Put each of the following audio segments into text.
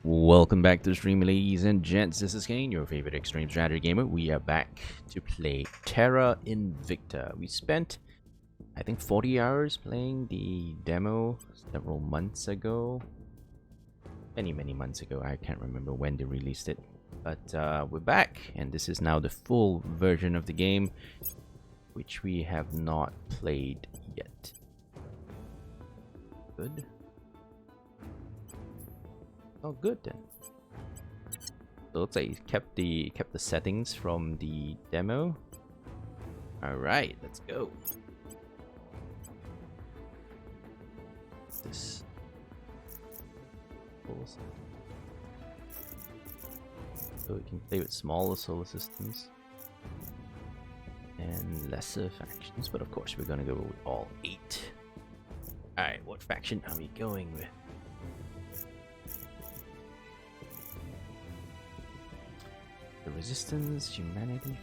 Welcome back to the stream, ladies and gents. This is Kaen, your favorite extreme strategy gamer. We are back to play Terra Invicta. We spent, I think, 40 hours playing the demo several months ago. Many months ago. I can't remember when they released it. But we're back, and this is now the full version of the game, which we have not played yet. Good. Oh, good then. So it looks like it kept the settings from the demo. All right, let's go. What's this? So we can play with smaller solar systems and lesser factions, but of course we're gonna go with all 8. All right, what faction are we going with? The Resistance, Humanity.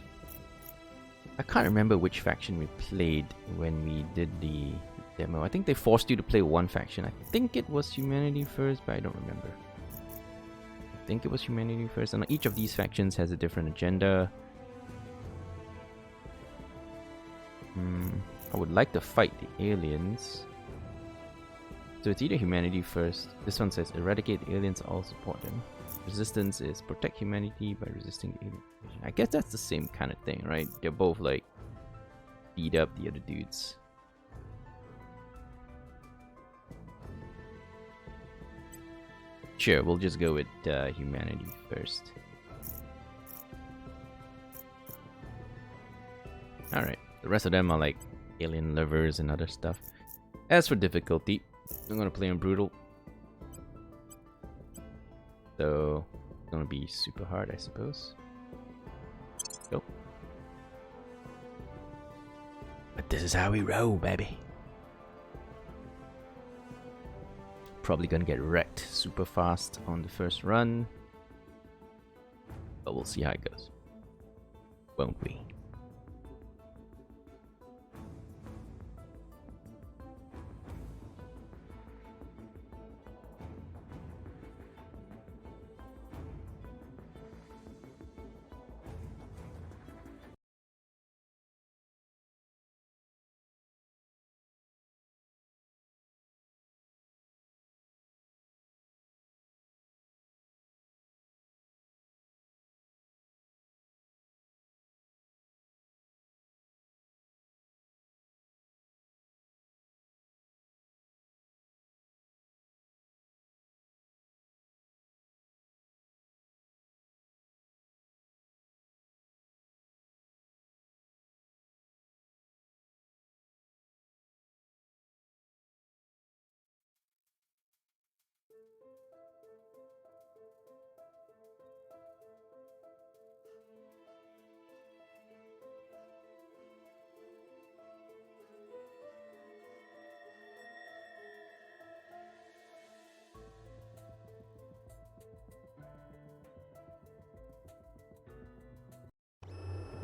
I can't remember which faction we played when we did the demo. I think they forced you to play one faction. I think it was Humanity first, but I don't remember. I think it was Humanity first, and each of these factions has a different agenda. I would like to fight the aliens. So it's either Humanity first. This one says eradicate the aliens, all support them. Resistance is protect humanity by resisting the alien. I guess that's the same kind of thing, right? They're both like beat up the other dudes. Sure, we'll just go with humanity first. Alright, the rest of them are like alien lovers and other stuff. As for difficulty, I'm gonna play on brutal. So it's gonna be super hard, I suppose. Go. But this is how we roll, baby. Probably gonna get wrecked super fast on the first run. But we'll see how it goes. Won't we?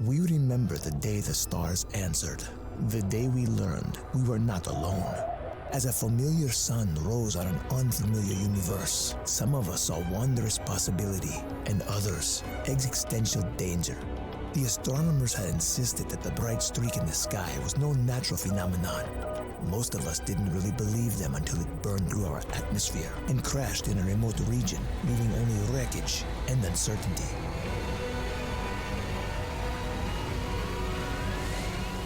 We remember the day the stars answered, the day we learned we were not alone. As a familiar sun rose on an unfamiliar universe, some of us saw wondrous possibility and others existential danger. The astronomers had insisted that the bright streak in the sky was no natural phenomenon. Most of us didn't really believe them until it burned through our atmosphere and crashed in a remote region, leaving only wreckage and uncertainty.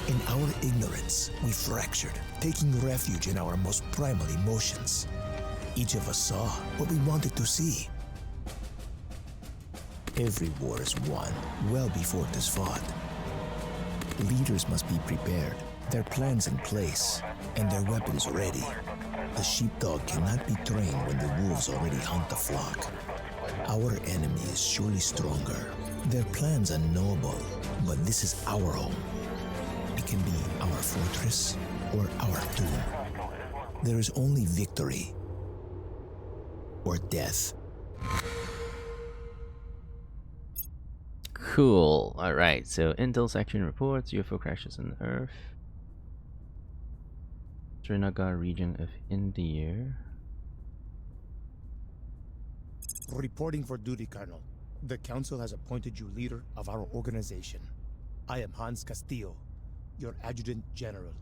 In our ignorance, we fractured, taking refuge in our most primal emotions. Each of us saw what we wanted to see. Every war is won well before it is fought. Leaders must be prepared, their plans in place, and their weapons ready. The sheepdog cannot be trained when the wolves already hunt the flock. Our enemy is surely stronger. Their plans are noble, but this is our home. It can be our fortress or our tomb. There is only victory or death. Cool. Alright, so Intel section reports UFO crashes on Earth. Srinagar region of India. Reporting for duty, Colonel. The Council has appointed you leader of our organization. I am Hans Castillo, your Adjutant General.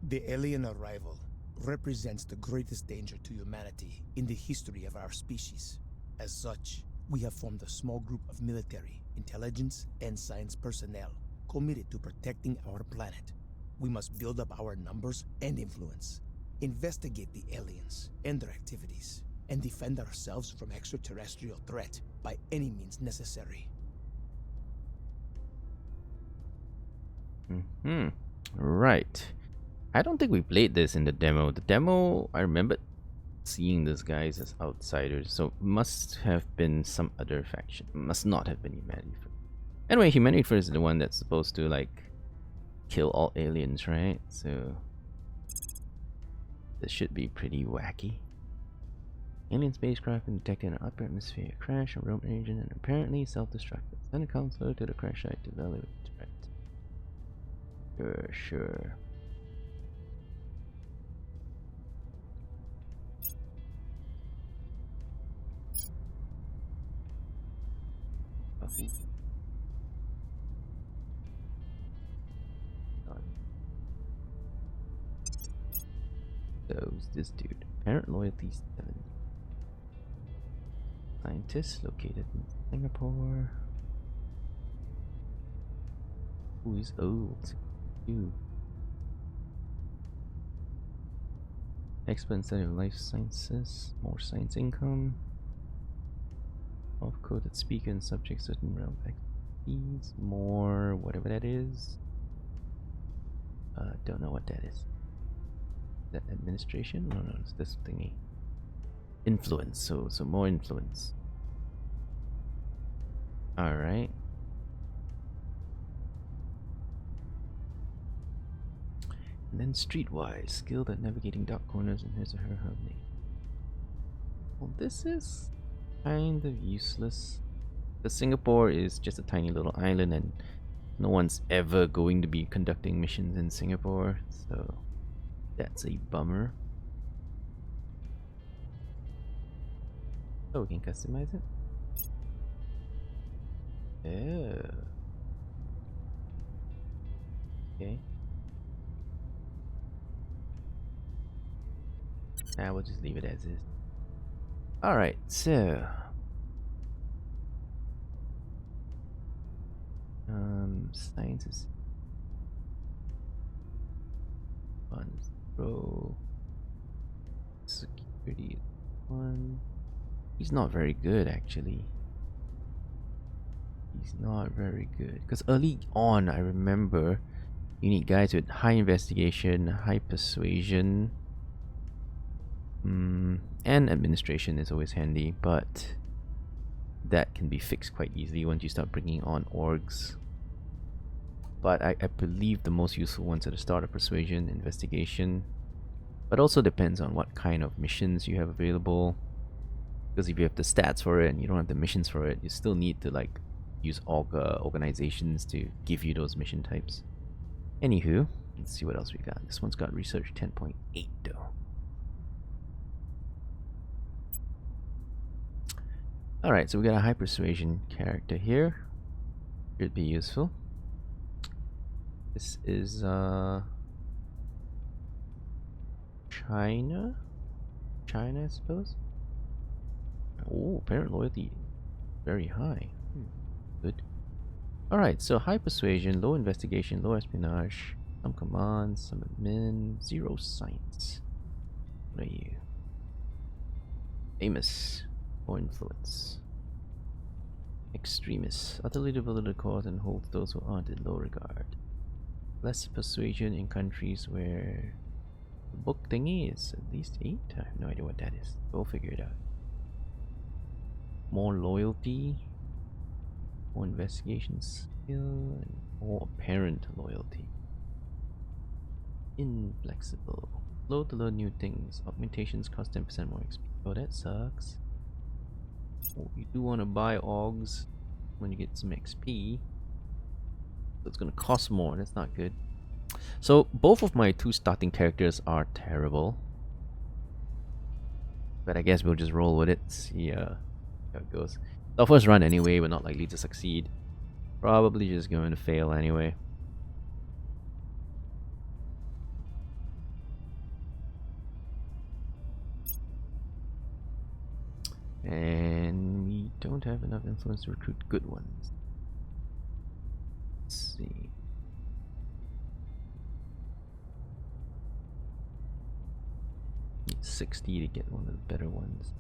The alien arrival represents the greatest danger to humanity in the history of our species. As such, we have formed a small group of military, intelligence, and science personnel committed to protecting our planet. We must build up our numbers and influence, investigate the aliens and their activities, and defend ourselves from extraterrestrial threat by any means necessary. Right. I don't think we played this in the demo. The demo, I remember seeing these guys as outsiders, so must have been some other faction. Must not have been Humanity First. Anyway, Humanity First is the one that's supposed to like kill all aliens, right? So this should be pretty wacky. Alien spacecraft been detected in an upper atmosphere crash on remote region and apparently self-destructed. Send a counselor to the crash site to evaluate the threat. Sure. So who's this dude? Parent loyalty 7. Scientist located in Singapore. Who is old? You. Expert in study of life sciences. More science income. Off-coded speaker and subject certain realm expertise. More whatever that is. Don't know what that is. That administration? No, it's this thingy. Influence, so more influence. Alright. And then streetwise, skilled at navigating dark corners and his or her harmony. Well, this is kind of useless. The Singapore is just a tiny little island and no one's ever going to be conducting missions in Singapore, so that's a bummer. Oh, we can customize it? Oh. Okay. Now we'll just leave it as is. Alright, so science is funds row. Security is 1. He's not very good actually. He's not very good. Because early on I remember you need guys with high investigation, high persuasion. And administration is always handy, but that can be fixed quite easily once you start bringing on orgs. But I believe the most useful ones at the start are persuasion, investigation. But also depends on what kind of missions you have available. Because if you have the stats for it and you don't have the missions for it, you still need to like use organizations to give you those mission types. Anywho, let's see what else we got. This one's got research 10.8 though. Alright, so we got a high persuasion character here. Should be useful. This is China, I suppose. Oh, parent loyalty very high. Good. Alright, so high persuasion, low investigation, low espionage, some commands, some admin, 0 science. What are you? Famous. Or influence. Extremist. Utterly devoted to the cause and holds those who aren't in low regard. Less persuasion in countries where the book thingy is at least 8? I have no idea what that is. We'll figure it out. More loyalty. More investigation skill. And more apparent loyalty. Inflexible. Slow to learn new things. Augmentations cost 10% more XP. Oh, that sucks. Oh, you do want to buy augs when you get some XP. So it's going to cost more. That's not good. So both of my 2 starting characters are terrible. But I guess we'll just roll with it. See how it goes. It's our first run anyway, we're not likely to succeed. Probably just going to fail anyway. And we don't have enough influence to recruit good ones. Let's see. Need 60 to get one of the better ones.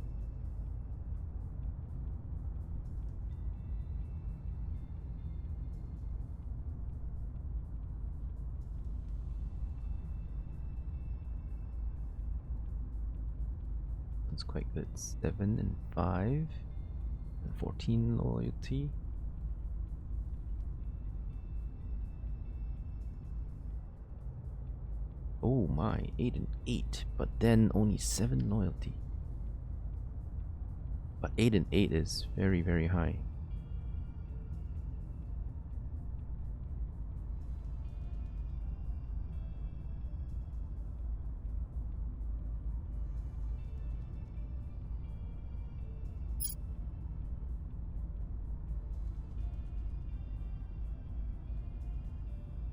That's quite good. 7 and 5. And 14 loyalty. Oh my, 8 and 8, but then only 7 loyalty. But 8 and 8 is very, very high.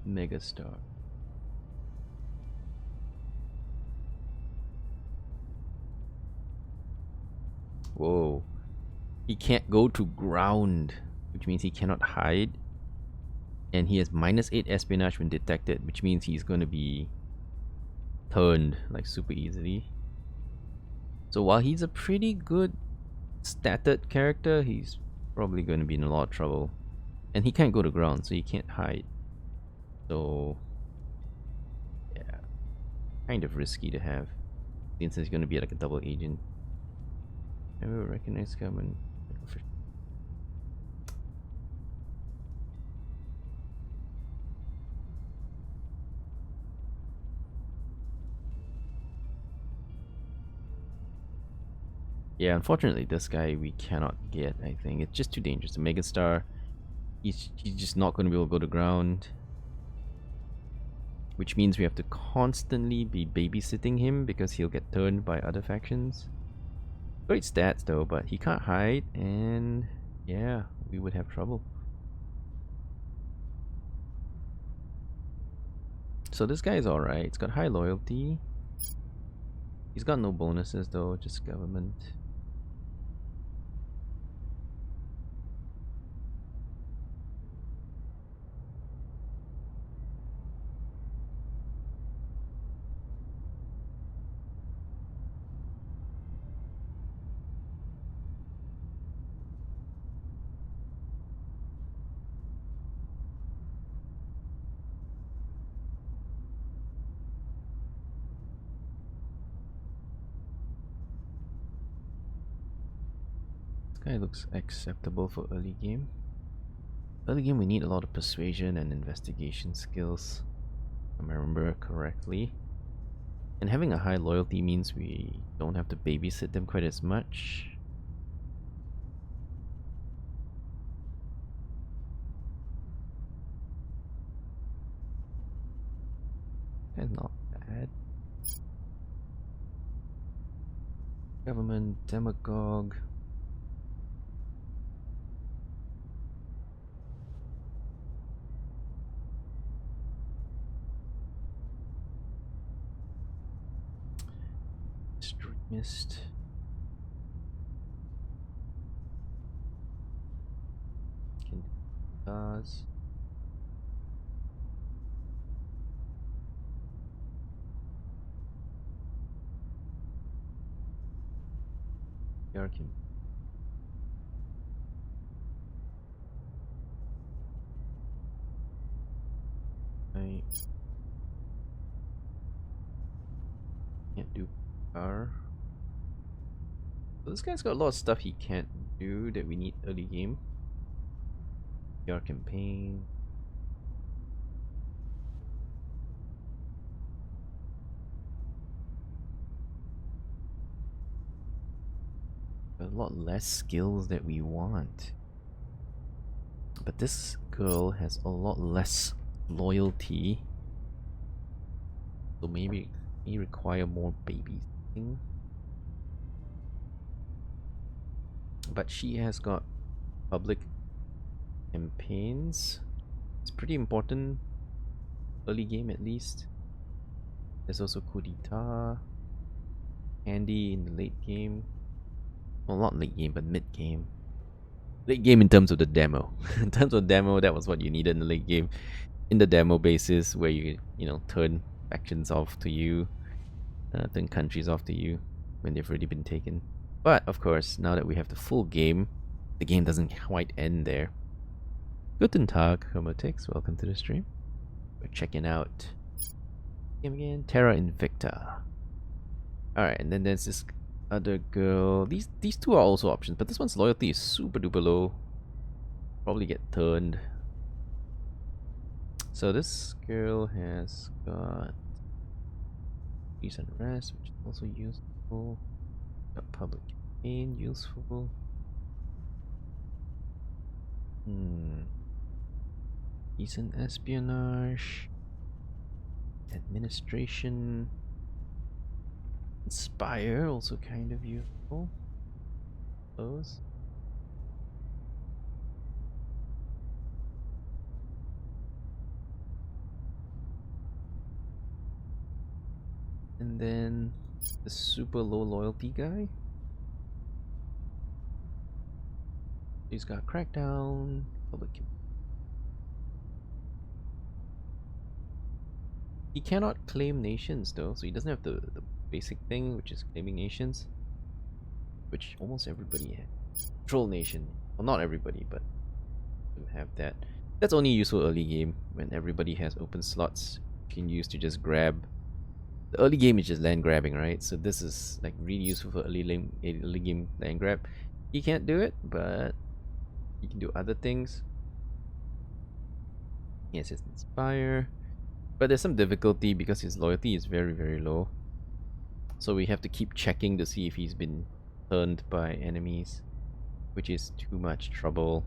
Megastar. Whoa. He can't go to ground, which means he cannot hide. And he has -8 espionage when detected, which means he's going to be turned like super easily. So while he's a pretty good statted character, he's probably going to be in a lot of trouble. And he can't go to ground, so he can't hide. So yeah, kind of risky to have, since he's going to be like a double agent. I will recognize government. Yeah, unfortunately, this guy we cannot get. I think it's just too dangerous. The Megastar, he's just not going to be able to go to ground, which means we have to constantly be babysitting him because he'll get turned by other factions. Great stats though, but he can't hide, and yeah, we would have trouble. So this guy is alright. He's got high loyalty. He's got no bonuses though, just government. This guy looks acceptable for early game. Early game we need a lot of persuasion and investigation skills, if I remember correctly. And having a high loyalty means we don't have to babysit them quite as much. That's not bad. Government, demagogue. Extremist. Can does. Yarkin. I can't do R. So this guy's got a lot of stuff he can't do that we need early game. PR campaign. A lot less skills that we want. But this girl has a lot less loyalty. So maybe we require more babysitting. But she has got public campaigns. It's pretty important. Early game at least. There's also coup d'etat. Handy in the late game. Well, not late game, but mid game. Late game in terms of the demo. In terms of demo, that was what you needed in the late game. In the demo basis, where you know, turn factions off to you, turn countries off to you when they've already been taken. But of course, now that we have the full game, the game doesn't quite end there. Guten Tag, Homotix. Welcome to the stream. We're checking out game again, Terra Invicta. Alright, and then there's this other girl. These two are also options, but this one's loyalty is super duper low. Probably get turned. So this girl has got peace and rest, which is also useful. Got public campaign, useful. Decent espionage. Administration. Inspire, also kind of useful. Those. And then the super low loyalty guy. He's got crackdown, public. He cannot claim nations though, so he doesn't have the basic thing, which is claiming nations, which almost everybody has. Control nation. Well, not everybody, but you have that. That's only useful early game when everybody has open slots you can use to just grab. The early game is just land grabbing, right? So this is like really useful for early game land grab. He can't do it, but he can do other things. He has his inspire, but there's some difficulty because his loyalty is very, very low. So we have to keep checking to see if he's been turned by enemies, which is too much trouble.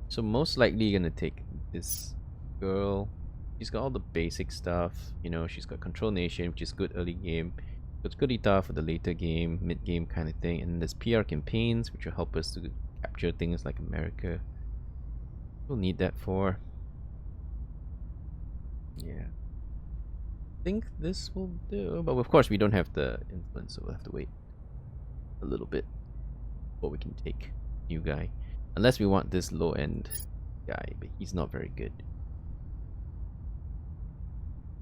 So most likely gonna take this girl. She's got all the basic stuff, you know, she's got control nation, which is good early game. It's good enough for the later game, mid game kind of thing. And there's PR campaigns, which will help us to capture things like America. We'll need that for. Yeah. I think this will do, but of course we don't have the influence, so we'll have to wait a little bit before we can take new guy. Unless we want this low end guy, but he's not very good.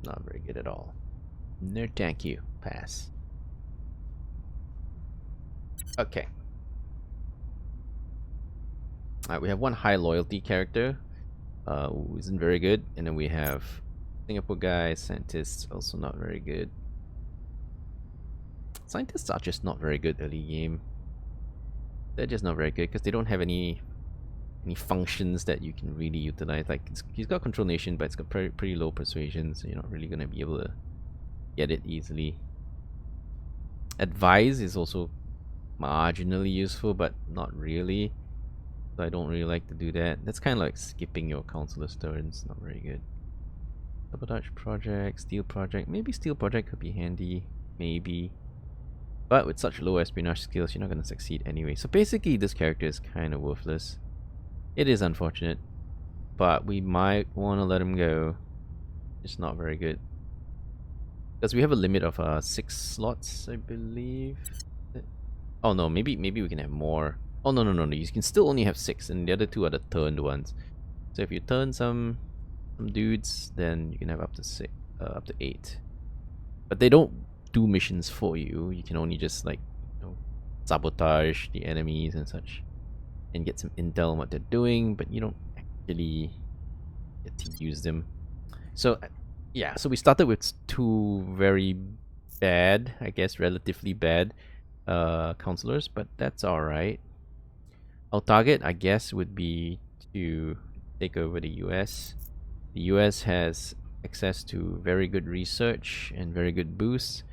Not very good at all. No thank you. Pass. Okay. Alright, we have one high loyalty character who isn't very good, and then we have Singapore guy, scientists, also not very good. Scientists are just not very good early game. They're just not very good because they don't have any functions that you can really utilize. Like he's got control nation, but it's got pretty low persuasion, so you're not really gonna be able to get it easily. Advise is also marginally useful, but not really. So I don't really like to do that. That's kind of like skipping your counselor's turns. Not very good. Sabotage project, steal project. Maybe steal project could be handy. Maybe. But with such low espionage skills, you're not going to succeed anyway. So basically, this character is kind of worthless. It is unfortunate. But we might want to let him go. It's not very good. Because we have a limit of 6 slots, I believe. Oh no, maybe we can have more. Oh no, you can still only have 6, and the other 2 are the turned ones. So if you turn some dudes, then you can have up to 8. But they don't do missions for you. You can only just like, you know, sabotage the enemies and such, and get some intel on what they're doing, but you don't actually get to use them. So yeah, so we started with 2 very bad, I guess relatively bad counselors, but that's alright. Our target, I guess, would be to take over the US. The US has access to very good research and very good boosts.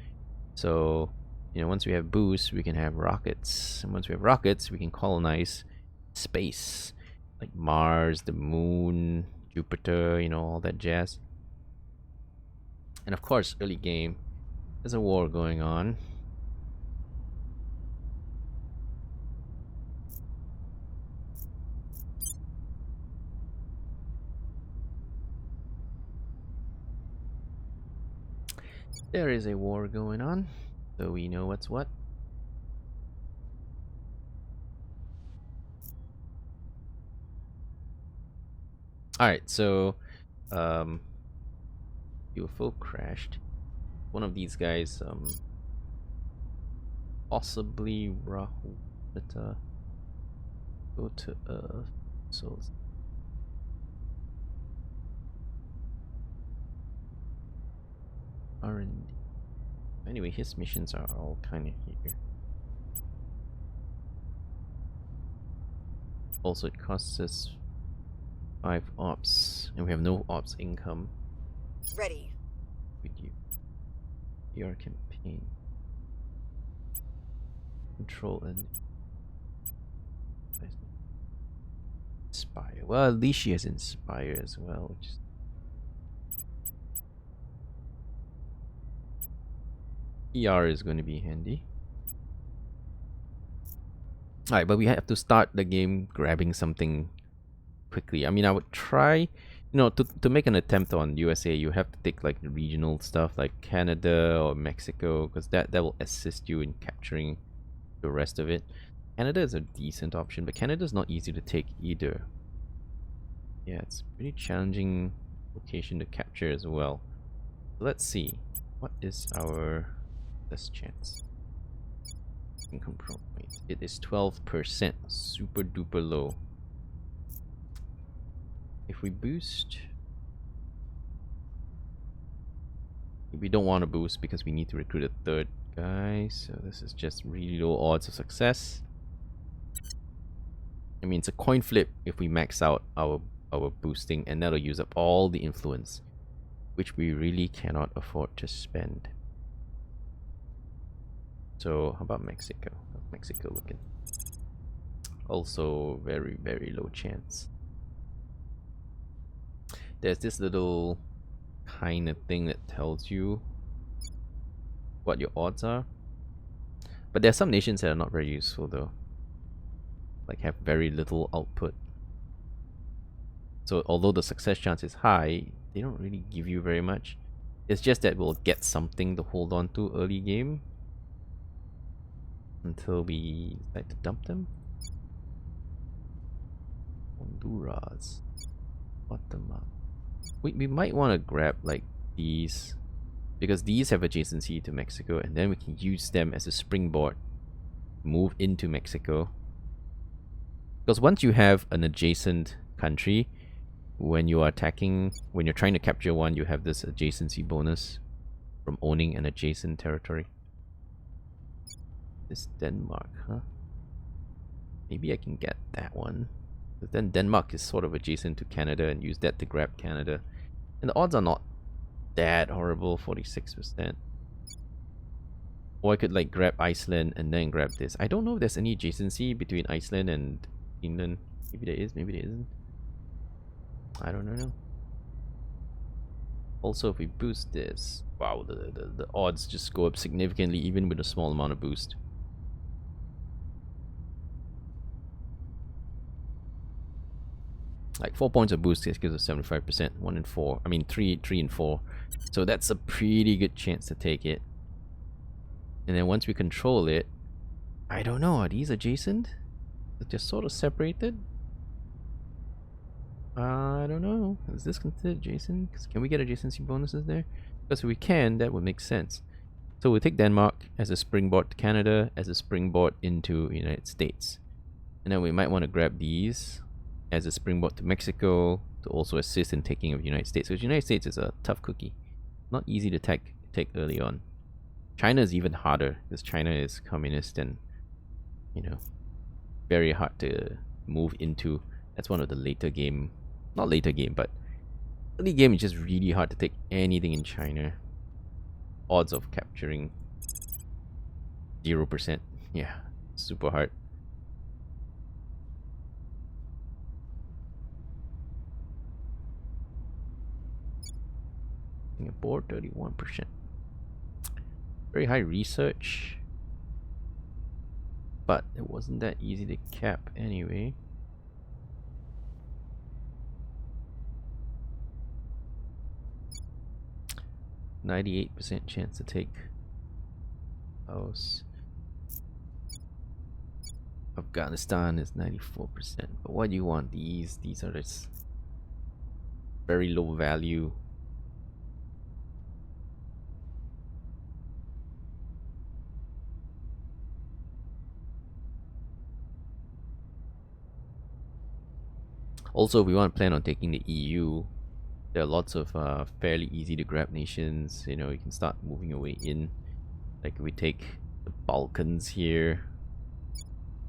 So, you know, once we have boosts, we can have rockets. And once we have rockets, we can colonize space. Like Mars, the moon, Jupiter, you know, all that jazz. And of course, early game, there's a war going on. There is a war going on, so we know what's what. Alright, so UFO crashed. One of these guys, possibly Rahu, but go to Earth. So R&D. Anyway, his missions are all kind of here. Also, it costs us 5 ops, and we have no ops income. Ready. With you, your campaign, control and inspire. Well, at least she has inspire as well, which is ER is going to be handy. Alright, but we have to start the game grabbing something quickly. I mean, I would try, to make an attempt on USA, you have to take like the regional stuff like Canada or Mexico, because that will assist you in capturing the rest of it. Canada is a decent option, but Canada is not easy to take either. Yeah, it's a pretty challenging location to capture as well. Let's see, what is our best chance? Control rate. It is 12%, super duper low. If we boost, we don't want to boost because we need to recruit a third guy, so this is just really low odds of success. I mean, it's a coin flip if we max out our boosting, and that'll use up all the influence, which we really cannot afford to spend. So how about Mexico? How's Mexico looking? Also very, very low chance. There's this little kind of thing that tells you what your odds are, but there are some nations that are not very useful though, like have very little output. So although the success chance is high, they don't really give you very much. It's just that we'll get something to hold on to early game until we decide to dump them. Honduras, Guatemala. We might want to grab like these, because these have adjacency to Mexico, and then we can use them as a springboard, move into Mexico. Because once you have an adjacent country, when you are attacking, when you're trying to capture one, you have this adjacency bonus from owning an adjacent territory. This Denmark, huh? Maybe I can get that one. But then Denmark is sort of adjacent to Canada, and use that to grab Canada. And the odds are not that horrible, 46%. Or I could like grab Iceland and then grab this. I don't know if there's any adjacency between Iceland and England. Maybe there is, maybe there isn't. I don't know. Also, if we boost this, wow, the odds just go up significantly even with a small amount of boost. Like 4 points of boost gives us 75%, 1 in 4. I mean 3 and 4. So that's a pretty good chance to take it. And then once we control it, I don't know, are these adjacent? They're sort of separated? I don't know. Is this considered adjacent? Can we get adjacency bonuses there? Because if we can, that would make sense. So we'll take Denmark as a springboard to Canada, as a springboard into the United States. And then we might want to grab these as a springboard to Mexico to also assist in taking of the United States. Because the United States is a tough cookie. Not easy to take early on. China is even harder because China is communist and, very hard to move into. That's one of the later game, not later game, but early game is just really hard to take anything in China. Odds of capturing 0%. Yeah, super hard. Singapore, 31%. Very high research, but it wasn't that easy to cap anyway. 98% chance to take Laos. Afghanistan is 94%. But what do you want? These are just very low value. Also, if we want to plan on taking the EU, there are lots of fairly easy to grab nations. You know, you can start moving your way in. Like if we take the Balkans here,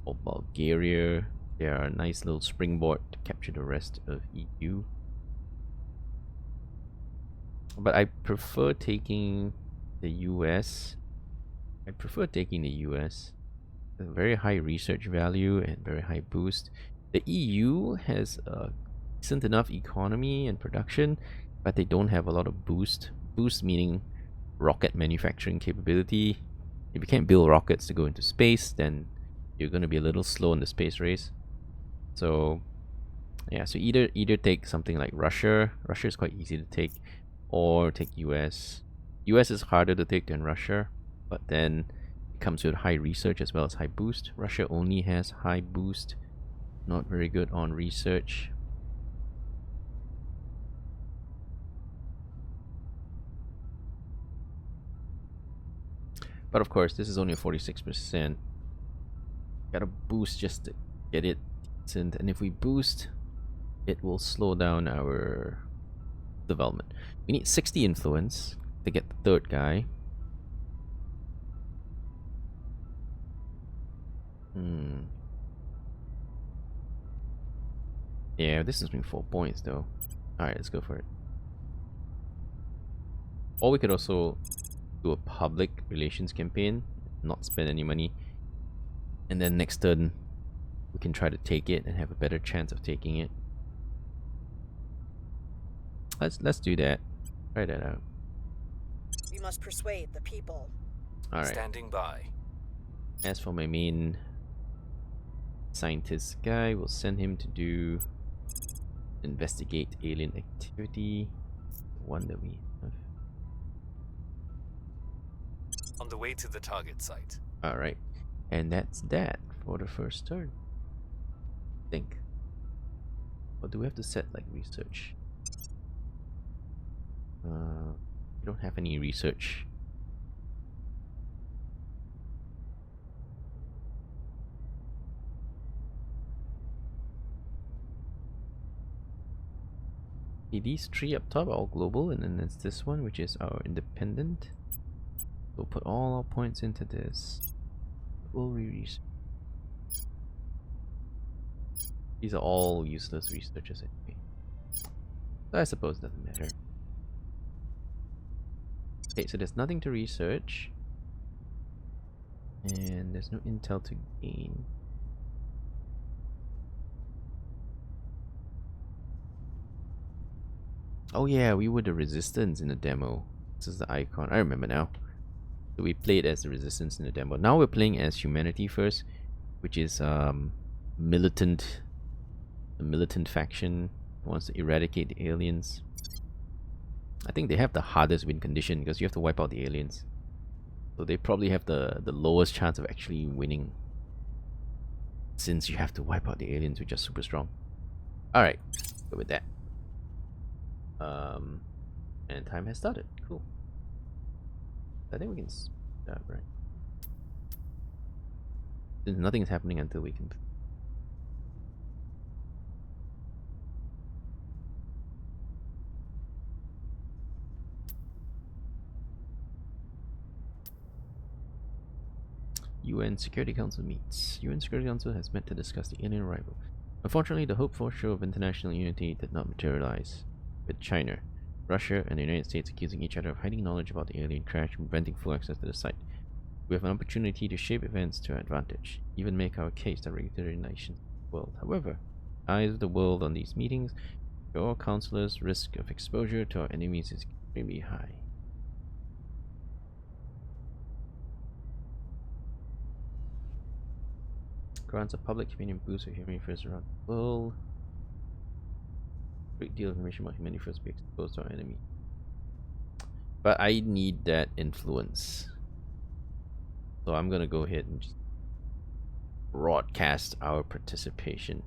or Bulgaria, they are a nice little springboard to capture the rest of EU. But I prefer taking the US. I prefer taking the US. A very high research value and very high boost. The EU has a decent enough economy and production, but they don't have a lot of boost. Boost meaning rocket manufacturing capability. If you can't build rockets to go into space, then you're going to be a little slow in the space race. So yeah, so either take something like Russia. Russia is quite easy to take, or take US. US is harder to take than Russia, but then it comes with high research as well as high boost. Russia only has high boost, not very good on research. But of course, this is only a 46%. Gotta boost just to get it decent, and if we boost, it will slow down our development. We need 60 influence to get the third guy. Yeah, this is me 4 points though. Alright, let's go for it. Or we could also do a public relations campaign, not spend any money, and then next turn we can try to take it and have a better chance of taking it. Let's do that. Try that out. We must persuade the people. All right. Standing by. As for my main scientist guy, we'll send him to do investigate alien activity. One that we have. On the way to the target site. All right, and that's that for the first turn. I think. Or do we have to set like research? We don't have any research. Okay, these three up top are all global, and then there's this one which is our independent. We'll put all our points into this. We'll research. These are all useless researchers anyway. So I suppose it doesn't matter. Okay, so there's nothing to research. And there's no intel to gain. Oh yeah, we were the resistance in the demo. This is the icon. I remember now. So we played as the resistance in the demo. Now we're playing as humanity first, which is militant. The militant faction wants to eradicate the aliens. I think they have the hardest win condition because you have to wipe out the aliens. So they probably have the lowest chance of actually winning, since you have to wipe out the aliens, which are super strong. Alright, go with that. And time has started. Cool. I think we can start, right? Since nothing is happening until we can. UN Security Council meets. UN Security Council has met to discuss the alien arrival. Unfortunately, the hoped-for show of international unity did not materialize, with China, Russia, and the United States accusing each other of hiding knowledge about the alien crash and preventing full access to the site. We have an opportunity to shape events to our advantage, even make our case that regulatory nations in the world. However, eyes of the world on these meetings, your counselors' risk of exposure to our enemies is extremely high. Grants a public opinion boost for human affairs around the world. Great deal of information about humanity first be exposed to our enemy. But I need that influence. So I'm gonna go ahead and just broadcast our participation.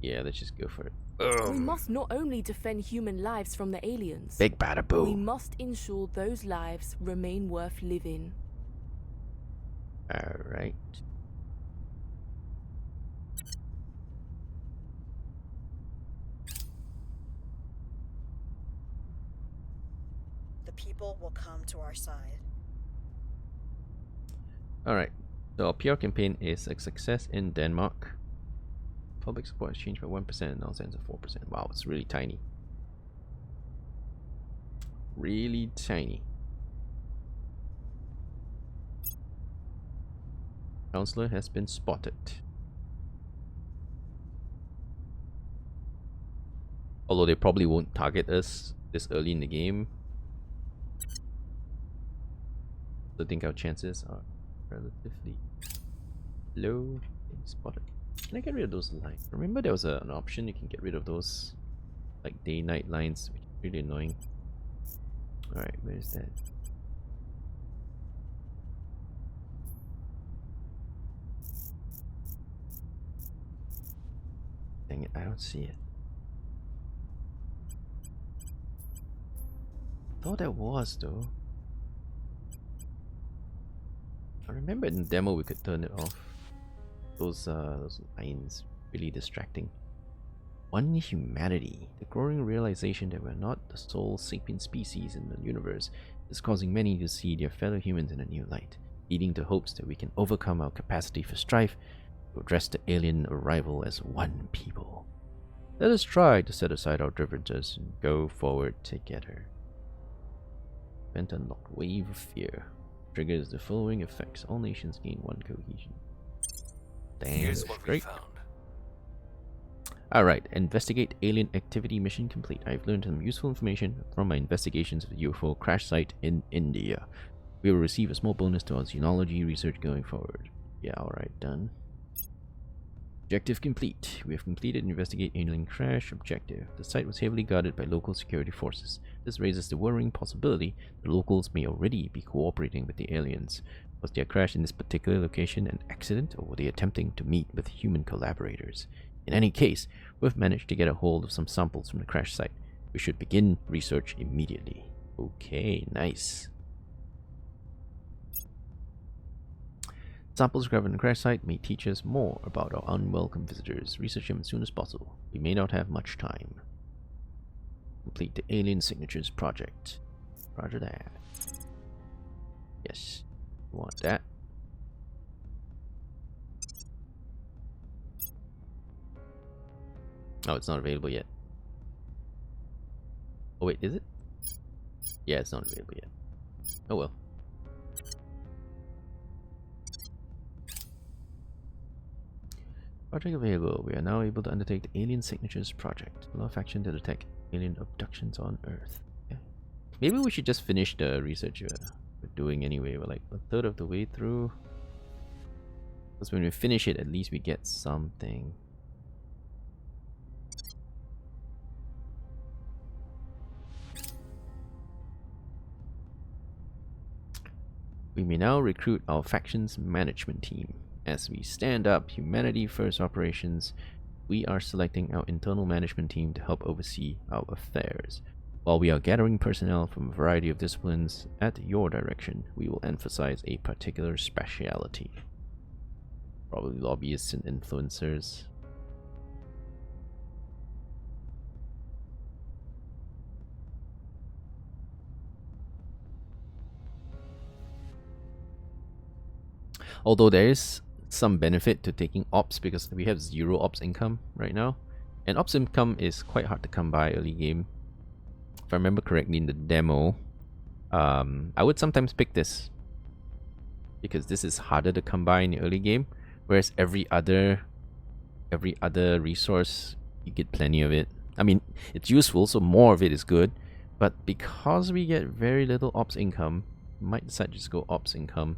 Yeah, let's just go for it. We must not only defend human lives from the aliens, Big bada we boom. must ensure those lives remain worth living. Alright. The people will come to our side. Alright. So our PR campaign is a success in Denmark. Public support has changed by 1%, now stands at 4%. Wow, it's really tiny. Really tiny. Counselor has been spotted. Although they probably won't target us this early in the game. So I think our chances are relatively low. Being spotted. Can I get rid of those lines? Remember there was an option you can get rid of those like day-night lines, which is really annoying. Alright, where is that? Dang it, I don't see it. Thought that was though. I remember in the demo we could turn it off. Those lines really distracting. One humanity. The growing realization that we're not the sole sapient species in the universe is causing many to see their fellow humans in a new light, leading to hopes that we can overcome our capacity for strife to address the alien arrival as one people. Let us try to set aside our differences and go forward together. Event unlocked. Wave of Fear. Triggers the following effects. All nations gain 1 cohesion. Damn, Here's what we great. found. Alright, investigate alien activity mission complete. I've learned some useful information from my investigations of the UFO crash site in India. We will receive a small bonus to our xenology research going forward. Yeah, alright, done. Objective complete. We have completed investigate alien crash objective. The site was heavily guarded by local security forces. This raises the worrying possibility the locals may already be cooperating with the aliens. Was their crash in this particular location an accident, or were they attempting to meet with human collaborators? In any case, we've managed to get a hold of some samples from the crash site. We should begin research immediately. Okay, nice. Samples recovered in the crash site may teach us more about our unwelcome visitors. Research them as soon as possible. We may not have much time. Complete the alien signatures project. Roger that. Yes, we want that. Oh, it's not available yet. Oh wait, is it? Yeah, it's not available yet. Oh well. Project available. We are now able to undertake the Alien Signatures Project. Allow faction to detect alien abductions on Earth. Okay. Maybe we should just finish the research we're doing anyway. We're like a third of the way through. Because when we finish it, at least we get something. We may now recruit our faction's management team. As we stand up humanity first operations, we are selecting our internal management team to help oversee our affairs. While we are gathering personnel from a variety of disciplines at your direction, we will emphasize a particular speciality. Probably lobbyists and influencers. Although there is some benefit to taking ops because we have 0 ops income right now. And ops income is quite hard to come by early game. If I remember correctly in the demo, I would sometimes pick this. Because this is harder to come by in the early game. Whereas every other resource, you get plenty of it. I mean, it's useful, so more of it is good. But because we get very little ops income, I might decide to just go ops income.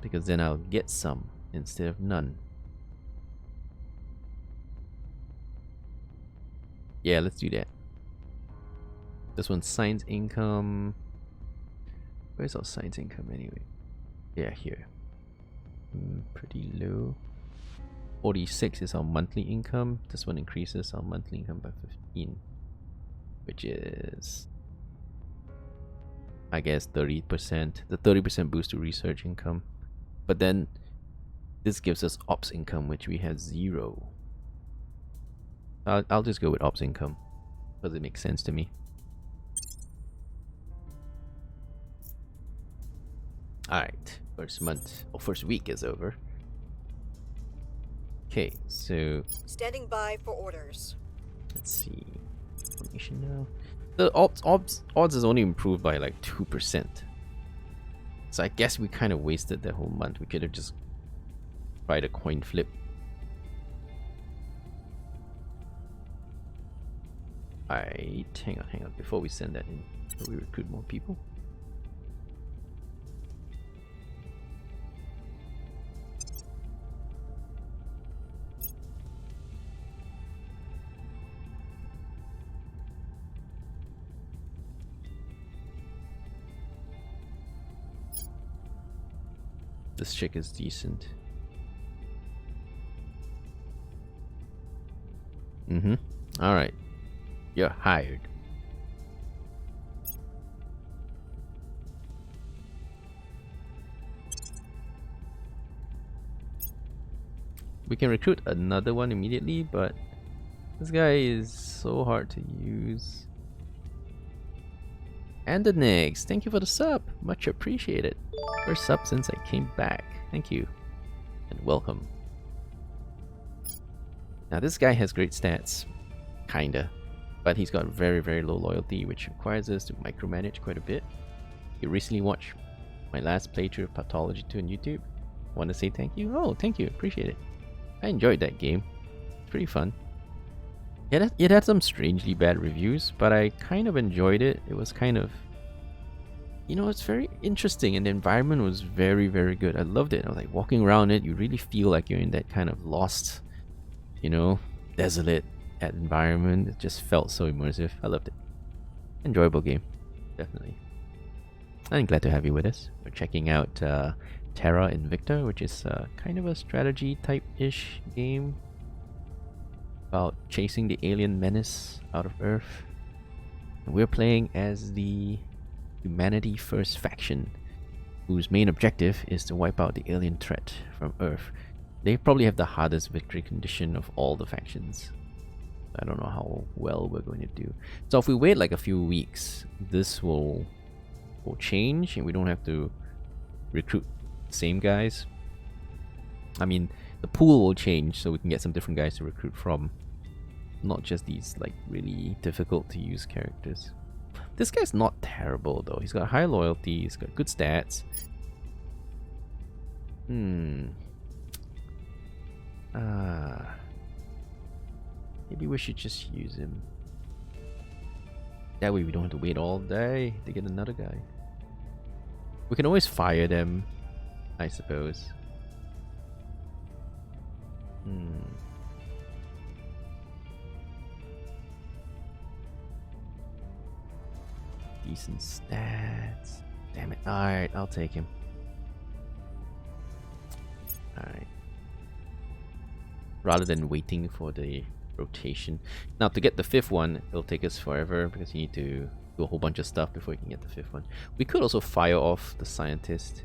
Because then I'll get some instead of none. Yeah, let's do that. This one's science income. Where's our science income anyway? Yeah, here. Pretty low. 46 is our monthly income. This one increases our monthly income by 15, which is, I guess, 30%. The 30% boost to research income. But then this gives us ops income, which we have 0. I'll just go with ops income because it makes sense to me. Alright, first month or first week is over. Okay, so Standing by for orders. let's see. Information now. The odds is only improved by like 2%. So I guess we kind of wasted that whole month. We could have just tried a coin flip. Alright, hang on. Before we send that in, so we recruit more people. This chick is decent. Alright. You're hired. We can recruit another one immediately, but this guy is so hard to use. And the next, thank you for the sub. Much appreciated. First sub since I came back. Thank you. And welcome. Now this guy has great stats. Kinda. But he's got very, very low loyalty, which requires us to micromanage quite a bit. You recently watched my last playthrough of Pathology 2 on YouTube. Want to say thank you? Oh, thank you. Appreciate it. I enjoyed that game. It's pretty fun. It had some strangely bad reviews, but I kind of enjoyed it. It was kind of... You know, it's very interesting, and the environment was very, very good. I loved it. I was like, walking around it, you really feel like you're in that kind of lost, you know, desolate environment. It just felt so immersive. I loved it. Enjoyable game, definitely. I'm glad to have you with us. We're checking out Terra Invicta, which is kind of a strategy type-ish game about chasing the alien menace out of Earth. And we're playing as the Humanity First faction, whose main objective is to wipe out the alien threat from Earth. They probably have the hardest victory condition of all the factions. I don't know how well we're going to do. So if we wait like a few weeks, this will change and we don't have to recruit the same guys. I mean, the pool will change so we can get some different guys to recruit from. Not just these like really difficult to use characters. This guy's not terrible though. He's got high loyalty, he's got good stats. Maybe we should just use him. That way we don't have to wait all day to get another guy. We can always fire them, I suppose. Decent stats. Damn it. Alright, I'll take him. Alright. Rather than waiting for the rotation. Now to get the 5th one, it'll take us forever because you need to do a whole bunch of stuff before you can get the 5th one. We could also fire off the scientist.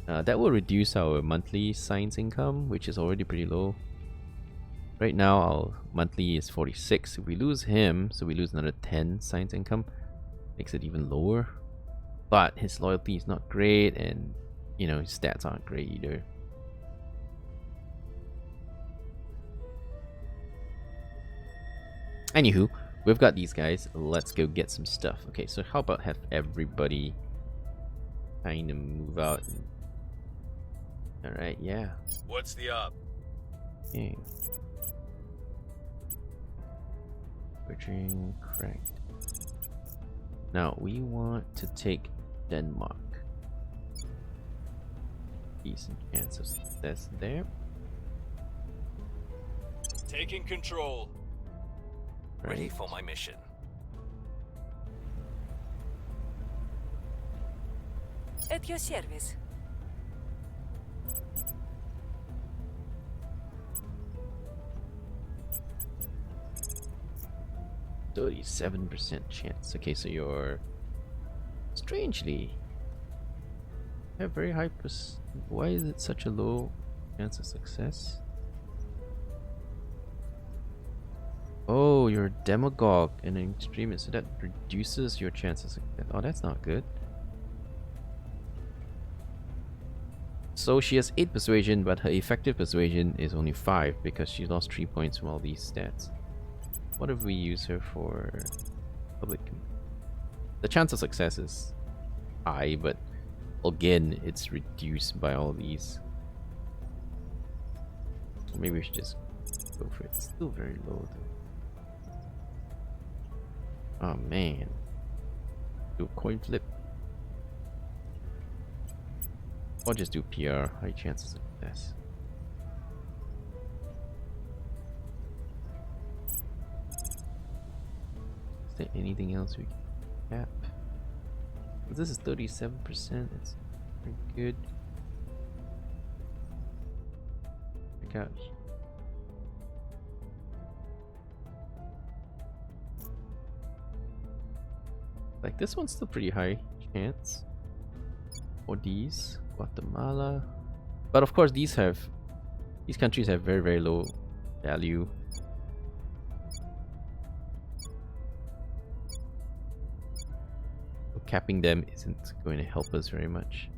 That will reduce our monthly science income, which is already pretty low. Right now our monthly is 46. If we lose him, so we lose another 10 science income, makes it even lower. But his loyalty is not great, and you know, his stats aren't great either. Anywho, we've got these guys. Let's go get some stuff. Okay, so how about have everybody kind of move out? Alright, yeah. What's the up? Okay. Bridging cracked. Now we want to take Denmark. Decent chance of success there. Taking control. Ready Right. for my mission. At your service. 37% chance. Okay, so you're strangely have very high why is it such a low chance of success? Oh, you're a demagogue and an extremist, so that reduces your chances of success. Oh, that's not good. So she has 8 persuasion, but her effective persuasion is only 5 because she lost 3 points from all these stats. What if we use her for public? The chance of success is high, but again, it's reduced by all these. Or maybe we should just go for it. It's still very low though. Oh man. Do a coin flip. Or just do PR, high chances of success. Is there anything else we can cap? This is 37%, it's pretty good. Check out. Like this one's still pretty high chance. Or these, Guatemala. But of course these countries have very, very low value. Capping them isn't going to help us very much.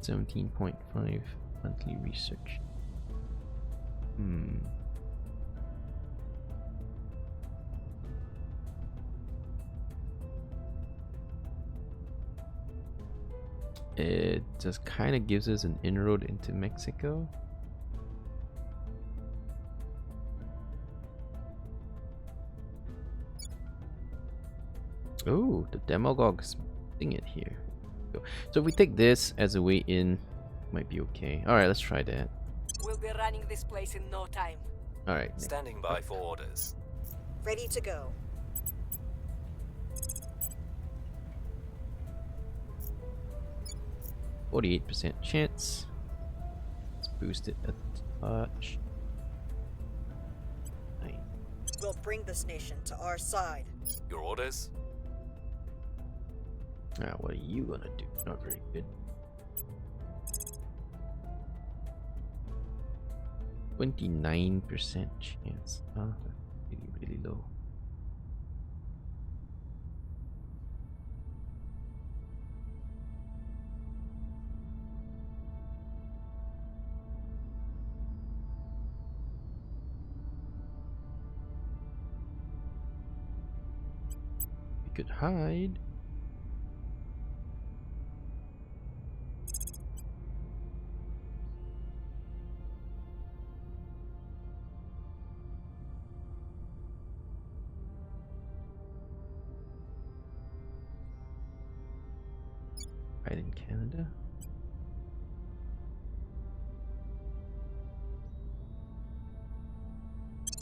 $17.5 monthly research. It just kind of gives us an inroad into Mexico. Oh, the demagogue's thing it here. So if we take this as a way in, might be okay. Alright, let's try that. We'll be running this place in no time. Alright. Standing by for orders. Ready to go. %48 chance. Let's boost it a touch. We'll bring this nation to our side. Your orders? Ah, what are you gonna do? Not very good. 29% chance. Ah, really, really low. We could hide. Right in Canada.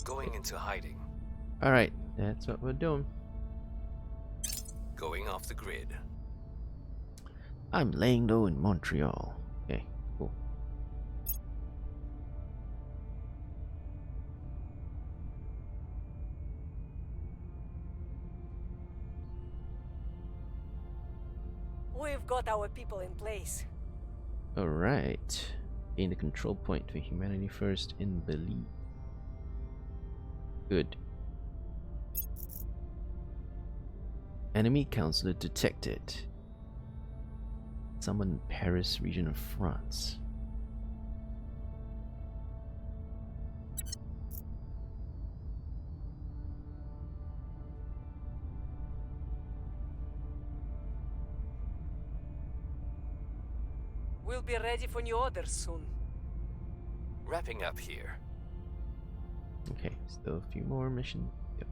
Going into hiding. Alright, that's what we're doing. Going off the grid. I'm laying low in Montreal. Okay, cool. We've got our people in place. Alright. Gain the control point for humanity first in Belize. Good. Enemy counselor detected. Someone in Paris region of France. We'll be ready for new orders soon. Wrapping up here. Okay, still a few more missions. Yep.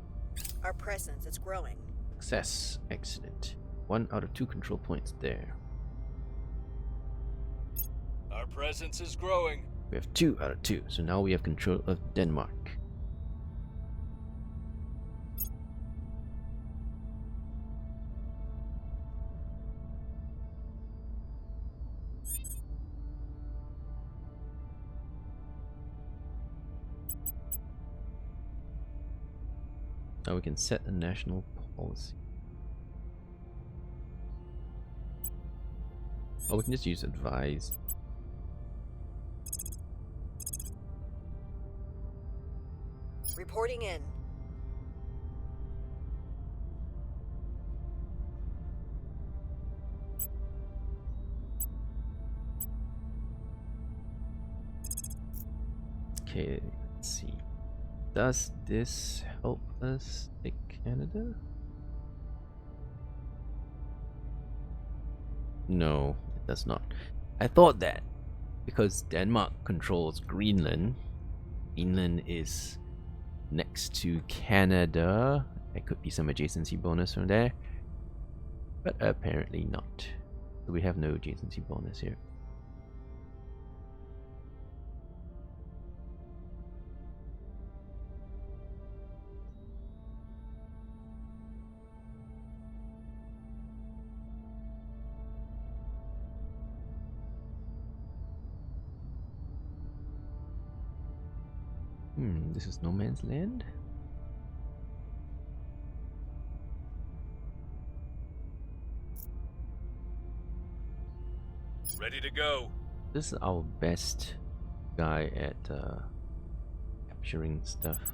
Our presence is growing. Success. Excellent. 1 out of 2 control points there. Our presence is growing. We have 2 out of 2, so now we have control of Denmark. Now we can set a national policy. Oh, we can just use advise. Reporting in. Okay, let's see. Does this help us take Canada? No, it does not. I thought that because Denmark controls Greenland, Greenland is next to Canada. There could be some adjacency bonus from there, but apparently not. So we have no adjacency bonus here. This is no man's land. Ready to go. This is our best guy at capturing stuff.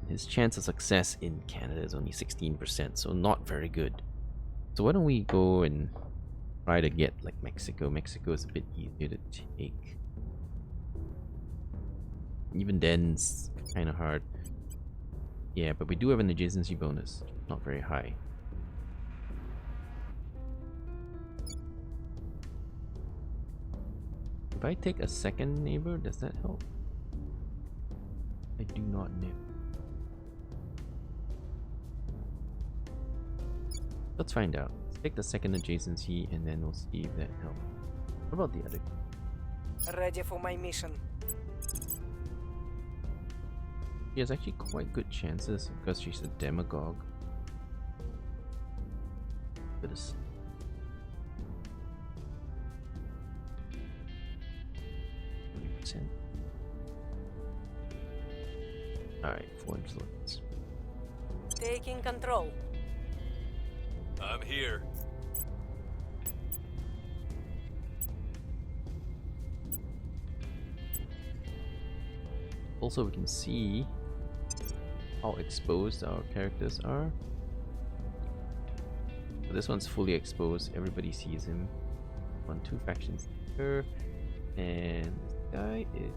His chance of success in Canada is only 16%, so not very good. So why don't we go and try to get like Mexico. Mexico is a bit easier to take. Even then, it's kind of hard. Yeah, but we do have an adjacency bonus. Not very high. If I take a second neighbor, does that help? I do not know. Let's find out. Let's take the second adjacency and then we'll see if that helps. What about the other? Ready for my mission. She has actually quite good chances because she's a demagogue. But it's 20%. Alright, 4 influence. Taking control. I'm here. Also, we can see how exposed our characters are. So this one's fully exposed, everybody sees him. 2 factions here, and this guy is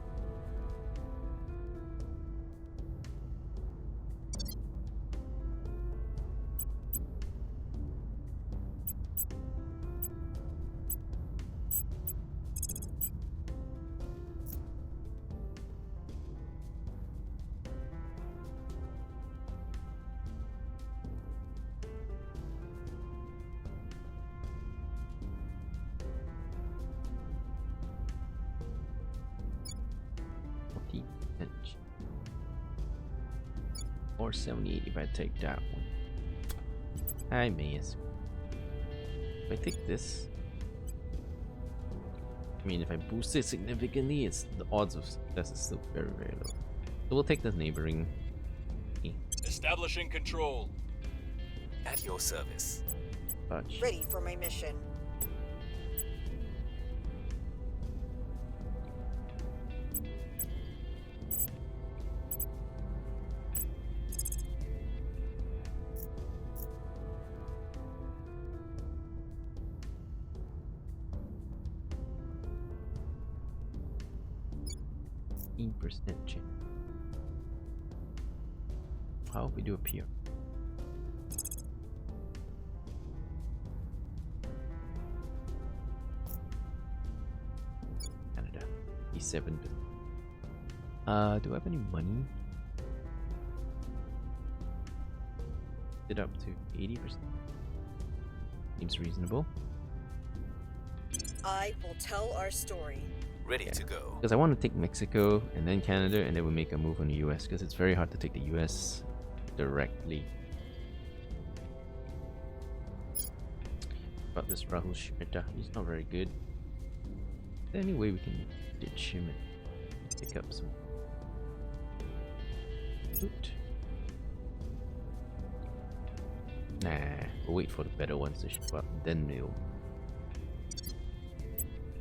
or 78 if I take that one. I may as well. If I take this, I mean, if I boost it significantly, it's the odds of success is still very, very low. So we'll take the neighboring. Establishing control. At your service. Touch. Ready for my mission. Percent chance. How if we do a PR? Canada, 87%. Do I have any money? It up to 80%. Seems reasonable. I will tell our story. Ready to go. Because I want to take Mexico and then Canada, and then we'll make a move on the US, because it's very hard to take the US directly. About this Rahul Shmita, he's not very good. Is there any way we can ditch him and pick up some loot? Nah, we'll wait for the better ones to show up, then we'll...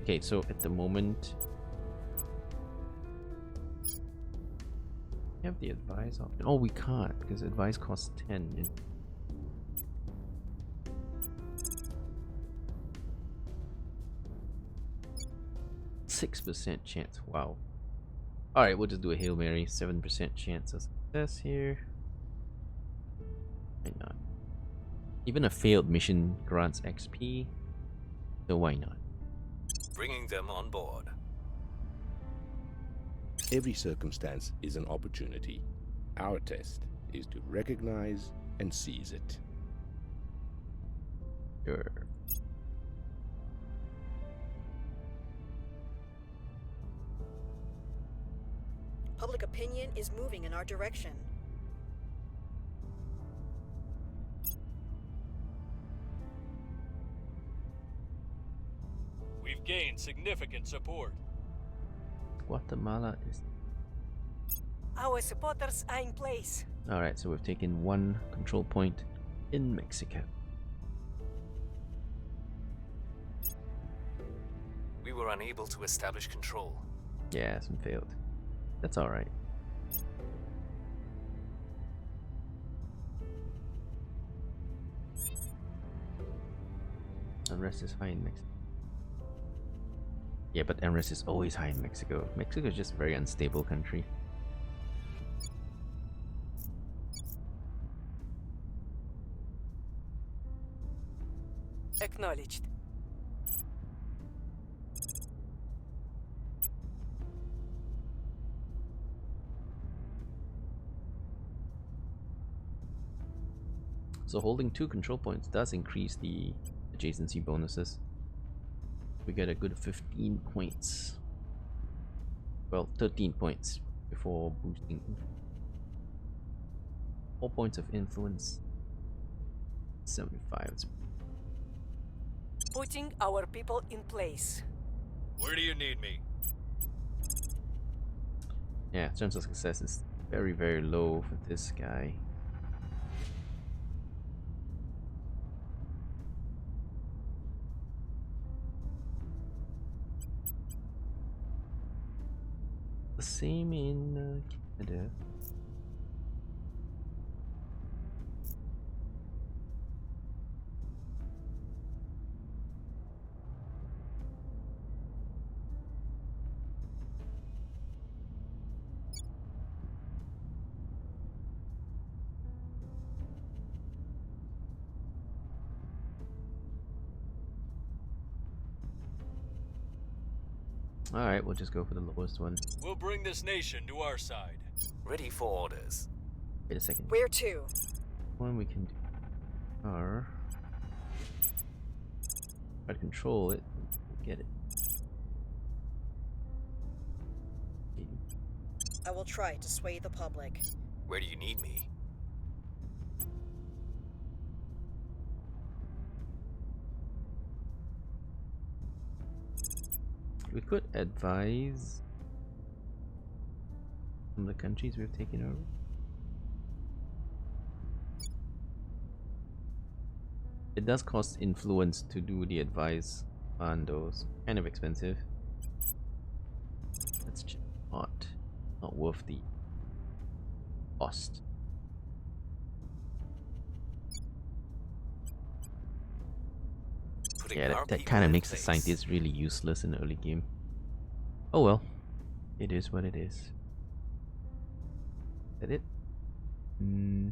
Okay, so at the moment... we have the advice option. Oh, we can't, because advice costs 10. 6% chance, wow. Alright, we'll just do a Hail Mary, 7% chance of success here. Why not? Even a failed mission grants XP, so why not? Bringing them on board. Every circumstance is an opportunity. Our test is to recognize and seize it. Sure. Public opinion is moving in our direction. We've gained significant support. Guatemala is... Our supporters are in place. Alright, so we've taken one control point in Mexico. We were unable to establish control. Yeah, some failed. That's alright. Unrest is high in Mexico. Yeah, but unrest is always high in Mexico. Mexico is just a very unstable country. Acknowledged. So holding 2 control points does increase the adjacency bonuses. We get a good 15 points. Well, 13 points before boosting. 4 points of influence. 75. Putting our people in place. Where do you need me? Yeah, chance of success is very, very low for this guy. The same in Canada. Alright, we'll just go for the lowest one. We'll bring this nation to our side. Ready for orders. Wait a second. Where to? One we can do are try to control it. Get it. I will try to sway the public. Where do you need me? We could advise some of the countries we've taken over. It does cost influence to do the advise on those. Kind of expensive. That's just not worth the cost. Yeah, that kind of makes the scientists really useless in the early game. Oh well, it is what it is. Is that it? Yeah.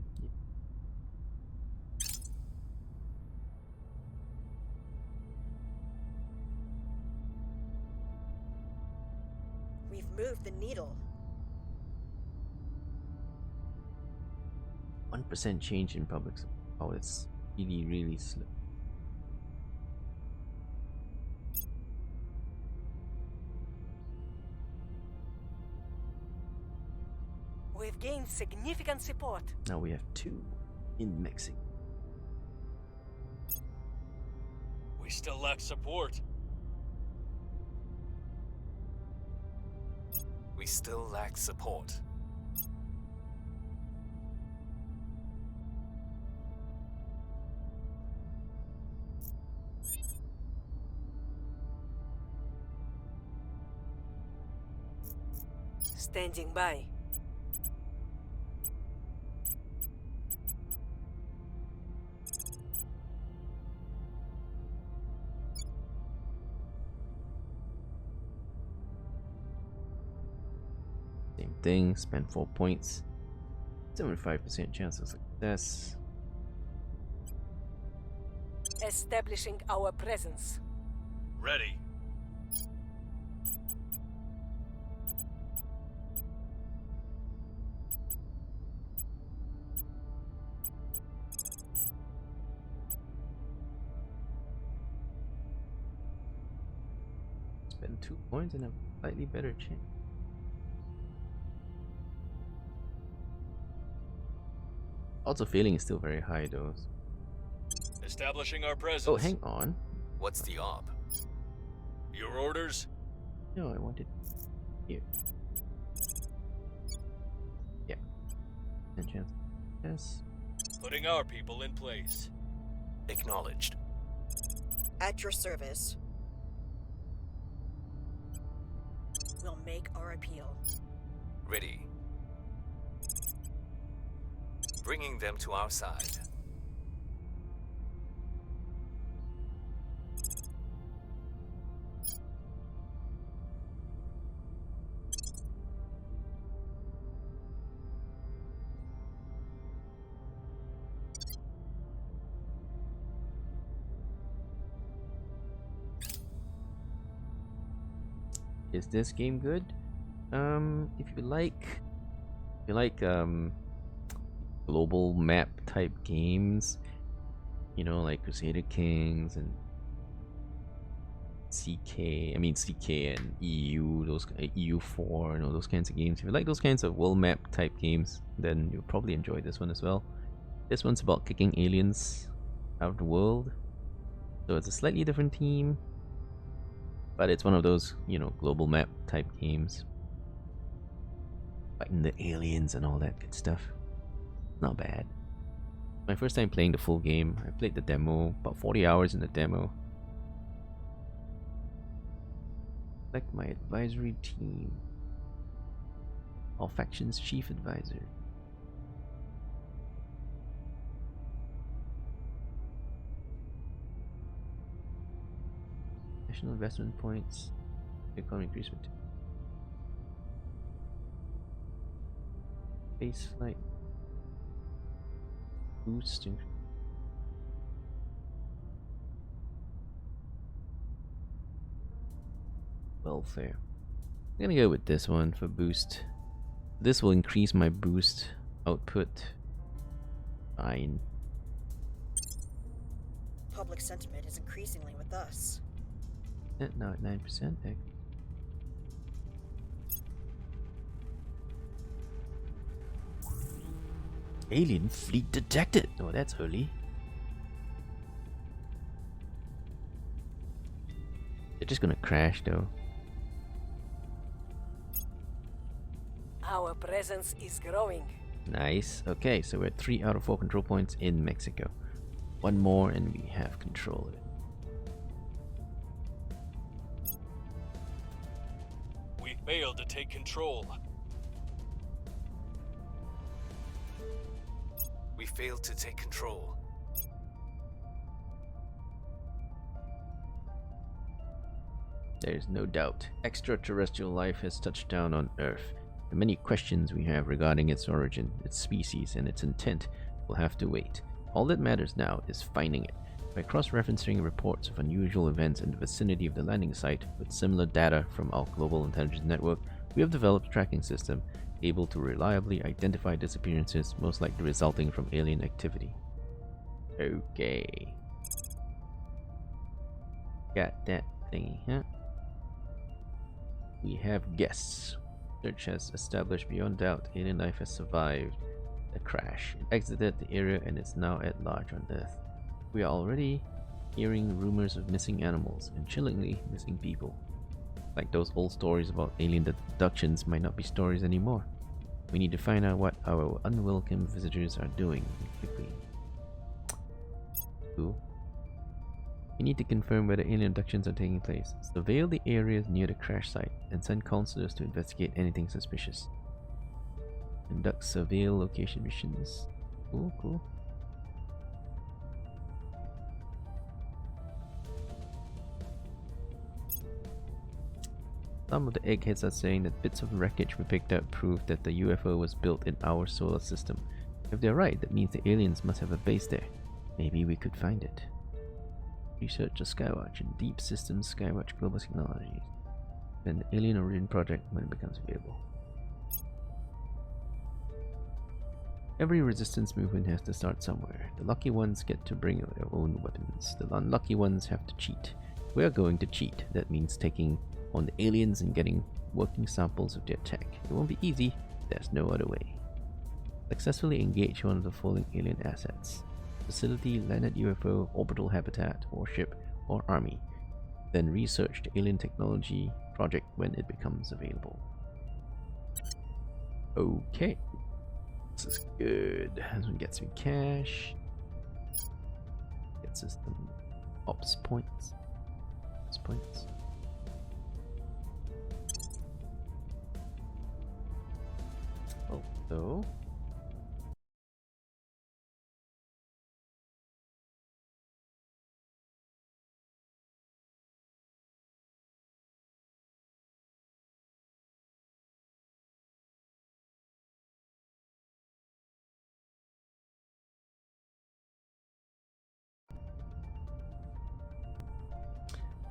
We've moved the needle. 1% change in public support. Oh, it's really, really slow. find significant support. Now we have 2 in Mexico. We still lack support. We still lack support. Standing by. Same thing, spend 4 points. 75% chance of success. Establishing our presence. Ready. Spend 2 points and a slightly better chance. Also, feeling is still very high though. Establishing our presence. Oh, hang on. What's the op? Your orders? No, I wanted here. Yeah. 10 chance. Yes. Putting our people in place. Acknowledged. At your service. We'll make our appeal. Ready. Bringing them to our side. Is this game good? If you like global map type games, you know, like Crusader Kings and CK and EU, those EU4, you know, those kinds of games. If you like those kinds of world map type games, then you'll probably enjoy this one as well. This one's about kicking aliens out of the world, so it's a slightly different team, but it's one of those, you know, global map type games, fighting the aliens and all that good stuff. Not bad. My first time playing the full game. I played the demo, about 40 hours in the demo. Select my advisory team. All factions chief advisor. National investment points. Economic increase with base flight boosting. Welfare. I'm gonna go with this one for boost. This will increase my boost output. Fine. Public sentiment is increasingly with us. Now at 9%. Alien fleet detected. Oh, that's early. They're just gonna crash though. Our presence is growing. Nice. Okay, so we're at 3 out of 4 control points in Mexico. One more and we have control of it. We failed to take control. We failed to take control. There's no doubt. Extraterrestrial life has touched down on Earth. The many questions we have regarding its origin, its species, and its intent will have to wait. All that matters now is finding it. By cross-referencing reports of unusual events in the vicinity of the landing site with similar data from our global intelligence network, we have developed a tracking system able to reliably identify disappearances most likely resulting from alien activity. Okay. Got that thingy, huh? We have guests. Research has established beyond doubt alien life has survived the crash. It exited the area and is now at large on Earth. We are already hearing rumors of missing animals and chillingly missing people. Like those old stories about alien abductions might not be stories anymore. We need to find out what our unwelcome visitors are doing quickly. Cool. We need to confirm whether alien abductions are taking place. Surveil the areas near the crash site and send counselors to investigate anything suspicious. Conduct surveil location missions. Cool, cool. Some of the eggheads are saying that bits of wreckage we picked up prove that the UFO was built in our solar system. If they're right, that means the aliens must have a base there. Maybe we could find it. Research the Skywatch and Deep Systems Skywatch Global Technologies. Then the Alien Origin Project when it becomes available. Every resistance movement has to start somewhere. The lucky ones get to bring their own weapons. The unlucky ones have to cheat. We are going to cheat. That means taking on the aliens and getting working samples of their tech. It won't be easy. There's no other way. Successfully engage one of the following alien assets. Facility, landed UFO, orbital habitat, warship, or army. Then research the alien technology project when it becomes available. Okay. This is good. This one gets me cash. Gets us some ops points. Ops points. Also,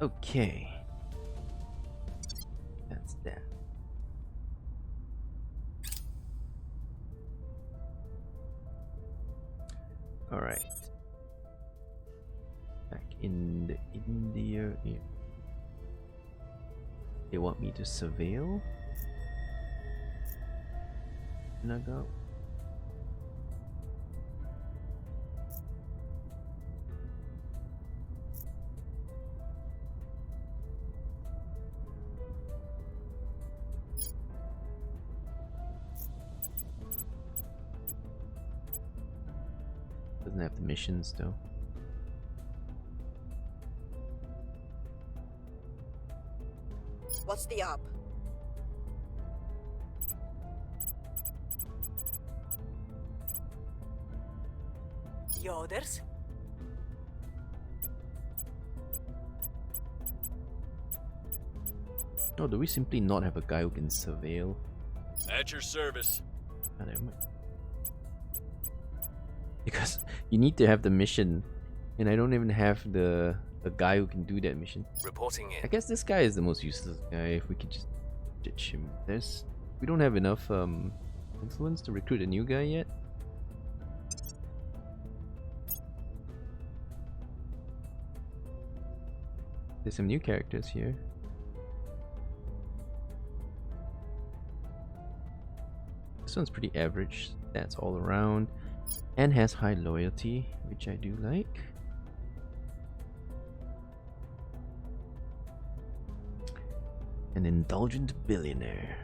okay. That's that. Alright. Back in the India. Yeah. They want me to surveil Naga. Doesn't have the missions though. What's the up? Yoders? Oh, do we simply not have a guy who can surveil? At your service. Ah, never mind. Because you need to have the mission, and I don't even have the guy who can do that mission. Reporting I in. guess this guy is the most useless guy. If we could just ditch him. We don't have enough influence to recruit a new guy yet. There's some new characters here. This one's pretty average. That's all around. And has high loyalty, which I do like. An indulgent billionaire.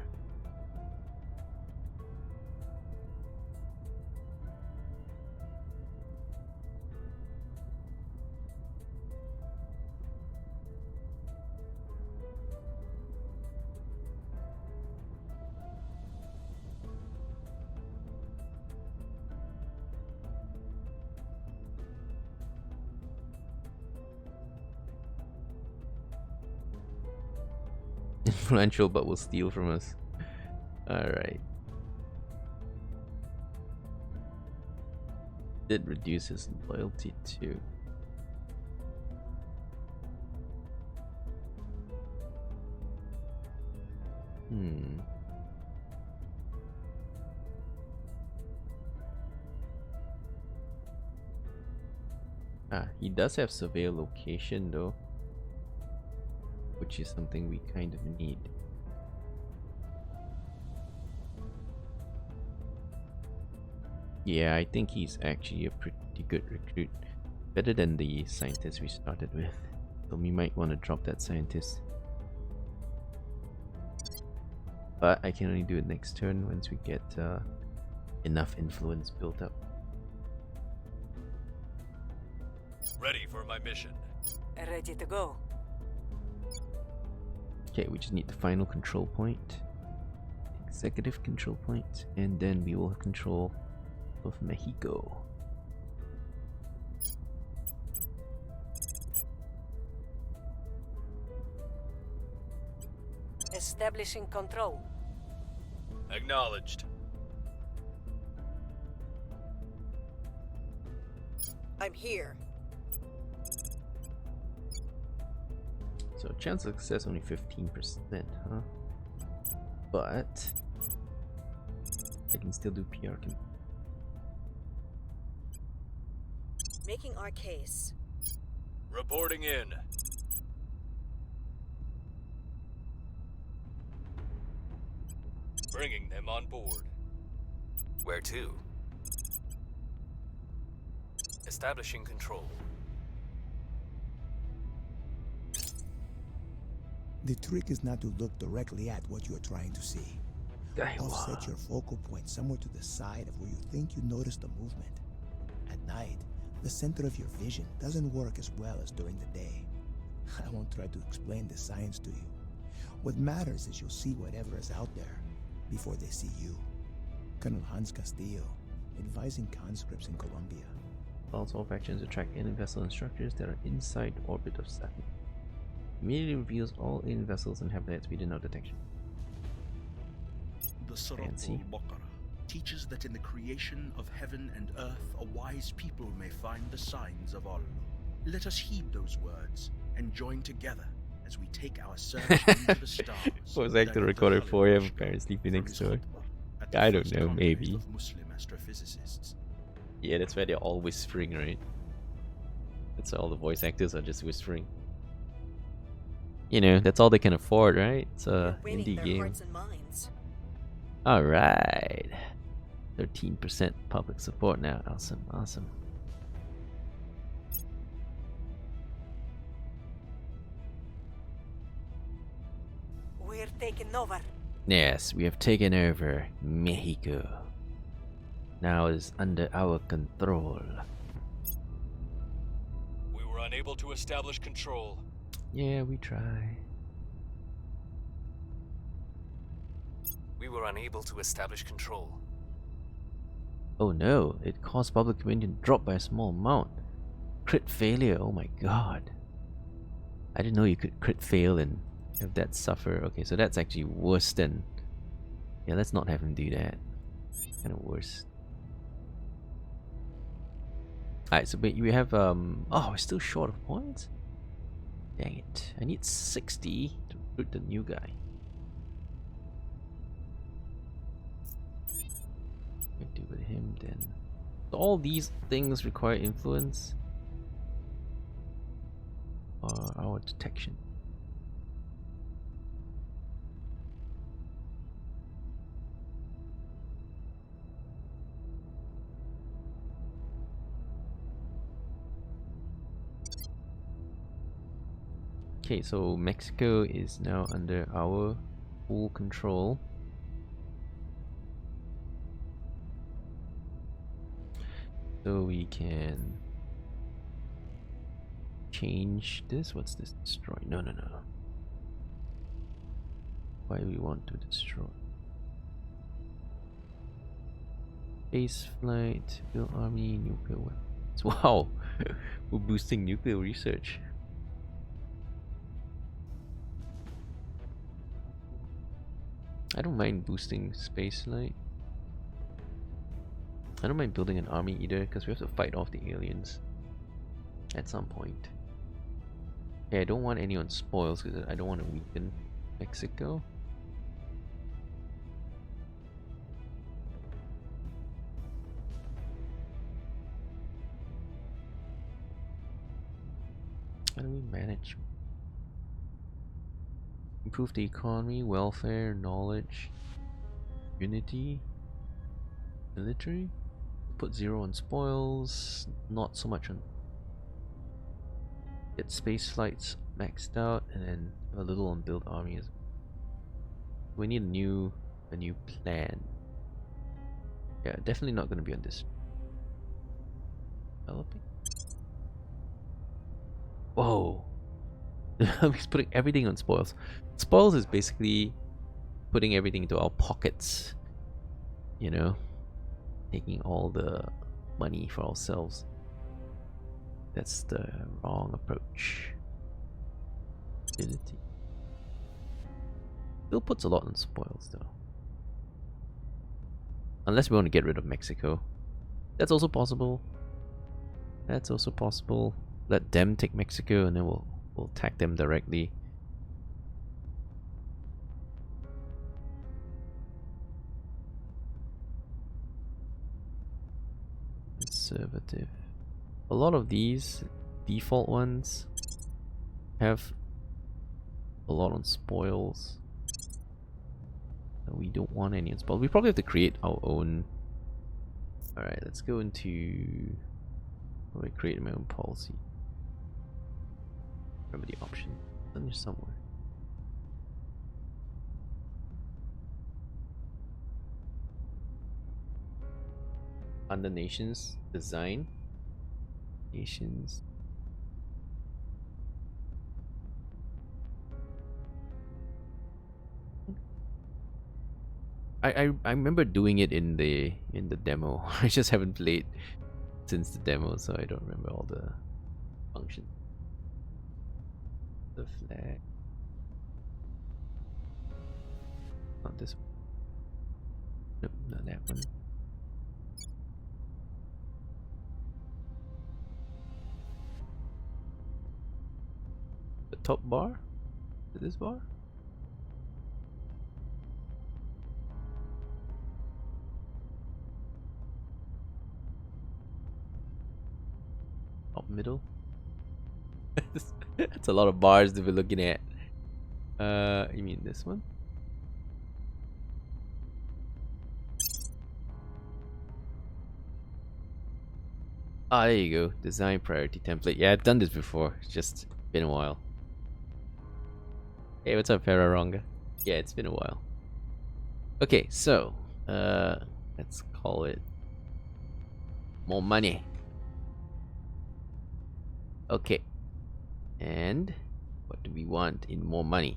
Influential but will steal from us. Alright. Did reduce his loyalty too. He does have surveil location though, which is something we kind of need. Yeah, I think he's actually a pretty good recruit. Better than the scientist we started with. So we might want to drop that scientist. But I can only do it next turn once we get enough influence built up. Ready for my mission. Ready to go. Okay, we just need the final control point. Executive control point. And then we will have control of Mexico. Establishing control. Acknowledged. I'm here. So chance of success only 15%, huh? But I can still do PR. Making our case. Reporting in. Bringing them on board. Where to? Establishing control. The trick is not to look directly at what you are trying to see. Offset your focal point somewhere to the side of where you think you notice the movement. At night, the center of your vision doesn't work as well as during the day. I won't try to explain the science to you. What matters is you'll see whatever is out there before they see you. Colonel Hans Castillo, advising conscripts in Colombia. Also, factions attract alien vessel instructors that are inside orbit of Saturn. Immediately reveals all alien vessels and habitats within our detection. The Surat Fancy. al-Baqarah teaches that in the creation of heaven and earth, a wise people may find the signs of Allah. Let us heed those words and join together as we take our search into the stars. Was I to record it for him? Parents sleeping next door. I don't know, maybe. Muslim astrophysicists. Yeah, that's why they're all whispering, right? That's why all the voice actors are just whispering. You know, that's all they can afford, right? It's a Winning indie their game. hearts and minds. Alright. 13% public support now. Awesome, awesome. We're taking over. Yes, we have taken over Mexico. Now it is under our control. We were unable to establish control. Yeah, we try. We were unable to establish control. Oh no, it caused public opinion to drop by a small amount. Crit failure, oh my god. I didn't know you could crit fail and have that suffer. Okay, so that's actually worse than... Yeah, let's not have him do that. Kind of worse. Alright, so we have... Oh, we're still short of points? Dang it. I need 60 to recruit the new guy. What do with him then? So all these things require influence or our detection. Okay, so Mexico is now under our full control. So we can change this. What's this? Destroy? No, no, no. Why do we want to destroy? Space flight, build army, nuclear weapons. Wow, we're boosting nuclear research. I don't mind boosting space flight. I don't mind building an army either, because we have to fight off the aliens at some point. Yeah, I don't want any on spoils because I don't want to weaken Mexico. How do we manage? Improve the economy, welfare, knowledge, unity, military, put 0 on spoils, not so much on get space flights maxed out, and then a little on build armies. We need a new plan. Yeah, definitely not gonna be on this. Developing. Whoa. He's putting everything on spoils. Spoils is basically putting everything into our pockets. You know? Taking all the money for ourselves. That's the wrong approach. Ability. Still puts a lot on spoils though. Unless we want to get rid of Mexico. That's also possible. That's also possible. Let them take Mexico and then we'll attack them directly. Conservative. A lot of these default ones have a lot on spoils. We don't want any on spoils. We probably have to create our own. Alright, let's go into. Where I create my own policy. Remember the option. It's under somewhere. Under nations, design. Nations. I remember doing it in the demo. I just haven't played since the demo, so I don't remember all the functions. The flag. Not this one. Nope, not that one. The top bar? Is it this bar? Top middle? That's a lot of bars to be looking at. You mean this one? Ah, there you go. Design priority template. Yeah, I've done this before. It's just been a while. Hey, what's up, Ferraronga? Yeah, it's been a while. Okay, so let's call it more money. Okay. And what do we want in more money?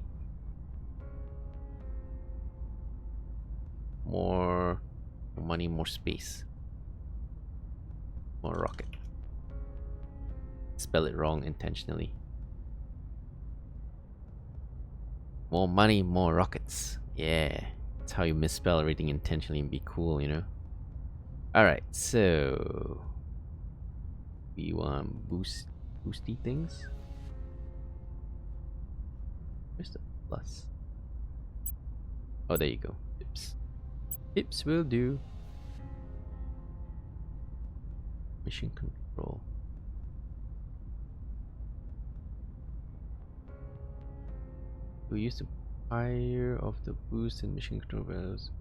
More money, more space. More rocket. Spell it wrong intentionally. More money, more rockets. Yeah. That's how you misspell everything intentionally and be cool, you know? Alright, so we want boosty things. Where's the plus? Oh, there you go. Pips. Pips will do. Mission control. We use the higher of the boost and mission control values.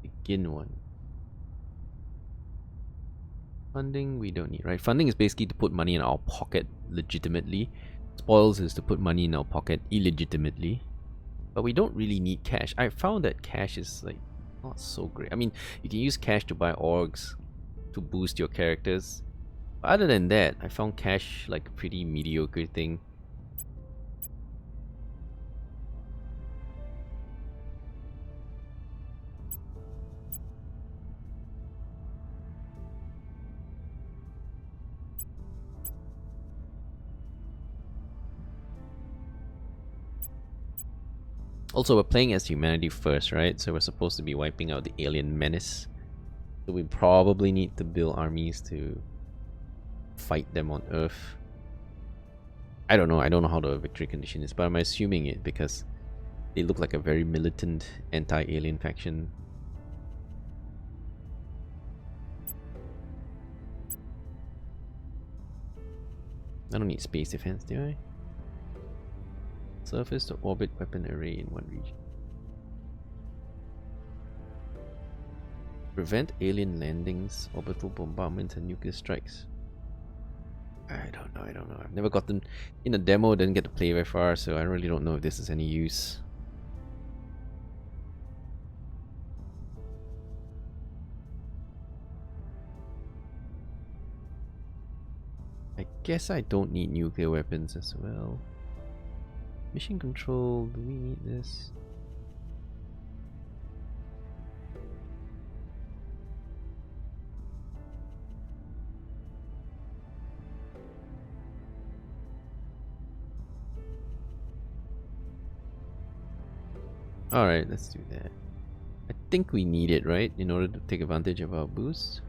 Begin one. Funding we don't need, right? Funding is basically to put money in our pocket legitimately. Spoils is to put money in our pocket illegitimately. But we don't really need cash. I found that cash is like not so great. I mean, you can use cash to buy orgs to boost your characters. But other than that, I found cash like a pretty mediocre thing. Also, we're playing as humanity first, right? So we're supposed to be wiping out the alien menace. So we probably need to build armies to fight them on Earth. I don't know how the victory condition is, but I'm assuming it because they look like a very militant anti-alien faction. I don't need space defense, do I? Surface to orbit weapon array in one region. Prevent alien landings, orbital bombardments, and nuclear strikes. I don't know. I've never gotten in a demo, didn't get to play very far, so I really don't know if this is any use. I guess I don't need nuclear weapons as well. Mission control, do we need this? Alright, let's do that. I think we need it, right? In order to take advantage of our boost?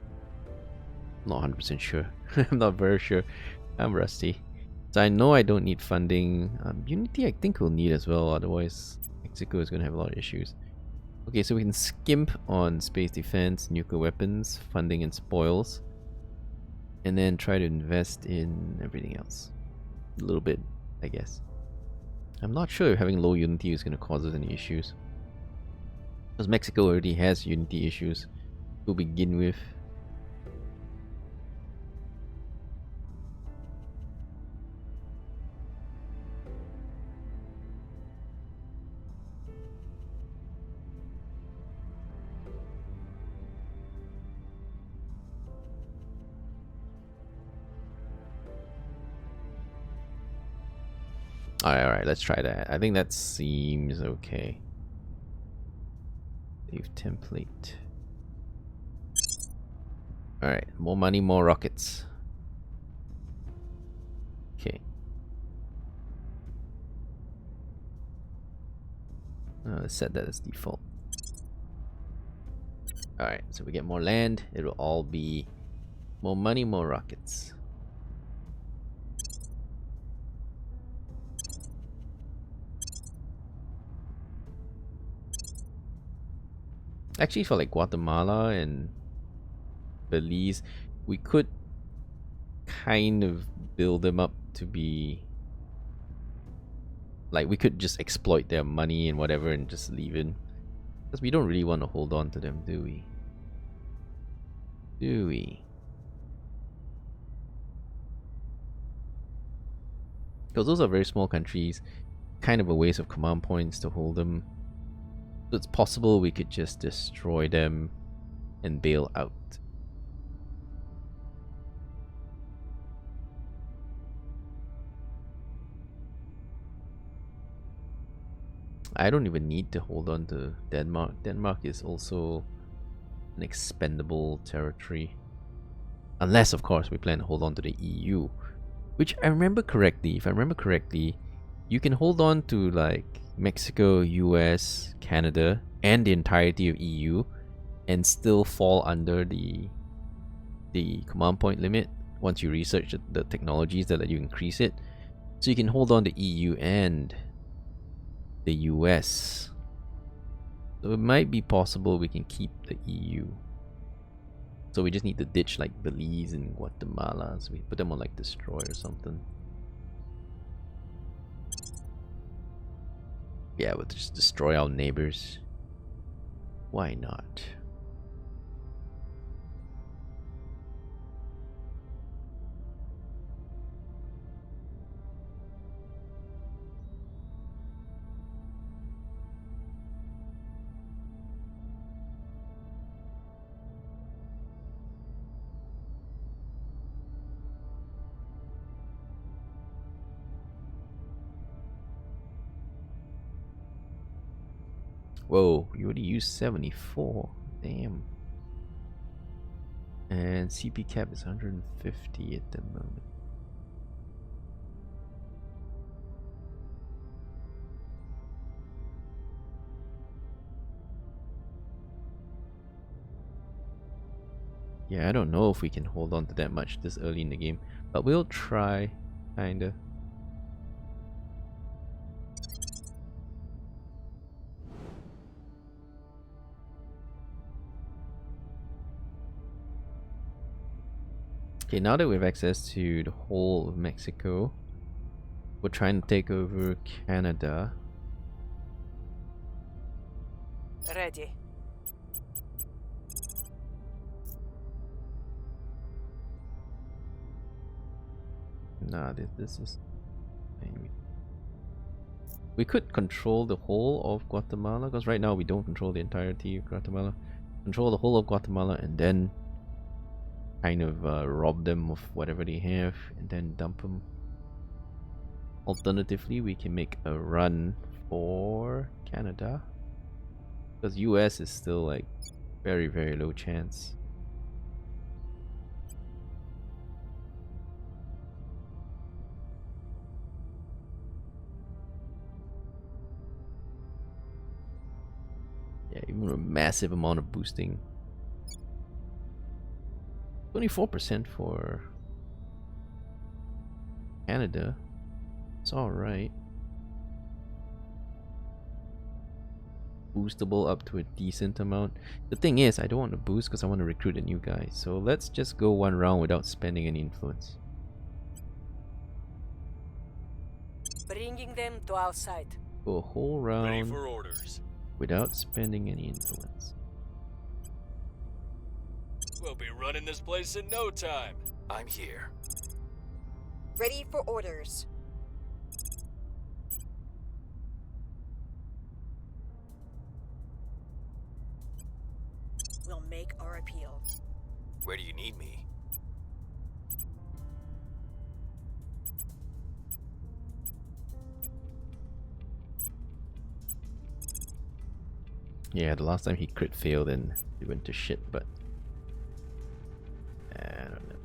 Not 100% sure. I'm not very sure. I'm rusty. So I know I don't need funding. Unity I think we'll need as well, otherwise Mexico is going to have a lot of issues. Okay, so we can skimp on space defense, nuclear weapons, funding and spoils. And then try to invest in everything else. A little bit, I guess. I'm not sure if having low unity is going to cause us any issues. Because Mexico already has unity issues to begin with. Alright, let's try that. I think that seems okay. Save template. Alright, more money, more rockets. Okay. Let's set that as default. Alright, so we get more land. It'll all be more money, more rockets. Actually, for like Guatemala and Belize, we could kind of build them up to be like, we could just exploit their money and whatever and just leave it, because we don't really want to hold on to them, do we? Do we? Because those are very small countries, kind of a waste of command points to hold them. So it's possible we could just destroy them and bail out. I don't even need to hold on to Denmark. Denmark is also an expendable territory. Unless, of course, we plan to hold on to the EU. Which, I remember correctly, if I remember correctly, you can hold on to like Mexico, US, Canada, and the entirety of EU and still fall under the command point limit once you research the technologies that let you increase it. So you can hold on to EU and the US. So it might be possible we can keep the EU. So we just need to ditch like Belize and Guatemala. So we put them on like destroy or something. Yeah, we'll just destroy our neighbors. Why not? Whoa, you already used 74. Damn. And CP cap is 150 at the moment. Yeah, I don't know if we can hold on to that much this early in the game, but we'll try, kinda. Okay, now that we have access to the whole of Mexico, we're trying to take over Canada. Ready. Nah, this is. We could control the whole of Guatemala, because right now we don't control the entirety of Guatemala. Control the whole of Guatemala and then kind of rob them of whatever they have and then dump them. Alternatively, we can make a run for Canada, because US is still like very, very low chance. Yeah, even a massive amount of boosting. 24% for Canada. It's alright. Boostable up to a decent amount. The thing is, I don't want to boost because I want to recruit a new guy. So let's just go one round without spending any influence. Bringing them to our side. Go a whole Ready round for orders. without spending any influence. We'll be running this place in no time. I'm here. Ready for orders. We'll make our appeal. Where do you need me? Yeah, the last time he crit failed and it went to shit, but I don't know.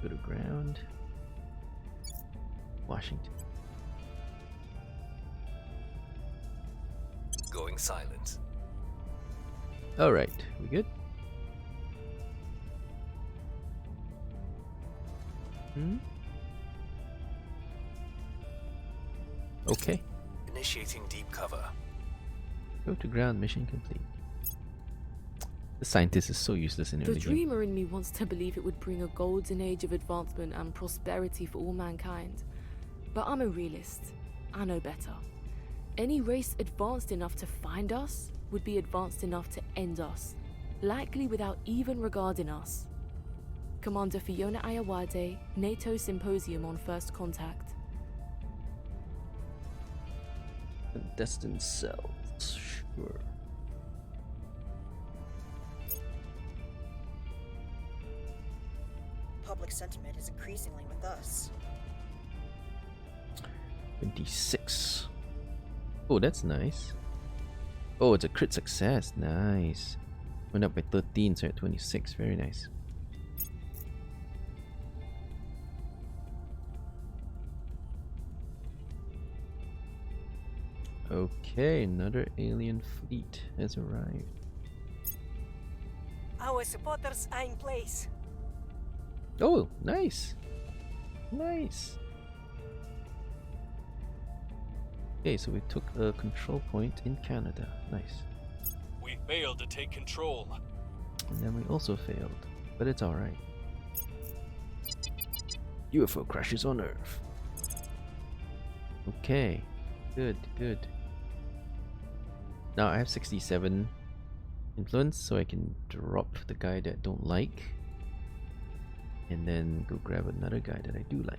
Go to ground. Washington. Going silent. Alright, we good? Okay. Initiating deep cover. Go to ground, mission complete. The scientist is so useless in The early game. dreamer in me wants to believe it would bring a golden age of advancement and prosperity for all mankind. But I'm a realist. I know better. Any race advanced enough to find us would be advanced enough to end us, likely without even regarding us. Commander Fiona Ayawade, NATO Symposium on First Contact. Destined cells, sure. Public sentiment is increasingly with us. 26. Oh, that's nice. Oh, it's a crit success. Nice. Went up by 13, so at 26. Very nice. Okay, another alien fleet has arrived. Our supporters are in place. Oh, nice. Nice. Okay, so we took a control point in Canada. Nice. We failed to take control. And then we also failed, but it's alright. UFO crashes on Earth. Okay, good, good. Now I have 67 influence, so I can drop the guy that I don't like. And then go grab another guy that I do like.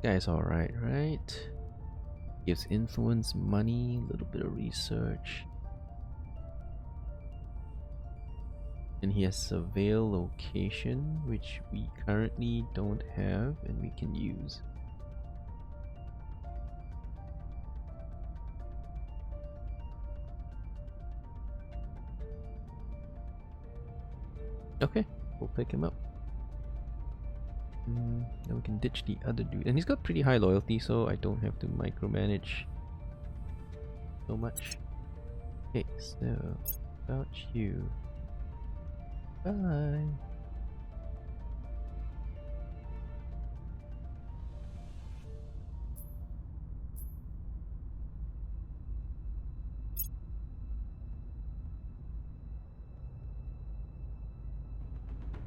Guy's alright, right? Gives influence, money, a little bit of research. And he has surveil location, which we currently don't have and we can use. Okay, we'll pick him up. Then we can ditch the other dude. And he's got pretty high loyalty, so I don't have to micromanage so much. Okay, so about you. Bye.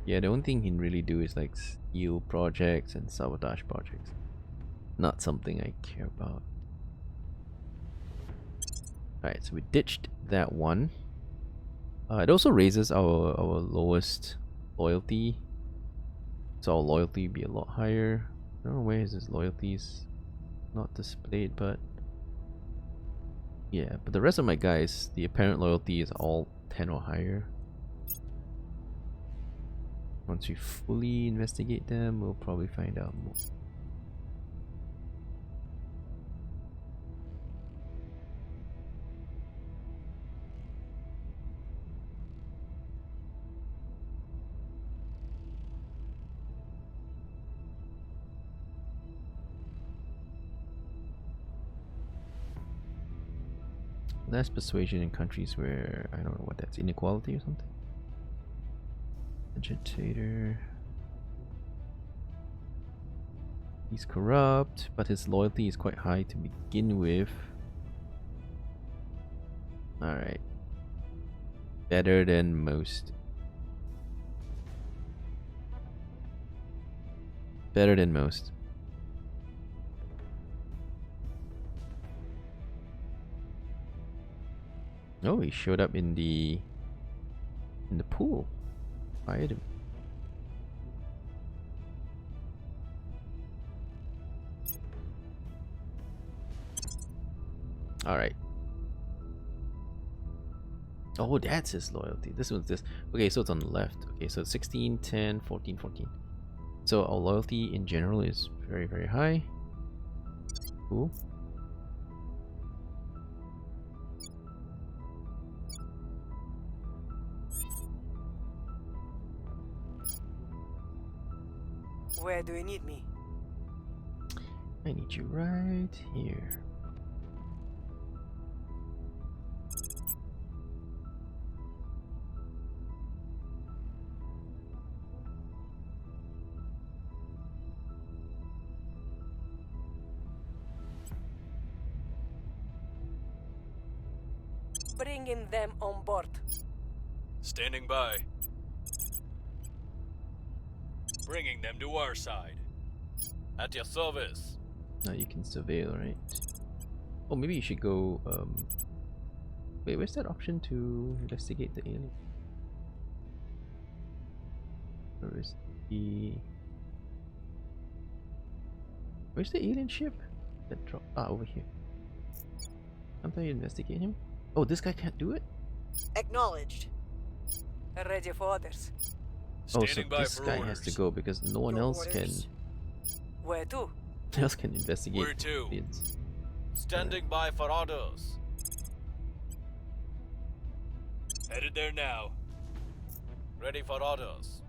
Yeah, the only thing he can really do is like steal projects and sabotage projects. Not something I care about. Alright, so we ditched that one. It also raises our lowest loyalty. So our loyalty be a lot higher. I don't know where is his loyalties. Not displayed, but yeah, but the rest of my guys, the apparent loyalty is all 10 or higher. Once we fully investigate them, we'll probably find out more. Less persuasion in countries where, I don't know what that's, inequality or something? Agitator. He's corrupt, but his loyalty is quite high to begin with. Alright. Better than most. Better than most. Oh, he showed up in the pool. Fired him. Alright. Oh, that's his loyalty. This one's this. Okay, so it's on the left. Okay, so 16, 10, 14, 14. So our loyalty in general is very, very high. Cool. Where do you need me? I need you right here. Bringing them on board. Standing by. Bringing them to our side. At your service. Now you can surveil, right? Oh, maybe you should go, wait, where's that option to investigate the alien? Where is the... Where's the alien ship? That dropped... Ah, over here. Can't I investigate him? Oh, this guy can't do it? Acknowledged. Ready for orders. Oh, so Standing by this for guy orders. has to go because no one Your else orders? Where to? can investigate Where to? aliens. Standing by for orders. Headed there now. Ready for orders.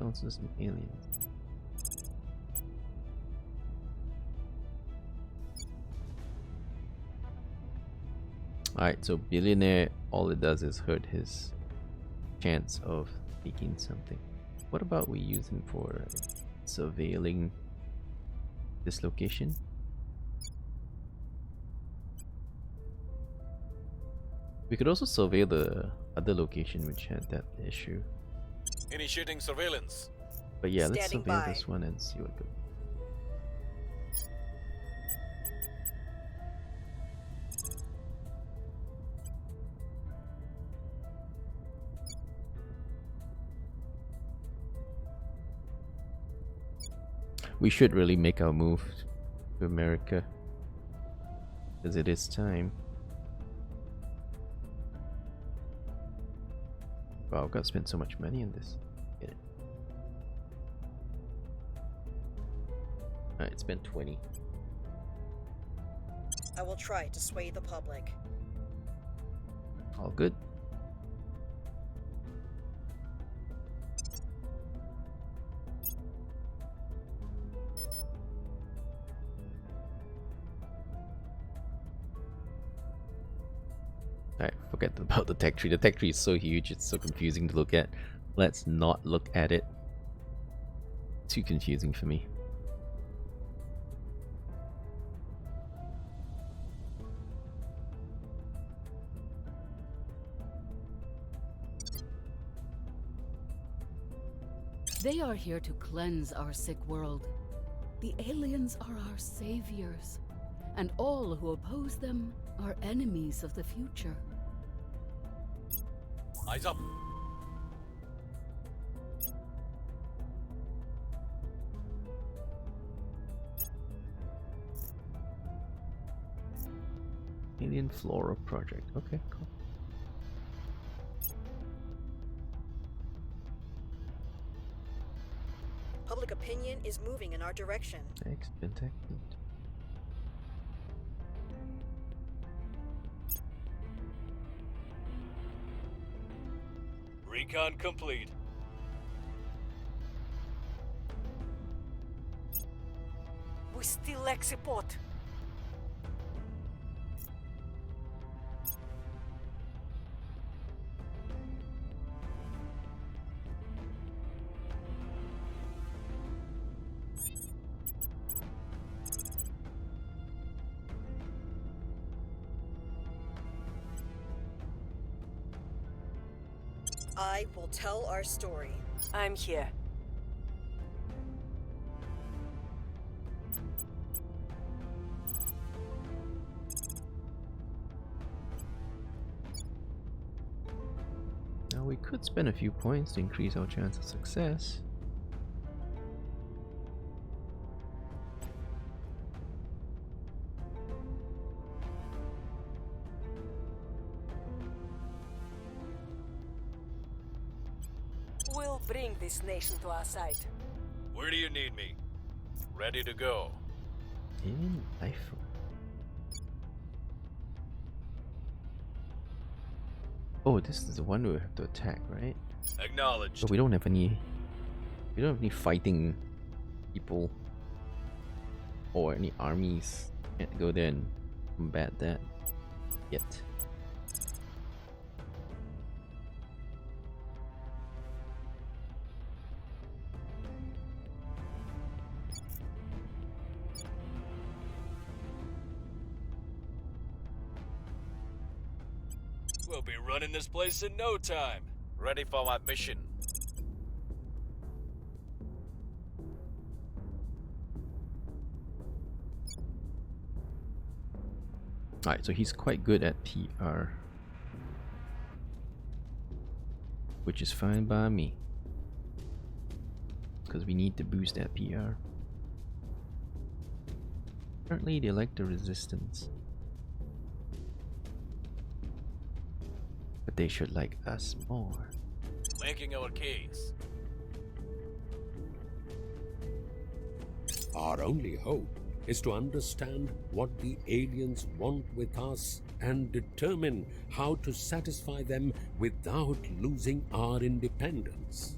Also some aliens. Alright, so billionaire, all it does is hurt his chance of taking something. What about we use him for surveilling this location? We could also surveil the other location which had that issue. Initiating surveillance. But yeah, let's Standing surveil by. this one and see what goes. We should really make our move to America, because it is time. Wow, I've got to spend so much money on this. Get it. Alright, spend 20. I will try to sway the public. All good. Alright, forget about the tech tree. The tech tree is so huge, it's so confusing to look at. Let's not look at it. Too confusing for me. They are here to cleanse our sick world. The aliens are our saviors, and all who oppose them are enemies of the future. Eyes up. Alien Flora Project. Okay, cool. Public opinion is moving in our direction. Excellent, excellent. Recon complete. We still lack support. I will tell our story. I'm here. Now we could spend a few points to increase our chance of success. We'll bring this nation to our side. Where do you need me? Ready to go. Alien life form. Oh, this is the one we have to attack, right? Acknowledged. But we don't have any. We don't have any fighting people or any armies. Can't go there and combat that yet. We'll be running this place in no time. Ready for my mission. Alright, so he's quite good at PR, which is fine by me, because we need to boost that PR. Apparently they like the resistance, but they should like us more. Making our case. Our only hope is to understand what the aliens want with us and determine how to satisfy them without losing our independence.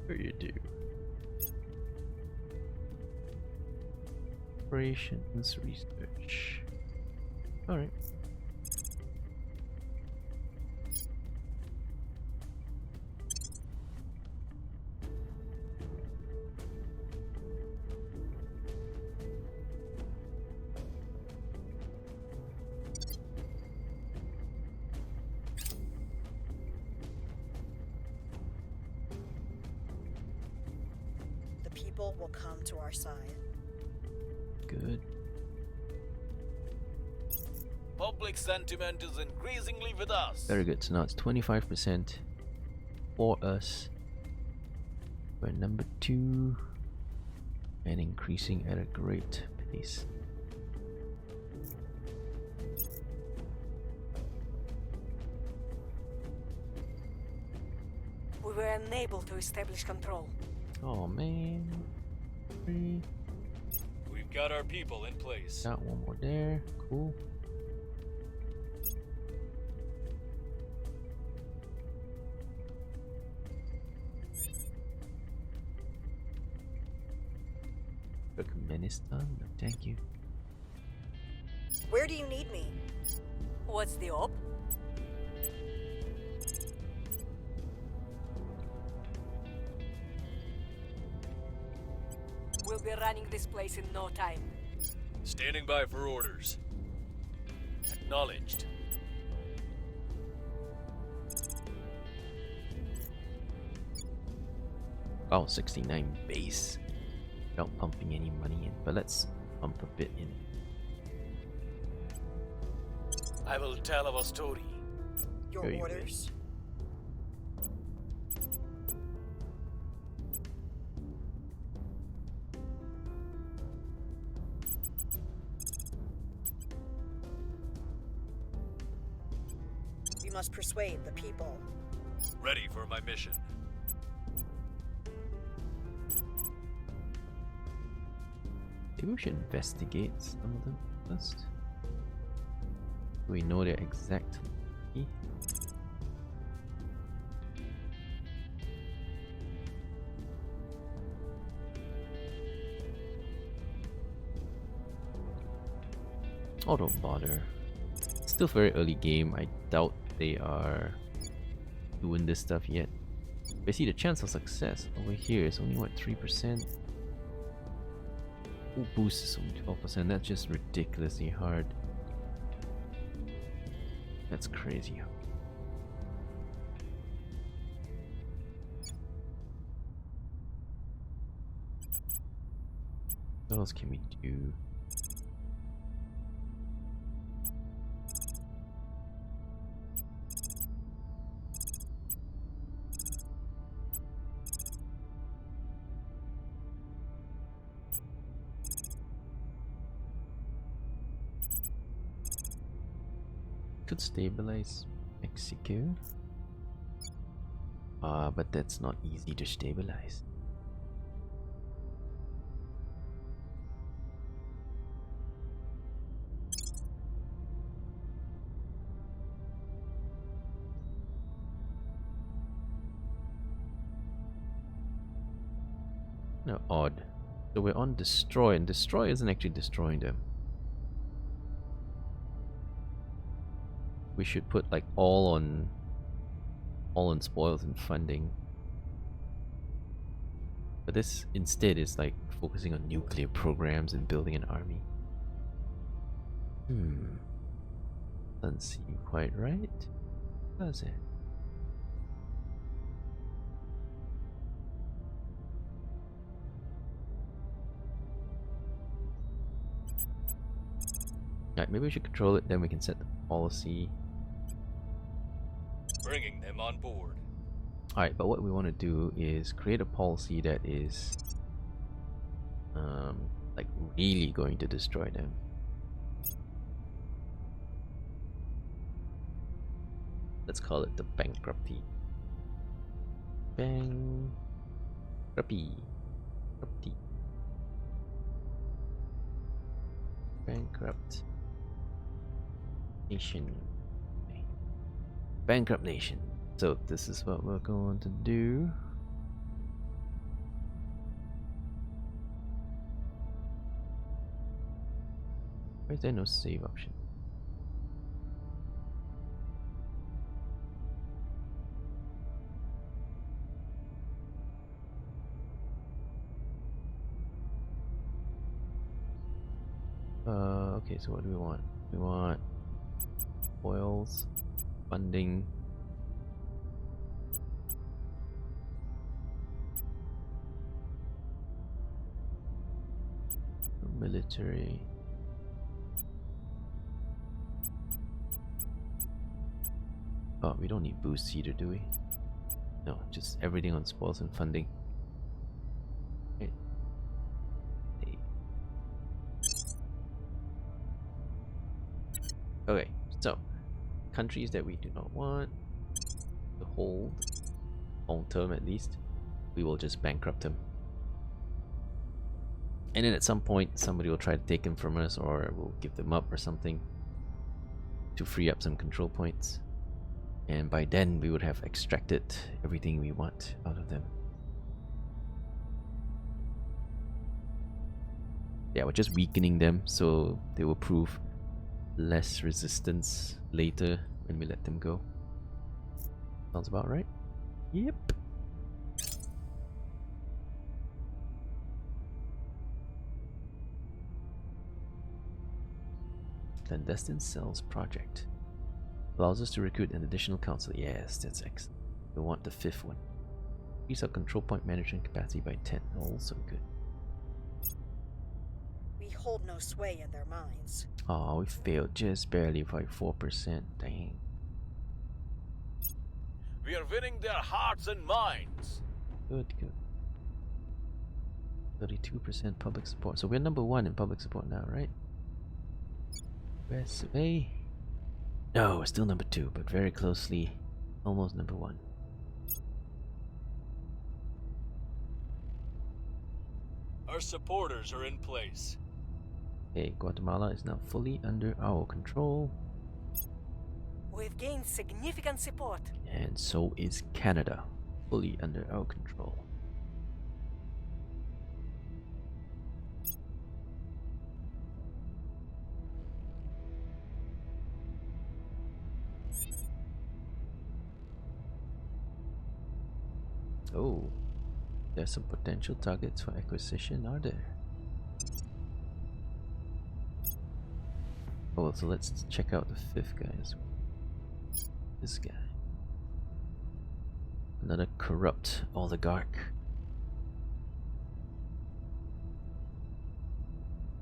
Sure you do. Operations research. Alright. The people will come to our side. Good. Public sentiment is increasingly with us. Very good. So now it's 25% for us. We're number 2 and increasing at a great pace. We were unable to establish control. Oh man. 3. We've got our people in place. Got one more there. Cool. Turkmenistan? No, thank you. Where do you need me? What's the op? We'll be running this place in no time. Standing by for orders. Acknowledged. Oh, 69 base. Without pumping any money in, but let's pump a bit in. I will tell our story. Your Here you go. orders? We must persuade the people. Ready for my mission. Maybe we should investigate some of them first. Do we know their exact key? Oh, don't bother. Still very early game. I doubt they are doing this stuff yet. But see, the chance of success over here is only what, 3%? Ooh, boost is only 12%. That's just ridiculously hard. That's crazy. What else can we do? Could stabilize Mexico. But that's not easy to stabilize. No, odd. So we're on destroy, and destroy isn't actually destroying them. We should put like all on spoils and funding. But this instead is like focusing on nuclear programs and building an army. Doesn't seem quite right, does it? Alright, maybe we should control it, then we can set the policy. Bringing them on board. Alright, but what we want to do is create a policy that is like really going to destroy them. Let's call it the bankruptcy. Bankrupt nation. Okay. Bankrupt nation. So this is what we're going to do. Why is there no save option? Okay, so what do we want? We want oils, funding, military. Oh, we don't need boosts either, do we? No, just everything on spoils and funding. Right. Okay, so countries that we do not want to hold long term, at least, we will just bankrupt them. And then at some point somebody will try to take them from us, or we'll give them up or something to free up some control points. And by then we would have extracted everything we want out of them. Yeah, we're just weakening them so they will prove less resistance later when we let them go. Sounds about right? Yep. Clandestine Cells Project. Allows us to recruit an additional council. Yes, that's excellent. We want the 5th one. Increase our control point management capacity by 10. Also good. We hold no sway in their minds. Oh, we failed just barely by 4%. Dang. We are winning their hearts and minds. Good, good. 32% public support. So we're number 1 in public support now, right? Where's survey? No, we're still number 2, but very closely, almost number 1. Our supporters are in place. Okay, Guatemala is now fully under our control, We've gained significant support. and so is Canada, fully under our control. Oh, there's some potential targets for acquisition, are there? Oh, so let's check out the 5th guy as well. This guy. Another corrupt oligarch.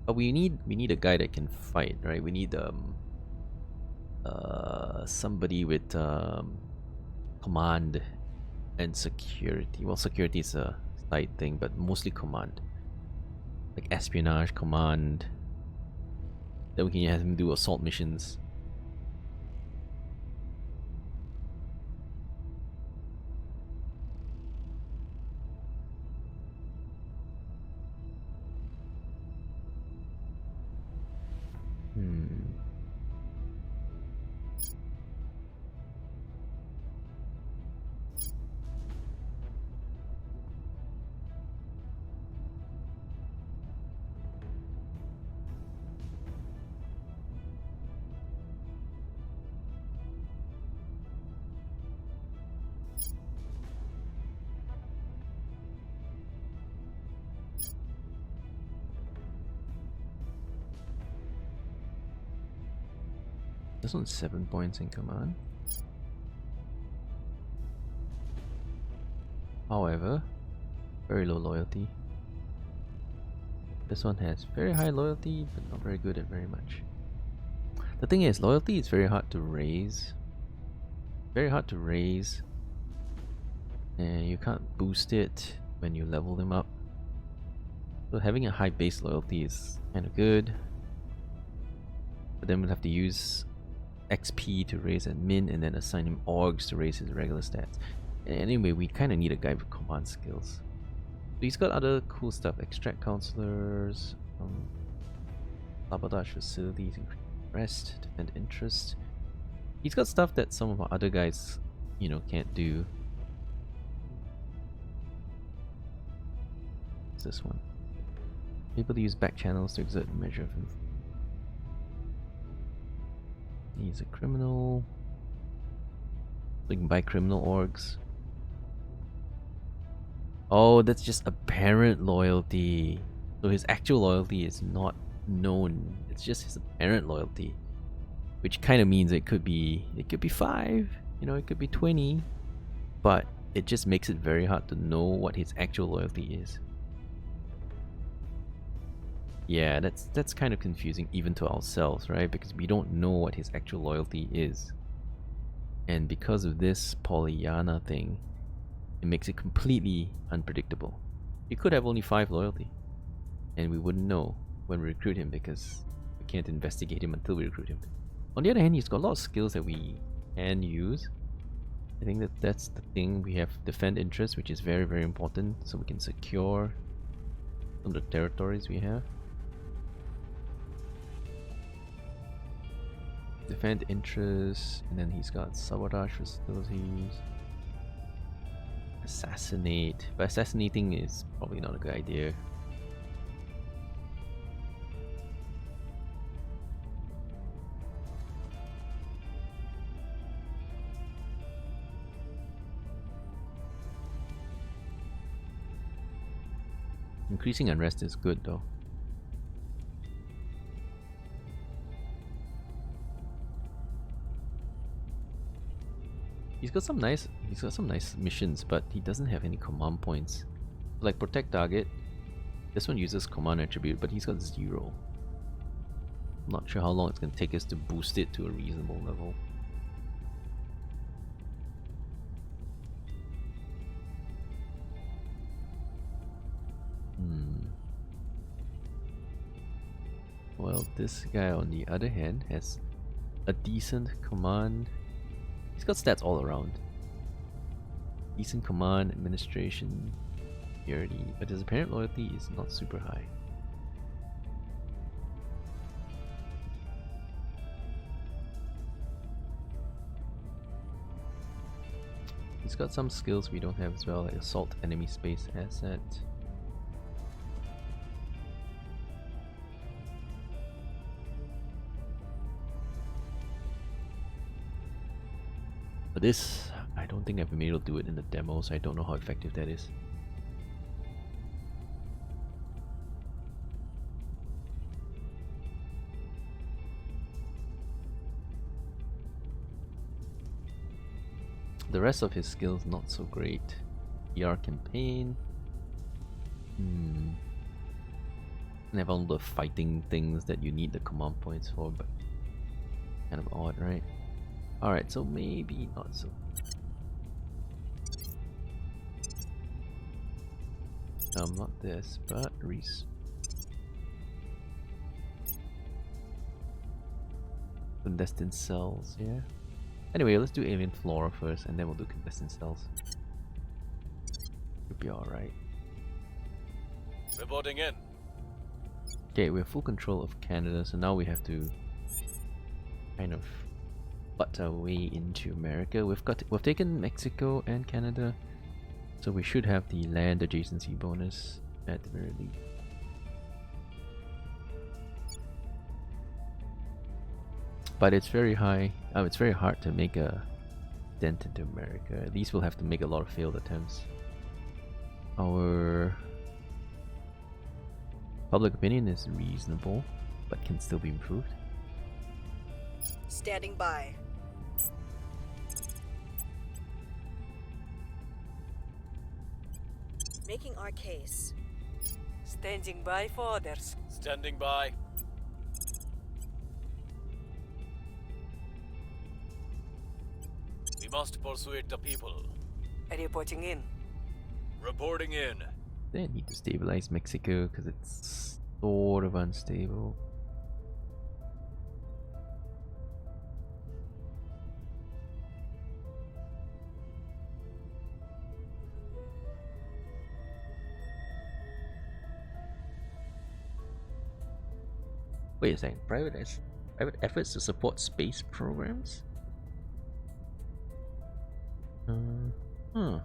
But we need a guy that can fight, right? We need somebody with command and security. Well, security is a side thing, but mostly command. Like espionage, command. Then we can have him do assault missions. This one's 7 points in command. However, very low loyalty. This one has very high loyalty, but not very good at very much. The thing is, loyalty is very hard to raise. Very hard to raise. And you can't boost it when you level them up. So having a high base loyalty is kind of good. But then we'll have to use XP to raise admin and then assign him orgs to raise his regular stats. Anyway, we kind of need a guy with command skills. So he's got other cool stuff: extract counselors, sabotage facilities, increase rest, defend interest. He's got stuff that some of our other guys, you know, can't do. What's this one? Able to use back channels to exert a measure of influence. He's a criminal. We can buy criminal orgs. Oh, that's just apparent loyalty. So his actual loyalty is not known. It's just his apparent loyalty, which kind of means it could be 5. You know, it could be 20, but it just makes it very hard to know what his actual loyalty is. Yeah, that's kind of confusing even to ourselves, right? Because we don't know what his actual loyalty is. And because of this Pollyanna thing, it makes it completely unpredictable. He could have only 5 loyalty, and we wouldn't know when we recruit him because we can't investigate him until we recruit him. On the other hand, he's got a lot of skills that we can use. I think that's the thing. We have defend interest, which is very, very important, so we can secure some of the territories we have. Defend interest, and then he's got sabotage facilities. Assassinate, but assassinating is probably not a good idea. Increasing unrest is good though. He's got some nice missions, but he doesn't have any command points. Like protect target. This one uses command attribute, but he's got 0. I'm not sure how long it's gonna take us to boost it to a reasonable level. Well, this guy on the other hand has a decent command. He's got stats all around. Decent command, administration, security, but his apparent loyalty is not super high. He's got some skills we don't have as well, like assault enemy space asset. But this, I don't think I've been able to do it in the demo, so I don't know how effective that is. The rest of his skills not so great. ER campaign. And have all the fighting things that you need the command points for, but kind of odd, right? Alright, so maybe not so. Not this, but clandestine cells, yeah. Anyway, let's do alien flora first, and then we'll do clandestine cells. Should be alright. Reporting in. Okay, we have full control of Canada, so now we have to kind of butt our way into America. We've taken Mexico and Canada, so we should have the land adjacency bonus at the very least. But it's very high. It's very hard to make a dent into America. At least we'll have to make a lot of failed attempts. Our public opinion is reasonable, but can still be improved. Standing by. Making our case. Standing by for orders. Standing by. We must persuade the people. Reporting in. Reporting in. They need to stabilize Mexico because it's sort of unstable. Wait a second, private efforts to support space programs? Huh.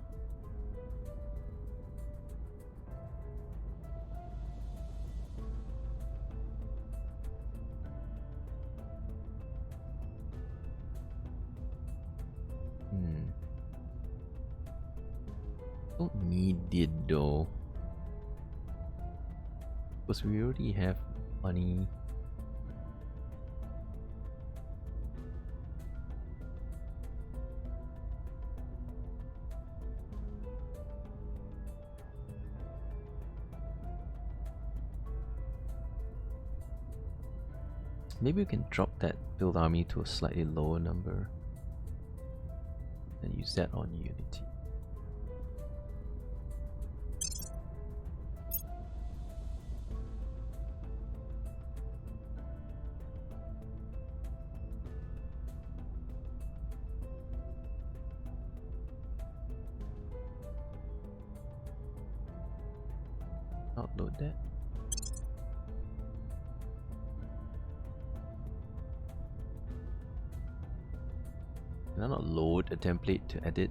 Don't need it though, because we already have money. Maybe we can drop that build army to a slightly lower number and use that on Unity. Upload that. Can I not load a template to edit?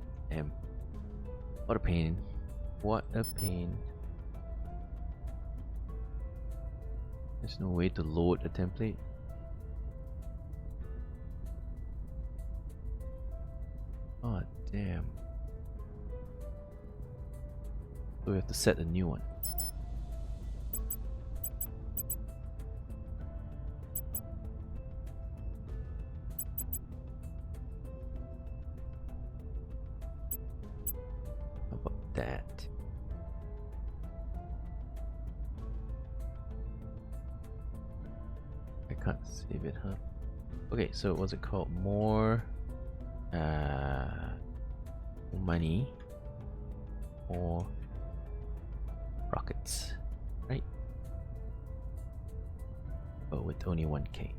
What a pain. What a pain. There's no way to load a template. Oh damn. So we have to set a new one. save it, huh? Okay, so what's it called? More money or rockets, right? But with only 1k.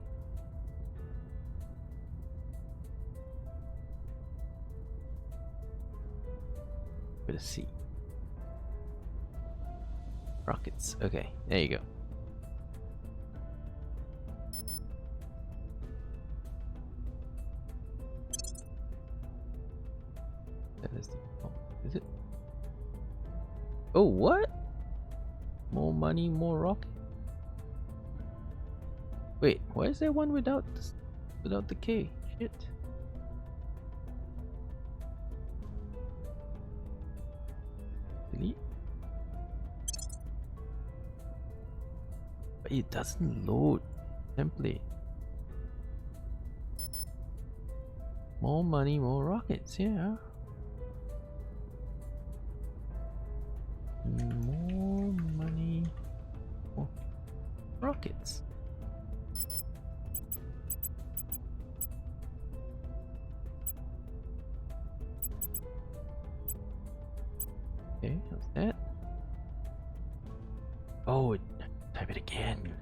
With a C. Rockets. Okay, there you go. That is the. Oh, is it? Oh, what? More money, more rocket. Wait, why is there one without this, without the K? Shit. Delete. But it doesn't load template. More money, more rockets. Yeah. More money, more rockets. Okay, how's that? Oh, type it again.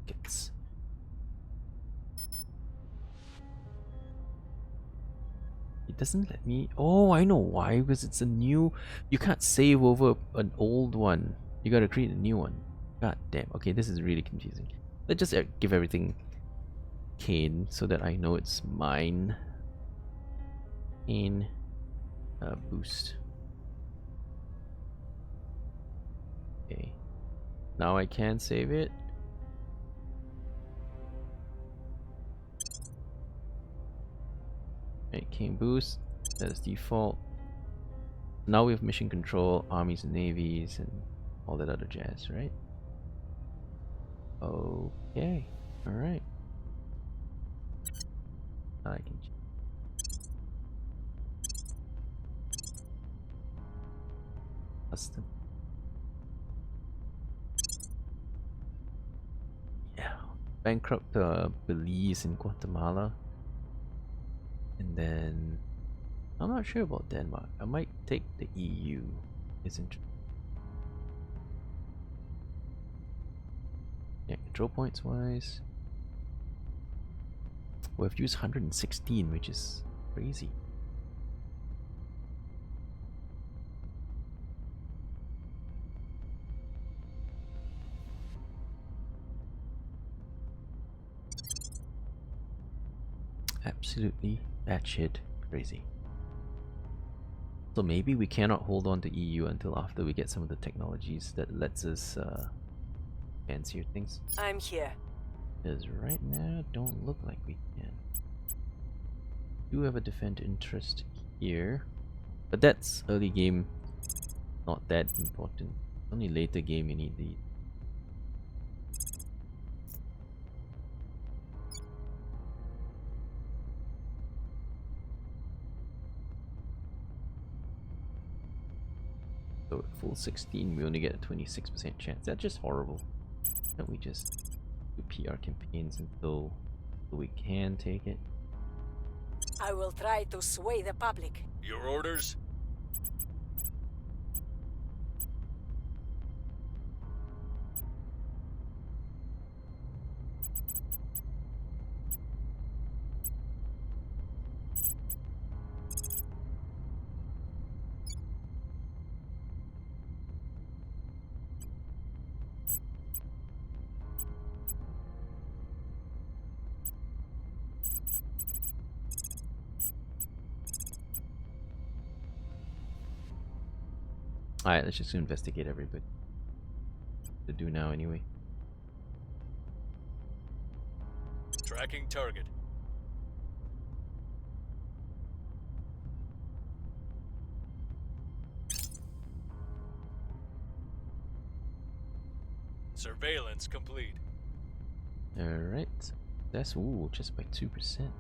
Rockets. It doesn't let me. Oh, I know why. Because it's a new. You can't save over an old one. You gotta create a new one. God damn. Okay, this is really confusing. Let's just give everything Kaen so that I know it's mine. Kaen boost. Okay. Now I can save it. Right, Kaen boost. That is default. Now we have mission control, armies and navies, and all that other jazz, right? Okay. Alright. I can custom. Yeah. Bankrupt Belize and Guatemala. And then I'm not sure about Denmark. I might take the EU. It's interesting. Yeah, control points wise. We've used 116, which is crazy. Absolutely batshit crazy. So maybe we cannot hold on to EU until after we get some of the technologies that lets us fancier things. I'm here. Because right now, don't look like we can. Do have a defend interest here, but that's early game, not that important. Only later game you need these. So at full 16, we only get a 26% chance. That's just horrible. Can't we just do PR campaigns until we can take it? I will try to sway the public. Your orders? Alright, let's just investigate everybody. To do now anyway. Tracking target. Surveillance complete. Alright. That's just by 2%.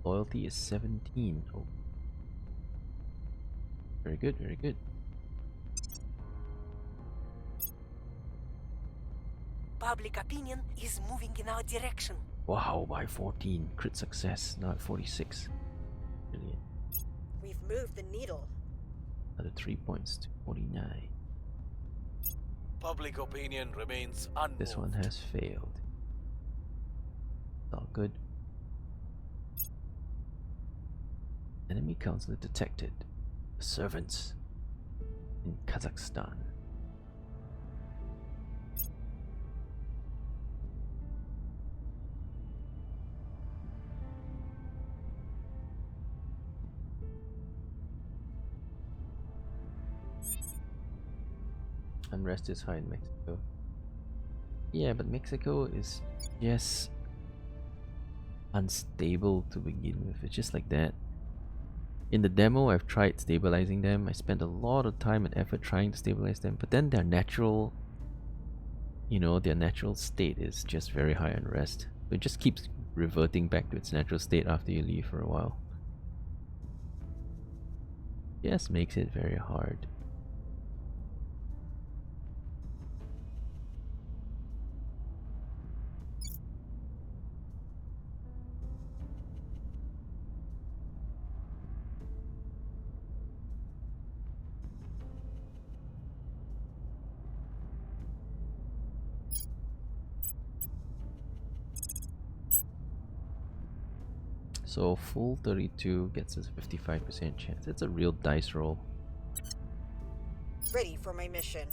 Loyalty is 17. Oh. Very good, very good. Public opinion is moving in our direction. Wow, by 14. Crit success. Now at 46. Brilliant. We've moved the needle. Another 3 points to 49. Public opinion remains unmoved. This one has failed. All good. Enemy counselor detected. Servants in Kazakhstan. Unrest is high in Mexico. Yeah, but Mexico is just unstable to begin with. It's just like that. In the demo, I've tried stabilizing them. I spent a lot of time and effort trying to stabilize them, but then their natural, their natural state is just very high unrest. So it just keeps reverting back to its natural state after you leave for a while. Just makes it very hard. So full 32 gets us a 55% chance. It's a real dice roll. Ready for my mission.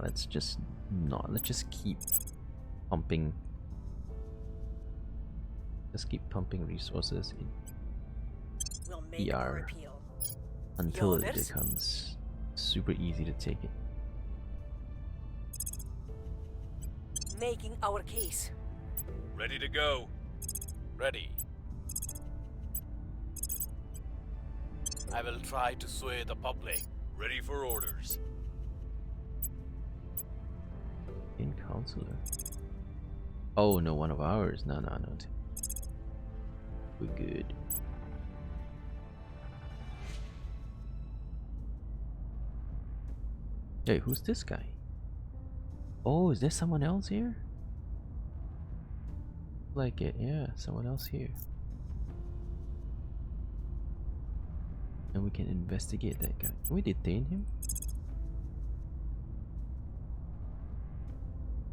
Let's just keep pumping. Just keep pumping resources in We'll make our PR appeal. until it Yours? becomes super easy to take it. Making our case. Ready to go. Ready. I will try to sway the public. Ready for orders. In counselor. Oh no, one of ours. No. We're good. Hey, who's this guy? Oh, is there someone else here? Like it, yeah, someone else here. And we can investigate that guy. Can we detain him?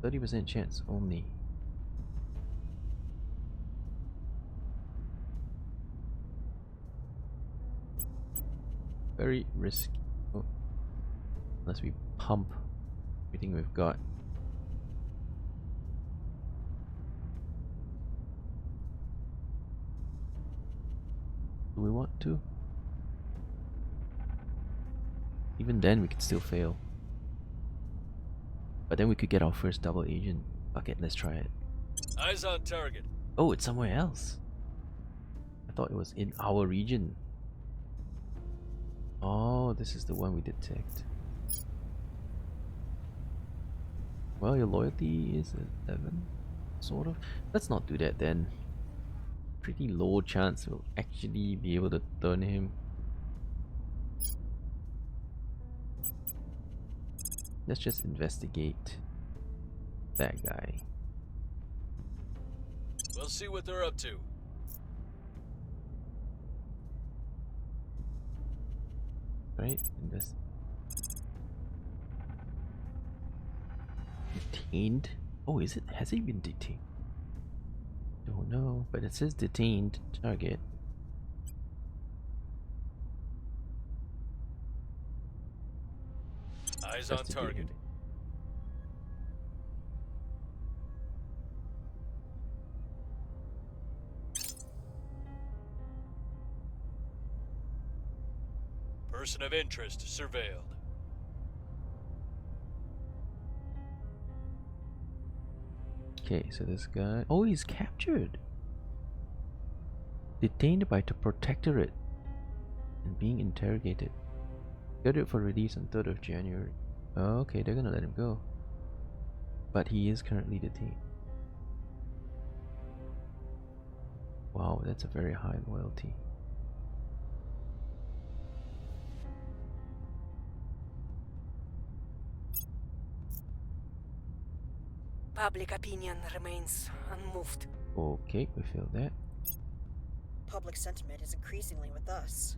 30% chance only. Very risky. Oh. Unless we pump everything we've got. Do we want to? Even then we could still fail. But then we could get our first double agent. Fuck it, let's try it. Eyes on target. Oh, it's somewhere else. I thought it was in our region. Oh, this is the one we detect. Well, your loyalty is 11, sort of. Let's not do that then. Pretty low chance we'll actually be able to turn him. Let's just investigate that guy. We'll see what they're up to. Right? Detained? Oh, is it? Has he been detained? Don't know, but it says detained target. Eyes on target. Person of interest surveilled. Okay, so this guy... Oh, he's captured! Detained by the Protectorate and being interrogated. Scheduled for release on 3rd of January. Oh, okay, they're gonna let him go. But he is currently detained. Wow, that's a very high loyalty. Public opinion remains unmoved. Okay, we feel that. Public sentiment is increasingly with us.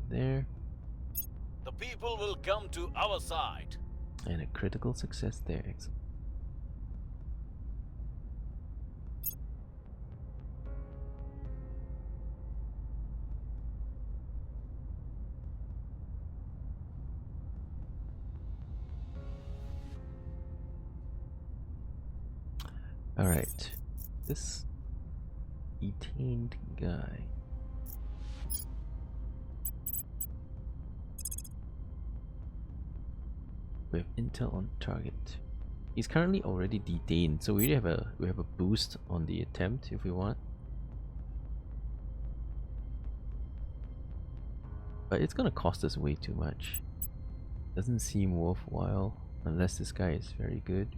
There. The people will come to our side. And a critical success there. Excellent. Alright. This detained guy. We have intel on target. He's currently already detained, so we have a boost on the attempt if we want. But it's gonna cost us way too much. Doesn't seem worthwhile unless this guy is very good.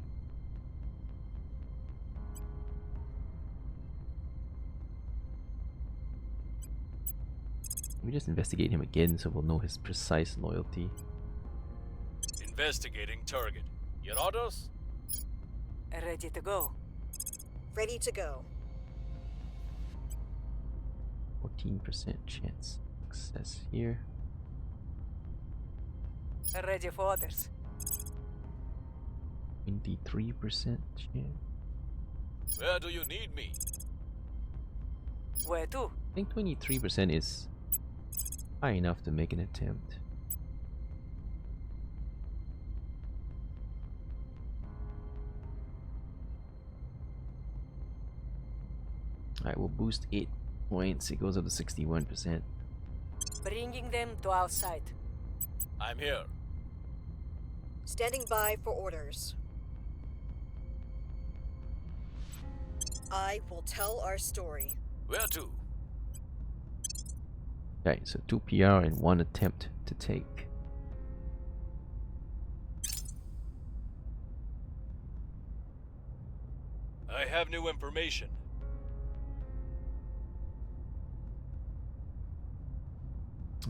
Let me just investigate him again so we'll know his precise loyalty. Investigating target. Your orders? Ready to go. Ready to go. 14% chance success here. Ready for orders. 23% chance. Where do you need me? Where to? I think 23% is high enough to make an attempt. Alright, we'll boost 8 points. It goes up to 61%. Bringing them to our side. I'm here. Standing by for orders. I will tell our story. Where to? Okay, so 2 PR and 1 attempt to take. I have new information.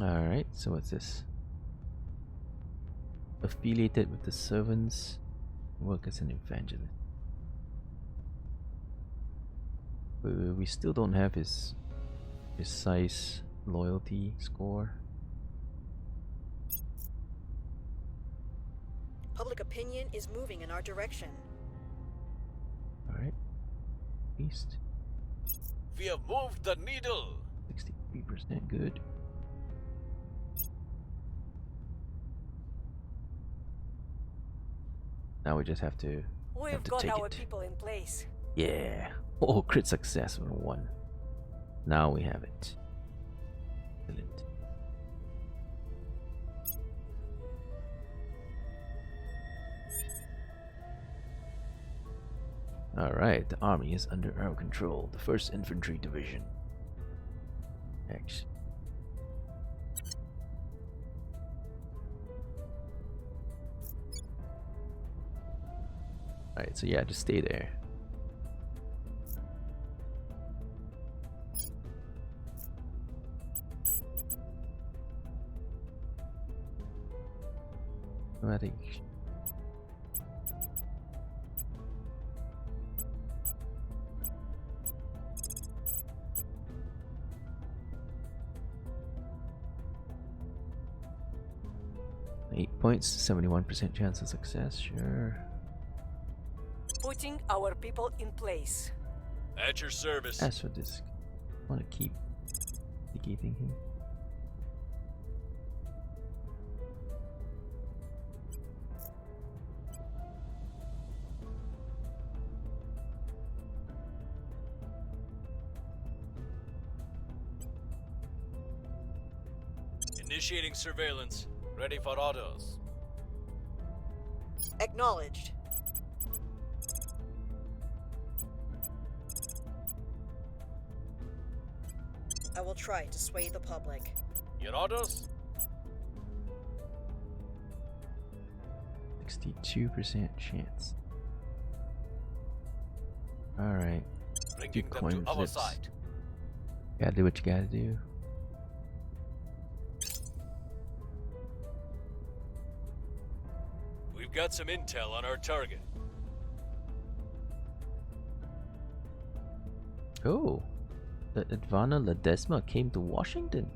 Alright, so what's this? Affiliated with the servants, work as an evangelist. We still don't have his precise loyalty score. Public opinion is moving in our direction. Alright. East. We have moved the needle. 63% good. Now we just have to We've got take our it. people in place. Yeah. Oh, crit success on 1. Now we have it. Excellent. Alright, the army is under our control. The 1st Infantry Division. X. Alright, so yeah, just stay there. Automatic. Eight points, 71% chance of success, sure. Putting our people in place. At your service. As for this, I want to keep keeping him. Initiating surveillance. Ready for orders. Acknowledged. I will try to sway the public. Your orders? 62% chance. Alright. Bringing them coin to our flips. side. Gotta do what you gotta do. We've got some intel on our target. Oh, the Advana Ledesma came to Washington.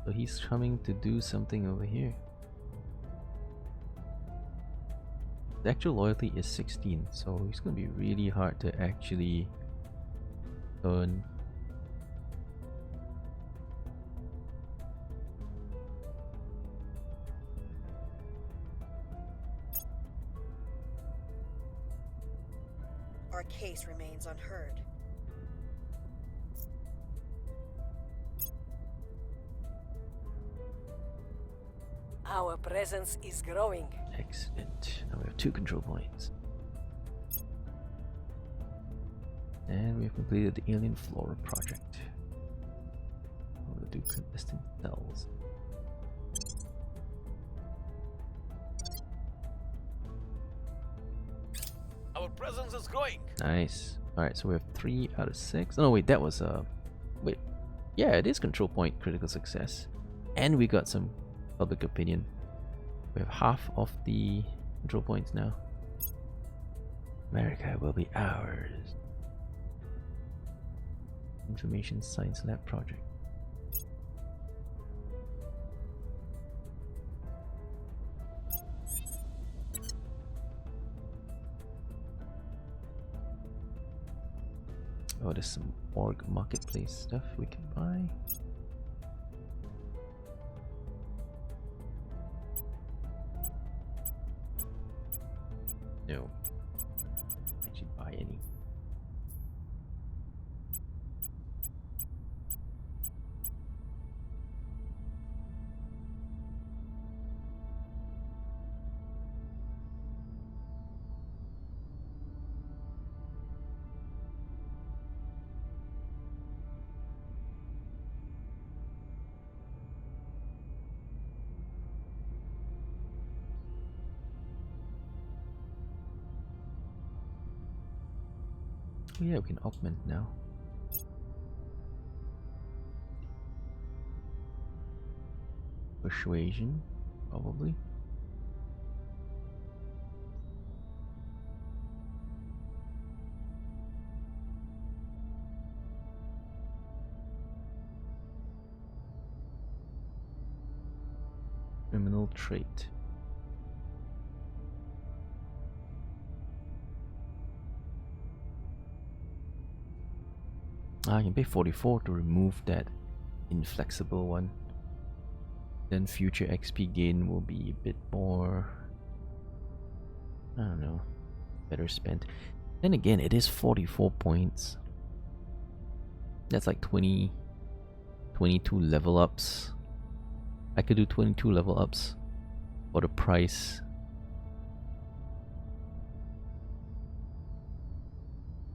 So he's coming to do something over here. The actual loyalty is 16, so it's gonna be really hard to actually turn. Our case remains unheard. Our presence is growing. Excellent. Now we have 2 control points. And we have completed the Alien Flora project. We'll do clandestine cells. Our presence is growing. Nice. Alright, so we have 3 out of 6. Oh, no, wait, that was wait. Yeah, it is control point critical success. And we got some public opinion. We have half of the control points now. America will be ours. Information Science Lab project. Oh, there's some org marketplace stuff we can buy. No. I should buy any. Oh yeah, we can augment now. Persuasion, probably. Criminal trait. I can pay 44 to remove that inflexible one. Then future XP gain will be a bit more, I don't know, better spent. Then again, it is 44 points. That's like 22 level ups. I could do 22 level ups for the price.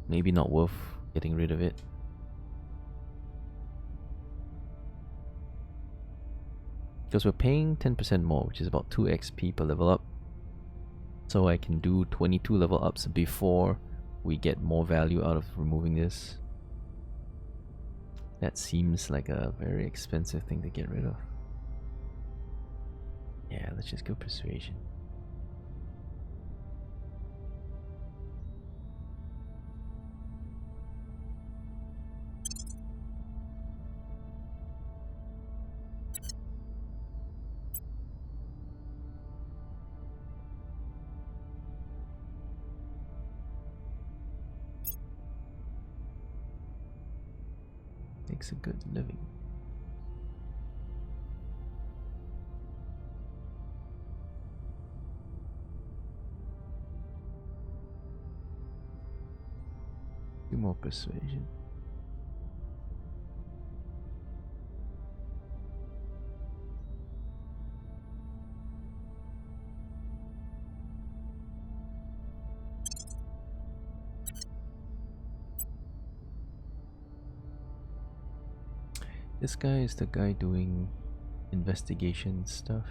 Maybe not worth getting rid of it. Because we're paying 10% more, which is about 2 XP per level up. So I can do 22 level ups before we get more value out of removing this. That seems like a very expensive thing to get rid of. Yeah, let's just go persuasion. Makes a good living. Do more persuasion. This guy is the guy doing investigation stuff.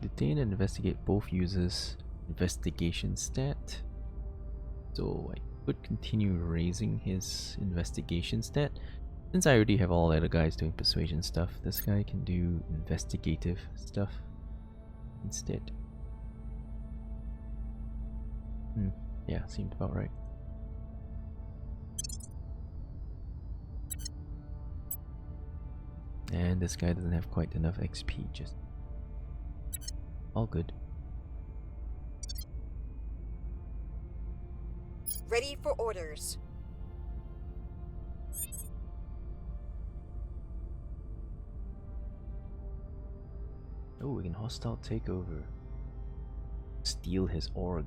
Detain and investigate both users' investigation stat. So I could continue raising his investigation stat. Since I already have all the other guys doing persuasion stuff, this guy can do investigative stuff. instead. Yeah, seemed about right. And this guy doesn't have quite enough XP, just all good. Ready for orders. Oh, we can hostile takeover. Steal his org.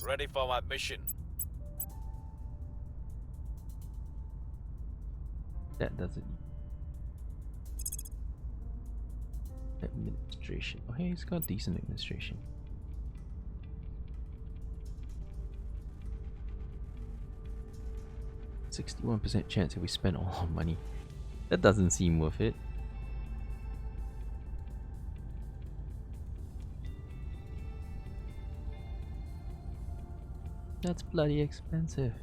Ready for my mission. That doesn't. Administration. Oh, hey, he's got decent administration. %61% chance if we spend all our money. That doesn't seem worth it. That's bloody expensive.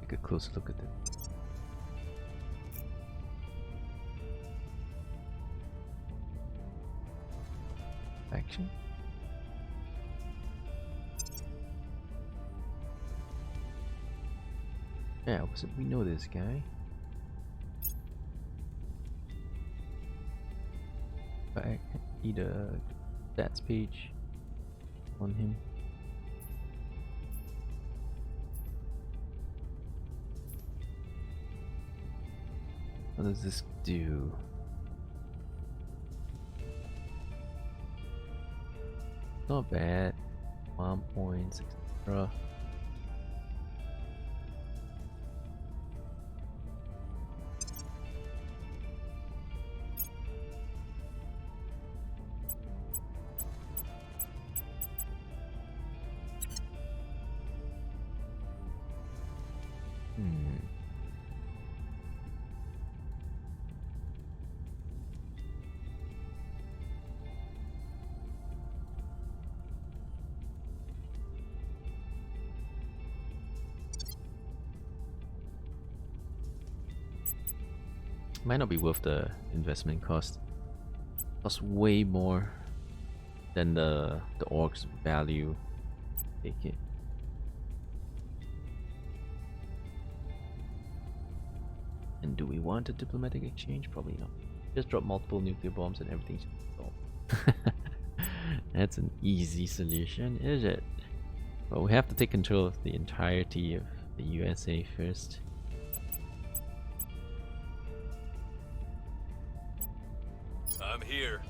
Take a closer look at that. Action. Yeah, we know this guy. But I need a stats page on him. What does this do? Not bad. 1 points, etc. Might not be worth the investment cost. Costs way more than the orc's value. Take it. And do we want a diplomatic exchange? Probably not. Just drop multiple nuclear bombs and everything's solved. That's an easy solution, is it? But we have to take control of the entirety of the USA first. I'm here.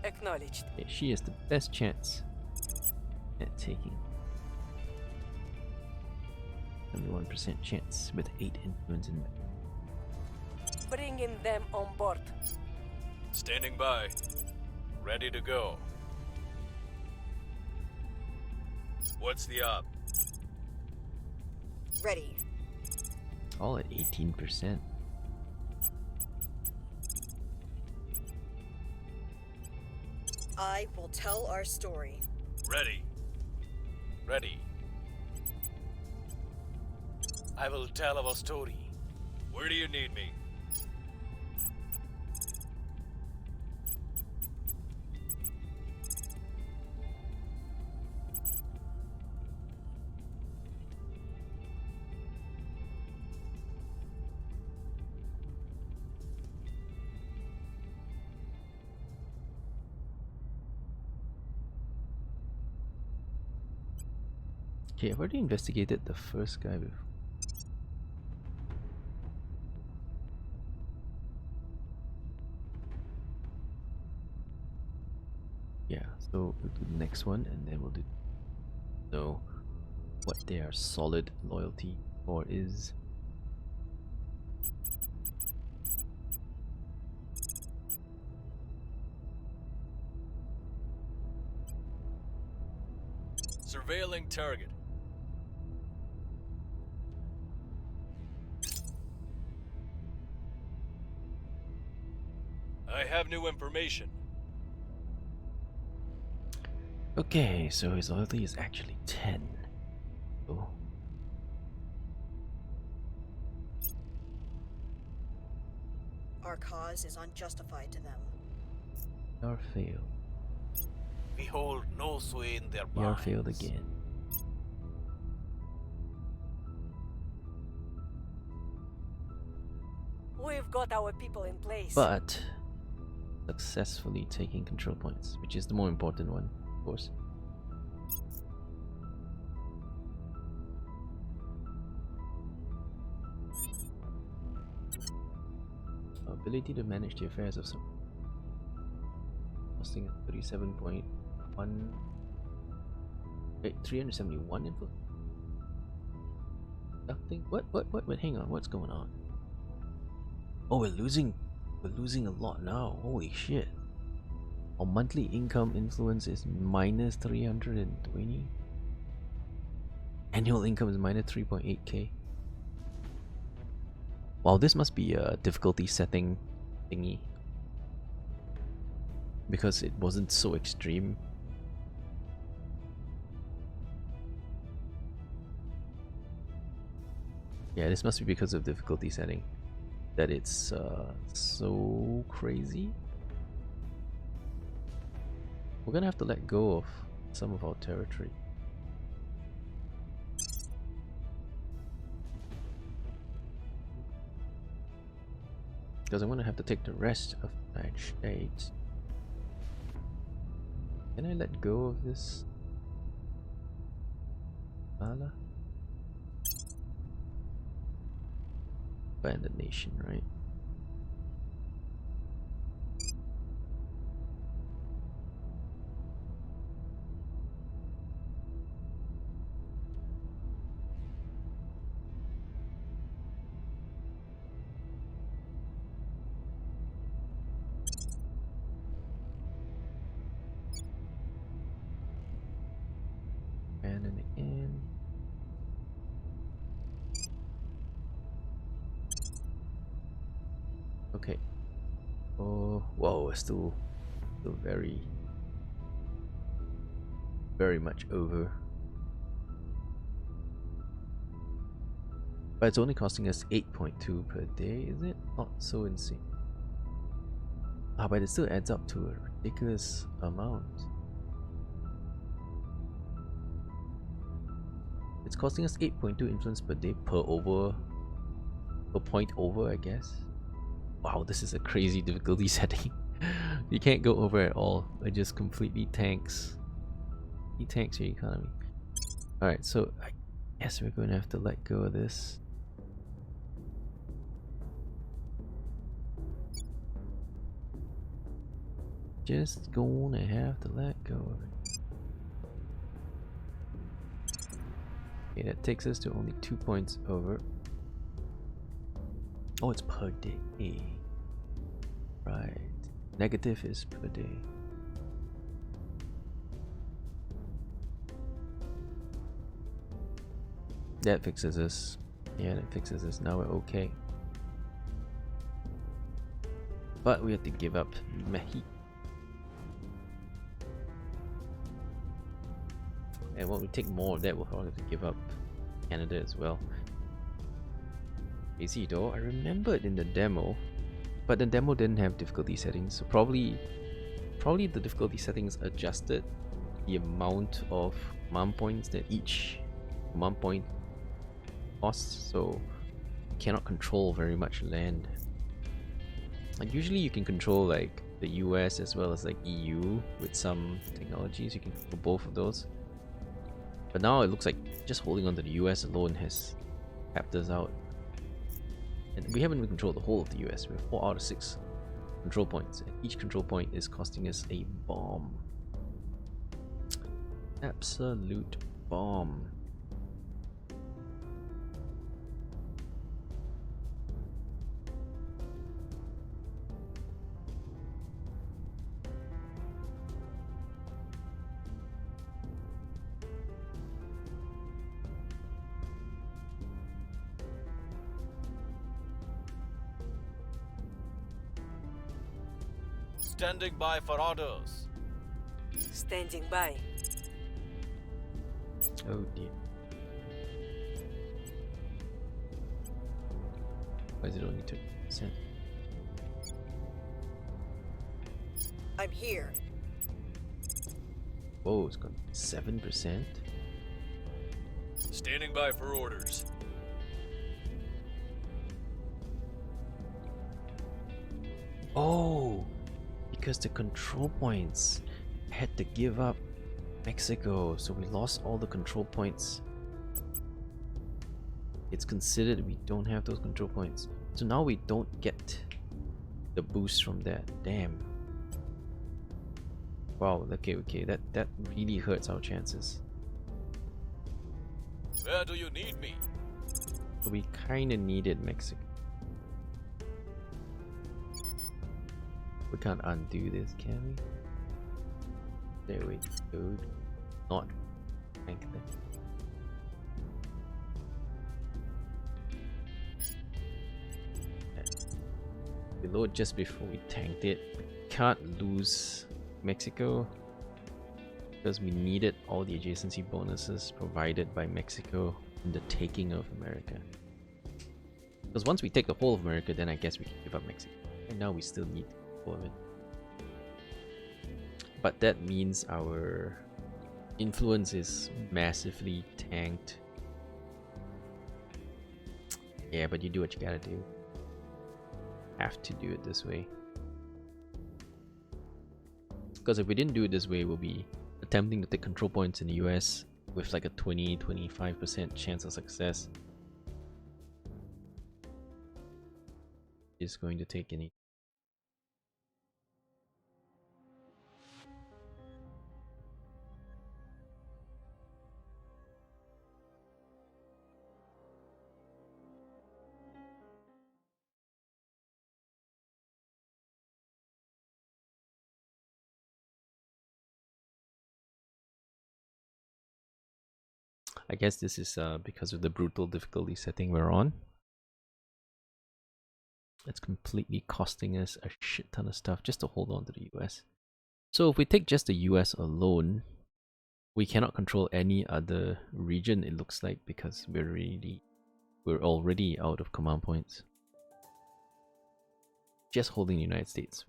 Acknowledged. Okay, she has the best chance at taking. 71% chance with 8 influence in. Bringing them on board. Standing by. Ready to go. What's the op? Ready. All at 18%. I will tell our story. Ready. Ready. I will tell our story. Where do you need me? Okay, I've already investigated the first guy before. Yeah, so we'll do the next one and then we'll do so what their solid loyalty for is. Surveilling target. have new information. Okay, so his loyalty is actually 10. Oh. Our cause is unjustified to them. Yar failed. We hold no sway in their Yar minds. failed again. We've got our people in place. But successfully taking control points, which is the more important one, of course. Ability to manage the affairs of some, costing 37.1, 371 info. Nothing. What? Hang on. What's going on? Oh, we're losing a lot now. Holy shit! Our monthly income influence is minus 320. Annual income is minus 3.8k. Wow, this must be a difficulty setting thingy, because it wasn't so extreme. Yeah, this must be because of difficulty setting that it's so crazy. We're gonna have to let go of some of our territory. Because I'm gonna have to take the rest of the United States. Can I let go of this? Allah? Abandoned nation, right? Abandon again. Okay. Oh, whoa, still very much over. But it's only costing us 8.2 per day, is it? Not so insane. Ah, but it still adds up to a ridiculous amount. It's costing us 8.2 influence per day per point over, I guess. Wow, this is a crazy difficulty setting. You can't go over at all. It just completely tanks. It tanks your economy. Alright, so I guess we're going to have to let go of this. Just gonna have to let go of it. Okay, that takes us to only 2 points over. Oh, it's per day. Right. Negative is per day. That fixes us. Yeah, that fixes us. Now we're okay. But we have to give up Mehi. And when we take more of that, we'll probably have to give up Canada as well. Easy though, I remembered in the demo, but the demo didn't have difficulty settings, so probably the difficulty settings adjusted the amount of command points that each command point costs, so you cannot control very much land. Like usually you can control like the US as well as like EU with some technologies, you can control both of those. But now it looks like just holding on to the US alone has tapped us out. And we haven't even controlled the whole of the US. We have 4 out of 6 control points, and each control point is costing us a bomb. Absolute bomb. Standing by for orders. Standing by. Oh dear. Why is it only 2%? I'm here. Whoa, it's gone 7%. Standing by for orders. Oh, because the control points had to give up Mexico, so we lost all the control points. It's considered we don't have those control points, so now we don't get the boost from that. Damn. Wow. Okay. That really hurts our chances. Where do you need me? So we kind of needed Mexico. We can't undo this, can we? There we go. Not tank them. We load just before we tanked it. We can't lose Mexico because we needed all the adjacency bonuses provided by Mexico in the taking of America. Because once we take the whole of America, then I guess we can give up Mexico. And now we still need all of it. But that means our influence is massively tanked. Yeah, but you do what you gotta do. Have to do it this way. Because if we didn't do it this way, we'll be attempting to take control points in the US with like a 20-25% chance of success. It's going to take any. I guess this is because of the brutal difficulty setting we're on. It's completely costing us a shit ton of stuff just to hold on to the US. So if we take just the US alone, we cannot control any other region, it looks like, because we're already out of command points. Just holding the United States.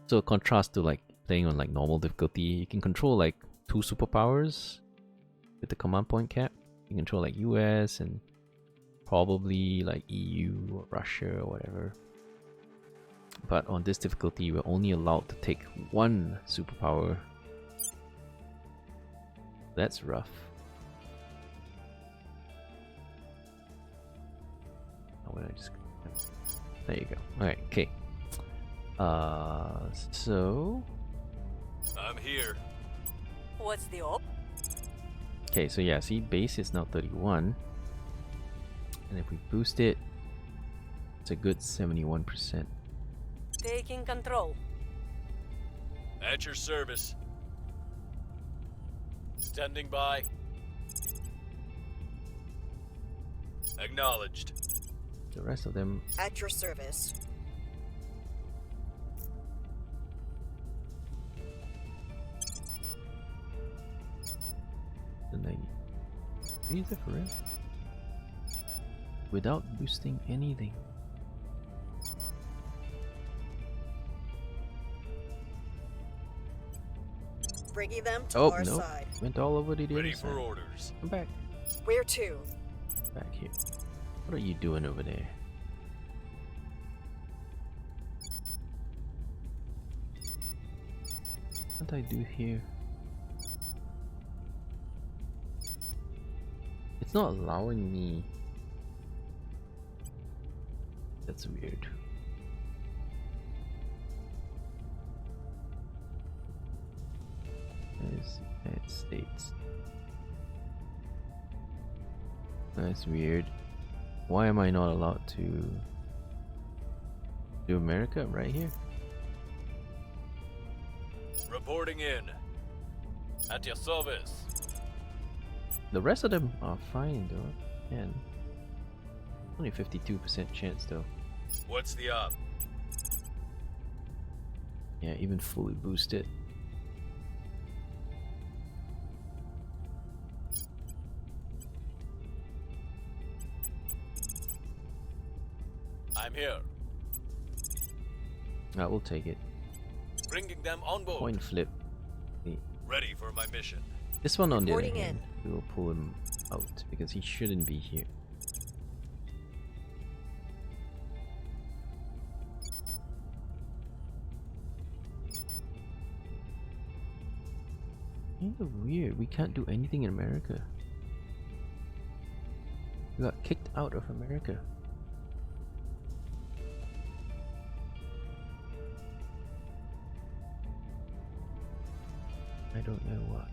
So contrast to like playing on like normal difficulty, you can control like 2 superpowers with the command point cap. You can control like US and probably like EU or Russia or whatever. But on this difficulty, we're only allowed to take 1 superpower. That's rough. Oh, wait, I just... There you go. Alright, okay. So... I'm here. What's the op? Okay, so yeah, see, base is now 31. And if we boost it, it's a good 71%. Taking control. At your service. Standing by. Acknowledged. The rest of them... At your service. The 90. Is it for real? Without boosting anything. Bringing them to Oh, our no. side. Went all over to the Ready other for side. orders. Come back. Where to? Back here. What are you doing over there? What do I do here? It's not allowing me. That's weird. There's United States. That's weird. Why am I not allowed to do America right here? Reporting in. At your service. The rest of them are fine though. And only 52% chance though. What's the op? Yeah, even fully boosted. I'm here, I will take it. bringing them on board. Coin flip. The- Ready for my mission. This one on the other Reporting hand, we will pull him out because he shouldn't be here. Kind of weird. We can't do anything in America. We got kicked out of America. I don't know why.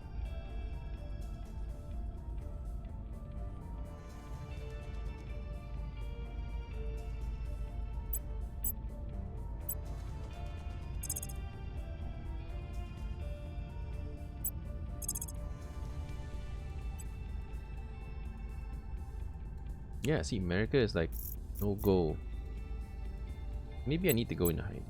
Yeah, see, America is like no go. Maybe I need to go in hiding.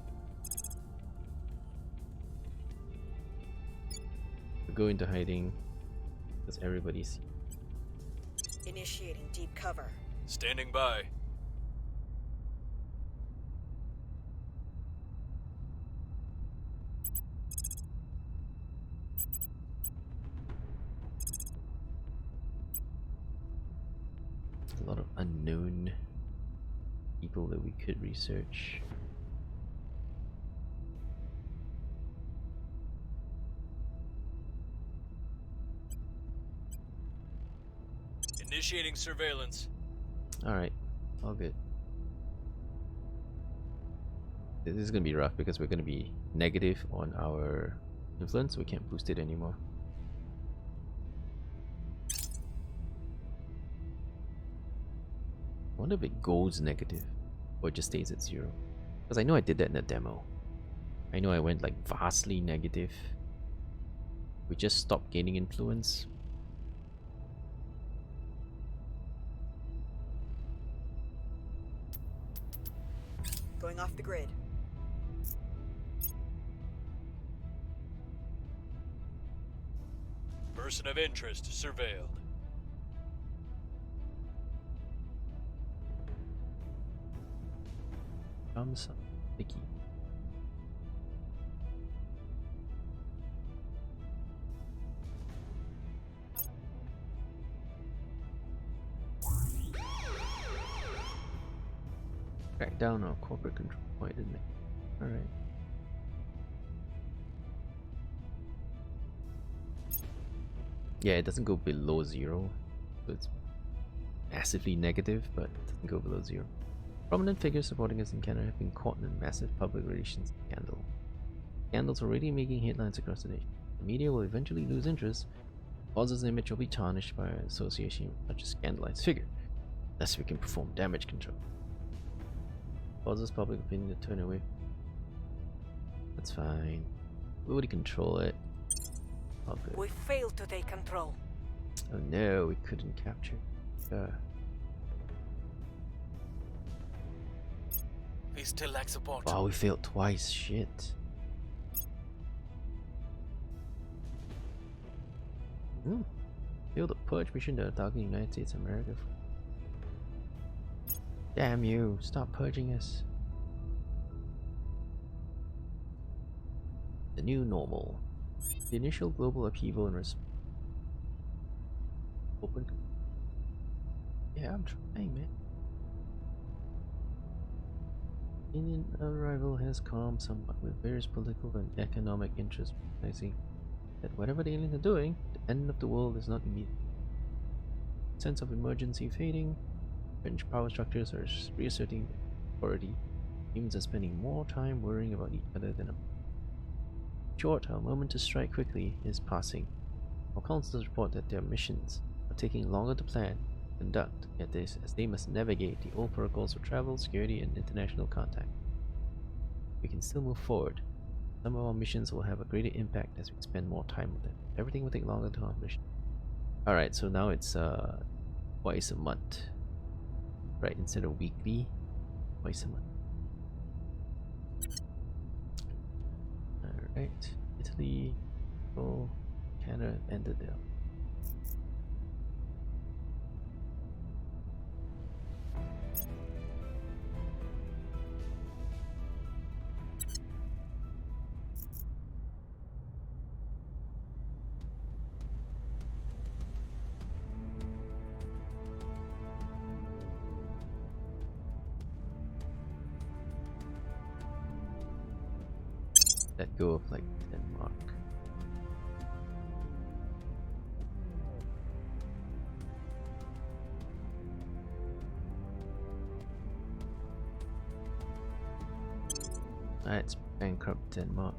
Go into hiding because everybody's Initiating deep cover. Standing by. a lot of unknown people that we could research. Initiating surveillance. Alright, all good. This is gonna be rough because we're gonna be negative on our influence, so we can't boost it anymore. I wonder if it goes negative or it just stays at 0. Because I know I did that in the demo. I know I went like vastly negative. We just stopped gaining influence. Going off the grid. Person of interest surveilled. Some sticky. Crack down on corporate control point, didn't it? Alright. Yeah, it doesn't go below 0. So it's massively negative, but it doesn't go below 0. Prominent figures supporting us in Canada have been caught in a massive public relations scandal. Scandals already making headlines across the nation. The media will eventually lose interest. Cause's image will be tarnished by association with such a scandalized figure, unless we can perform damage control. Causes public opinion to turn away. That's fine. We already control it. All good. We failed to take control. Oh no, we couldn't capture. We still lack support. Oh, we failed twice. Shit. Failed a purge mission to attack the United States of America. Damn you! Stop purging us. The new normal. The initial global upheaval and open. Yeah, I'm trying, man. Indian arrival has calmed somewhat, with various political and economic interests recognizing that whatever the aliens are doing, the end of the world is not immediate. Sense of emergency fading, French power structures are reasserting authority. Humans are spending more time worrying about each other than about. Short, our moment to strike quickly is passing. Our councils report that their missions are taking longer to plan and conduct, yet this as they must navigate the old protocols of travel, security, and international contact. We can still move forward. Some of our missions will have a greater impact as we spend more time with them. Everything will take longer to accomplish. Alright, so now it's twice a month. Right, instead of weekly, twice a month. Right. Italy. Oh, Canada ended there. Let go of like Denmark. Let's bankrupt Denmark.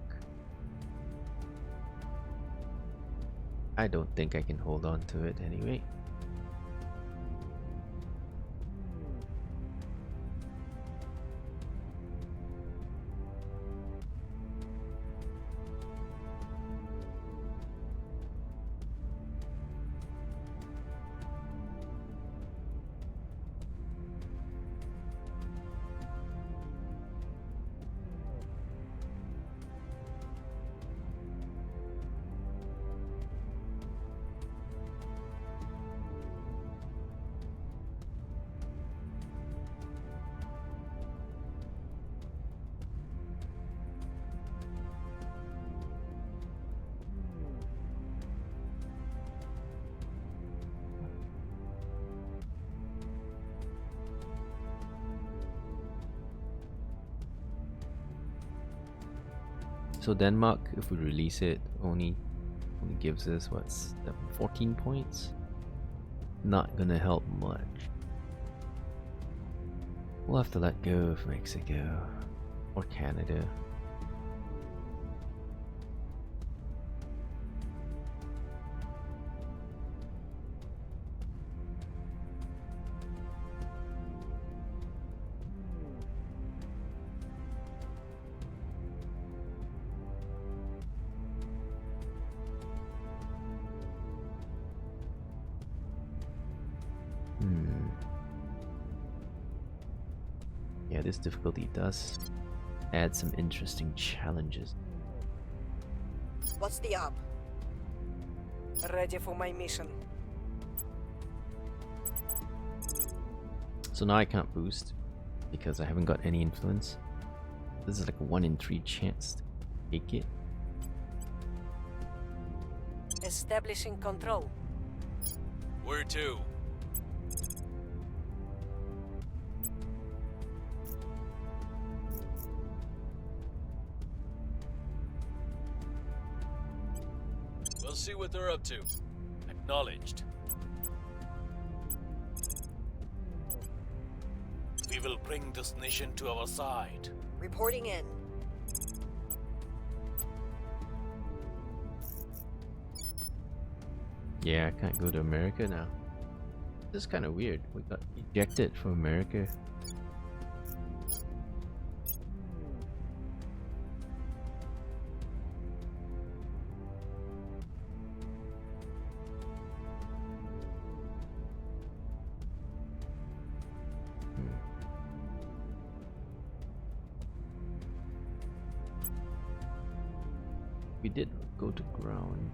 I don't think I can hold on to it anyway. So Denmark, if we release it, only gives us what's 14 points. Not gonna help much. We'll have to let go of Mexico or Canada. Yeah, this difficulty does add some interesting challenges. What's the up? Ready for my mission. So now I can't boost because I haven't got any influence. This is like a 1 in 3 chance to take it. Establishing control. Where to? We'll see what they're up to. Acknowledged. We will bring this nation to our side. Reporting in. Yeah, I can't go to America now. This is kind of weird. We got ejected from America. We did go to ground.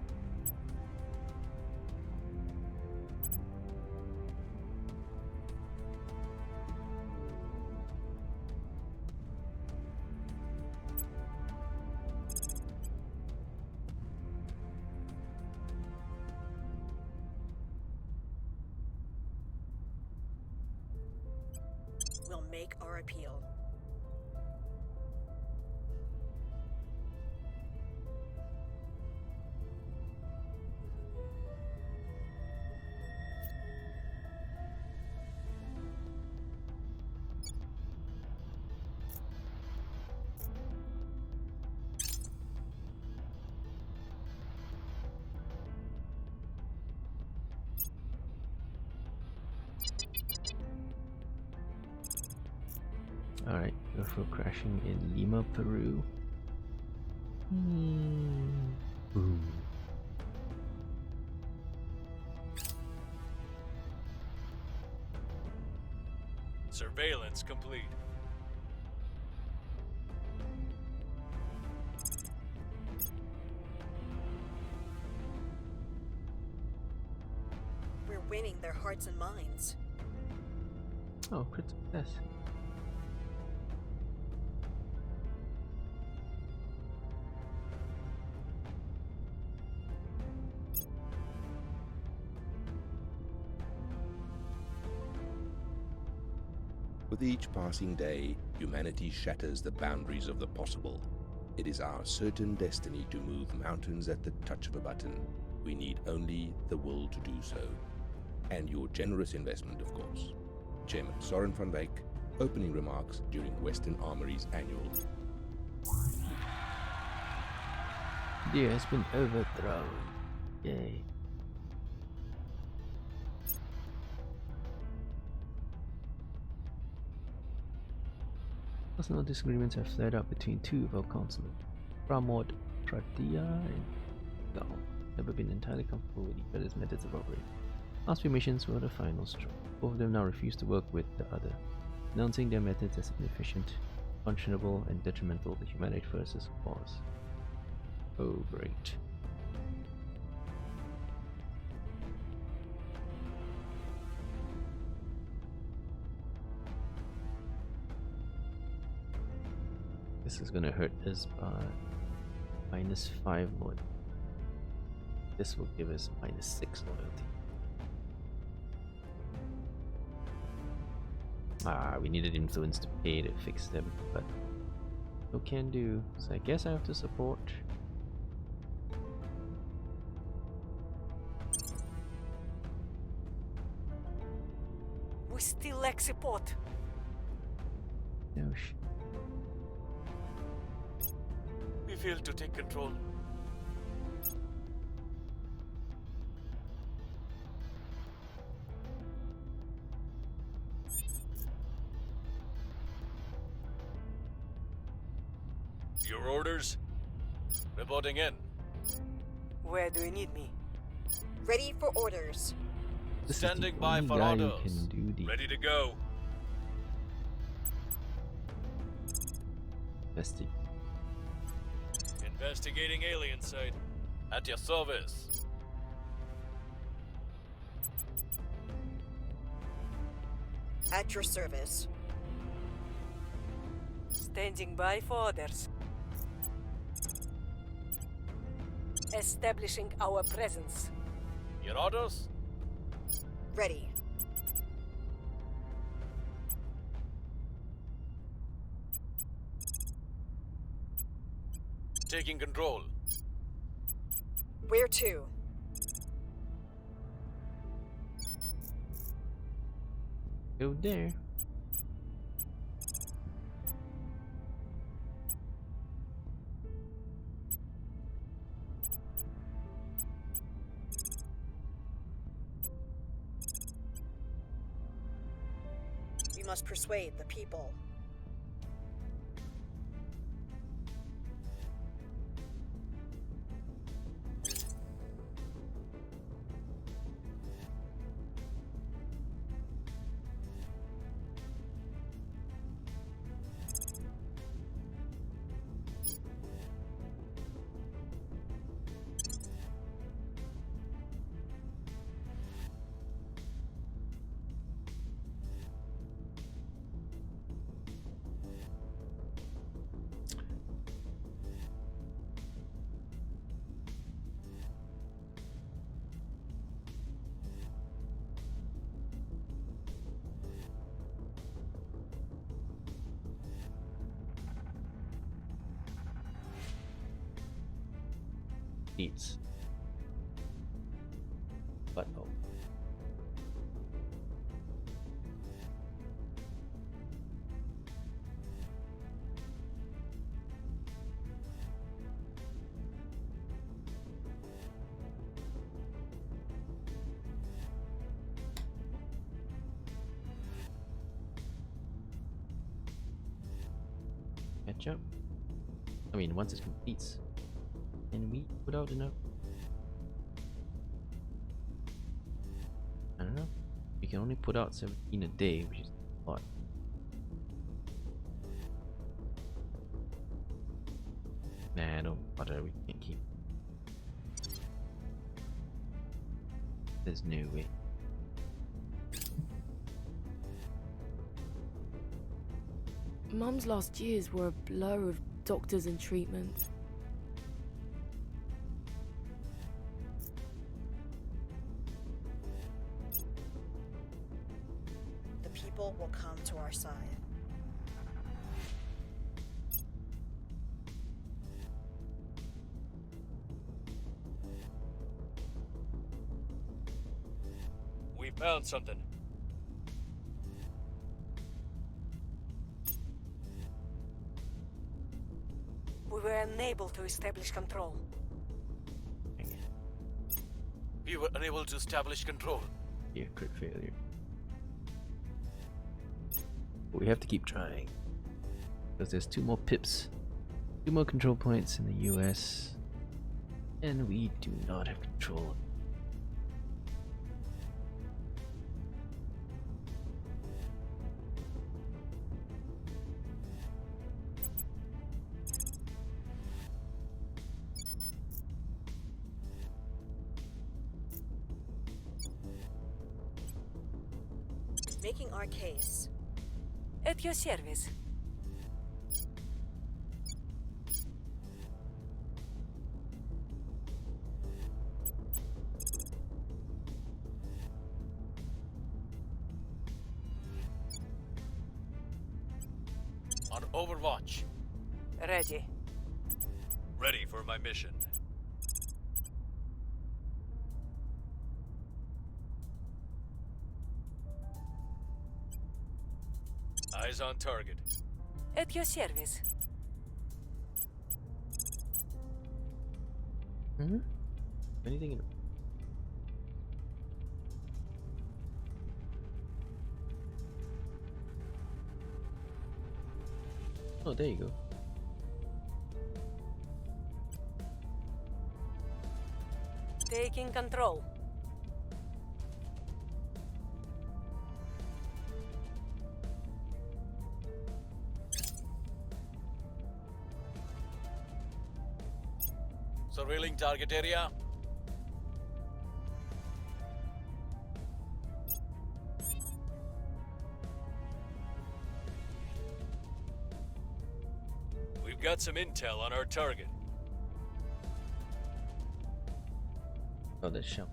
We'll make our appeal. Alright, UFO crashing in Lima, Peru. Boom. Surveillance complete. winning their hearts and minds. Oh, crit success. With each passing day, humanity shatters the boundaries of the possible. It is our certain destiny to move mountains at the touch of a button. We need only the will to do so. And your generous investment, of course. Chairman Soren van Wyk, opening remarks during Western Armory's annual. Deer has been overthrown. Yay. Personal disagreements have flared up between two of our councilmen, Pramod Pratia and Gao. Never been entirely comfortable with each other's methods of operating. Last few missions were the final straw. Both of them now refuse to work with the other, announcing their methods as inefficient, unconscionable, and detrimental to humanity versus cause. Oh, great. This is gonna hurt us by -5 loyalty. This will give us -6 loyalty. We needed influence to pay to fix them, but no can do. So I guess I have to support. We still lack support. No shit. We failed to take control. Your orders? Reporting in. Where do you need me? Ready for orders. This Standing is the by only for guy who orders. can do the Ready to go. Investigating alien site. At your service. At your service. Standing by for orders. Establishing our presence. Your orders? Ready. Taking control. Where to? Go there. We must persuade the people. Needs. But oh. Catch up. I mean, once it completes. And we put out enough. I don't know. We can only put out 17 a day, which is a lot. Nah, don't bother. We can't keep. There's no way. Mum's last years were a blur of doctors and treatment. The people will come to our side. We found something. We were unable to establish control. We were unable to establish control. Yeah, crit failure. But we have to keep trying. Because there's 2 more pips. 2 more control points in the US. And we do not have control. Making our case. At your service. On Overwatch. Ready. Ready for my mission. Eyes on target. At your service. Anything in... Oh, there you go. Taking control. Surveilling target area. We've got some intel on our target. Oh, there's shell.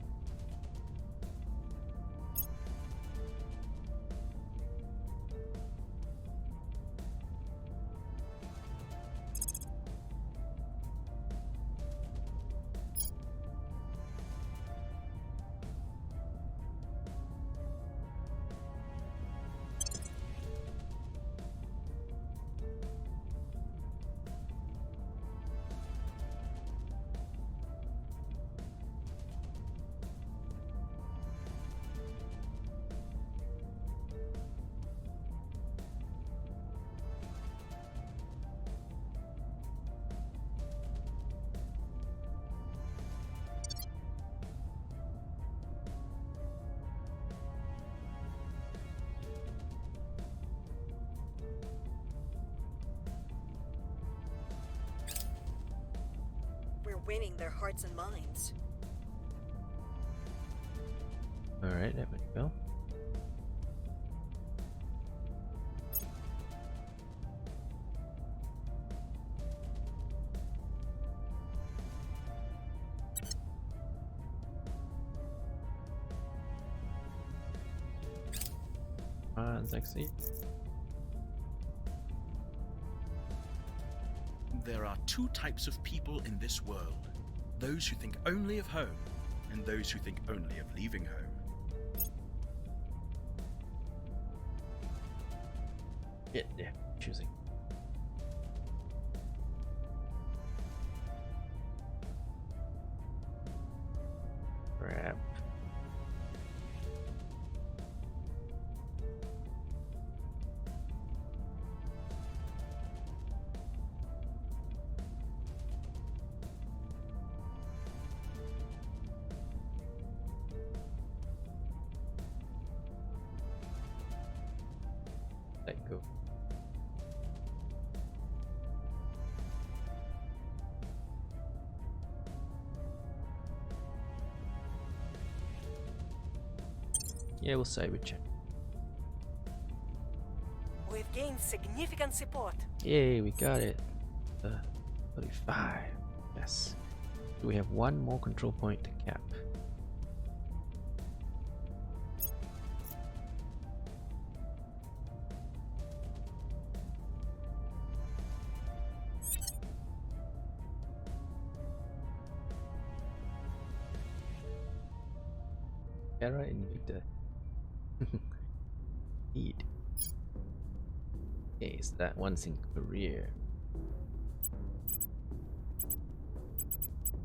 We're winning their hearts and minds. Alright, that went well. Sexy. There are 2 types of people in this world. Those who think only of home, and those who think only of leaving home. Yeah, choosing. Crap. Let go. Yeah, we'll say we check. We've gained significant support. Yay, we got it. 35. Yes. So we have one more control point to cap. Terra Invicta. Indeed. Okay, so that one's in career.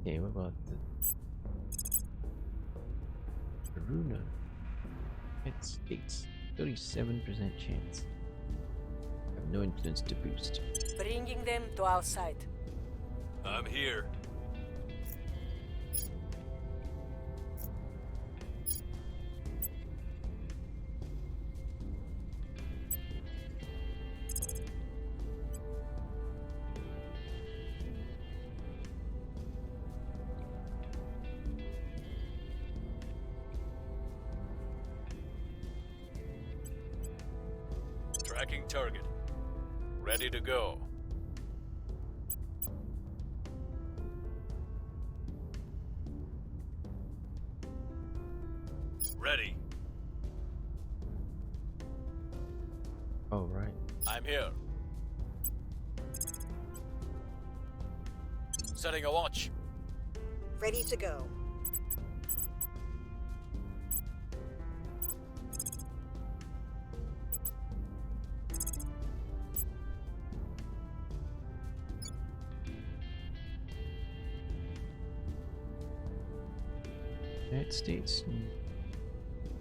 Okay, what about the Runa? United States. 37% chance. I have no influence to boost. Bringing them to our side. I'm here. Tracking target. Ready to go. Ready. Oh, right. I'm here. Setting a launch. Ready to go. United States.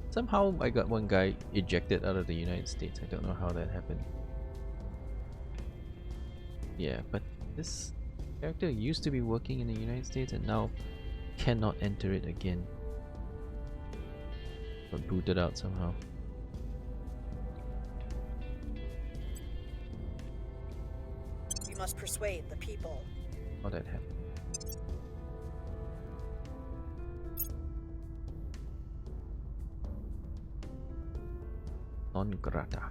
Somehow I got one guy ejected out of the United States. I don't know how that happened. Yeah, but this character used to be working in the United States and now cannot enter it again. Got booted out somehow. We must persuade the people. How that happened. Non grata.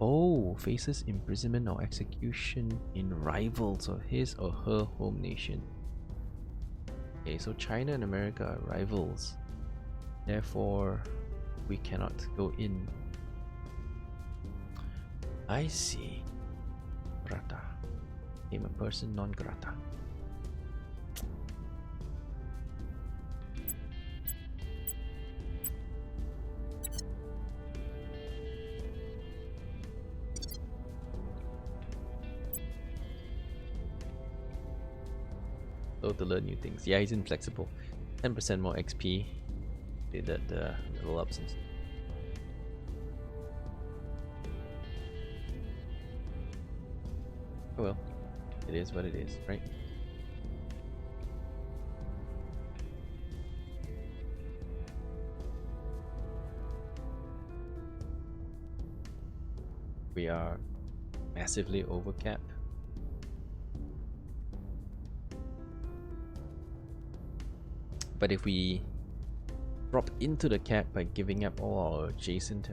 Oh, faces imprisonment or execution in rivals of his or her home nation. Okay, so China and America are rivals. Therefore, we cannot go in. I see. Grata. Became a person non grata. To learn new things. Yeah, he's inflexible. 10% more XP. Did that level up since. Oh well, it is what it is, right? We are massively over cap. But if we drop into the cap by giving up all our adjacent,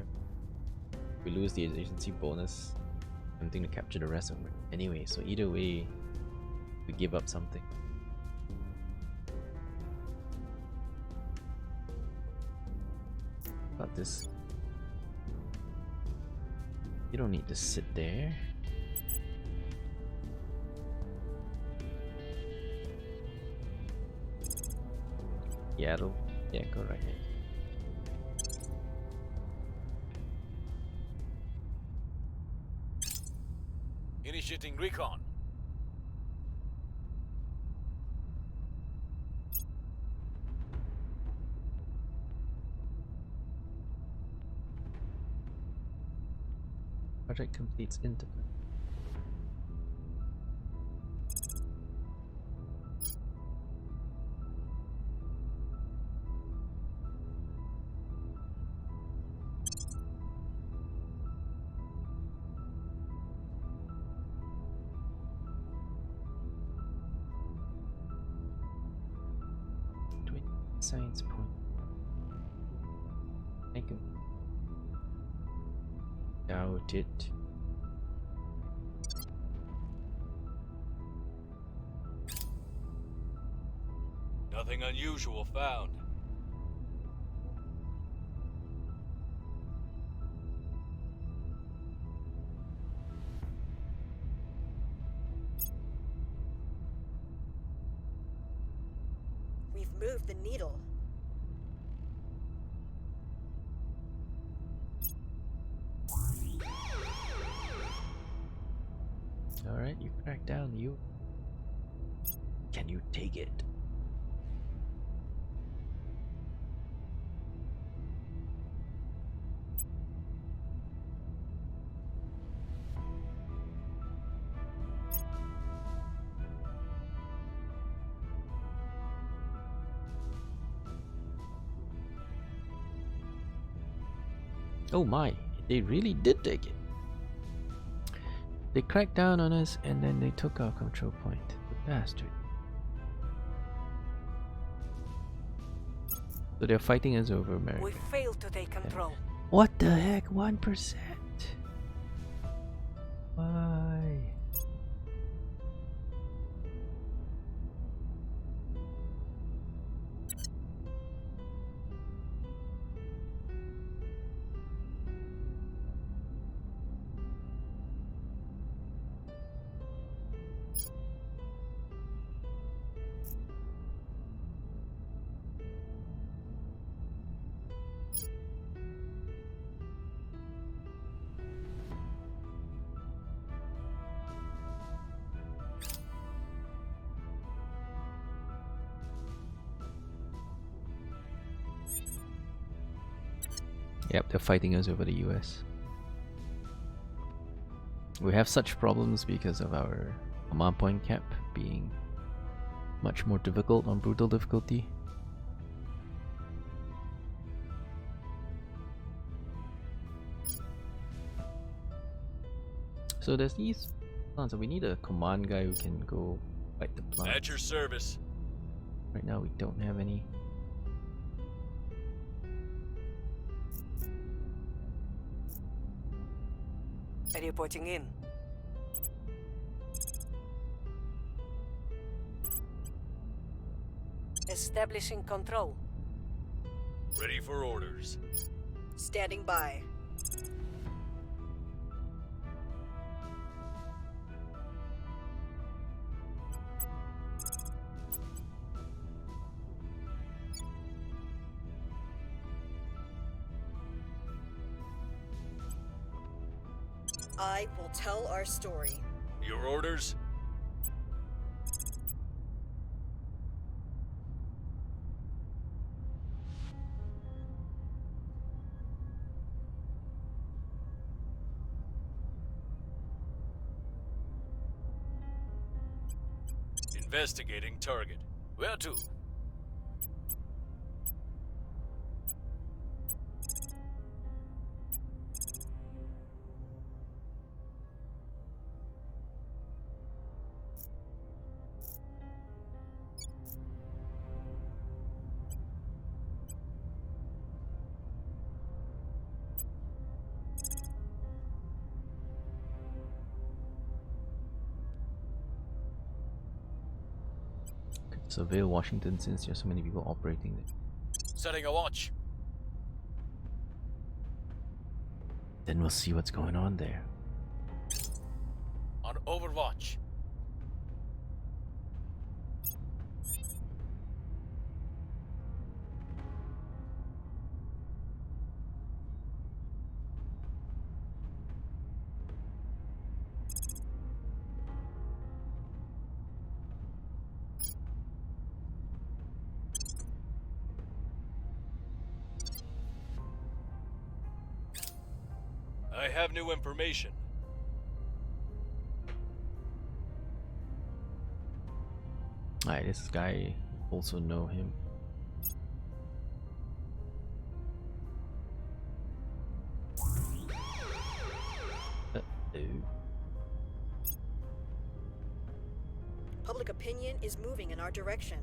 we lose the adjacency bonus. Something to capture the rest of it anyway. So either way, we give up something. About this, you don't need to sit there. Yeah, go right ahead. Initiating recon. Project completes interplay. Science point. Thank you. Doubt it. Nothing unusual found. We've moved the needle. Alright, you cracked down, you. Can you take it? Oh my, they really did take it. They cracked down on us and then they took our control point. The bastard. So they're fighting us over America. We failed to take control. What the heck? 1%? Why? Yep, they're fighting us over the US. We have such problems because of our command point cap being much more difficult on brutal difficulty. So there's these plants, so we need a command guy who can go fight the plants. At your service. Right now we don't have any. Reporting in. Establishing control. Ready for orders. Standing by. I will tell our story. Your orders? Investigating target. Where to? Surveil Washington since there's so many people operating there. Setting a watch. Then we'll see what's going on there. On overwatch. I have new information. Alright, this guy also know him. Public opinion is moving in our direction.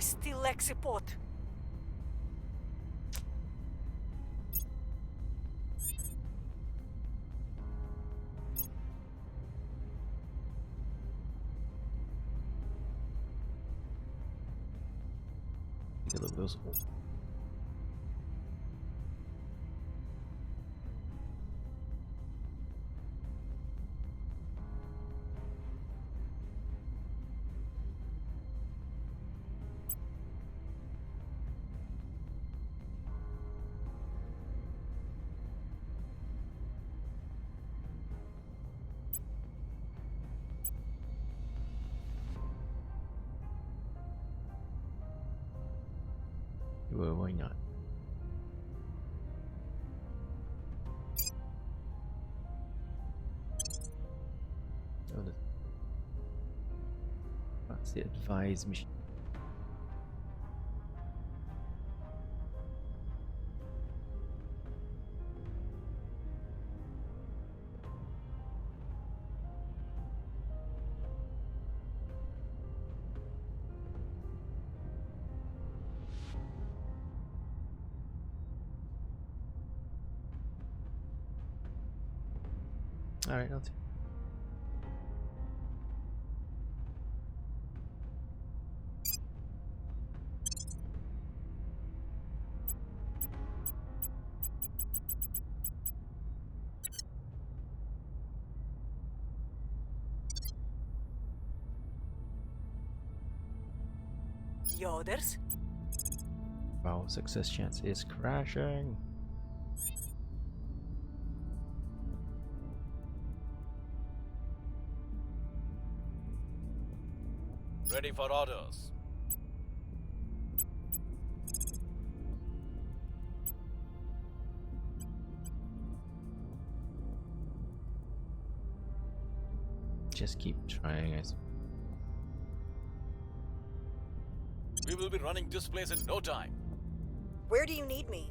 still lack support. Take a look at those. Well, why not? Oh, that's the advise mission. All right, I'll take. Yoders? Wow, success chance is crashing. Ready for orders. Just keep trying, guys. We will be running this place in no time. Where do you need me?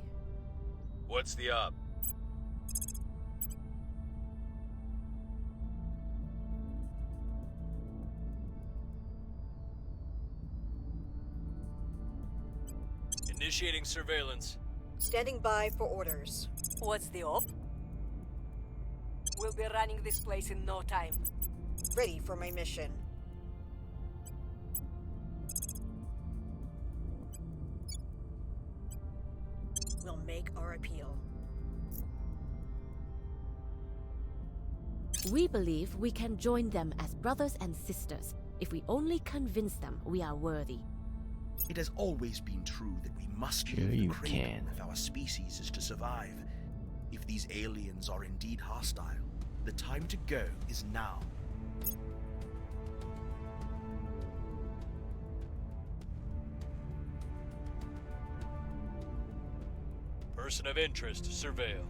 What's the up? Initiating surveillance. Standing by for orders. What's the op? We'll be running this place in no time. Ready for my mission. We'll make our appeal. We believe we can join them as brothers and sisters if we only convince them we are worthy. It has always been true that we must Sure leave the you cradle can. if our species is to survive. If these aliens are indeed hostile, the time to go is now. Person of interest surveilled.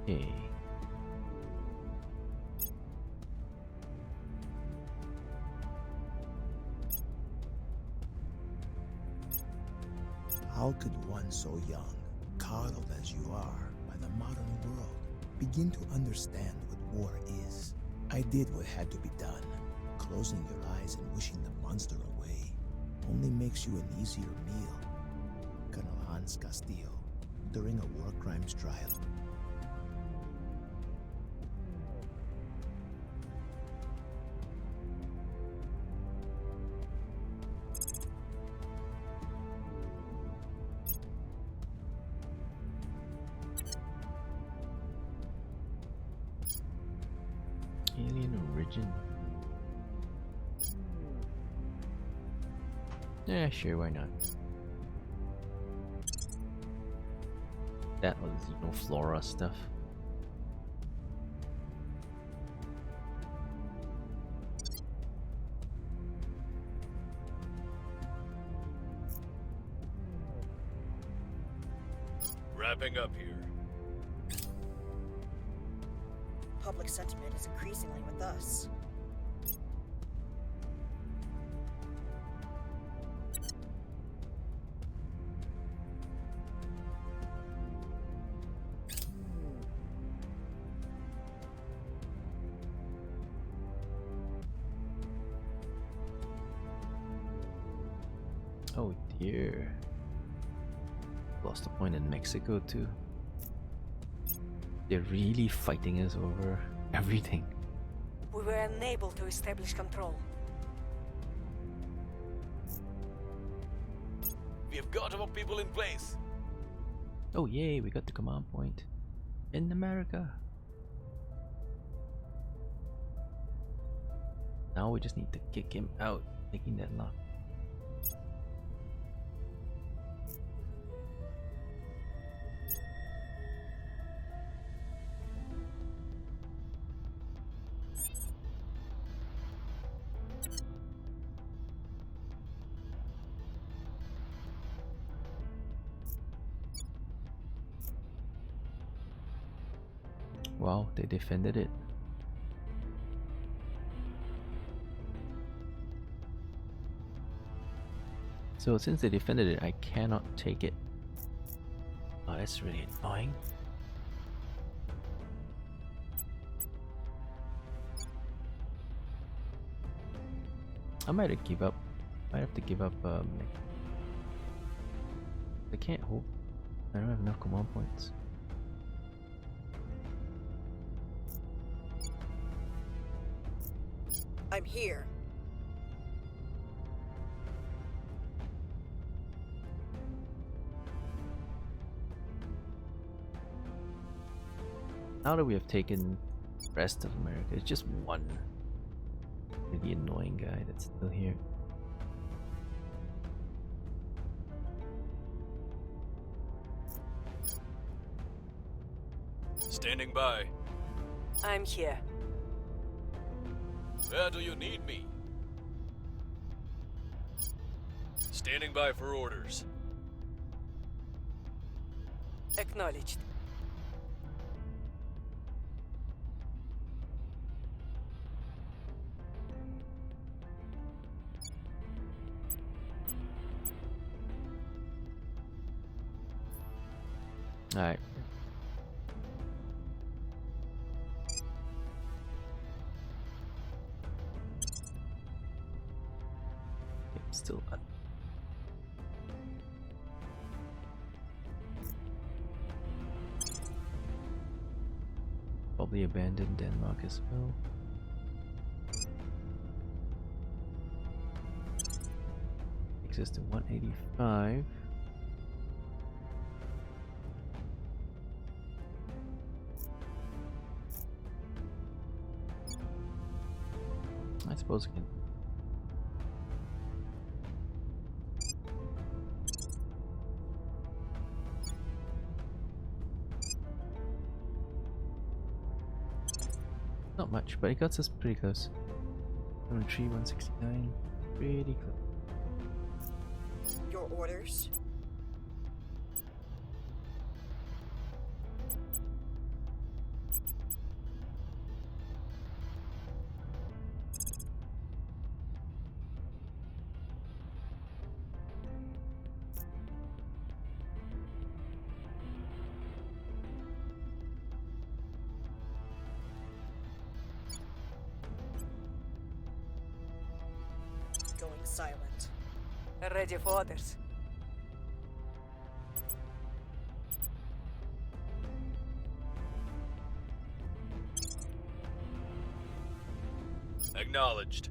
Okay. How could one so young, coddled as you are by the modern world, begin to understand what war is? I did what had to be done. Closing your eyes and wishing the monster away only makes you an easier meal. Colonel Hans Castillo, during a war crimes trial. Alien origin. Yeah, sure, why not? That was, flora stuff. Wrapping up here. Public sentiment is increasingly with us. Oh dear. Lost a point in Mexico too. They're really fighting us over everything. We were unable to establish control. We have got our people in place. Oh yay, we got the command point in America. Now we just need to kick him out, making that lock. Wow, they defended it. So since they defended it, I cannot take it. Oh, that's really annoying. I might have give up. Might have to give up. I can't hold. I don't have enough command points. I'm here. Now that we have taken the rest of America, it's just one really annoying guy that's still here. Standing by. I'm here. Where do you need me? Standing by for orders. Acknowledged. Alright. Still up. Probably abandoned Denmark as well. Takes us to 185. I suppose we can. Not much, but it got us pretty close. 103, 169. Pretty close. Your orders? Going silent. Ready for orders. Acknowledged.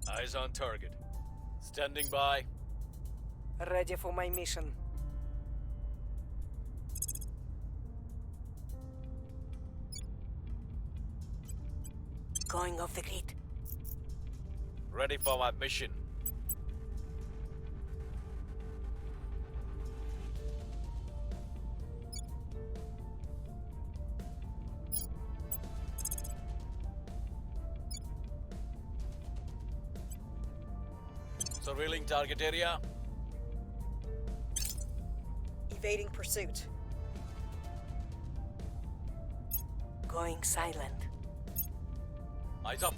Eyes on target. Standing by. Ready for my mission. Going off the grid. Ready for my mission. Surveilling target area. Evading pursuit. Going silent. Eyes up.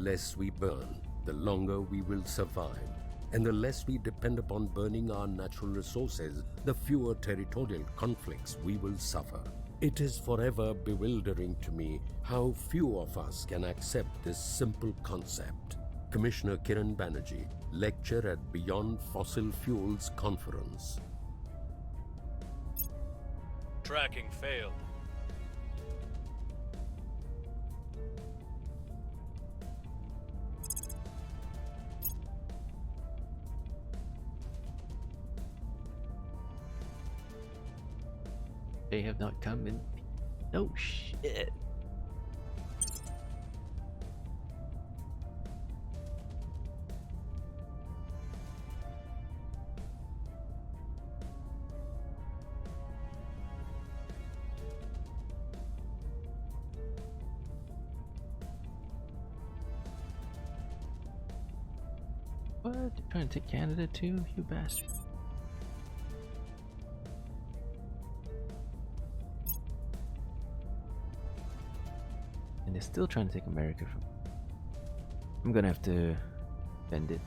less we burn, the longer we will survive. And the less we depend upon burning our natural resources, the fewer territorial conflicts we will suffer. It is forever bewildering to me how few of us can accept this simple concept. Commissioner Kiran Banerjee, lecture at Beyond Fossil Fuels Conference. Tracking failed. They have not come in. No shit. What? They're trying to take Canada too, you bastard. And they're still trying to take America from. I'm gonna have to bend it.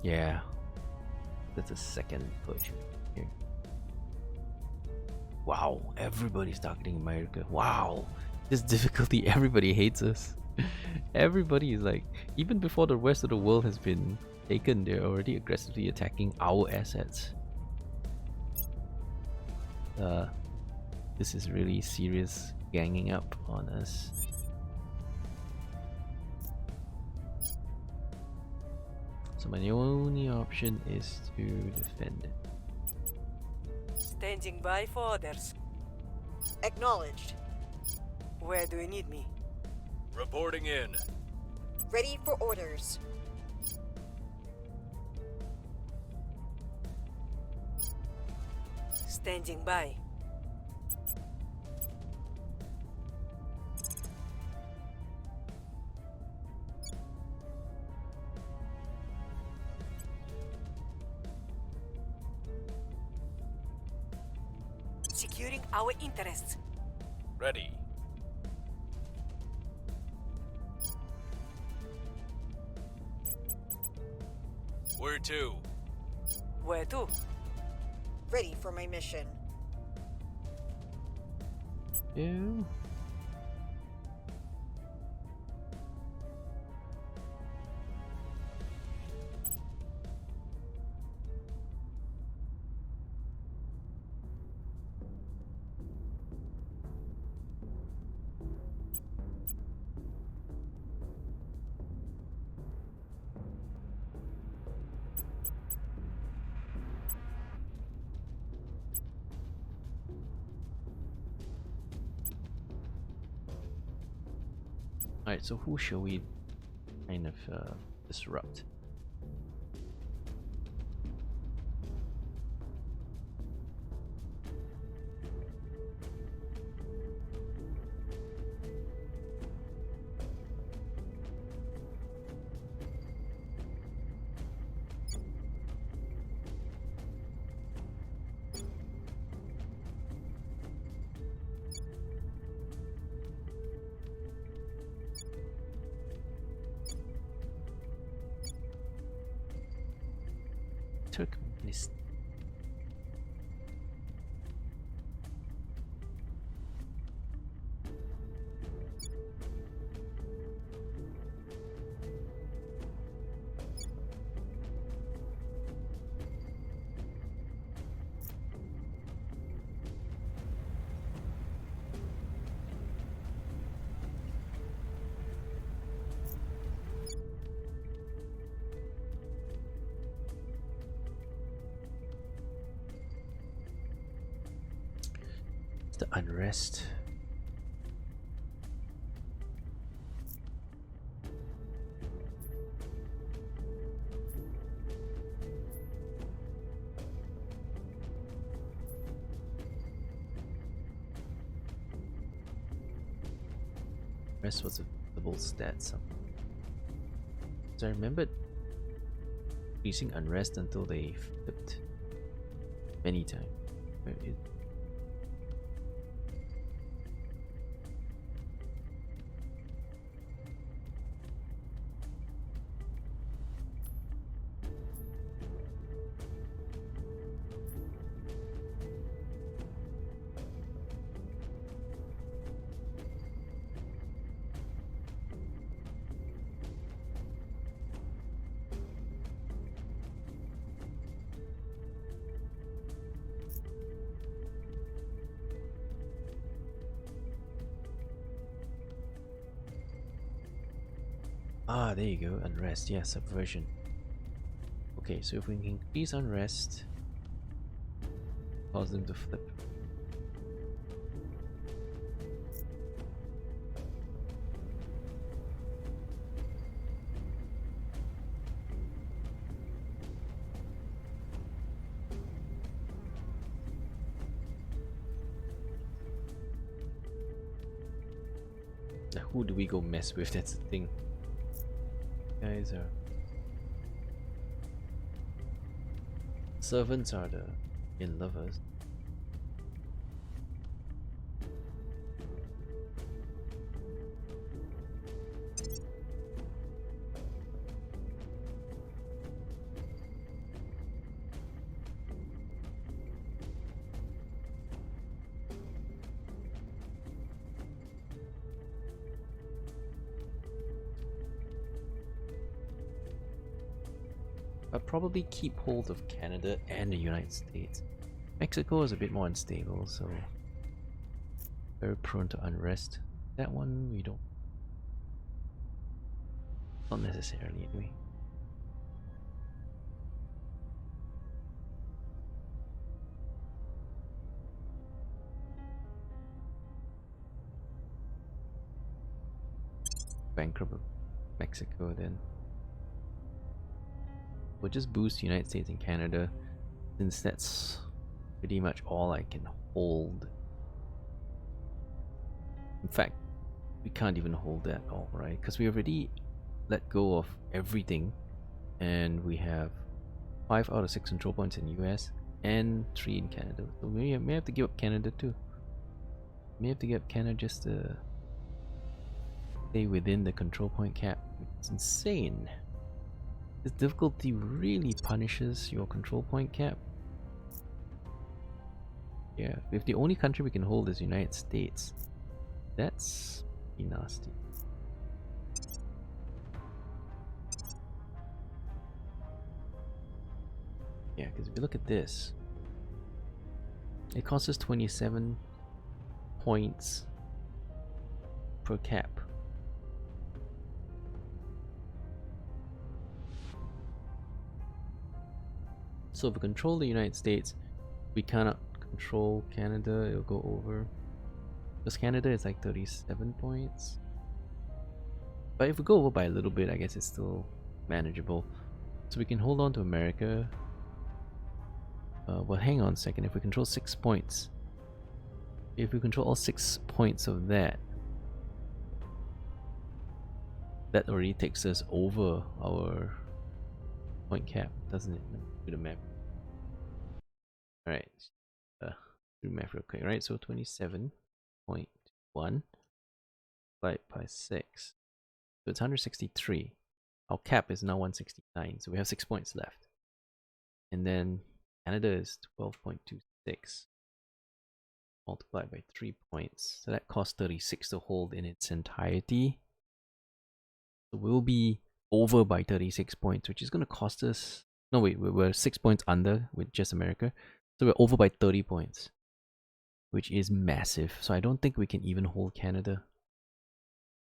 Yeah. That's a second push here. Wow, everybody's targeting America. Wow. This difficulty, everybody hates us. Everybody is like, even before the rest of the world has been taken, they're already aggressively attacking our assets. This is really serious ganging up on us. So my only option is to defend it. Standing by for orders. Acknowledged. Where do you need me? Reporting in. Ready for orders. Standing by. Securing our interests. Ready. Where to? Where to? Ready for my mission. Yeah. Alright, so who shall we kind of disrupt? Turkmenistan. The unrest. Rest was a double stat. So I remembered increasing unrest until they flipped many times. Ah, there you go. Unrest. Yeah, subversion. Okay, so if we can increase unrest, cause them to flip. Now, who do we go mess with? That's the thing. Guys are servants are the in lovers. But probably keep hold of Canada and the United States. Mexico is a bit more unstable, so very prone to unrest. That one we don't. Not necessarily, anyway. Bankrupt Mexico then. We'll just boost United States and Canada, since that's pretty much all I can hold. In fact, we can't even hold that all, right? Because we already let go of everything, and we have 5 out of 6 control points in US and 3 in Canada. So we may have to give up Canada too. May have to give up Canada just to stay within the control point cap. It's insane. This difficulty really punishes your control point cap. Yeah, if the only country we can hold is United States, that's pretty nasty. Yeah, because if you look at this, it costs us 27 points per cap. So if we control the United States, we cannot control Canada, it'll go over. Because Canada is like 37 points. But if we go over by a little bit, I guess it's still manageable. So we can hold on to America. Well, hang on a second. If we control 6 points, if we control all 6 points of that, that already takes us over our point cap, doesn't it? Do the map. Alright, do the math real quick, right? So 27.1 divided by 6. So it's 163. Our cap is now 169, so we have 6 points left. And then Canada is 12.26 multiplied by 3 points. So that costs 36 to hold in its entirety. So we'll be over by 36 points, which is going to cost us... No, wait, we're 6 points under with just America. So we're over by 30 points, which is massive. So I don't think we can even hold Canada.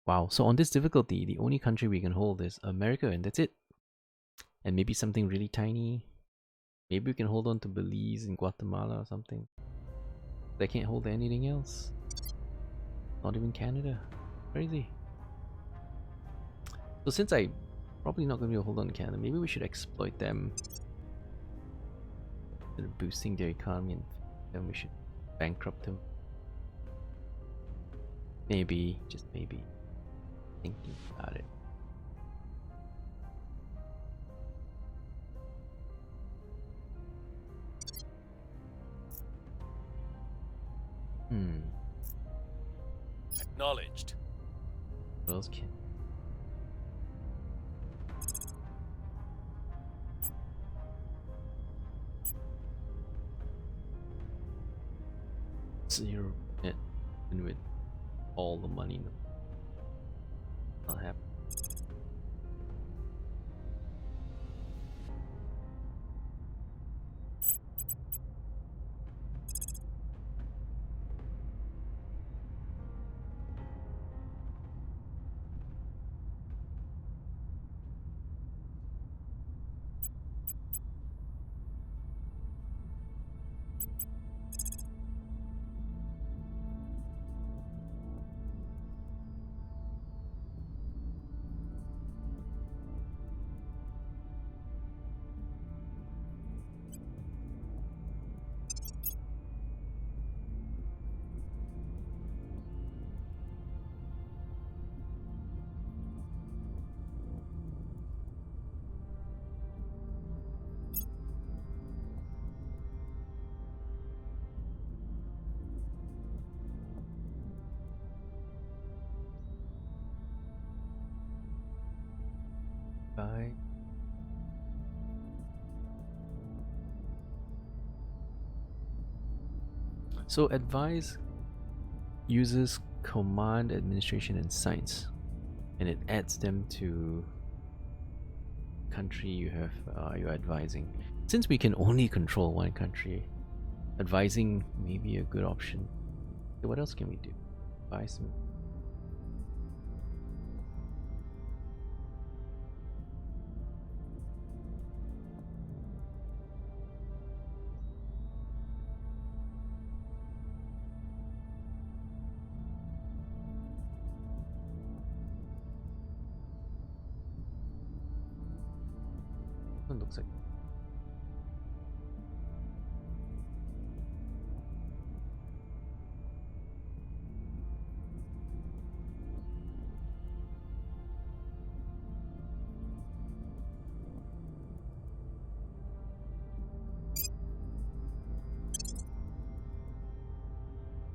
Wow, so on this difficulty, the only country we can hold is America, and that's it. And maybe something really tiny. Maybe we can hold on to Belize and Guatemala or something. They can't hold anything else. Not even Canada. Crazy. So since I'm probably not going to be able to hold on to Canada, maybe we should exploit them. They're boosting their economy, and then we should bankrupt them. Maybe, just maybe. Thinking about it. Acknowledged. What else can? Zero net and with all the money. Not happen. Bye. So advise uses command, administration, and science, and it adds them to country you have you're advising. Since we can only control one country, advising may be a good option. Okay, what else can we do? Buy some. It looks like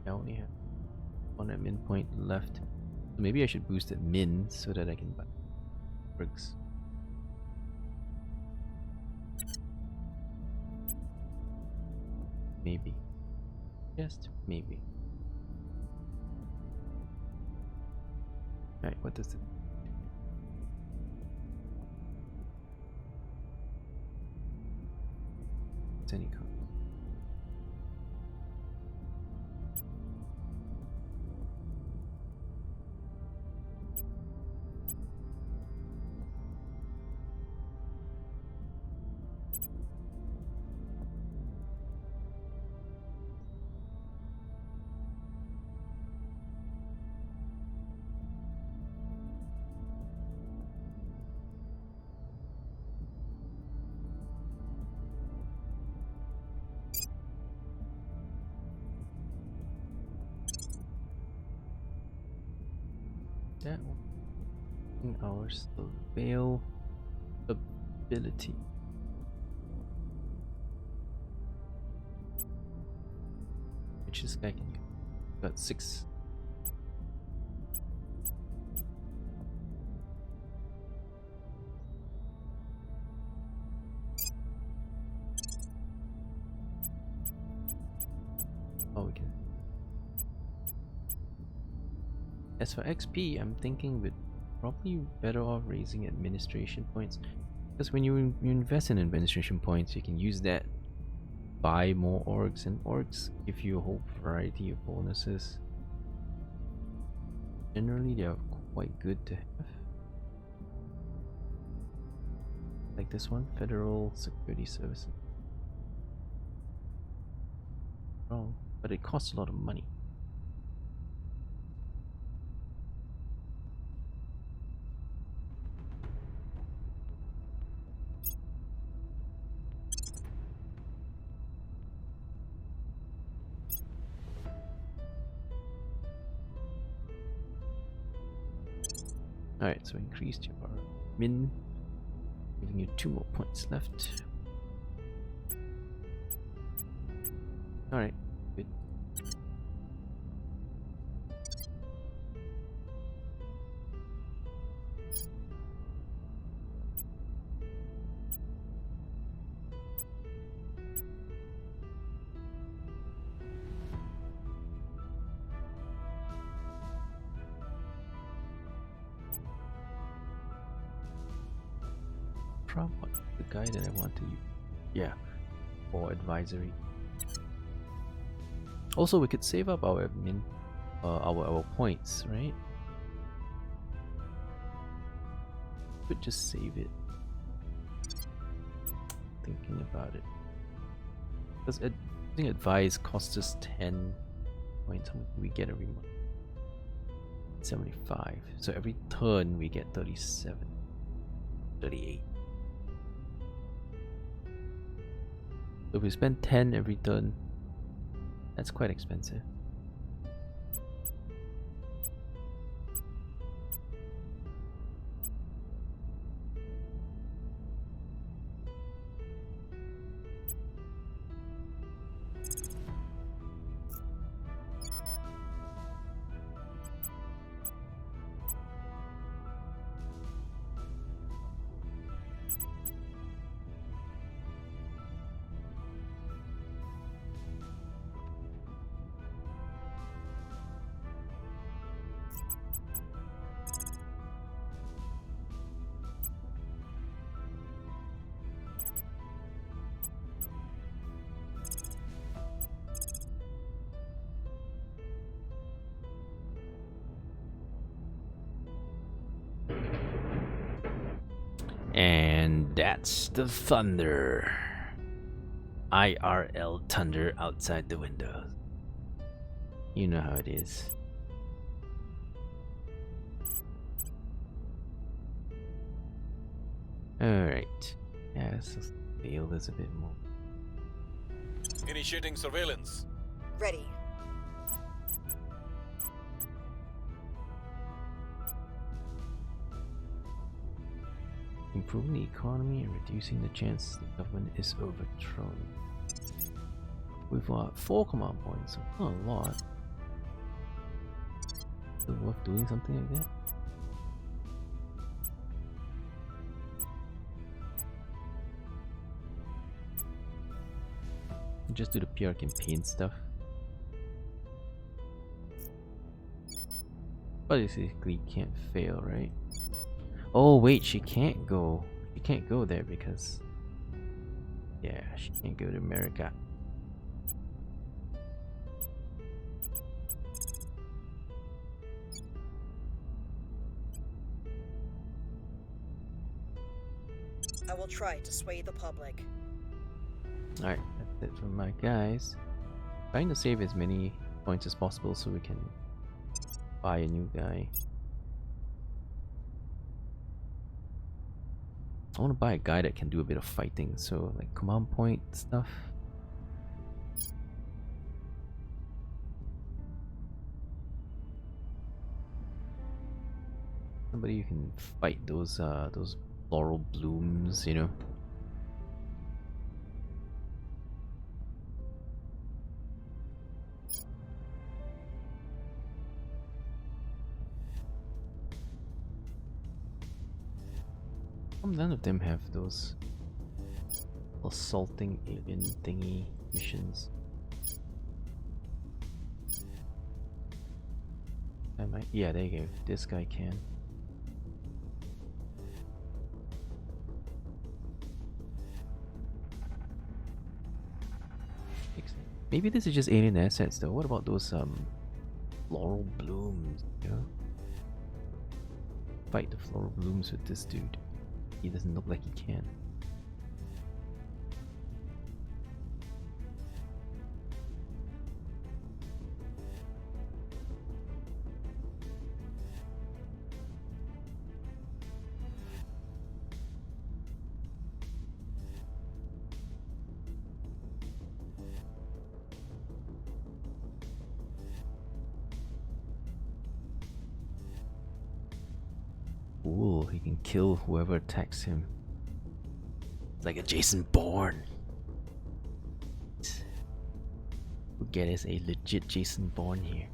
I only have one admin point left. So maybe I should boost admin so that I can buy bricks. Maybe. Just maybe. Alright, what does it do? It's any code. That one. Hours of veil ability. Which this guy can use. Got 6. Oh, we can. As for XP, I'm thinking we'd probably better off raising administration points, because when you invest in administration points, you can use that buy more orgs, and orgs give you a whole variety of bonuses. Generally, they are quite good to have. Like this one, Federal Security Services. Wrong, but it costs a lot of money. Alright, so increased your min, giving you 2 more points left. Alright, good. What the guy that I want to use? Yeah, for advisory. Also, we could save up our admin, our points, right? Could just save it. Thinking about it, because I think advice costs us 10 points. How much do we get every month? 75. So every turn we get 37, 38. So if we spend 10 every turn, that's quite expensive. And that's the thunder. IRL thunder outside the windows. You know how it is. Alright. Yeah, let's just feel this a bit more. Initiating surveillance. Ready. Improving the economy and reducing the chance the government is overthrown. We've got 4 command points, so not a lot. Is it worth doing something like that? Just do the PR campaign stuff. But basically can't fail, right? Oh wait, she can't go. She can't go there because... yeah, she can't go to America. I will try to sway the public. Alright, that's it from my guys. Trying to save as many points as possible so we can buy a new guy. I want to buy a guy that can do a bit of fighting, so like command point stuff. Somebody who can fight those floral blooms, you know. None of them have those assaulting alien thingy missions. I might, yeah, there you go. This guy can. Maybe this is just alien assets though. What about those floral blooms, you know? Fight the floral blooms with this dude. He doesn't look like he can. Ooh, he can kill whoever attacks him. It's like a Jason Bourne. We'll get us a legit Jason Bourne here.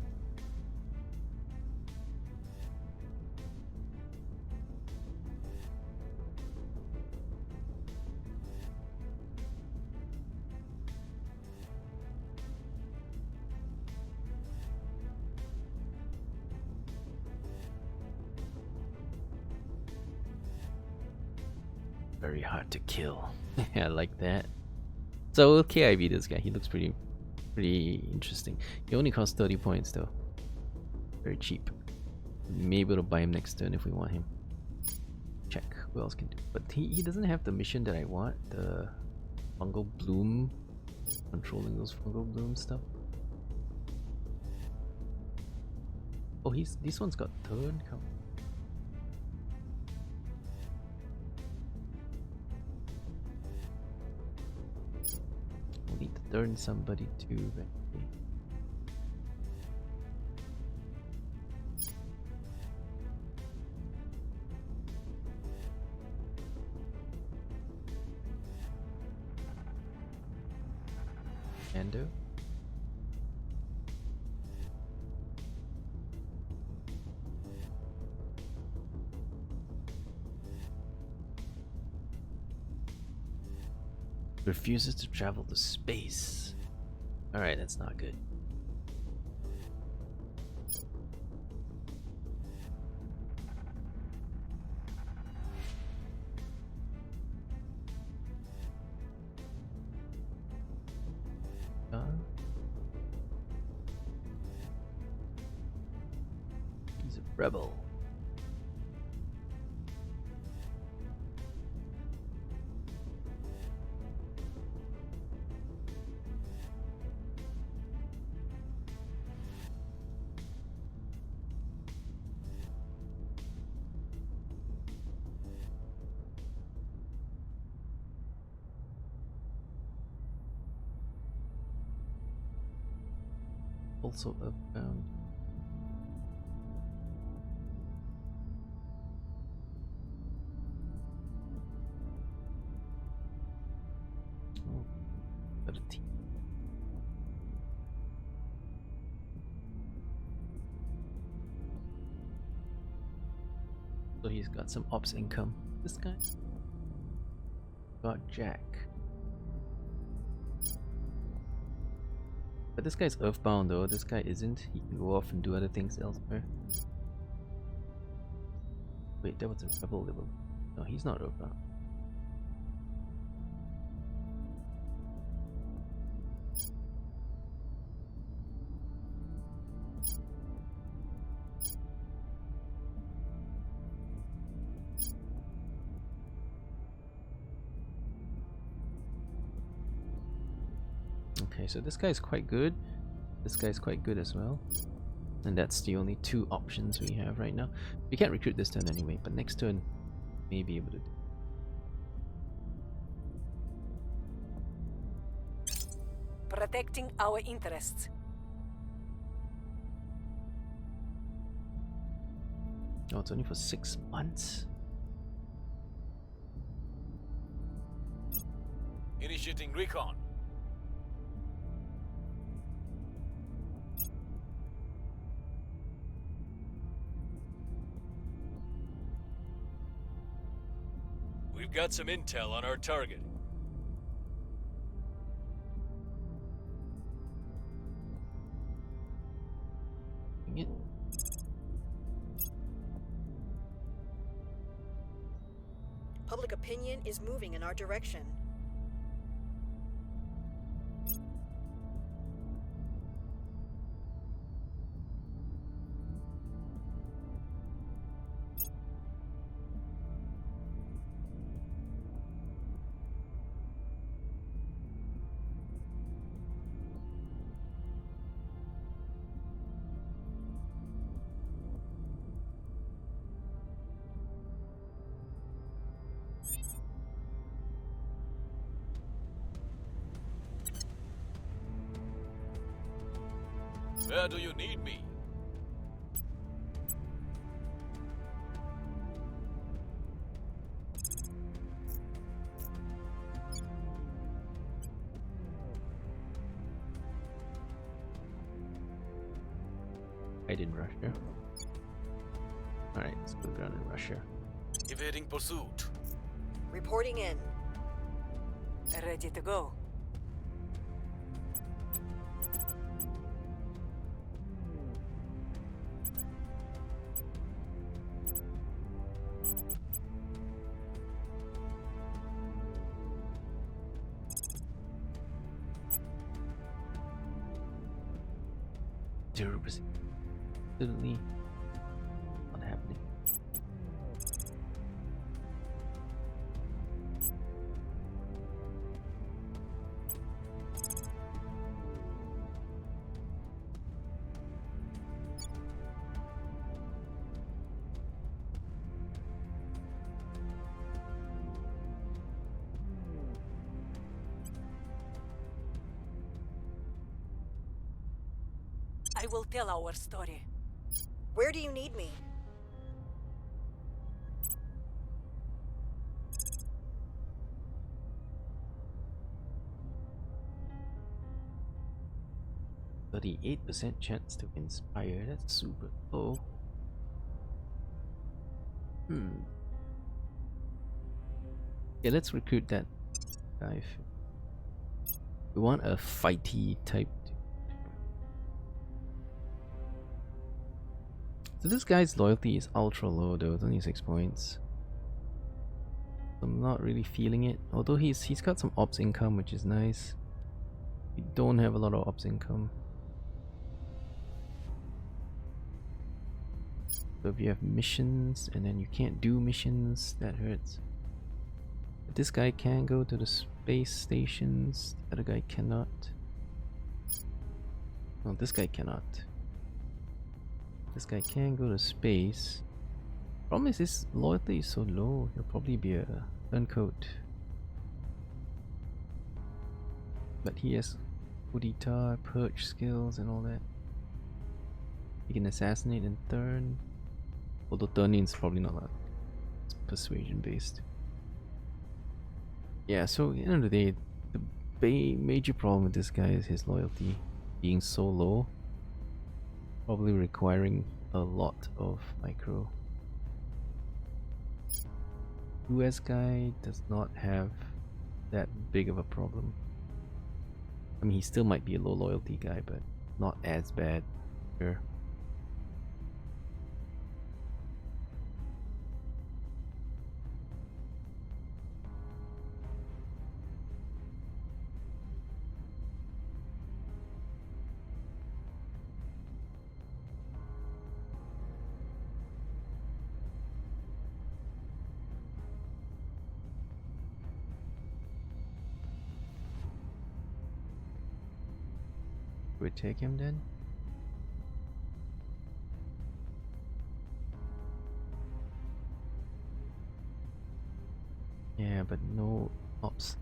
Very hard to kill. I like that. So we'll KIV this guy. He looks pretty interesting. He only costs 30 points though. Very cheap. Maybe able to buy him next turn if we want him. Check who else can do. But he doesn't have the mission that I want. The fungal bloom. Controlling those fungal bloom stuff. Oh, this one's got turn count. Need to turn somebody to eventually. Ando. Refuses to travel to space. Alright, that's not good. He's a rebel. also earthbound. Oh, got a T. So he's got some ops income. This guy got Jack. But this guy's earthbound though, this guy isn't. He can go off and do other things elsewhere. Wait, that was a rebel level. No, he's not earthbound. Okay, so this guy's quite good. This guy's quite good as well. And that's the only two options we have right now. We can't recruit this turn anyway, but next turn may be able to do. Protecting our interests. Oh, it's only for 6 months. Initiating recon. We've got some intel on our target. Yeah. Public opinion is moving in our direction. Where do you need me? I didn't Russia. Alright, let's go down in Russia. Evading pursuit. Reporting in. Ready to go. Absolutely not happening. I will tell our story. Where do you need me? %38% chance to inspire. That's super low. Yeah, let's recruit that guy. We want a fighty type. So this guy's loyalty is ultra low though, it's only 6 points. I'm not really feeling it. Although he's got some ops income, which is nice. We don't have a lot of ops income. So if you have missions and then you can't do missions, that hurts. But this guy can go to the space stations, the other guy cannot. No, this guy cannot. This guy can go to space. Problem is his loyalty is so low, he'll probably be a turncoat. But he has Udita, Perch skills and all that. You can assassinate and turn. Although turning is probably not that. It's persuasion based. Yeah, so at the end of the day, the major problem with this guy is his loyalty being so low. Probably requiring a lot of micro. US guy does not have that big of a problem. I mean, he still might be a low loyalty guy, but not as bad. Sure. We take him then? Yeah, but no ops.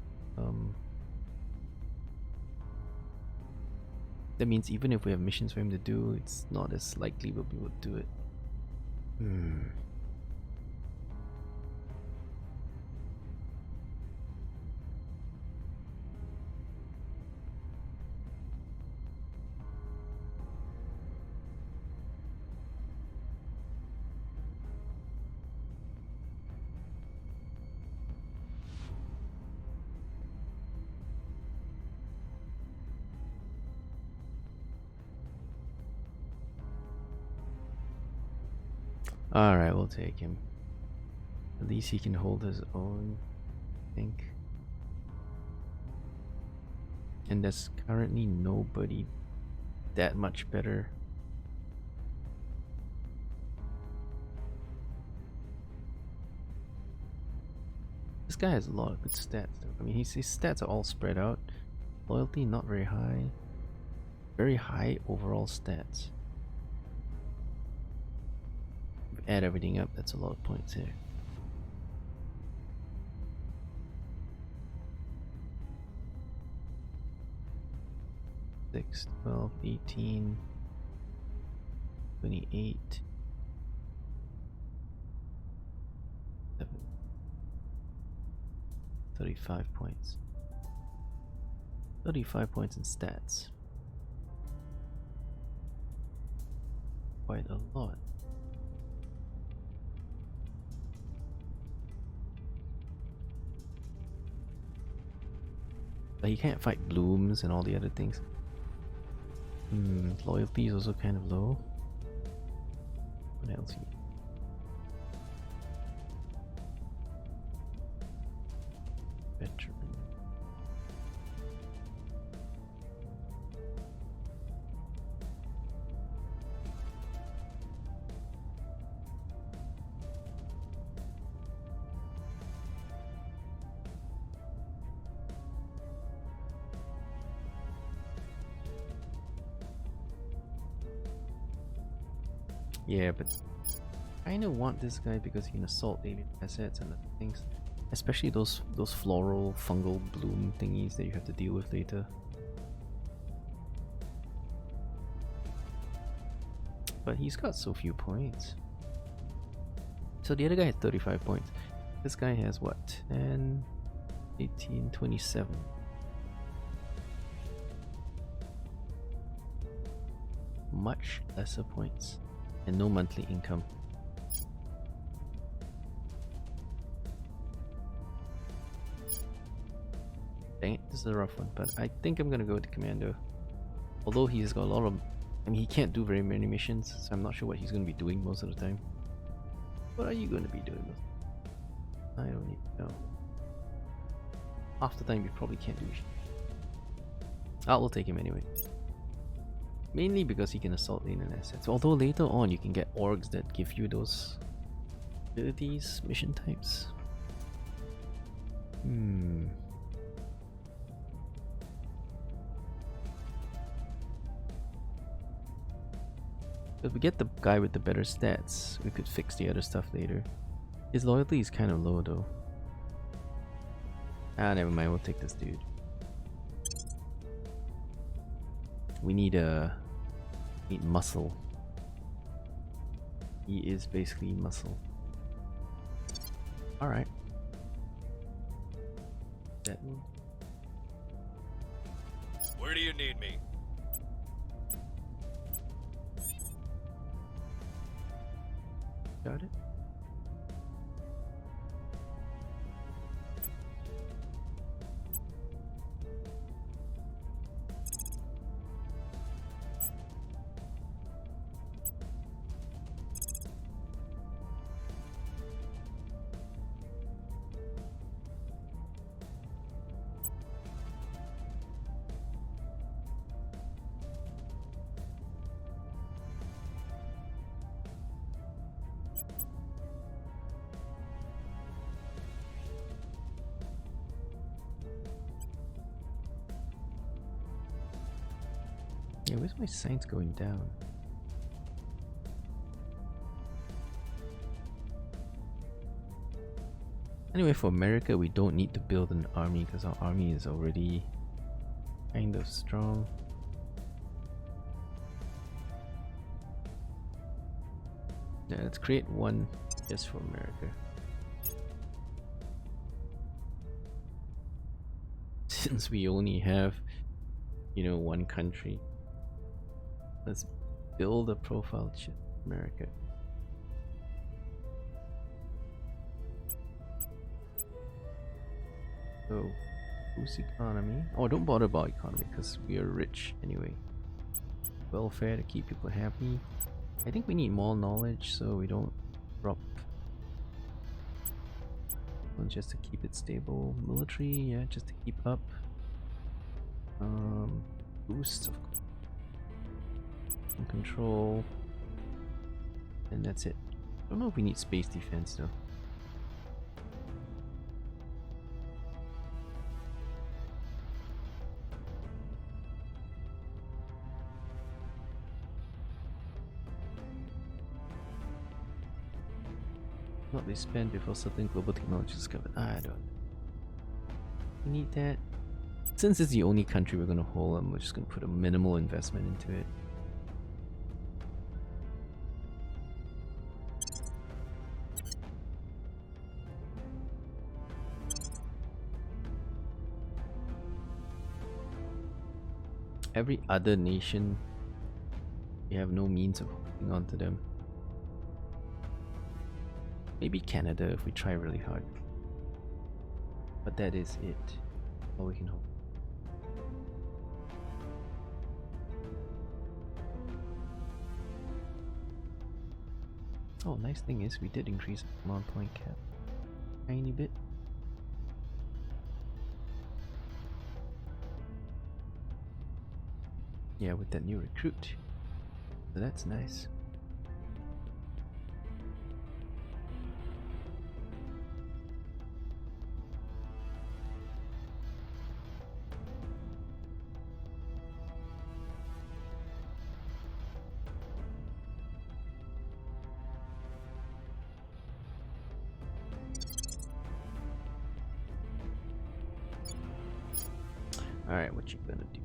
That means even if we have missions for him to do, it's not as likely we'll be able to do it. Alright, we'll take him. At least he can hold his own, I think. And there's currently nobody that much better. This guy has a lot of good stats though. I mean, his stats are all spread out. Loyalty not very high. Very high overall stats. Add everything up, that's a lot of points here. Six, 12, 18, 28, 7, 35 points. 35 points in stats. Quite a lot. But he can't fight blooms and all the other things. Loyalty is also kind of low. What else? Veteran. Yeah, but I kinda want this guy because he can assault alien assets and other things. Especially those floral fungal bloom thingies that you have to deal with later. But he's got so few points. So the other guy had 35 points. This guy has what? 10, 18, 27. Much lesser points. And no monthly income. Dang it, this is a rough one, but I think I'm gonna go with the Commando. Although he's got a lot of... I mean, he can't do very many missions, so I'm not sure what he's gonna be doing most of the time. What are you gonna be doing? I don't even know. Half the time you probably can't do shit. We'll take him anyway. Mainly because he can assault alien assets. Although later on you can get orgs that give you those abilities, mission types. If we get the guy with the better stats, we could fix the other stuff later. His loyalty is kind of low though. Never mind, we'll take this dude. We need muscle. He is basically muscle. Alright. That one. Where do you need me? Got it. Yeah, where's my science going down? Anyway, for America, we don't need to build an army because our army is already kind of strong. Yeah, let's create one just for America. Since we only have, you know, one country. Let's build a profile chip, America. So, boost economy. Oh, don't bother about economy because we are rich anyway. Welfare to keep people happy. I think we need more knowledge so we don't drop. Well, just to keep it stable. Military, yeah, just to keep up. Boost, of course. Control, and that's it. I don't know if we need space defense though. Not they spend before certain global technology is discovered. I don't. We need that. Since it's the only country we're gonna hold, we're just gonna put a minimal investment into it. Every other nation, we have no means of holding on to them. Maybe Canada if we try really hard. But that is it. All we can hope. Oh, nice thing is we did increase the command point cap. Tiny bit. Yeah, with that new recruit. So that's nice. Alright, what you gonna do?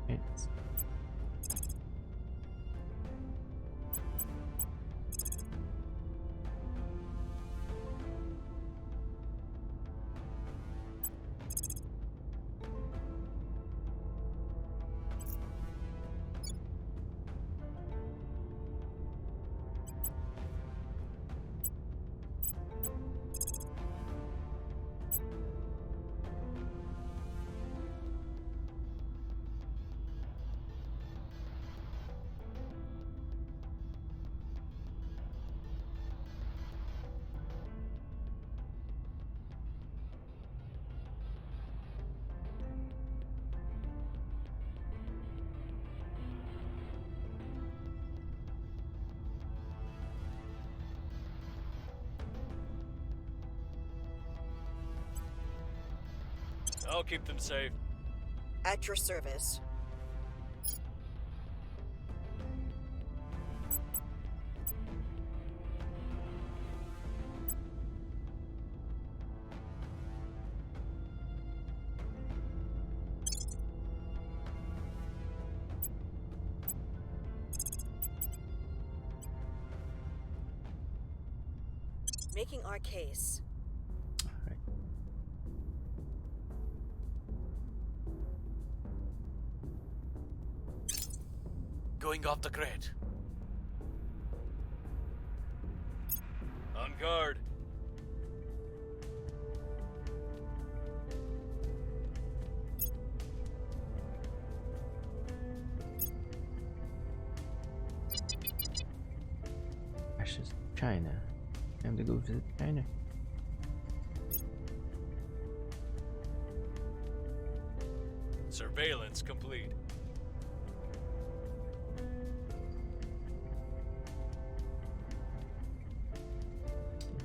It's I'll keep them safe. At your service. Making our case. Alright. Going off the grid. On guard. Ashes, China. Time to go visit China. Surveillance complete.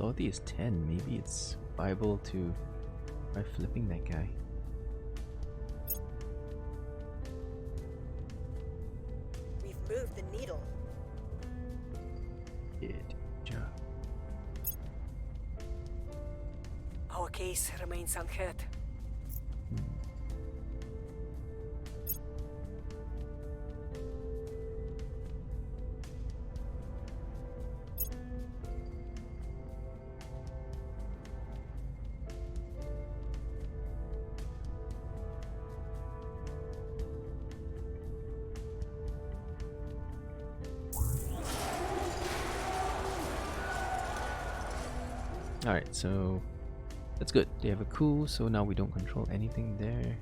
Lottie is 10. Maybe it's viable to try flipping that guy. We've moved the needle. Good job. Our case remains unhurt. Alright, so that's good. They have a coup, so now we don't control anything there.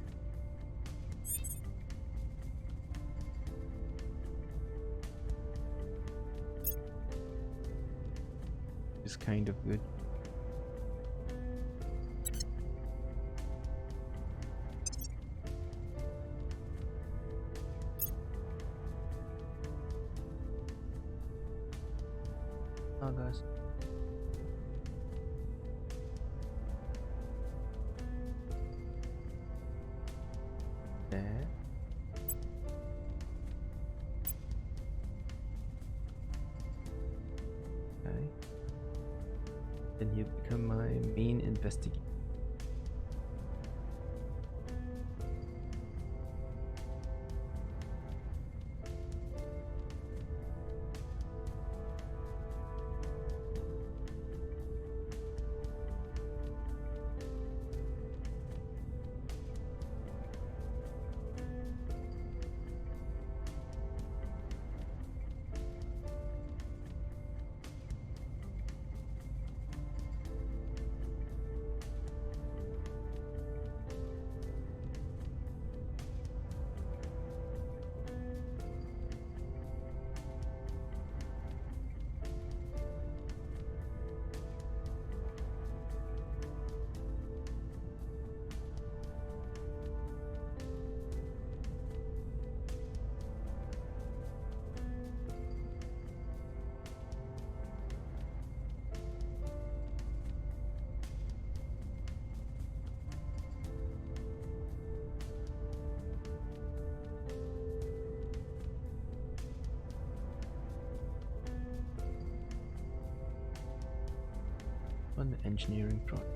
It's kind of good. Oh, guys. There. Okay. Then he'll become my main investigator. On the engineering project.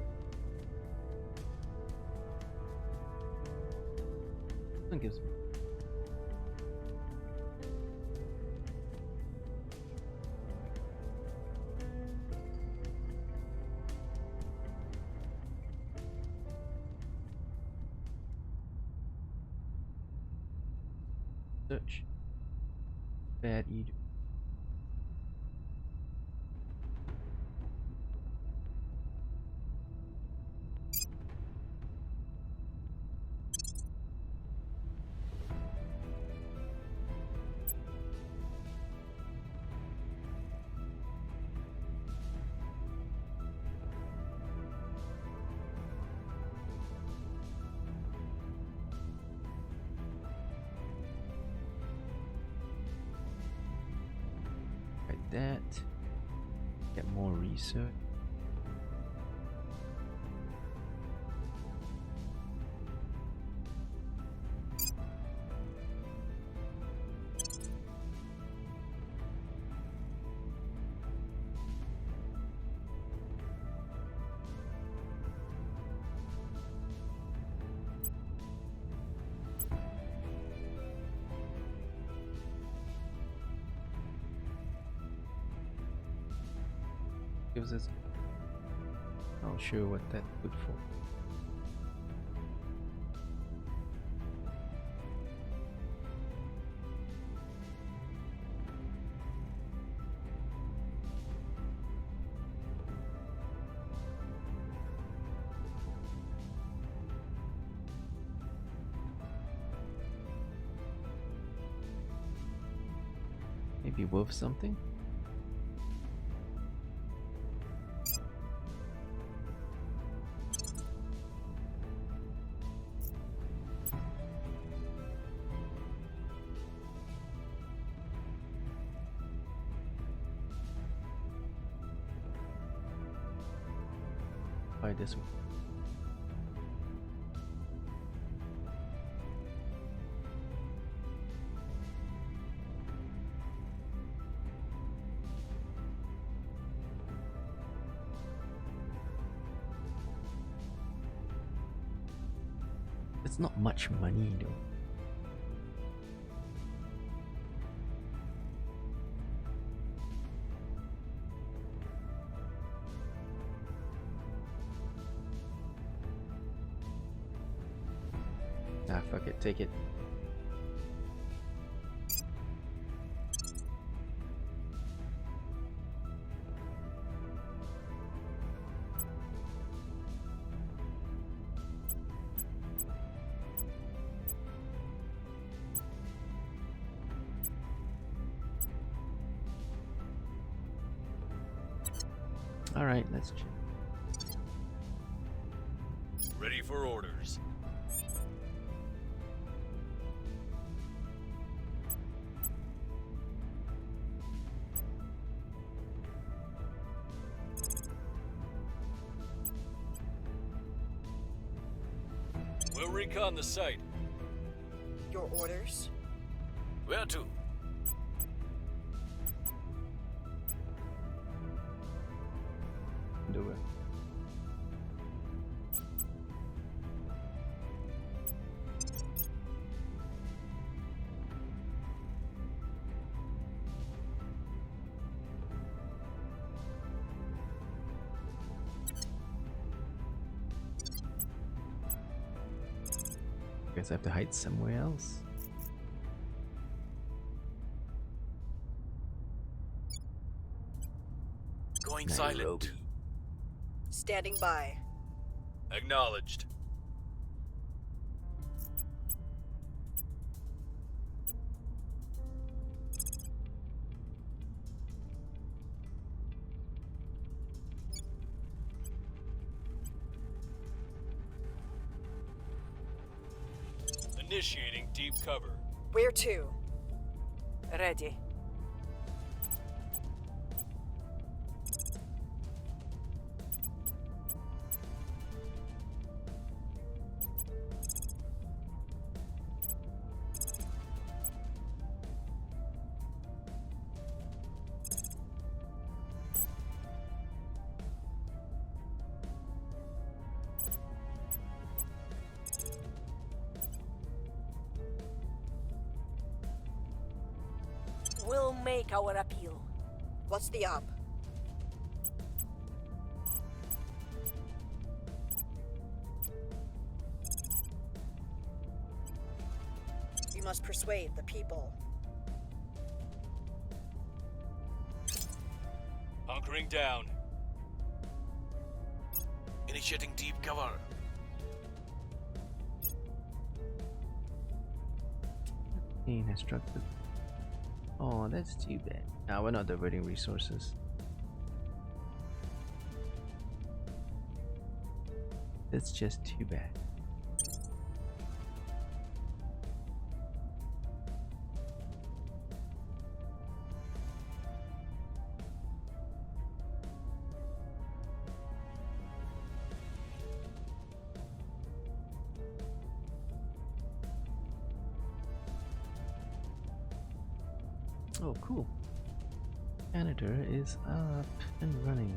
That gives me. Search. Bad eater. That. Get more research. Gives us Not sure what that good for. Maybe worth something? Buy this one. It's not much money though. Ah, fuck it, take it. All right, let's check. Ready for orders. We'll recon the site. Your orders? Where to? Do it. Guess I have to hide somewhere else. Going silent. Standing by. Acknowledged. Initiating deep cover. Where to? Ready. We'll make our appeal. What's the up? We must persuade the people. Hunkering down. Initiating deep cover. Kaen has struck the... Oh, that's too bad. Nah, we're not diverting resources. That's just too bad. Oh, cool. Canada is up and running.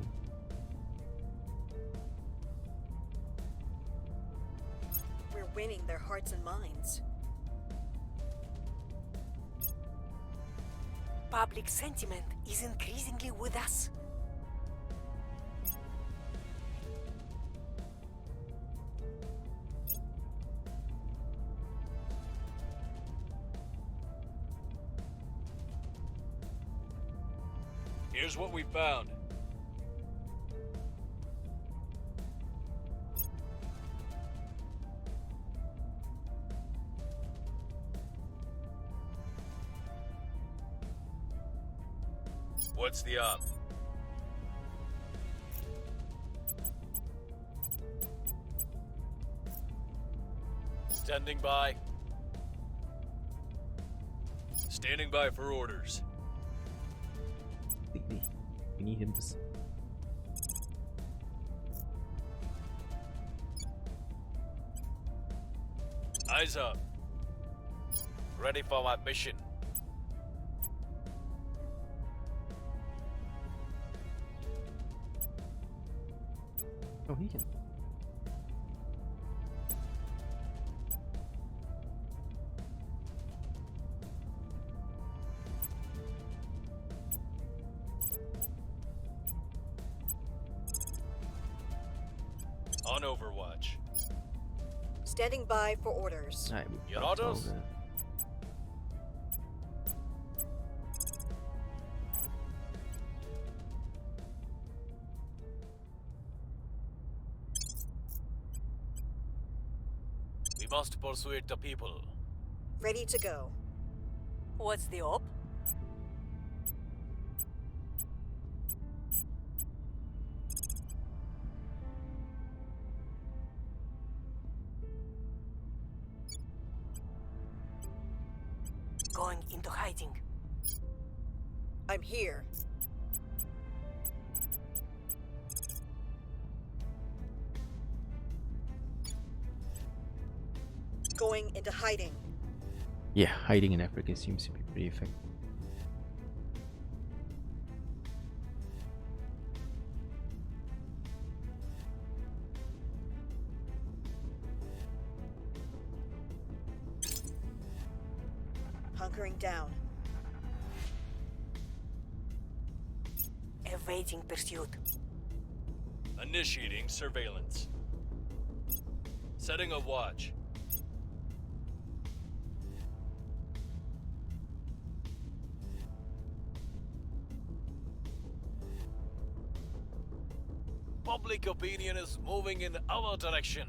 We're winning their hearts and minds. Public sentiment is increasingly with us. Here's what we found. What's the op? Standing by. Standing by for orders. We need him to. Eyes up. Ready for my mission. Oh, he can. On Overwatch. Standing by for orders. Alright, Your orders? We must persuade the people. Ready to go. What's the op? Going into hiding. I'm here. Going into hiding. Yeah, hiding in Africa seems to be pretty effective. Hunkering down. Evading pursuit. Initiating surveillance. Setting a watch. Public opinion is moving in our direction.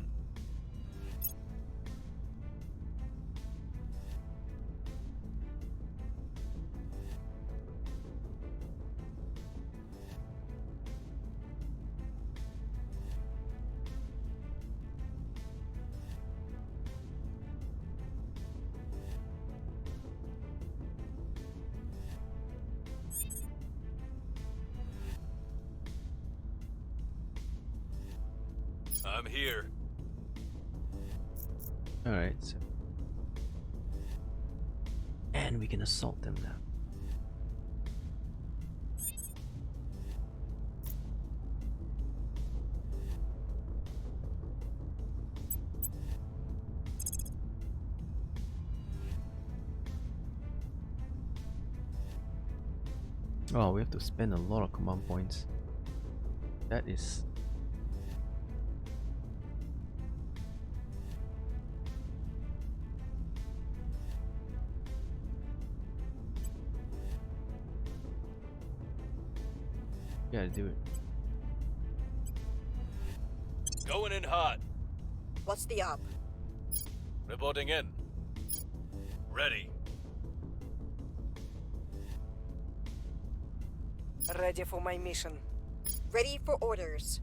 I'm here. Alright, so. And we can assault them now. Oh, we have to spend a lot of command points. That is. Gotta do it. Going in hot. What's the op? Reporting in. Ready. Ready for my mission. Ready for orders.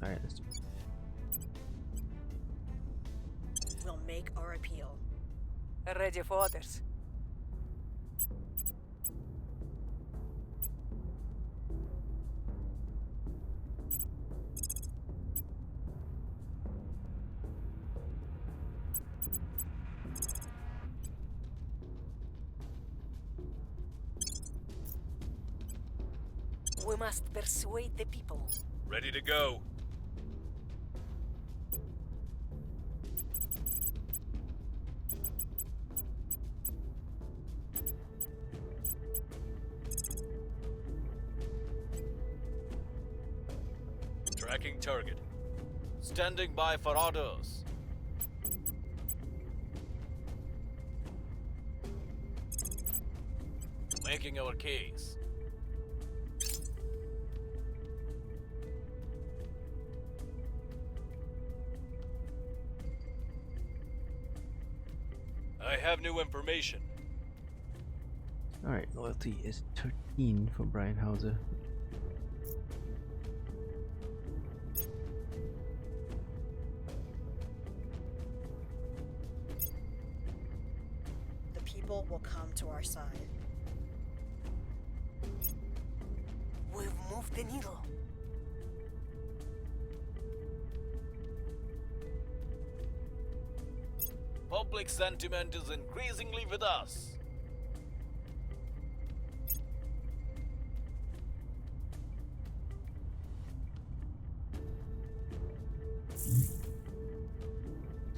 Alright, let's do it. We'll make our appeal. Ready for orders. We must persuade the people. Ready to go. Tracking target. Standing by for orders. Making our case. I have new information. Alright, loyalty is 13 for Brian Hauser. The people will come to our side. We've moved the needle. Public sentiment is increasingly with us.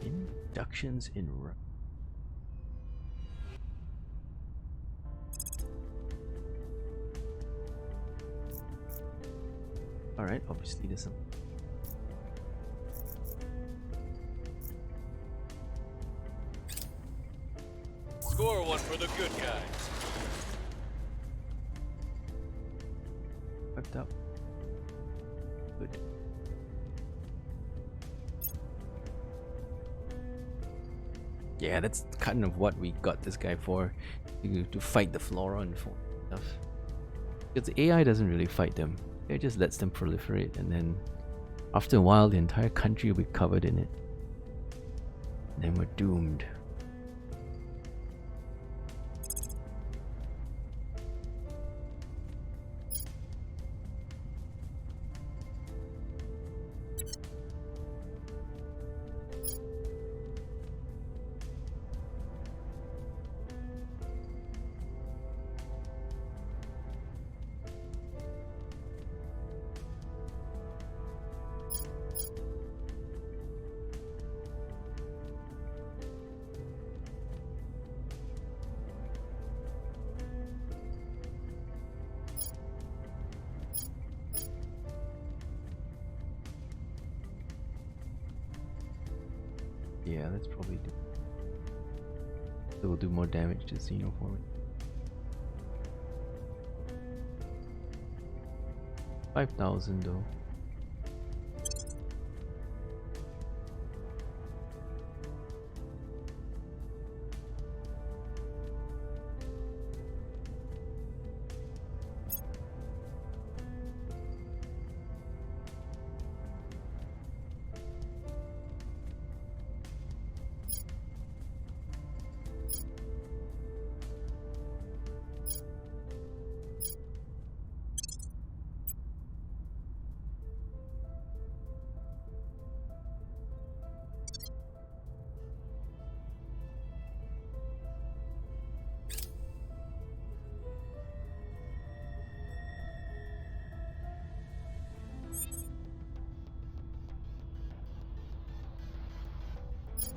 Inductions in Alright, obviously there's some. Score one for the good guys. Wiped out. Good. Yeah, that's kind of what we got this guy for. To fight the flora and stuff. Because the AI doesn't really fight them. It just lets them proliferate, and then after a while the entire country will be covered in it. And then we're doomed. Yeah, that's probably do. It will do more damage to Xenoform. 5,000 though.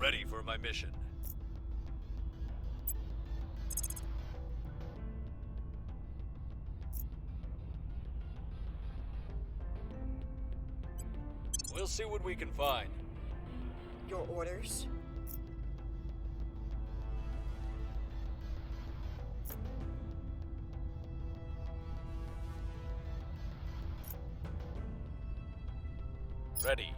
Ready for my mission. We'll see what we can find. Your orders? Ready.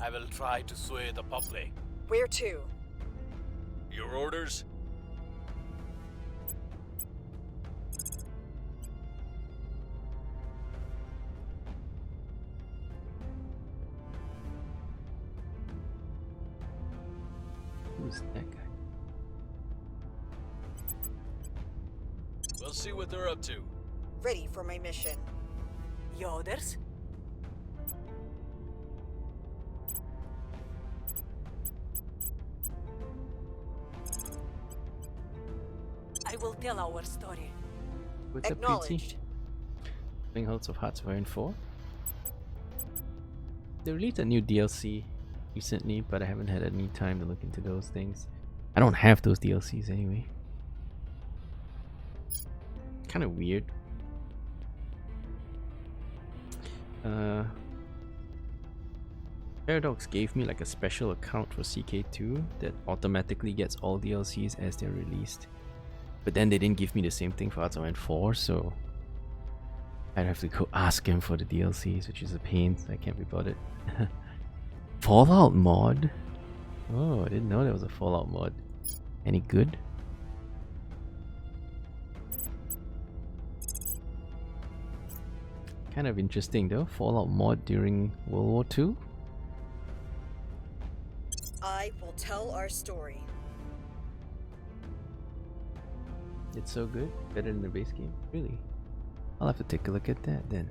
I will try to sway the public. Where to? Your orders? Who's that guy? We'll see what they're up to. Ready for my mission. Yoders? I will tell our story. What's up, PT? Playing Hearts of Hearts Variant 4. They released a new DLC recently, but I haven't had any time to look into those things. I don't have those DLCs anyway. Kind of weird. Paradox gave me like a special account for CK2 that automatically gets all DLCs as they're released. But then they didn't give me the same thing for Hearts of Iron 4, so I'd have to go ask him for the DLCs, which is a pain, so I can't be bothered. Fallout mod? Oh, I didn't know there was a Fallout mod. Any good? Kind of interesting though, Fallout mod during World War II? I will tell our story. It's so good? Better than the base game? Really? I'll have to take a look at that then.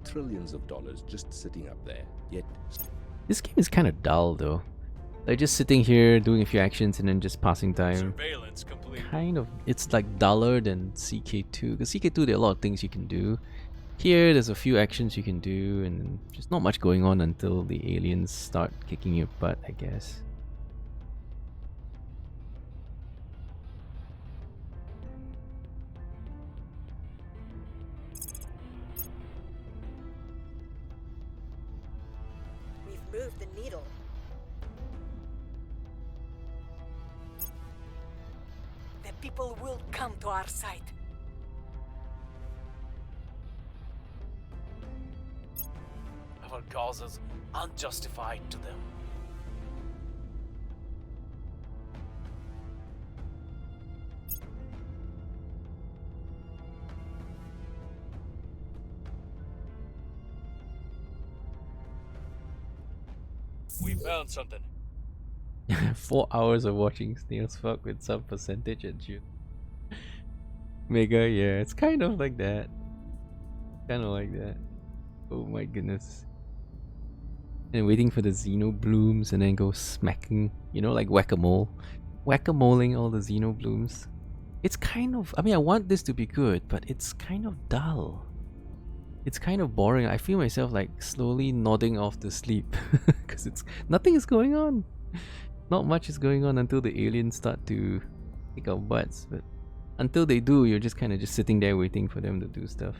Trillions of dollars just sitting up there, yet... This game is kind of dull though. Like just sitting here, doing a few actions and then just passing time. Surveillance complete. Kind of, it's like duller than CK2. Because CK2 there are a lot of things you can do. Here there's a few actions you can do and just not much going on until the aliens start kicking your butt, I guess. We've moved the needle. The people will come to our side. Our causes unjustified to them. We found something. 4 hours of watching snails fuck with some percentage and shit. Mega, yeah, it's kind of like that. Kind of like that. Oh my goodness. And waiting for the Xeno blooms and then go smacking, you know, like whack-a-mole. Whack-a-moling all the Xeno blooms. It's kind of, I mean, I want this to be good, but it's kind of dull. It's kind of boring. I feel myself like slowly nodding off to sleep because nothing is going on. Not much is going on until the aliens start to kick our butts, but until they do, you're just kind of just sitting there waiting for them to do stuff.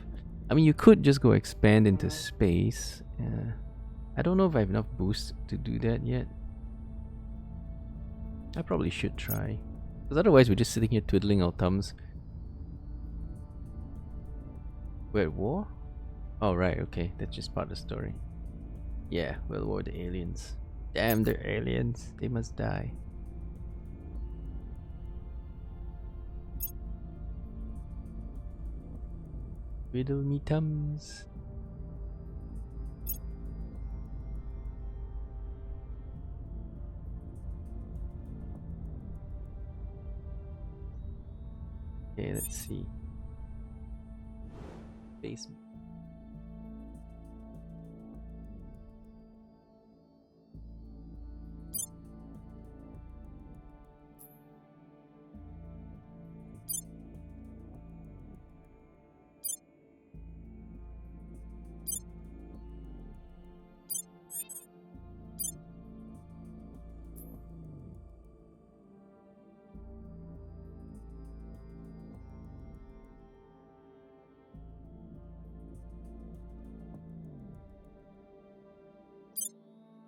I mean, you could just go expand into space. I don't know if I have enough boost to do that yet. I probably should try, because otherwise we're just sitting here twiddling our thumbs. We're at war? Oh right, okay, that's just part of the story. Yeah, we'll war the aliens. Damn, they're aliens. They must die. Riddle me tums. Okay, let's see. Basement.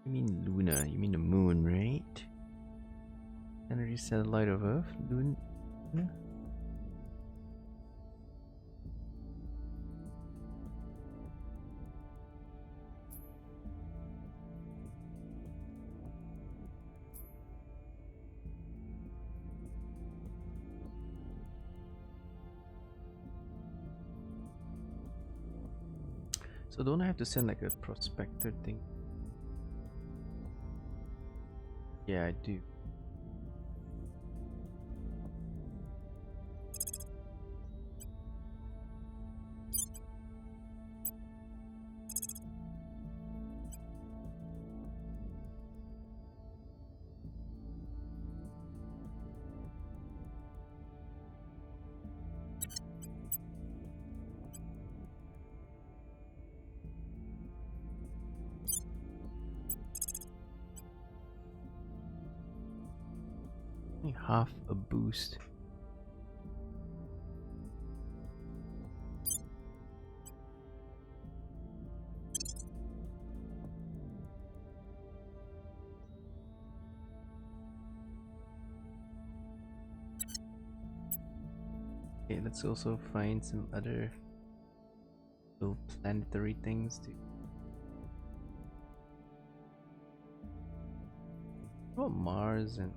You mean Luna, you mean the moon, right? Energy satellite of Earth? Luna? So don't I have to send like a prospector thing? Yeah, I do. Only half a boost. Okay, let's also find some other little planetary things to. What about Mars and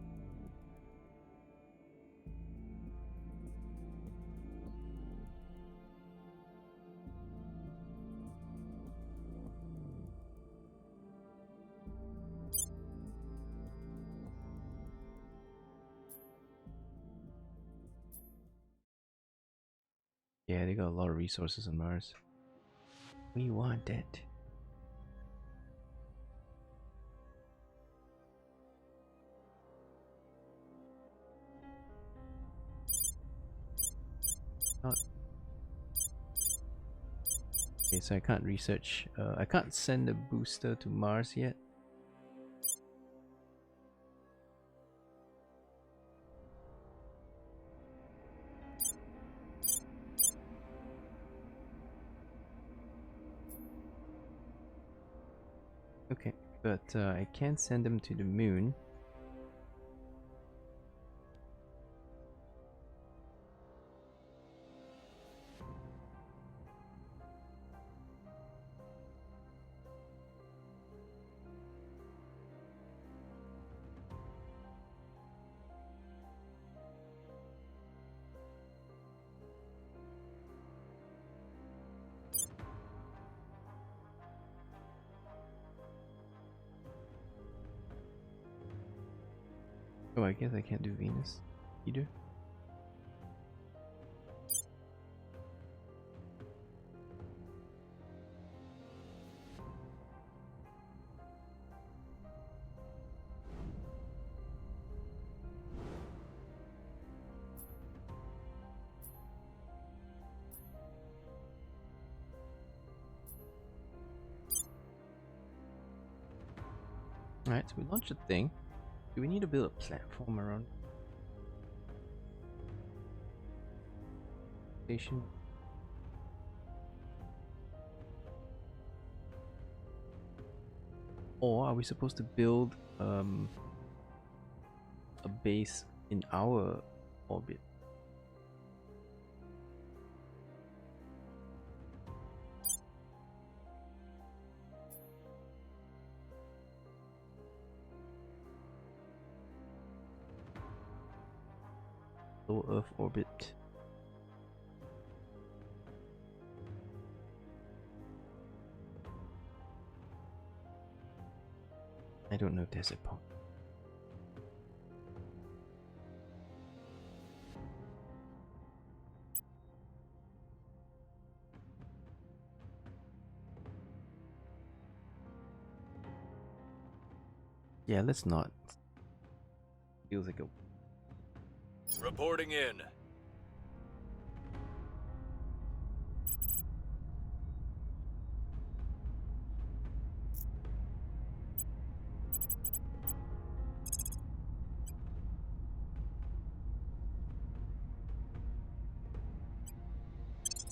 yeah, they got a lot of resources on Mars. We want it. Not. Okay, so I can't research. I can't send a booster to Mars yet. Okay, but I can send them to the moon. Oh, I guess I can't do Venus either. Alright, so we launched a thing. Do we need to build a platform around station? Or are we supposed to build a base in our orbit? Low Earth orbit. I don't know if there's a point. Yeah, let's not. Feels like a. Reporting in.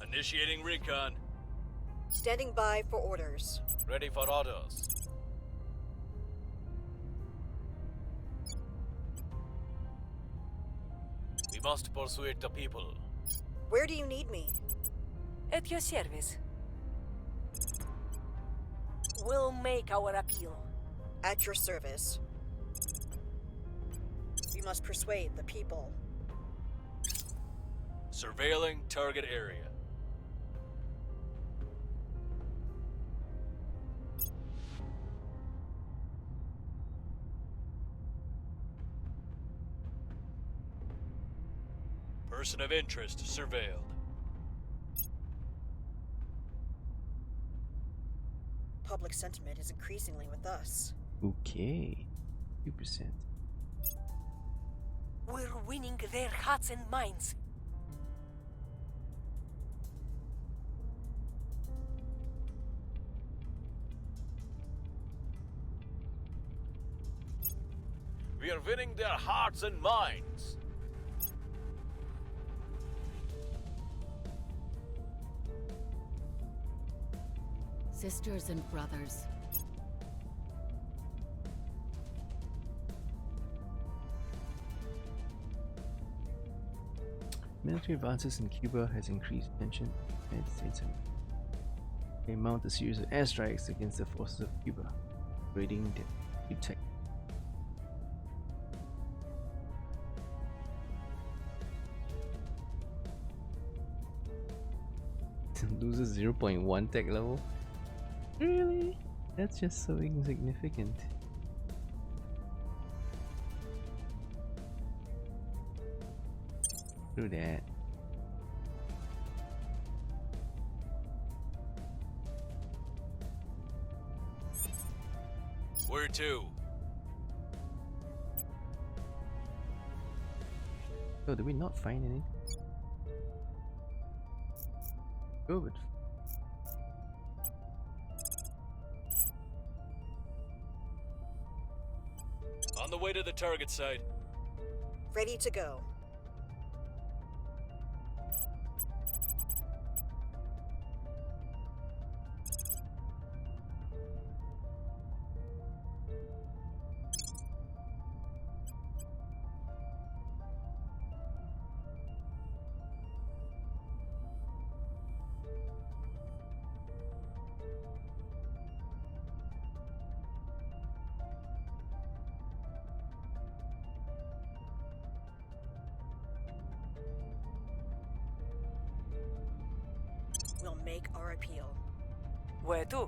Initiating recon. Standing by for orders. Ready for orders. We must persuade the people. Where do you need me? At your service. We'll make our appeal. At your service. We must persuade the people. Surveilling target area. person of interest surveilled. Public sentiment is increasingly with us. Okay. 2%. We're winning their hearts and minds. We are winning their hearts and minds. Sisters and brothers, Military advances in Cuba has increased tension. United States may mount a series of airstrikes against the forces of Cuba, raiding the new tech. Loses 0.1 tech level? Really? That's just so insignificant. Do that. Where to? Oh, did we not find any? Good. On the way to the target site. Ready to go. We'll make our appeal. Where to?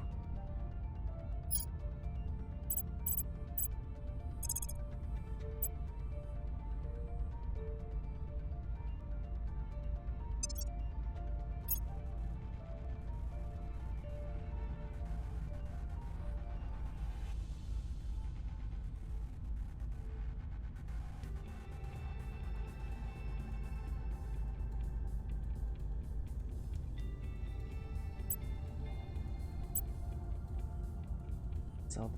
South.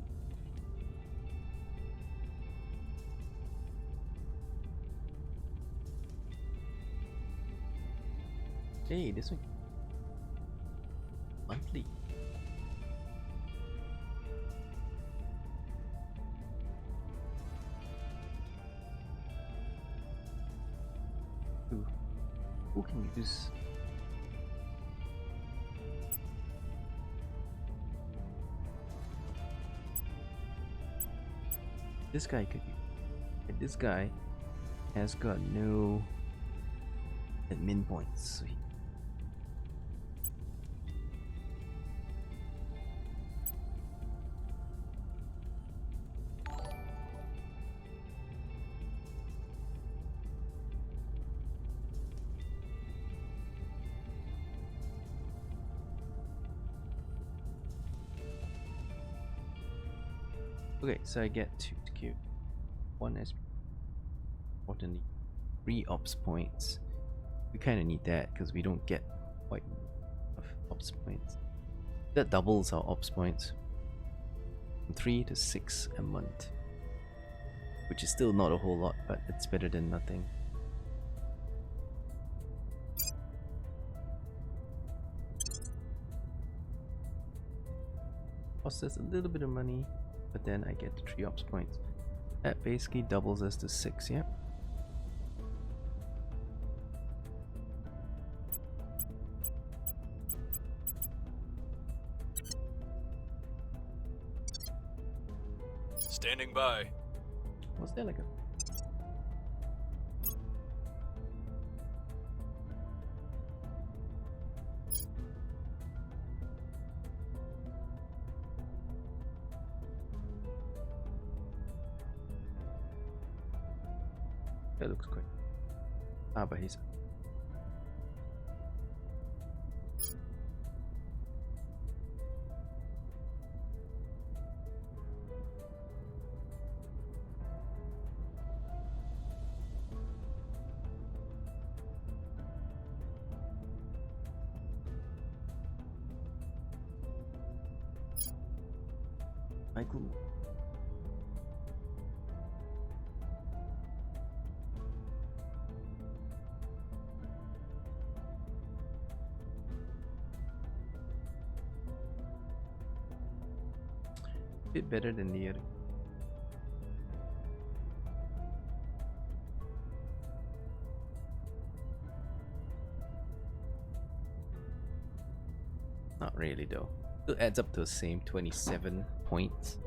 Hey, this one. Monthly. Who can use? This guy could use. And this guy has got no admin points. So okay, so I get 2 to queue. 1 SP. Importantly, 3 ops points. We kind of need that because we don't get quite enough ops points. That doubles our ops points from 3 to 6 a month, which is still not a whole lot, but it's better than nothing. Costs us a little bit of money, but then I get the 3 ops points. That basically doubles us to 6, yep. Standing by. Was there like a... That looks quick. Ah, but he's Michael. Bit better than the other. Not really though. It adds up to the same 27 points.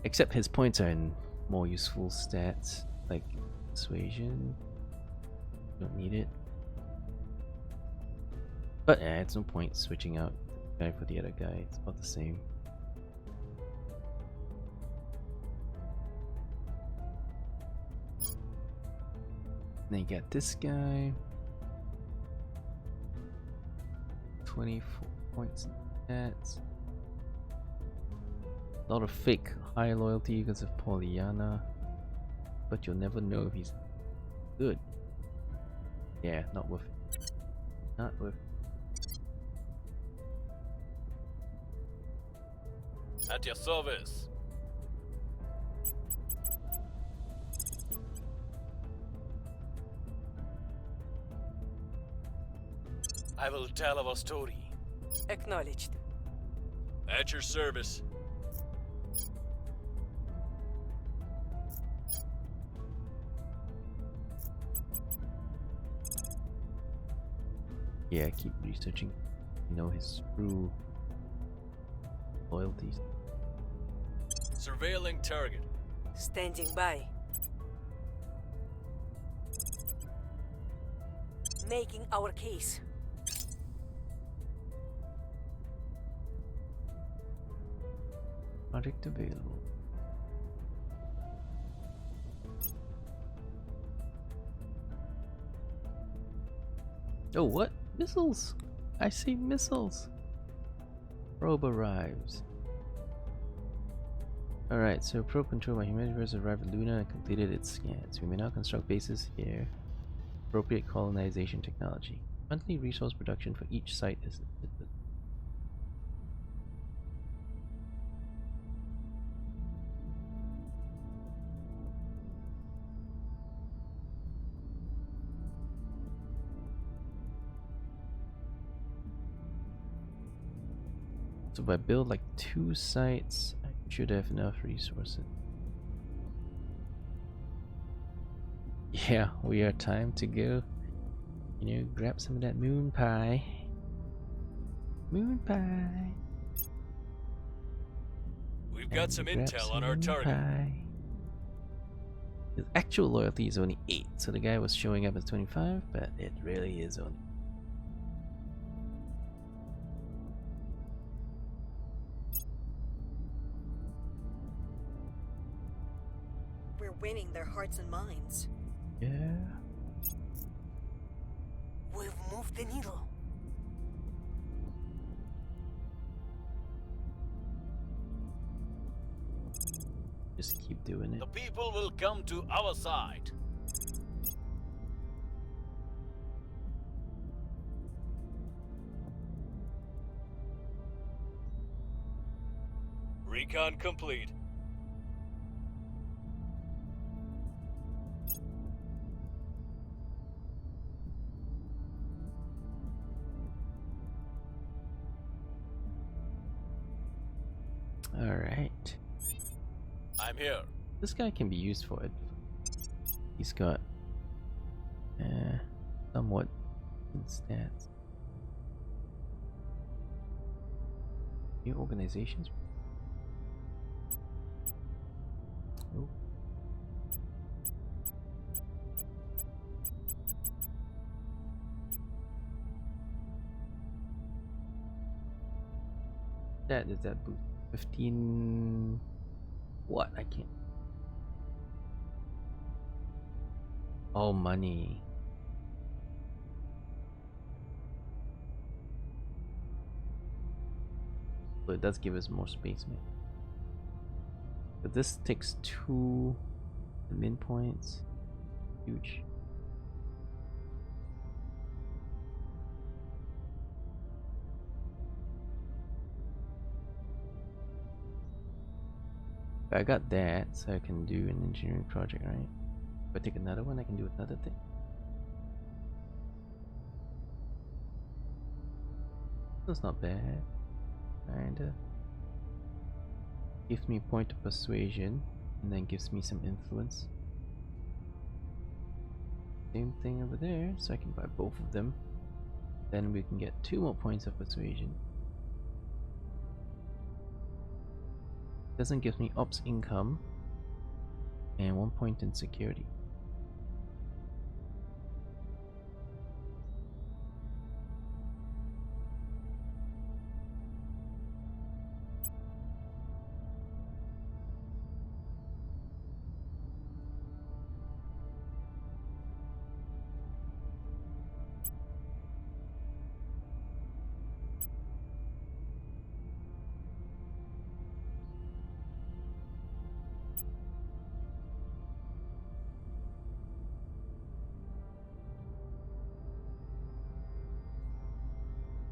Except his points are in more useful stats like persuasion. Don't need it. But yeah, it's no point switching out the guy for the other guy. It's about the same. Then you got this guy. 24 points in stats. A lot of fake high loyalty because of Pollyanna. But you'll never know if he's good. Yeah, not worth it. Not worth it. At your service. I will tell our story. Acknowledged. At your service. Yeah, keep researching. You know his true loyalties. Surveilling target. Standing by. Making our case. Project available. Oh, what? Missiles! I see missiles! Probe arrives. Alright, so probe controlled by humanity arrived at Luna and completed its scans. We may now construct bases here. Appropriate colonization technology. Monthly resource production for each site is listed. So if I build like 2 sites, I should have enough resources. Yeah, we are time to go. You know, grab some of that moon pie. Moon pie. We've got some Grab intel some on our moon target. pie. His actual loyalty is only 8, so the guy was showing up as 25, but it really is only. We're winning their hearts and minds. Yeah. We've moved the needle. Just keep doing it. The people will come to our side. Recon complete. Alright. I'm here. This guy can be used for it. He's got somewhat stats. New organizations. Oh. That is that boost 15. What? I can't. Oh, money. So it does give us more space, man. But this takes 2 admin points. Huge. I got that, so I can do an engineering project, right? If I take another one, I can do another thing. That's not bad. Kinda. Gives me a point of persuasion, and then gives me some influence. Same thing over there, so I can buy both of them. Then we can get 2 more points of persuasion. Doesn't give me ops income, and 1 point in security.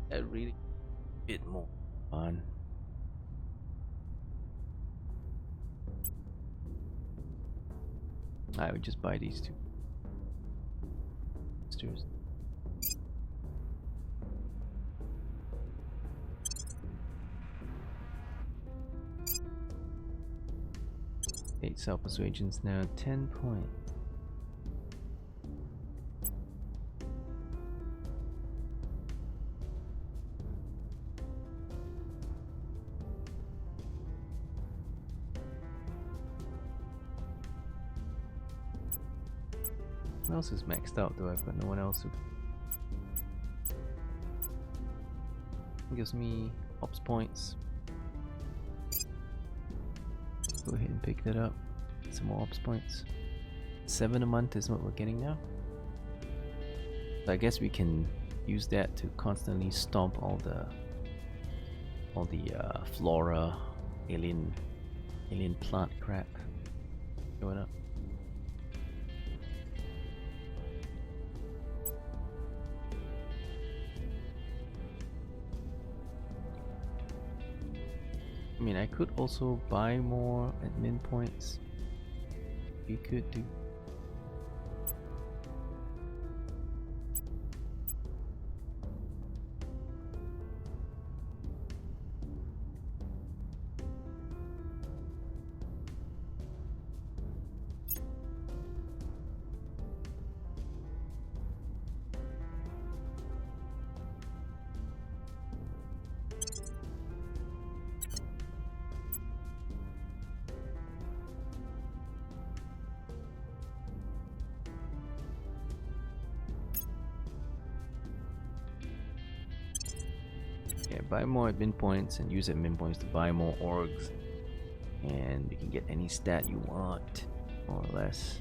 That really bit more fun. I would just buy these two. Stairs. Eight self persuasions now 10 points. What else is maxed out though? I've got no one else who gives me ops points. Go ahead and pick that up. Get some more ops points. 7 a month is what we're getting now. So I guess we can use that to constantly stomp all the flora, alien plant crap going up. I mean, I could also buy more admin points. We could do. Yeah, buy more admin points and use admin points to buy more orgs. And you can get any stat you want, more or less.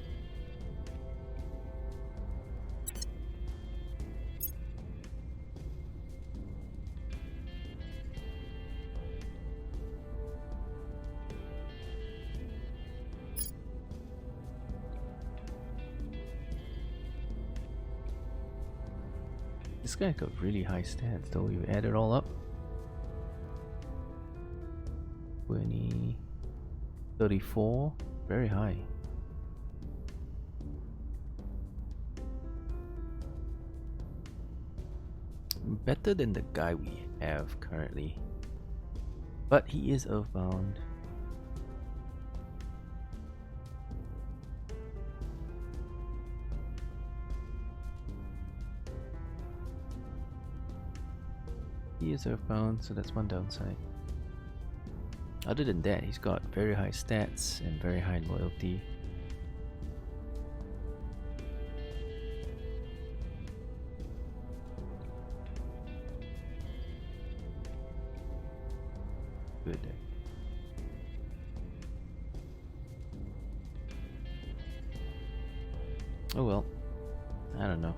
This guy got really high stats though, you add it all up. 20, 34, very high. Better than the guy we have currently. But he is earthbound. He is earthbound, so that's one downside. Other than that, he's got very high stats and very high loyalty. Good. Oh well, I don't know.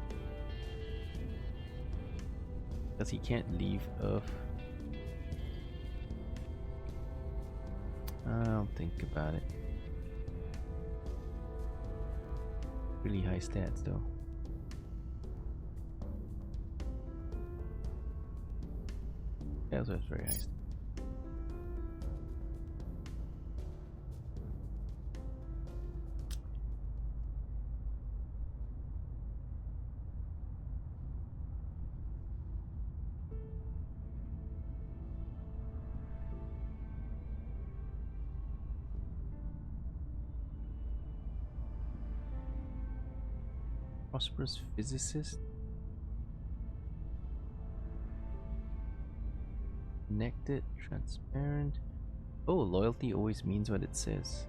Because he can't leave Earth. I'll think about it. Really high stats though. Yeah, those are very high stats. Prosperous physicist. Connected, transparent. Oh, loyalty always means what it says.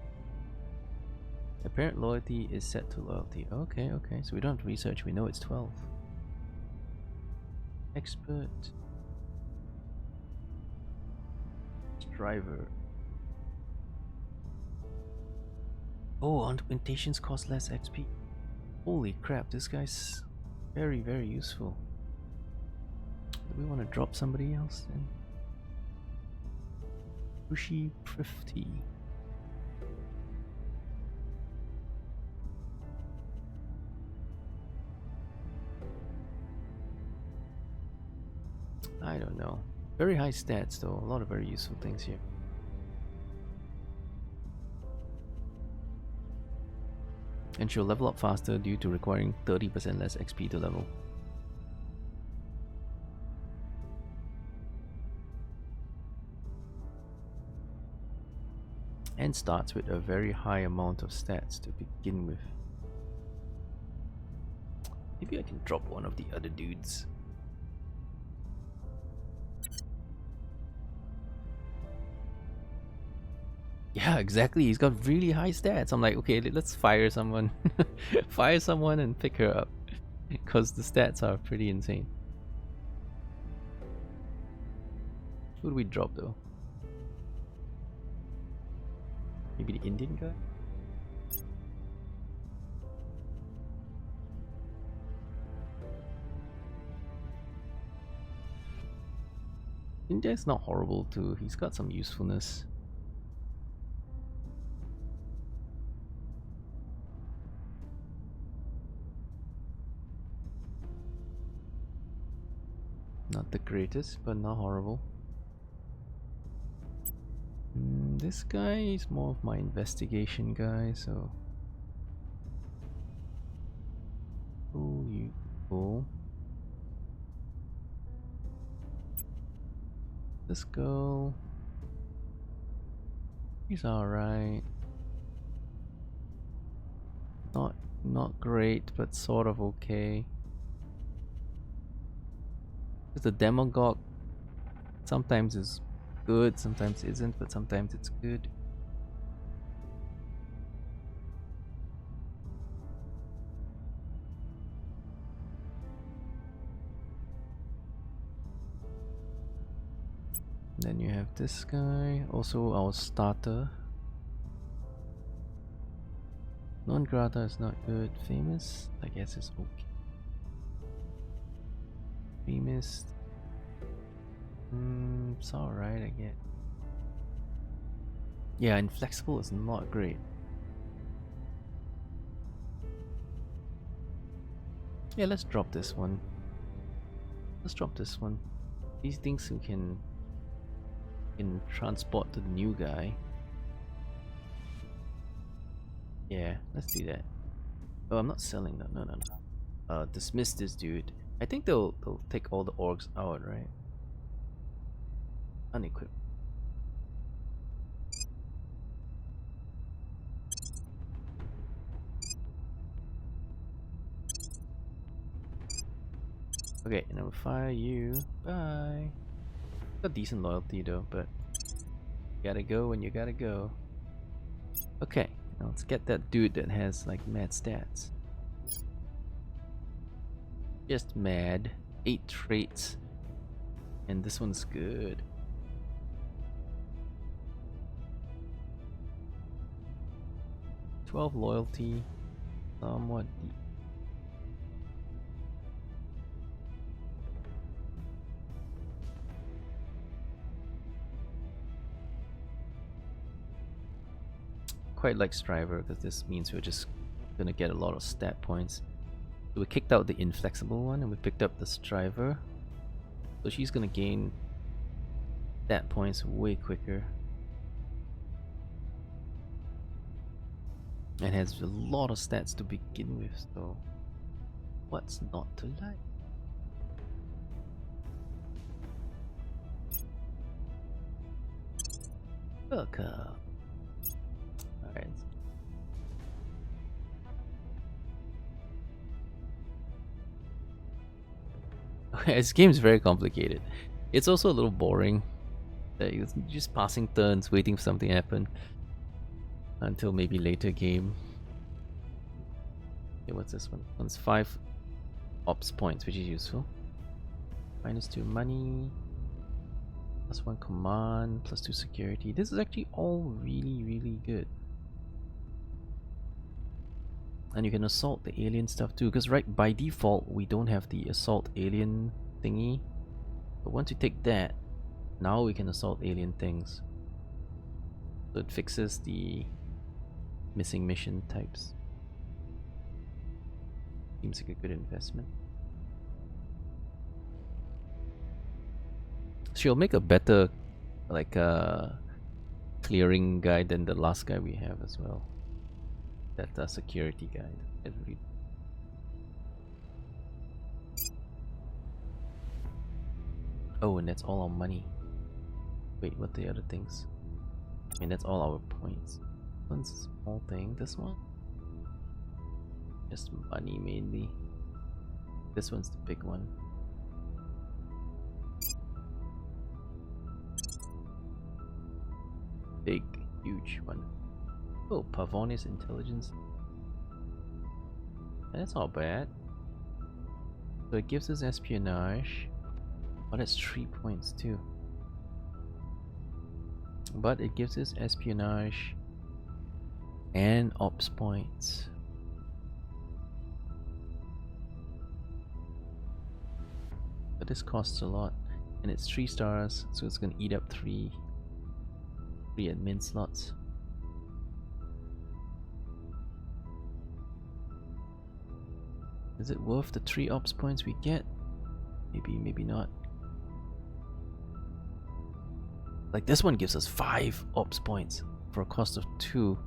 Apparent loyalty is set to loyalty. Okay, okay. So we don't have to research. We know it's 12. Expert. Striver. Oh, augmentations cost less XP. Holy crap, this guy's very, very useful. Do we want to drop somebody else then? Pushy Prifty. I don't know. Very high stats though, a lot of very useful things here. And she'll level up faster due to requiring 30% less XP to level. And starts with a very high amount of stats to begin with. Maybe I can drop one of the other dudes. Yeah, exactly. He's got really high stats. I'm like, okay, let's fire someone. Fire someone and pick her up. Because the stats are pretty insane. Who do we drop though? Maybe the Indian guy? India's not horrible too. He's got some usefulness. Not the greatest, but not horrible. This guy is more of my investigation guy, so... Oh, you cool. This girl... He's alright. Not great, but sort of okay. The demagogue sometimes is good, sometimes isn't, but sometimes it's good. Then you have this guy, also our starter. Non-grata is not good. Famous, I guess is okay. Famous, it's alright, I get. Yeah, inflexible is not great. Yeah, let's drop this one. Let's drop this one. These things we can transport to the new guy. Yeah, let's do that. Oh, I'm not selling that. No. Dismiss this dude. I think they'll take all the orgs out, right? Unequip. Okay, and I'll fire you. Bye. Got decent loyalty though, but you gotta go when you gotta go. Okay, now let's get that dude that has like mad stats. Just mad. 8 traits. And this one's good. $12 loyalty. Somewhat deep. Quite like Striver because this means we're just gonna get a lot of stat points. So we kicked out the inflexible one and we picked up the Striver. So she's gonna gain stat points way quicker. And has a lot of stats to begin with, so what's not to like? Welcome. Alright. This game is very complicated. It's also a little boring. It's just passing turns, waiting for something to happen until maybe later game. Okay, what's this one? One's 5 ops points, which is useful. -2 money, +1 command, +2 security. This is actually all really good. And you can assault the alien stuff too, because right by default we don't have the assault alien thingy. But once you take that, now we can assault alien things. So it fixes the missing mission types. Seems like a good investment. She'll make a better, like, clearing guide than the last guy we have as well. That security guide. Oh, and that's all our money. Wait, what are the other things? I mean, that's all our points. One's a small thing. This one? Just money mainly. This one's the big one. Big, huge one. Oh, Pavonis intelligence. That's not bad. So it gives us espionage. Oh, that's 3 points too. But it gives us espionage and ops points. But this costs a lot. And it's 3 stars, so it's gonna eat up 3 admin slots. Is it worth the 3 ops points we get? Maybe, maybe not. Like this one gives us 5 ops points for a cost of 2.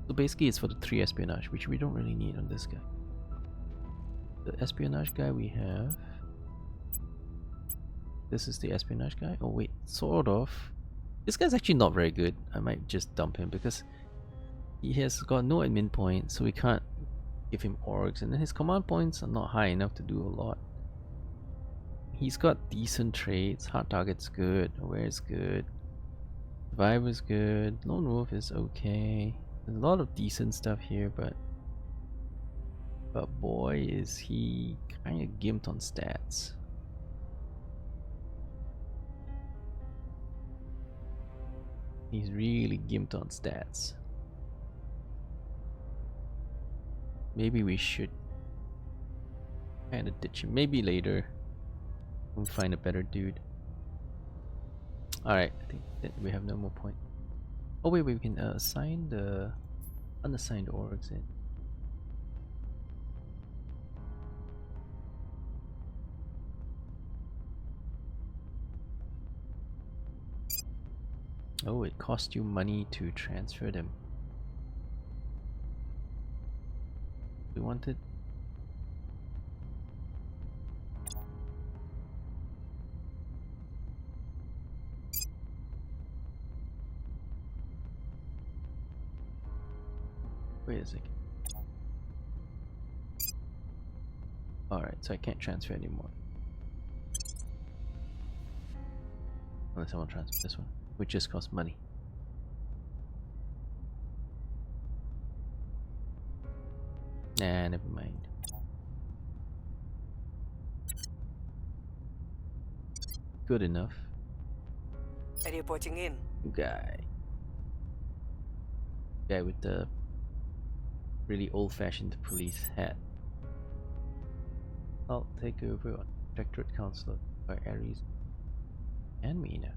So basically it's for the 3 espionage, which we don't really need on this guy. The espionage guy we have. This is the espionage guy. Oh wait, sort of. This guy's actually not very good. I might just dump him because he has got no admin points, so we can't give him orgs, and then his command points are not high enough to do a lot. He's got decent traits. Hard target's good. Aware's good. Survivor's good. Lone Wolf is okay. There's a lot of decent stuff here, but boy is he kinda gimped on stats. He's really gimped on stats. Maybe we should kinda ditch him. Maybe later we'll find a better dude. Alright, I think that we have no more point. Oh wait, we can assign the unassigned orgs in. Oh, it costs you money to transfer them. We want it. Wait a second. Alright, so I can't transfer anymore. Unless I want to transfer this one, which just costs money. Nah, never mind. Good enough. Reporting in. Guy with the really old-fashioned police hat. I'll take over on Protectorate Counselor by Ares and Mina.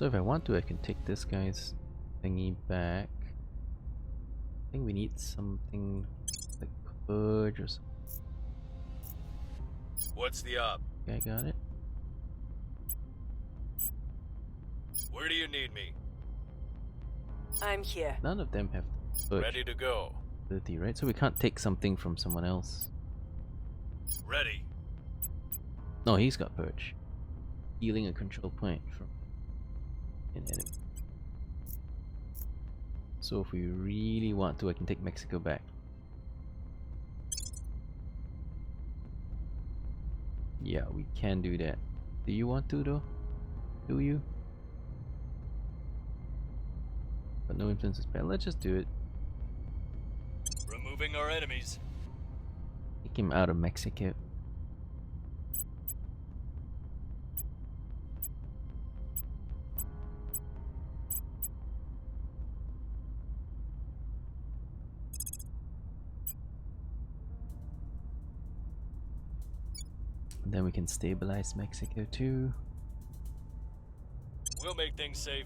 So if I want to, I can take this guy's thingy back. I think we need something like purge or something. What's the op? Okay, I got it. Where do you need me? I'm here. None of them have purge Ready to go. ability, right? So we can't take something from someone else. Ready. No, he's got purge. Healing a control point from an enemy. So if we really want to, I can take Mexico back. Yeah, we can do that. Do you want to though? Do you? But no influence is bad. Let's just do it. Removing our enemies. Take him out of Mexico. And then we can stabilize Mexico too. We'll make things safe.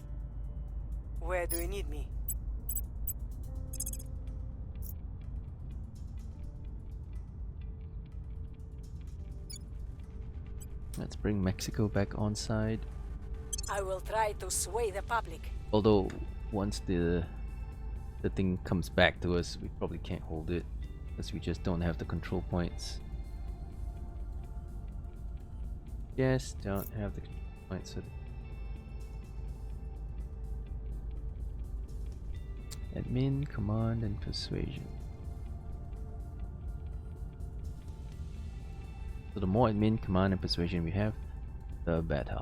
Where do you need me? Let's bring Mexico back on side. I will try to sway the public. Although once the thing comes back to us, we probably can't hold it because we just don't have the control points. Yes, don't have the control points. So admin, command, and persuasion. So the more admin, command, and persuasion we have, the better.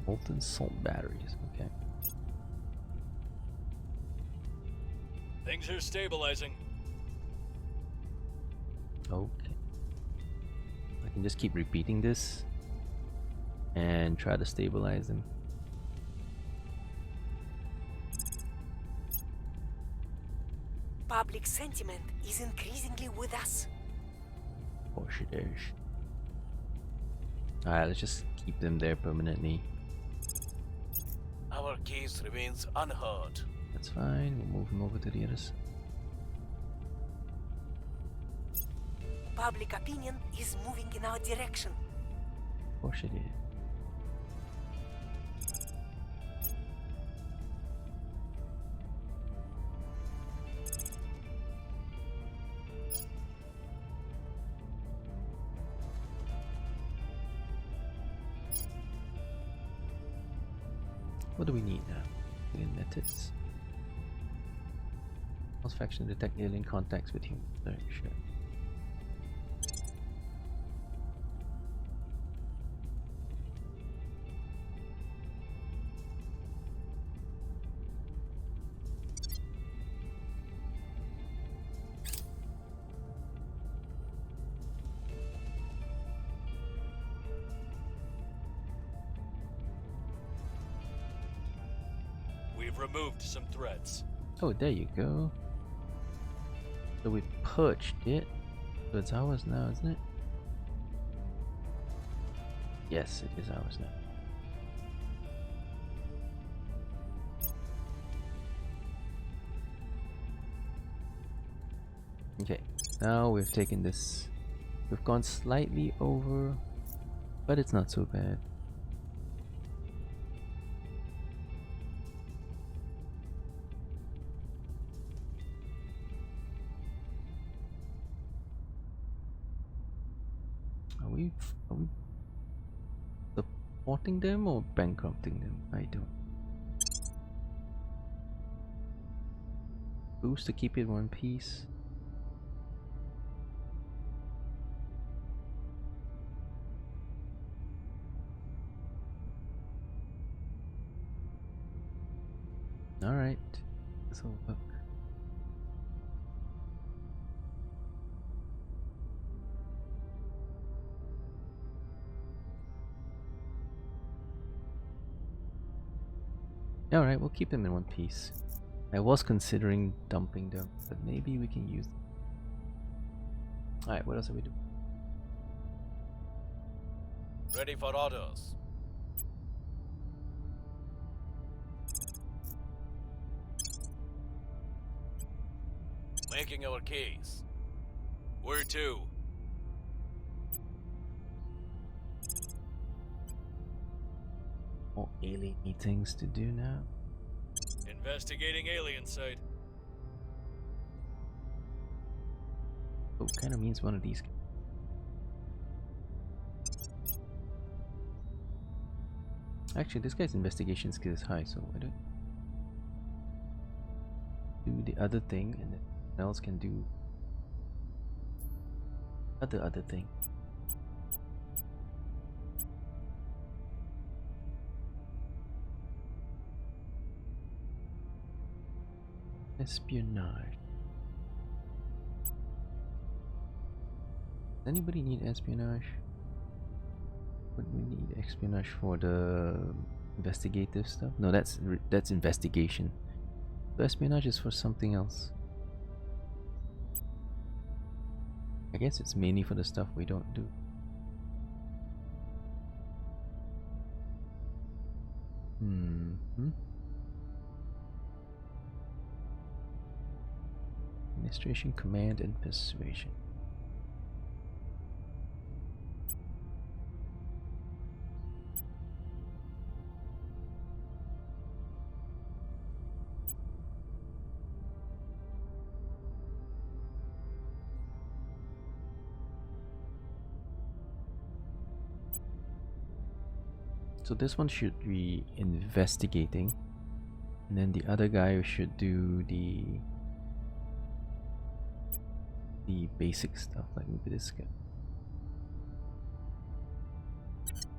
Molten salt batteries, okay. Things are stabilizing. Okay. I can just keep repeating this and try to stabilize them. Public sentiment is increasingly with us. Oh shit, alright, let's just keep them there permanently. Our case remains unheard. That's fine, we'll move him over to the other side. Public opinion is moving in our direction. Of course it is. What do we need now? Alien methods. Most faction detect alien contacts with humans. Alright, sure. We've removed some threats. Oh, there you go. So we purged it. So it's ours now, isn't it? Yes, it is ours now. Okay, now we've taken this. We've gone slightly over, but it's not so bad. Are we Supporting them or bankrupting them? I don't. Boost to keep it in one piece. Alright, this will work. Alright, we'll keep them in one piece. I was considering dumping them, but maybe we can use them. Alright, what else are we doing? Ready for orders. Making our case. Where to? More alien things to do now. Investigating alien site. Oh, kind of means one of these. Actually, this guy's investigation skill is high, so I don't do the other thing, and then someone else can do other thing. Espionage. Does anybody need espionage? What do we need espionage for? The investigative stuff? No, that's investigation. So espionage is for something else. I guess it's mainly for the stuff we don't do. Administration, command, and persuasion. So this one should be investigating, and then the other guy should do the basic stuff, like maybe this guy.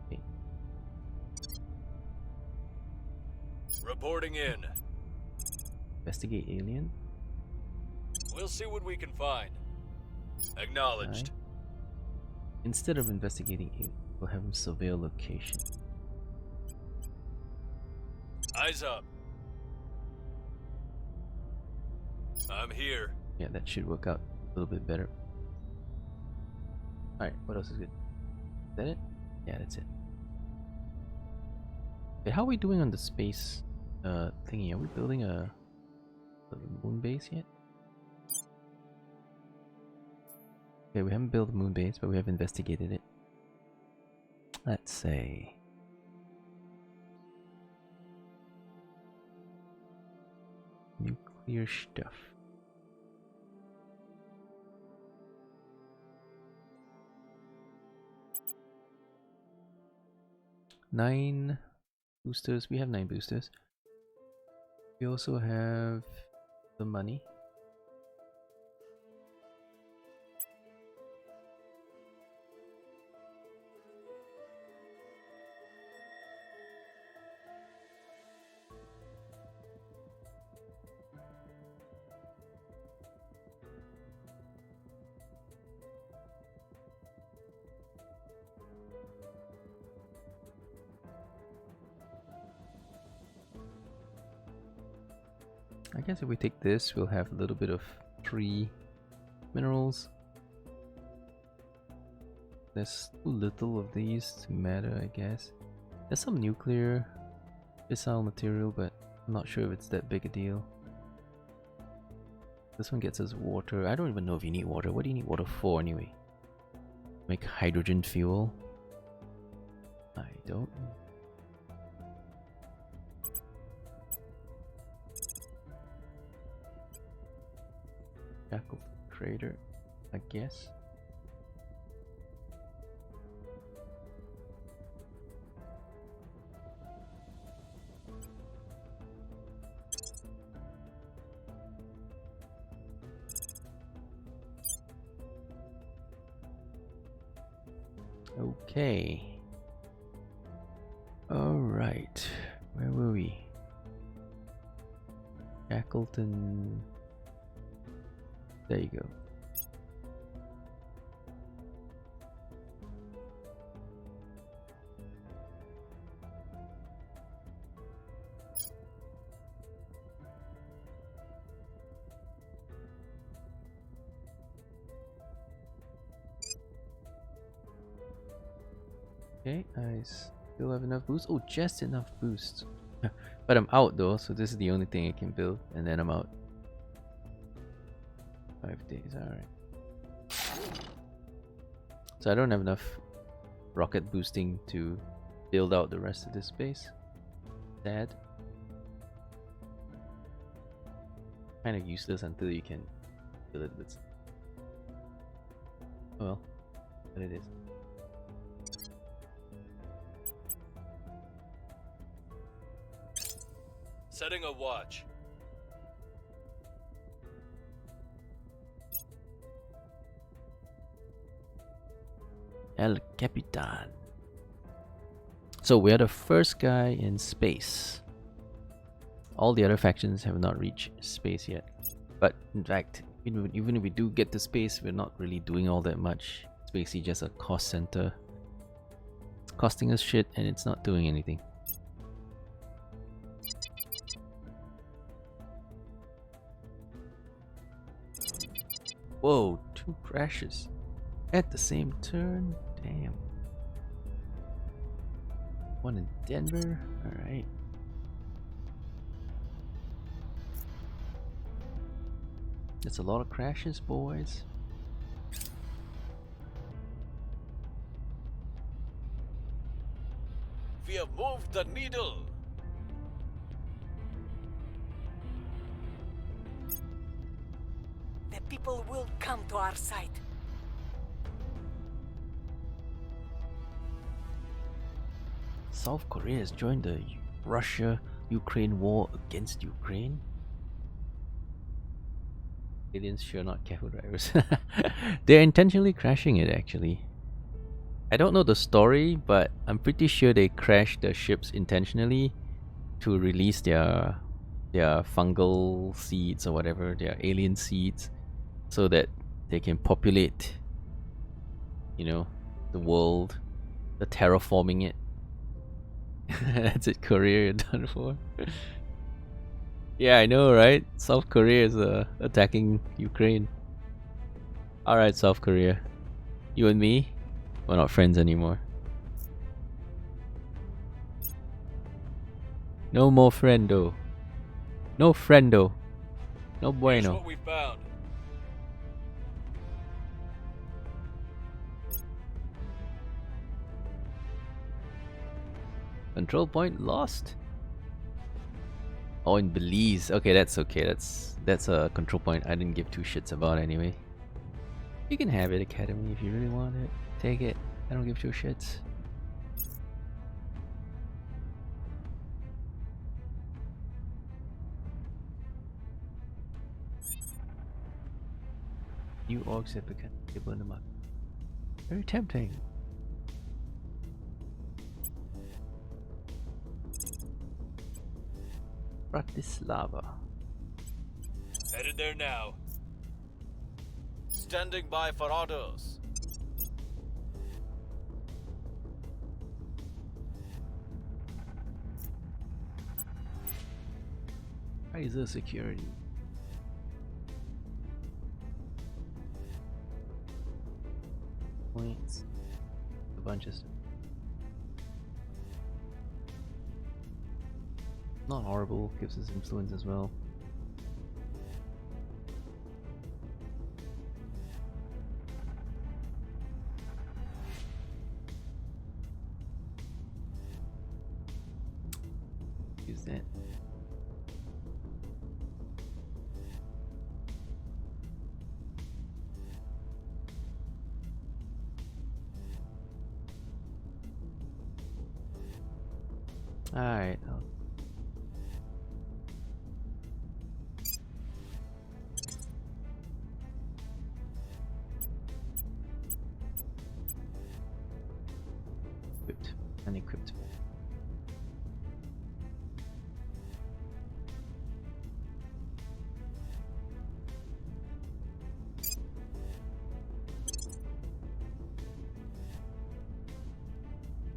Okay. Reporting in. Investigate alien. We'll see what we can find. Acknowledged. Instead of investigating alien, we'll have him surveil location. Eyes up. I'm here. Yeah, that should work out a little bit better. Alright, what else is good? Is that it? Yeah, that's it. Okay, how are we doing on the space thingy? Are we building a moon base yet? Okay, we haven't built a moon base, but we have investigated it. Let's say nuclear stuff. Nine boosters. We have 9 boosters. We also have the money. I guess if we take this, we'll have a little bit of free minerals. There's too little of these to matter, I guess. There's some nuclear fissile material, but I'm not sure if it's that big a deal. This one gets us water. I don't even know if you need water. What do you need water for anyway? Make hydrogen fuel? I don't know. Jackal Crater, I guess. Okay. Alright. Where were we? Shackleton. There you go. Okay, I still have enough boost. Oh, just enough boost. But I'm out though, so this is the only thing I can build, and then I'm out. 5 days, alright. So I don't have enough rocket boosting to build out the rest of this space. Sad. Kind of useless until you can build it with. Well, but it is. Setting a watch. El Capitan. So we are the first guy in space. All the other factions have not reached space yet. But in fact, even if we do get to space, we're not really doing all that much. It's basically just a cost center. It's costing us shit and it's not doing anything. Whoa, 2 crashes at the same turn? Damn. One in Denver? Alright. That's a lot of crashes, boys. We have moved the needle. The people will come to our side. South Korea has joined the Russia-Ukraine war against Ukraine. Aliens sure not careful drivers. They're intentionally crashing it actually. I don't know the story, but I'm pretty sure they crashed the ships intentionally to release their fungal seeds or whatever, their alien seeds, so that they can populate, you know, the world, the terraforming it. That's it, Korea, you're done for. Yeah, I know, right? South Korea is attacking Ukraine. Alright, South Korea. You and me, we're not friends anymore. No more friendo. No friendo. No Here's bueno. what we found. Control point lost. Oh, in Belize. Okay, that's okay. That's a control point I didn't give 2 shits about anyway. You can have it, Academy, if you really want it. Take it. I don't give 2 shits. New orgs have become stable in the market. Very tempting. Bratislava. Headed there now. Standing by for orders. Kaiser security. Points. A bunch of stuff. Not horrible, gives us influence as well. Use that. Alright. Unequipped. Unequipped.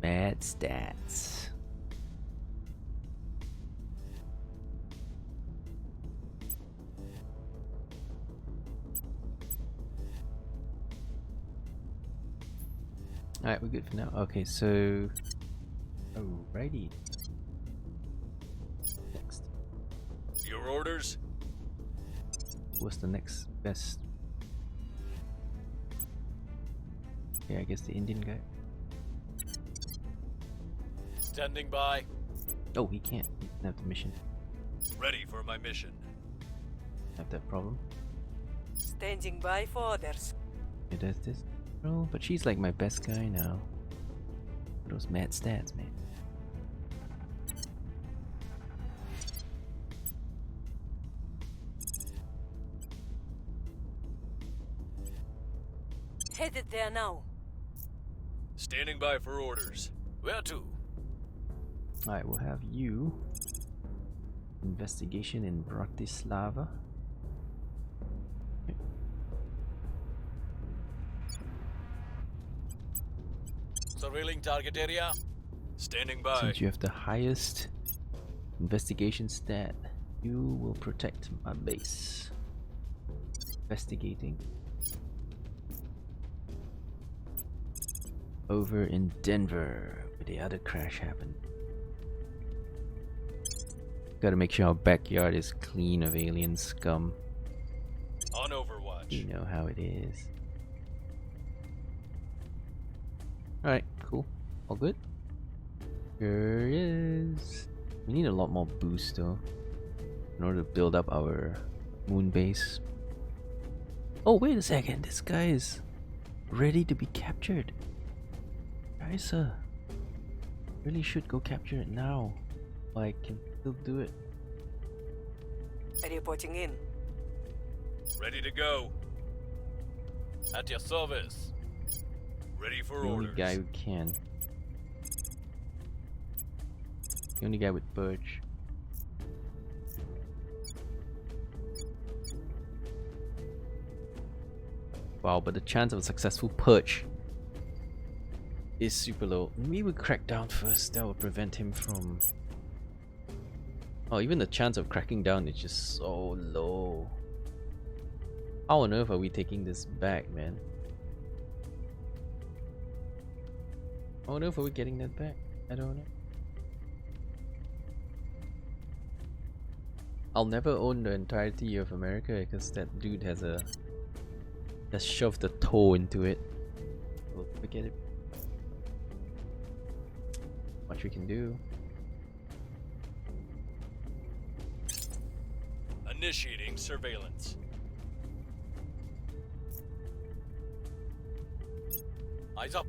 Bad stats. Alright, we're good for now. Okay, so... Alrighty. Next. Your orders? What's the next best? Yeah, I guess the Indian guy. Standing by. Oh, he can't. He doesn't have the mission. Ready for my mission. Have that problem. Standing by for orders. It does this. Oh, but she's like my best guy now. Those mad stats, man. Headed there now. Standing by for orders. Where to? Alright, we'll have you. Investigation in Bratislava. Surveilling target area. Standing by. Since you have the highest investigation stat, you will protect my base. Investigating. Over in Denver, where the other crash happened. Gotta make sure our backyard is clean of alien scum. On Overwatch. You know how it is. Alright, cool. All good? Here it is. We need a lot more boost though, in order to build up our moon base. Oh, wait a second. This guy is ready to be captured. Guys, really should go capture it now. I can still do it. Reporting in. Ready to go. At your service. Ready for The only orders. guy who can. The only guy with Birch. Wow, but the chance of a successful purge is super low. We would crack down first. That would prevent him from... Oh, even the chance of cracking down is just so low. How on earth are we taking this back, man? How on earth are we getting that back? I don't know. I'll never own the entirety of America because that dude has shoved a toe into it. We'll forget it. Much we can do. Initiating surveillance. Eyes up.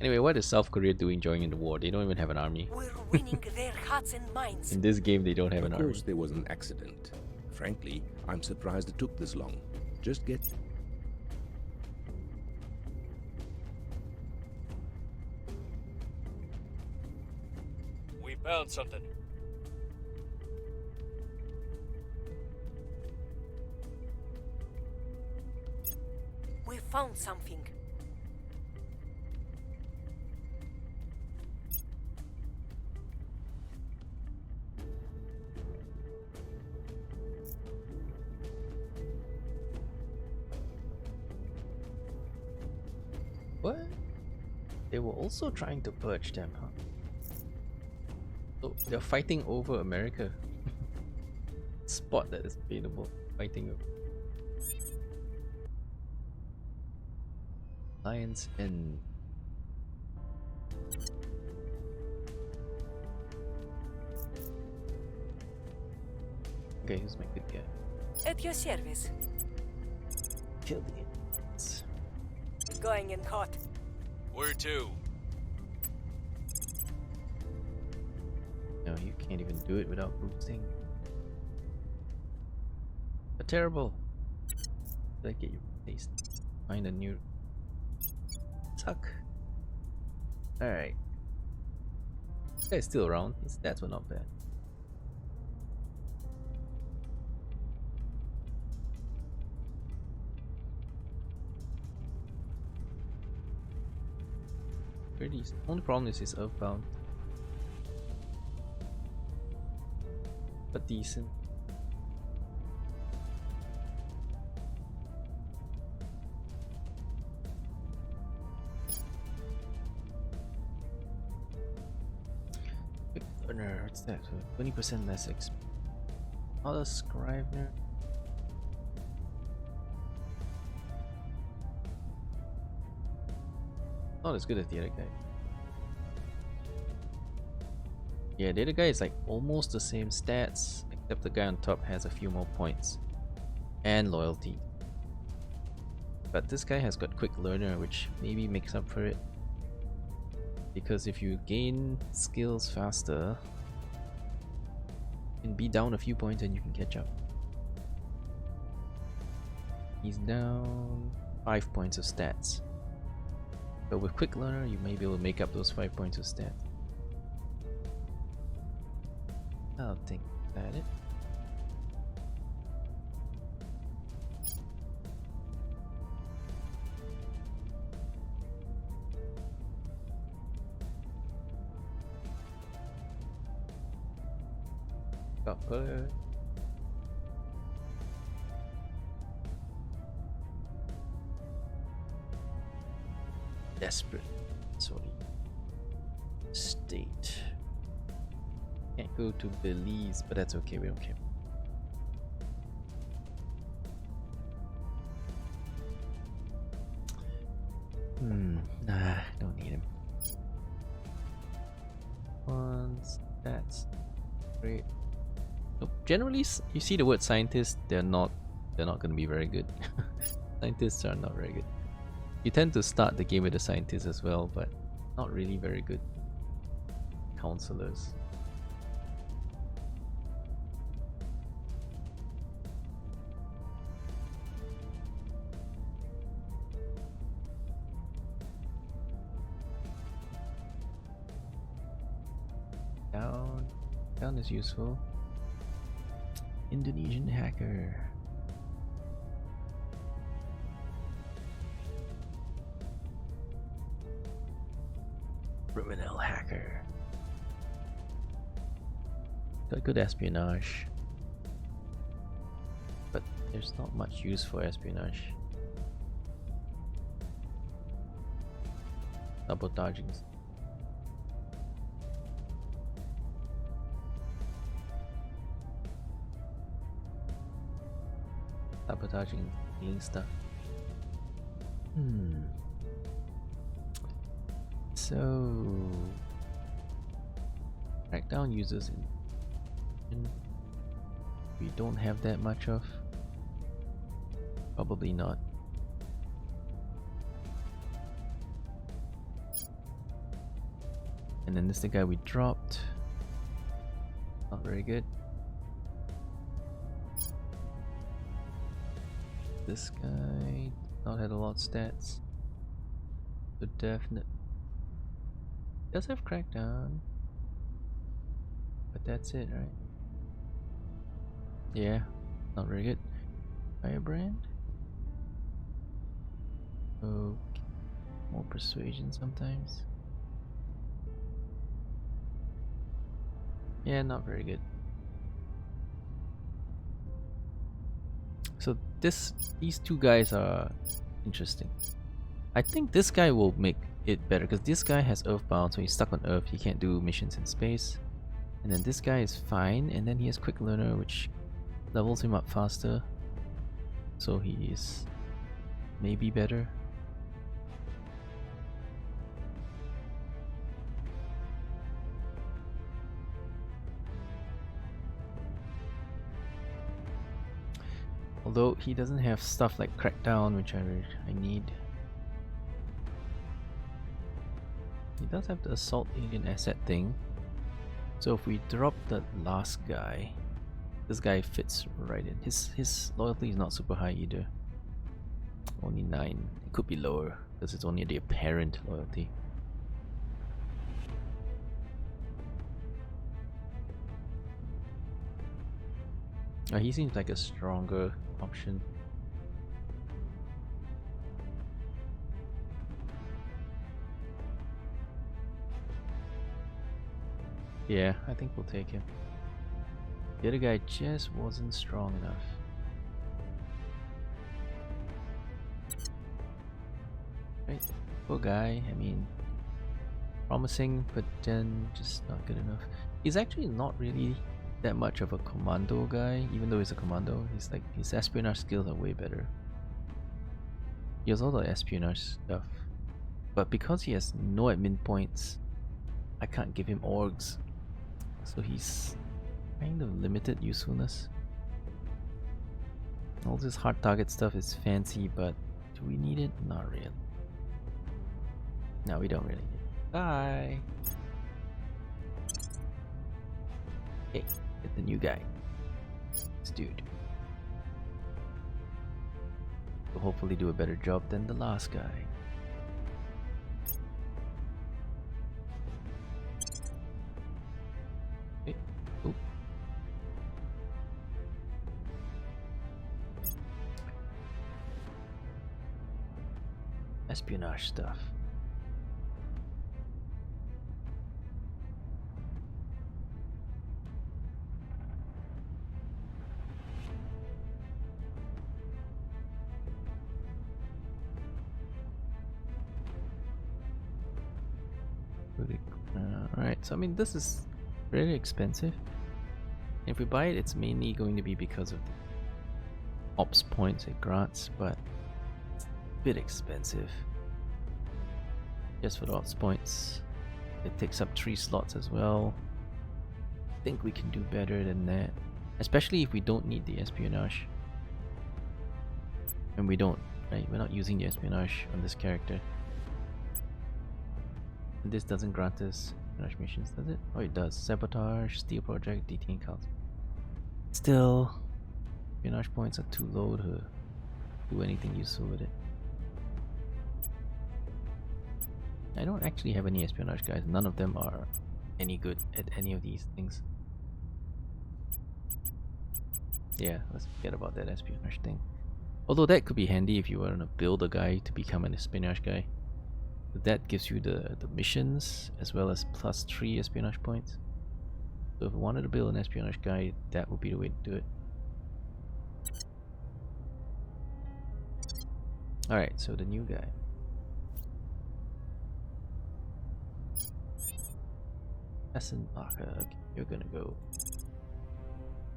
Anyway, what is South Korea doing joining the war? They don't even have an army. We're winning their hearts and minds. In this game, they don't have an Of army. course, there was an accident. Frankly, I'm surprised it took this long. Just get... We found something. We found something. What? They were also trying to purge them, huh? So they're fighting over America. Spot that is available. Fighting over. Lions and okay, who's my good guy? At your service. Kill the idiots. Going in caught. Where to? No, No, you can't even do it without boosting. But terrible. Did I get you replaced? Find a new tuck. Alright. This guy's still around. His stats were not bad. Pretty decent. Only problem is he's earthbound. But decent. What's that? 20% less XP. Other Scrivener. Not as good as the other guy. Yeah, the other guy is like almost the same stats, except the guy on top has a few more points. And loyalty. But this guy has got quick learner, which maybe makes up for it. Because if you gain skills faster, you can be down a few points and you can catch up. He's down 5 points of stats. But with quick learner, you may be able to make up those 5 points of stats. I'll think about it. Copper. Desperate. Sorry. State. Can't go to Belize, but that's okay, we don't care. Nah, don't need him. Once that's great. Nope. Generally, you see the word scientist, they're not gonna be very good. Scientists are not very good. You tend to start the game with a scientist as well, but not really very good counselors. Down is useful. Indonesian hacker. Criminal hacker. Got good espionage. But there's not much use for espionage. Sabotaging. Sabotaging healing stuff. So crackdown users in we don't have that much of. Probably not. And then this is the guy we dropped. Not very good. This guy not had a lot of stats. So definite. Does have crackdown. But that's it, right? Yeah, not very good. Firebrand. Okay. More persuasion sometimes. Yeah, not very good. So these two guys are interesting. I think this guy will make it better because this guy has Earthbound, so he's stuck on Earth. He can't do missions in space. And then this guy is fine, and then he has Quick Learner, which levels him up faster. So he is maybe better. Although he doesn't have stuff like Crackdown, which I need. He does have the Assault Alien Asset thing. So if we drop the last guy, this guy fits right in. His loyalty is not super high either. Only 9. It could be lower because it's only the apparent loyalty. He seems like a stronger option. Yeah, I think we'll take him. The other guy just wasn't strong enough. Right, poor guy. I mean, promising, but then just not good enough. He's actually not really that much of a commando guy, even though he's a commando. He's like, his espionage skills are way better. He has all the espionage stuff, but because he has no admin points, I can't give him orgs, so he's kind of limited usefulness. All this hard target stuff is fancy, but do we need it? Not really. No, we don't really need it. Bye. Hey, get the new guy. This dude. Will hopefully do a better job than the last guy. Okay. Oop. Espionage stuff. Alright, so I mean, this is really expensive. If we buy it, it's mainly going to be because of the ops points it grants, but it's a bit expensive. Just for the ops points. It takes up 3 slots as well. I think we can do better than that. Especially if we don't need the espionage. And we don't, right? We're not using the espionage on this character. And this doesn't grant us espionage missions, does it? Oh, it does. Sabotage, steal project, detain counts. Still, espionage points are too low to do anything useful with it. I don't actually have any espionage guys. None of them are any good at any of these things. Yeah, let's forget about that espionage thing. Although that could be handy if you want to build a guy to become an espionage guy. That gives you the missions as well as +3 espionage points. So if I wanted to build an espionage guy, that would be the way to do it. Alright, so the new guy. Essenbacher, okay, you're gonna go.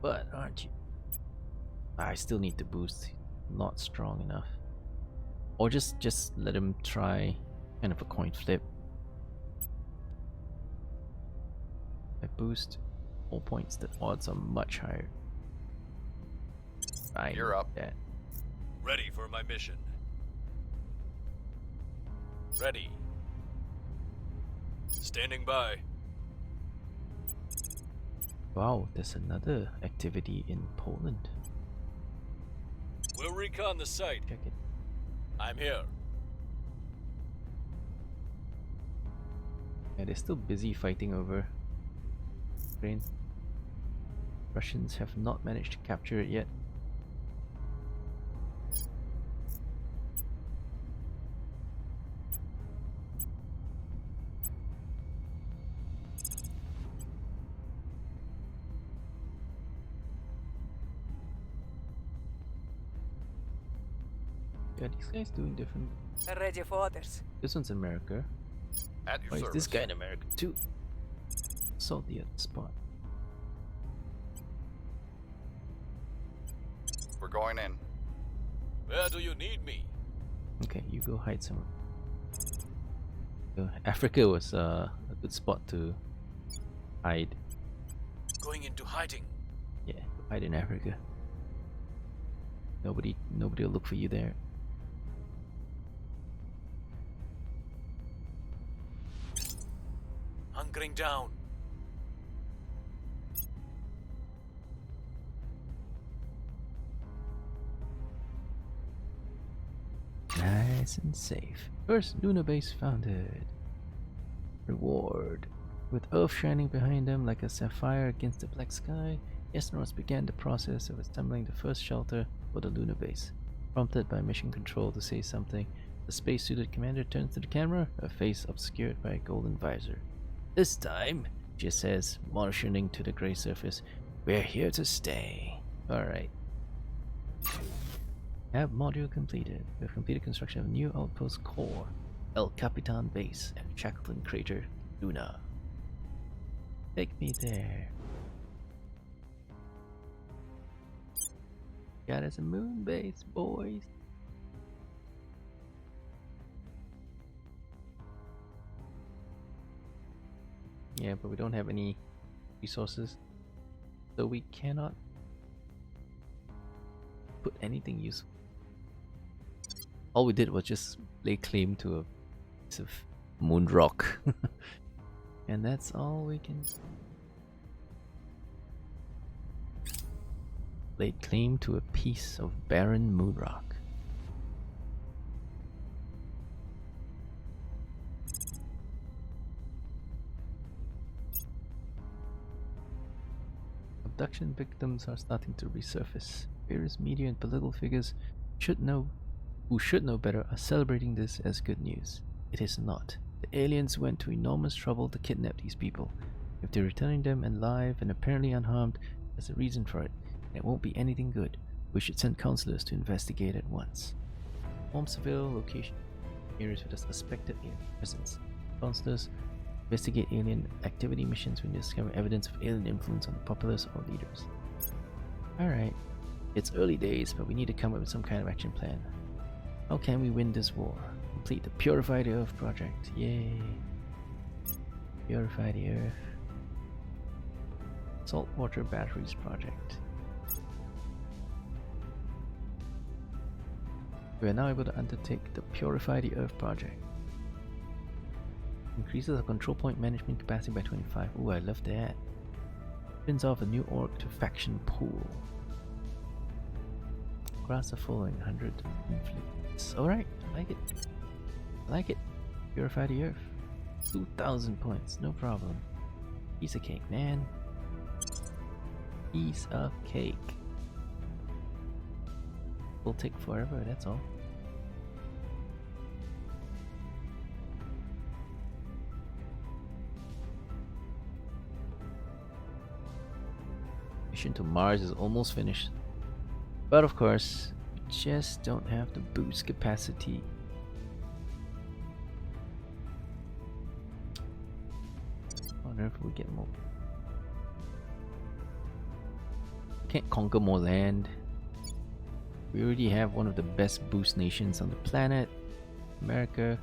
But aren't you? I still need to boost. Not strong enough. Or just let him try kind of a coin flip. I boost all points, the odds are much higher. You're up. That. Ready for my mission. Ready. Standing by. Wow, there's another activity in Poland. We'll recon the site. Check it. I'm here. Yeah, they're still busy fighting over Ukraine. Russians have not managed to capture it yet. Yeah, these guys doing different. Ready for orders. This one's America. At your Why is service. this guy in America too? Assault the other spot. We're going in. Where do you need me? Okay, you go hide somewhere. Africa was a good spot to hide. Going into hiding. Yeah, hide in Africa. Nobody will look for you there. Hunkering down. Nice and safe. First lunar base founded. Reward. With Earth shining behind them like a sapphire against the black sky, astronauts began the process of assembling the first shelter for the lunar base. Prompted by mission control to say something, the space-suited commander turns to the camera, her face obscured by a golden visor. This time, she says, motioning to the gray surface, we're here to stay. Alright. Have module completed. We have completed construction of a new outpost core, El Capitan Base at Shackleton Crater, Luna. Take me there. Got us a moon base, boys. Yeah, but we don't have any resources, so we cannot put anything useful. All we did was just lay claim to a piece of moon rock. And that's all we can. Laid claim to a piece of barren moon rock. Abduction victims are starting to resurface. Various media and political figures who should know better are celebrating this as good news. It is not. The aliens went to enormous trouble to kidnap these people. If they're returning them alive and apparently unharmed, there's a reason for it. It won't be anything good. We should send counselors to investigate at once. Form surveil location areas with a suspected alien presence. Counselors investigate alien activity missions when they discover evidence of alien influence on the populace or leaders. Alright. It's early days, but we need to come up with some kind of action plan. How can we win this war? Complete the Purify the Earth project. Yay. Purify the Earth. Saltwater batteries project. We are now able to undertake the Purify the Earth project. Increases our control point management capacity by 25. Ooh, I love that. Spins off a new org to faction pool. Grass are following 100 influence. Alright, I like it. I like it. Purify the Earth. 2,000 points, no problem. Piece of cake, man. Piece of cake. Will take forever, that's all. Mission to Mars is almost finished. But of course, we just don't have the boost capacity. I wonder if we get more. Can't conquer more land. We already have one of the best boost nations on the planet, America.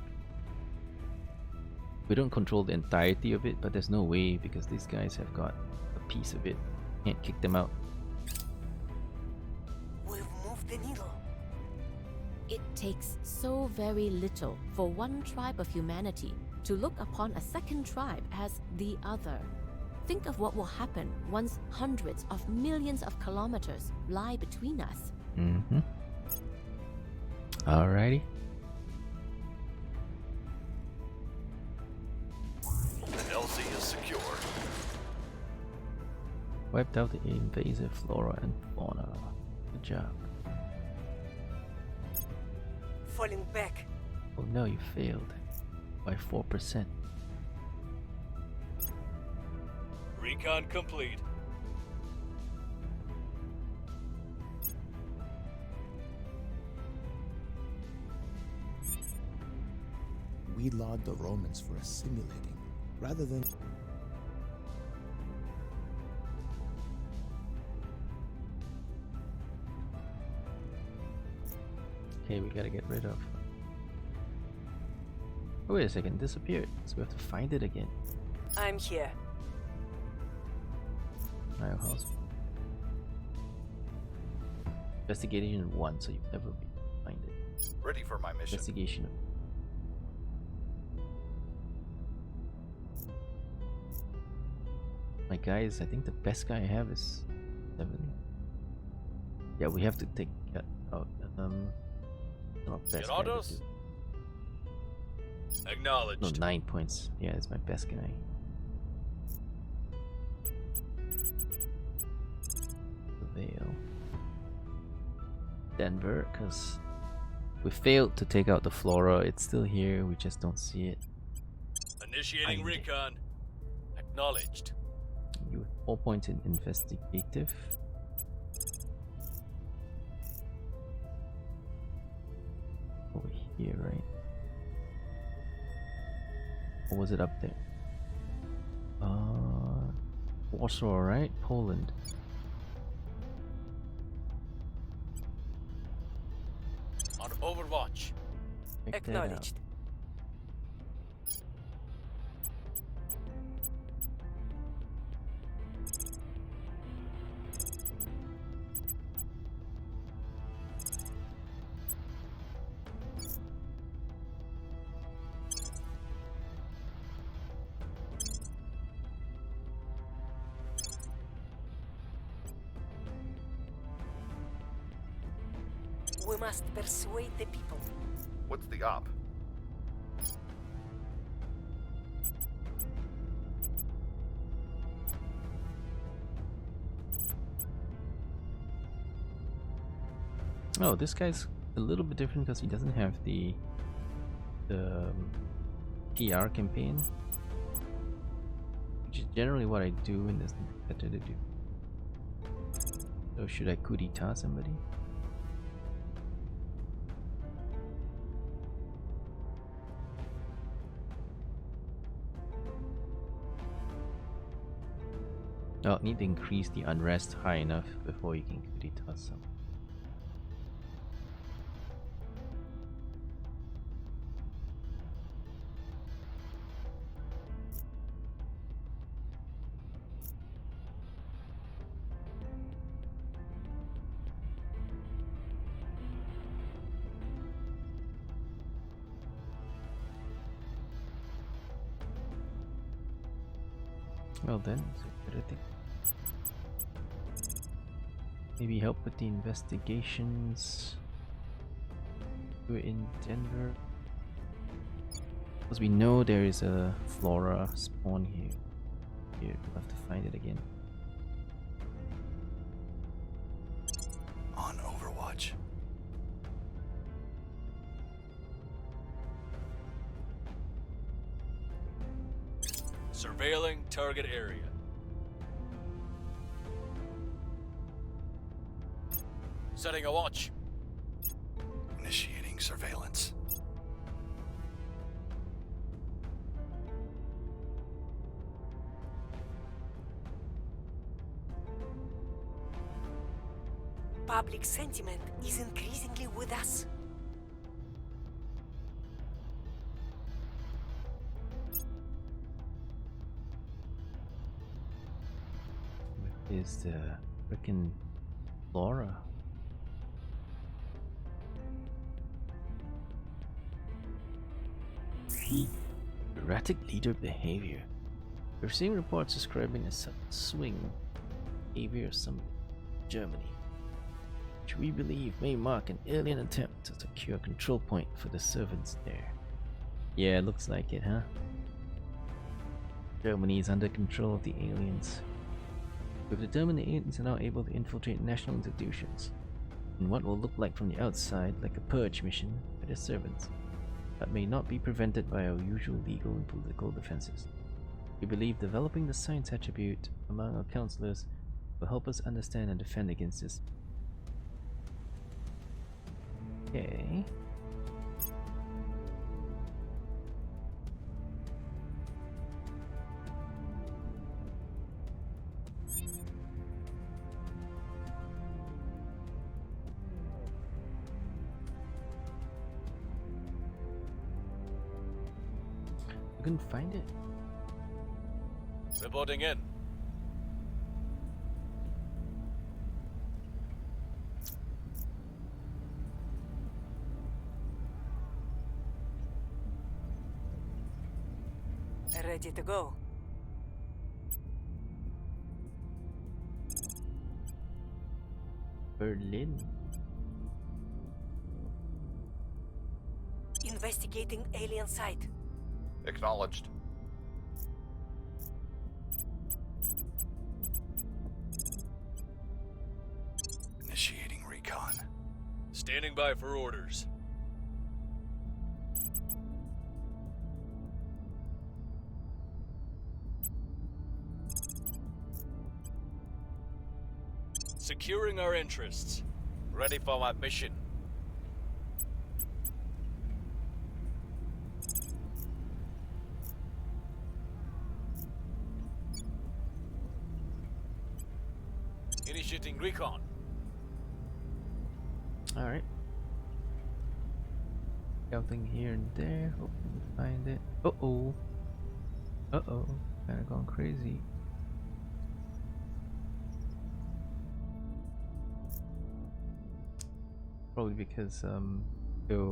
We don't control the entirety of it, but there's no way because these guys have got a piece of it. Can't kick them out. We've moved the needle. It takes so very little for one tribe of humanity to look upon a second tribe as the other. Think of what will happen once hundreds of millions of kilometers lie between us. Mm-hmm. Alrighty. LZ is secure. Wiped out the invasive flora and fauna. Good job. Falling back. Oh no, you failed. By 4%. Recon complete. We laud the Romans for assimilating, rather than... Okay, we gotta get rid of. Oh, wait a second, disappeared. So we have to find it again. I'm here. Nile house. Investigation 1, so you'll never find it. Ready for my mission. Investigation. My guys, I think the best guy I have is 7. Yeah, we have to take out not best Get guy, orders? No, Acknowledged. 9 points. Yeah, it's my best guy. Vale. Denver, because we failed to take out the flora. It's still here, we just don't see it. Initiating Find it. recon. Acknowledged. You have 4 points in investigative. Over here, right? Or was it up there? Warsaw, right? Poland. On Overwatch. Check that out. Acknowledged. We must persuade the people. What's the op? Oh, this guy's a little bit different because he doesn't have the PR campaign, which is generally what I do in this competitive. So should I coup d'etat somebody? Oh, need to increase the unrest high enough before you can coup d'etat some. Well then, security. Maybe help with the investigations. We're in Denver. Because we know there is a flora spawn here. We'll have to find it again. On Overwatch. Surveilling target area. Setting a watch. Initiating surveillance. Public sentiment is increasingly with us. Where is the frickin' flora? Erratic leader behavior. We're seeing reports describing a sudden swing behavior of some Germany, which we believe may mark an alien attempt to secure a control point for the servants there. Yeah, looks like it, huh? Germany is under control of the aliens. We've determined the aliens are now able to infiltrate national institutions in what will look like from the outside like a purge mission by their servants, but may not be prevented by our usual legal and political defenses. We believe developing the science attribute among our counselors will help us understand and defend against this. Okay. I couldn't find it. Reporting in. Ready to go. Berlin. Investigating alien site. Acknowledged. Initiating recon. Standing by for orders. Securing our interests. Ready for my mission. Initiating recon. Alright. Scouting here and there. Hope we can find it. Uh-oh. Uh-oh. Kinda gone crazy. Probably because, so...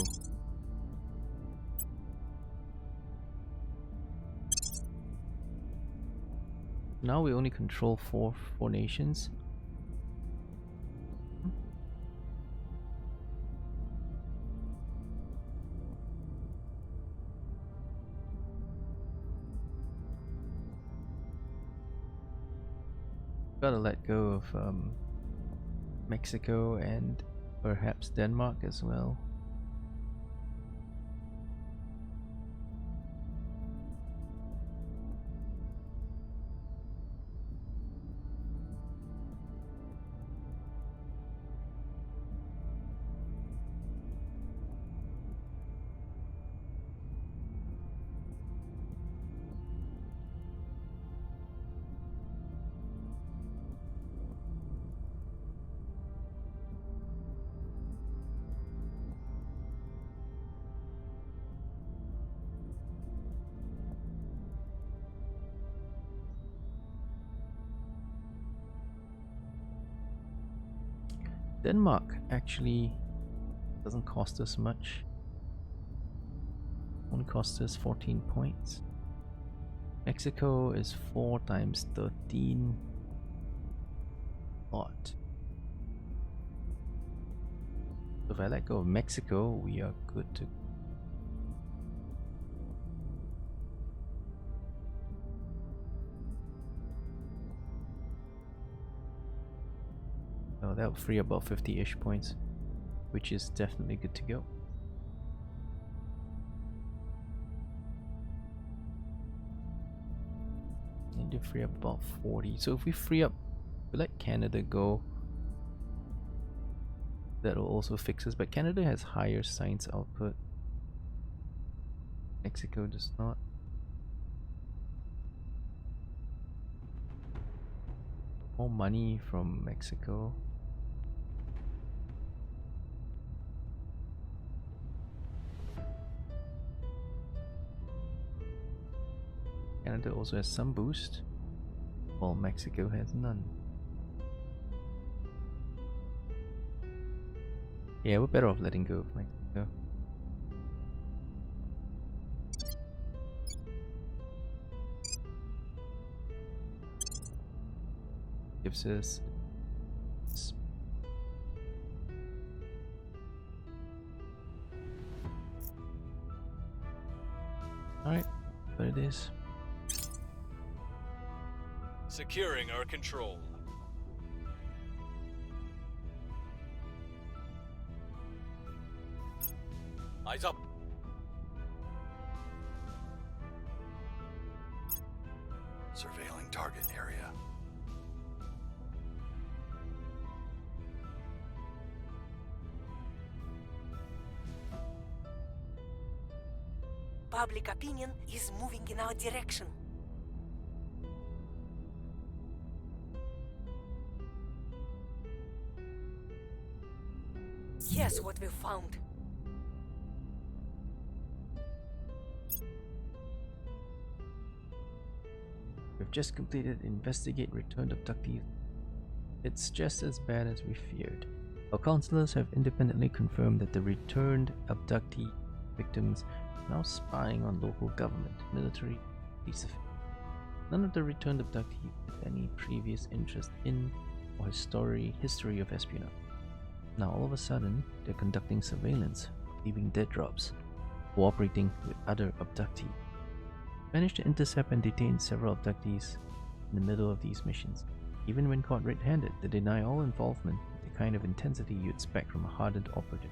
Now we only control four nations. Gotta let go of Mexico and perhaps Denmark as well. Denmark actually doesn't cost us much. Only costs us 14 points. Mexico is 4 times 13. Lot. So if I let go of Mexico, we are good to. So that'll free about 50-ish points, which is definitely good to go. Need to free up about 40. So if we free up, we let Canada go. That'll also fix us, but Canada has higher science output. Mexico does not. More money from Mexico. Canada also has some boost, while Mexico has none. Yeah, we're better off letting go of Mexico. Gives us alright, but it is. Securing our control. Eyes up. Surveilling target area. Public opinion is moving in our direction. Guess what we found? We've just completed investigate returned abductees. It's just as bad as we feared. Our counselors have independently confirmed that the returned abductee victims are now spying on local government, military, police officials. None of the returned abductees had any previous interest in or history of espionage. Now all of a sudden, they're conducting surveillance, leaving dead drops, cooperating with other abductees. Managed to intercept and detain several abductees in the middle of these missions. Even when caught red-handed, they deny all involvement with the kind of intensity you expect from a hardened operative.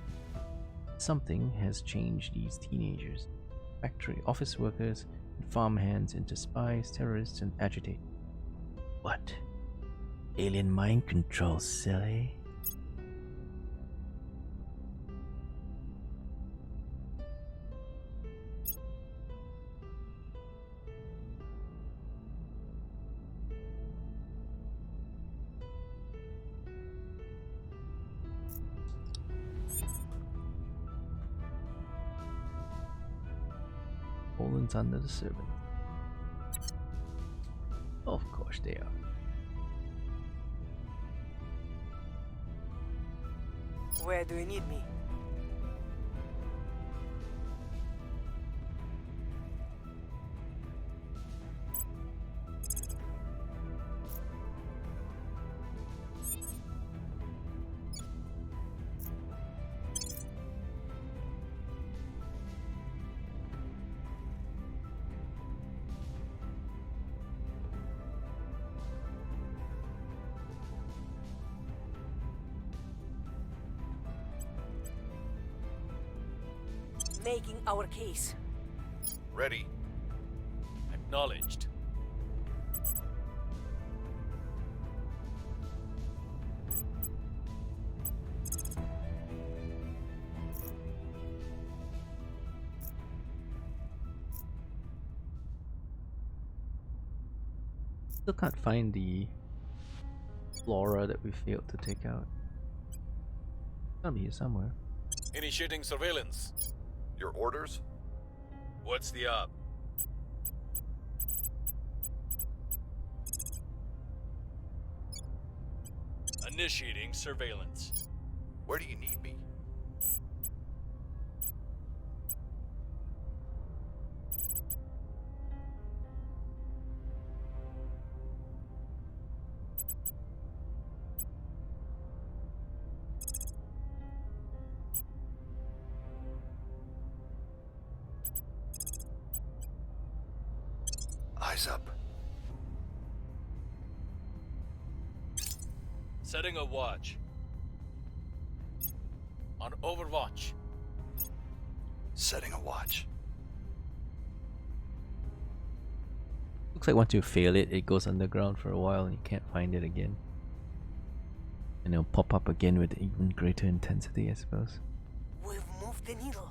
Something has changed these teenagers. Factory office workers and farmhands into spies, terrorists, and agitators. What? Alien mind control, silly? Poland's under the servant. Of course they are. Where do you need me? Making our case. Ready. Acknowledged. Still can't find the flora that we failed to take out. Gotta be here somewhere. Initiating surveillance. Your orders? What's the op? Initiating surveillance. Where do you need me? Eyes up. Setting a watch. On Overwatch. Setting a watch. Looks like once you fail it, it goes underground for a while and you can't find it again. And it'll pop up again with even greater intensity, I suppose. We've moved the needle.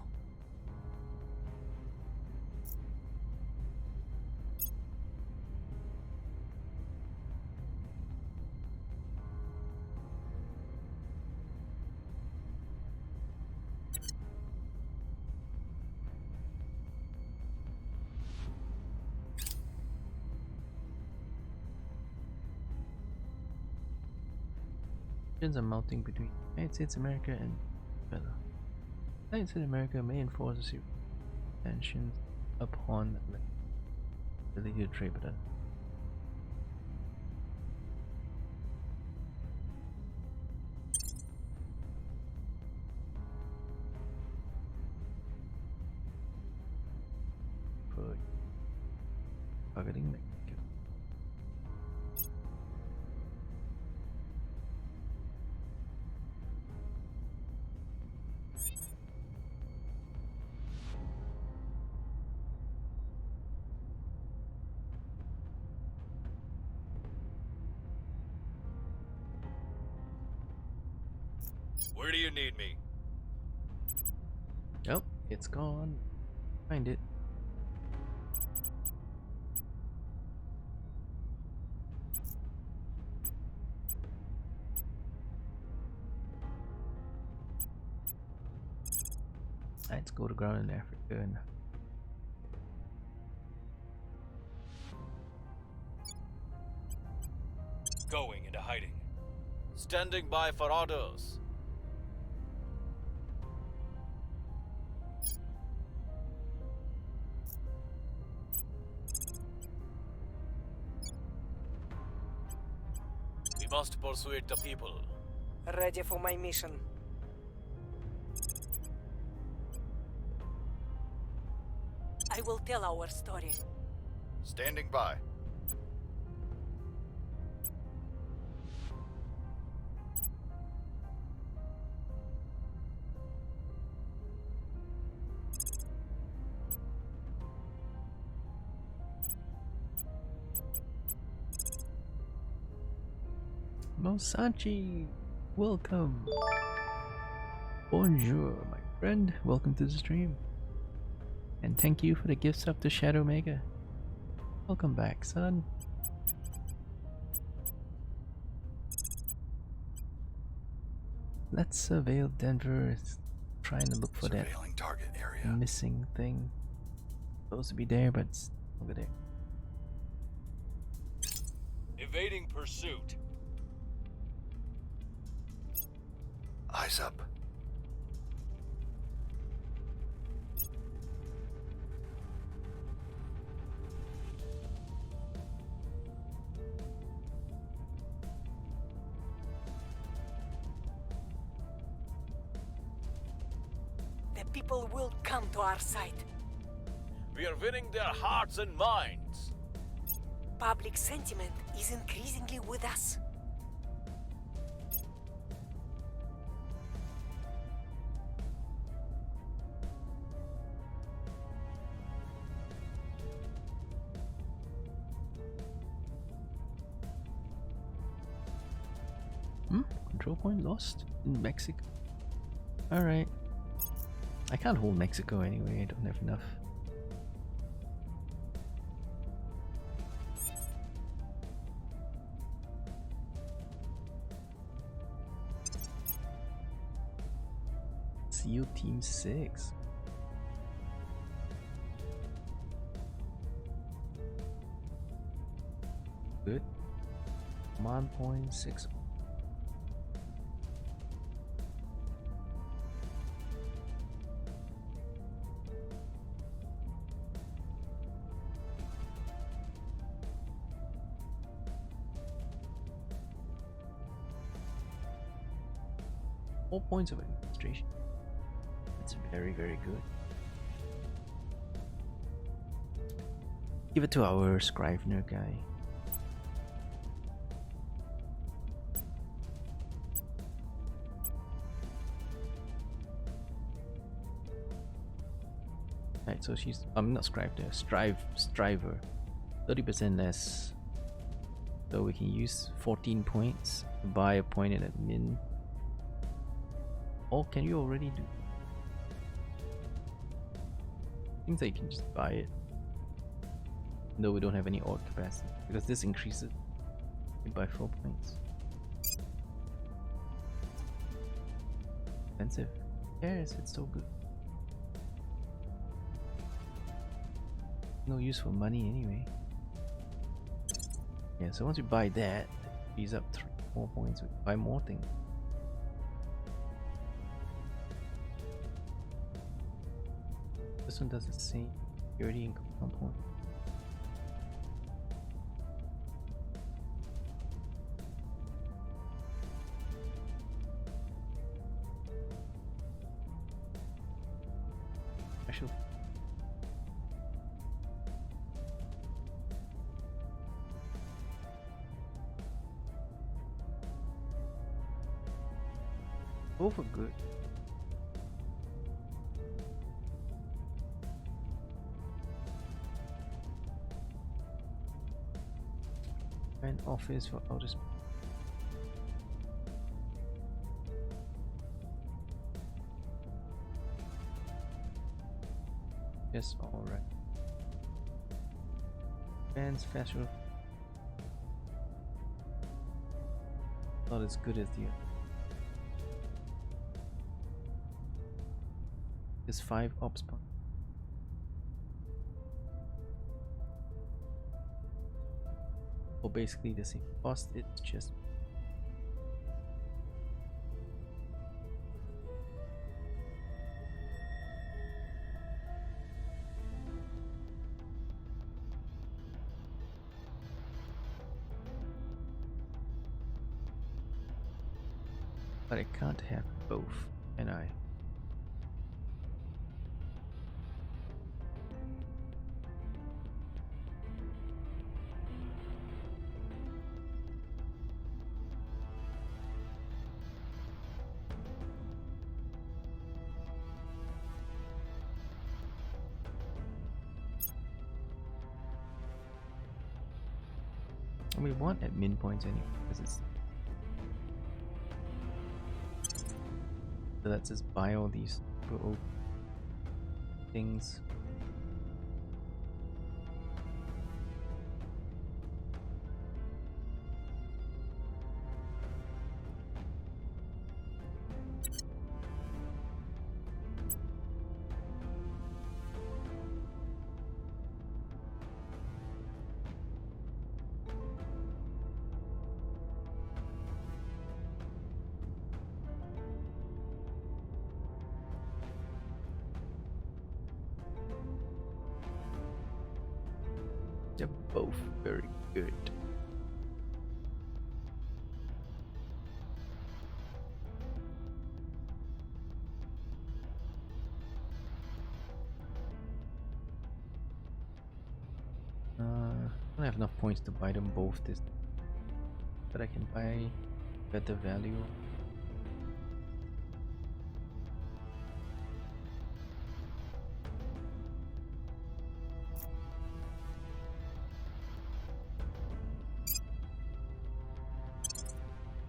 Tensions are mounting between the United States of America and Venezuela. The United States of America may enforce a series of sanctions upon the illegal trade, but for targeting Mexico. Where do you need me? Oh, it's gone. Find it. Let's go to ground in Africa and Going into hiding. Standing by for orders. We must persuade the people. Ready for my mission. I will tell our story. Standing by. Mosanchi, welcome. Bonjour, my friend. Welcome to the stream. And thank you for the gifts up to Shadow Mega. Welcome back, son. Let's surveil Denver. It's trying to look for Surveilling target area. that missing thing. Supposed to be there, but it's over there. Evading pursuit. Eyes up. The people will come to our side. We are winning their hearts and minds. Public sentiment is increasingly with us. Control point lost in Mexico. Alright. I can't hold Mexico anyway, I don't have enough. SEAL Team 6. Good. Command point 6. All points of administration. That's very, very good. Give it to our Scrivener guy. Right, so she's not Scrivener, Striver. 30% less. So we can use 14 points to buy a point in admin. Oh, can you already do? Seems like you can just buy it. No, we don't have any ord capacity because this increases it by 4 points. Expensive. Yes, it's so good. No use for money anyway. Yeah, so once you buy that, frees up 3 more points. We can buy more things. This one does the same. Security and component. Special. Both are good. An office for outer space. Yes, alright. And special. Not as good as the other. There's 5 ops points. Or basically the same cost, it's just but I can't have both, can I? And we want admin points anyway, because it's... So let's just buy all these little things. They're both very good. I don't have enough points to buy them both this, but I can buy better value.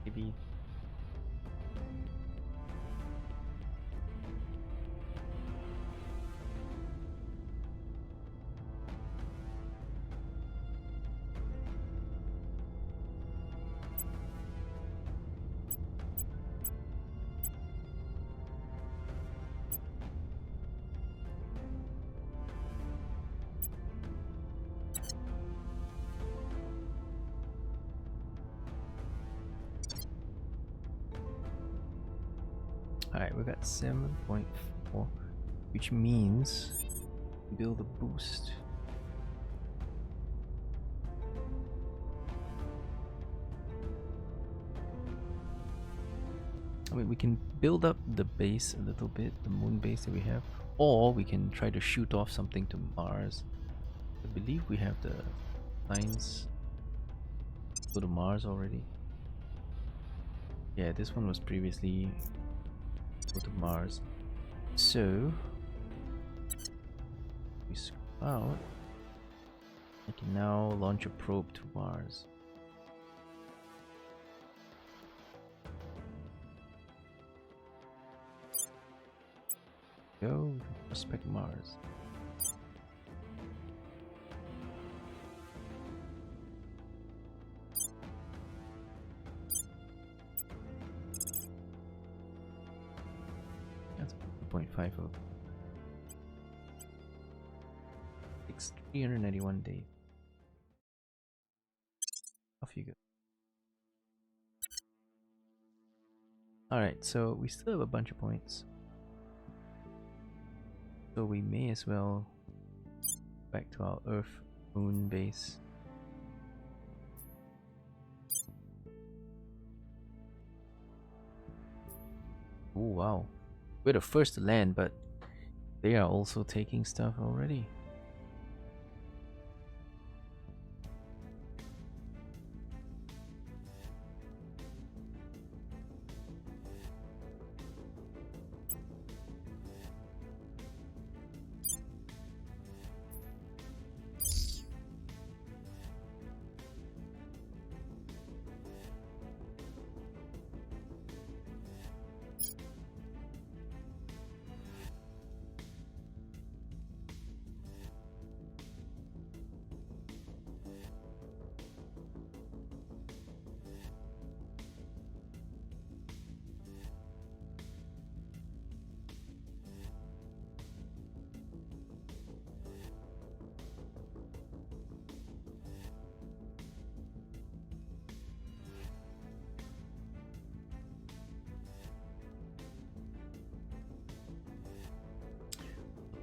Maybe. Alright, we got 7.4, which means build a boost. I mean, we can build up the base a little bit, the moon base that we have, or we can try to shoot off something to Mars. I believe we have the signs go to Mars already. Yeah, this one was previously go to Mars. So we scroll out. I can now launch a probe to Mars. Go prospect Mars. That's 2.50. It's 391 days. Off you go. Alright, so we still have a bunch of points. So we may as well back to our Earth moon base. Oh wow. We're the first to land, but they are also taking stuff already.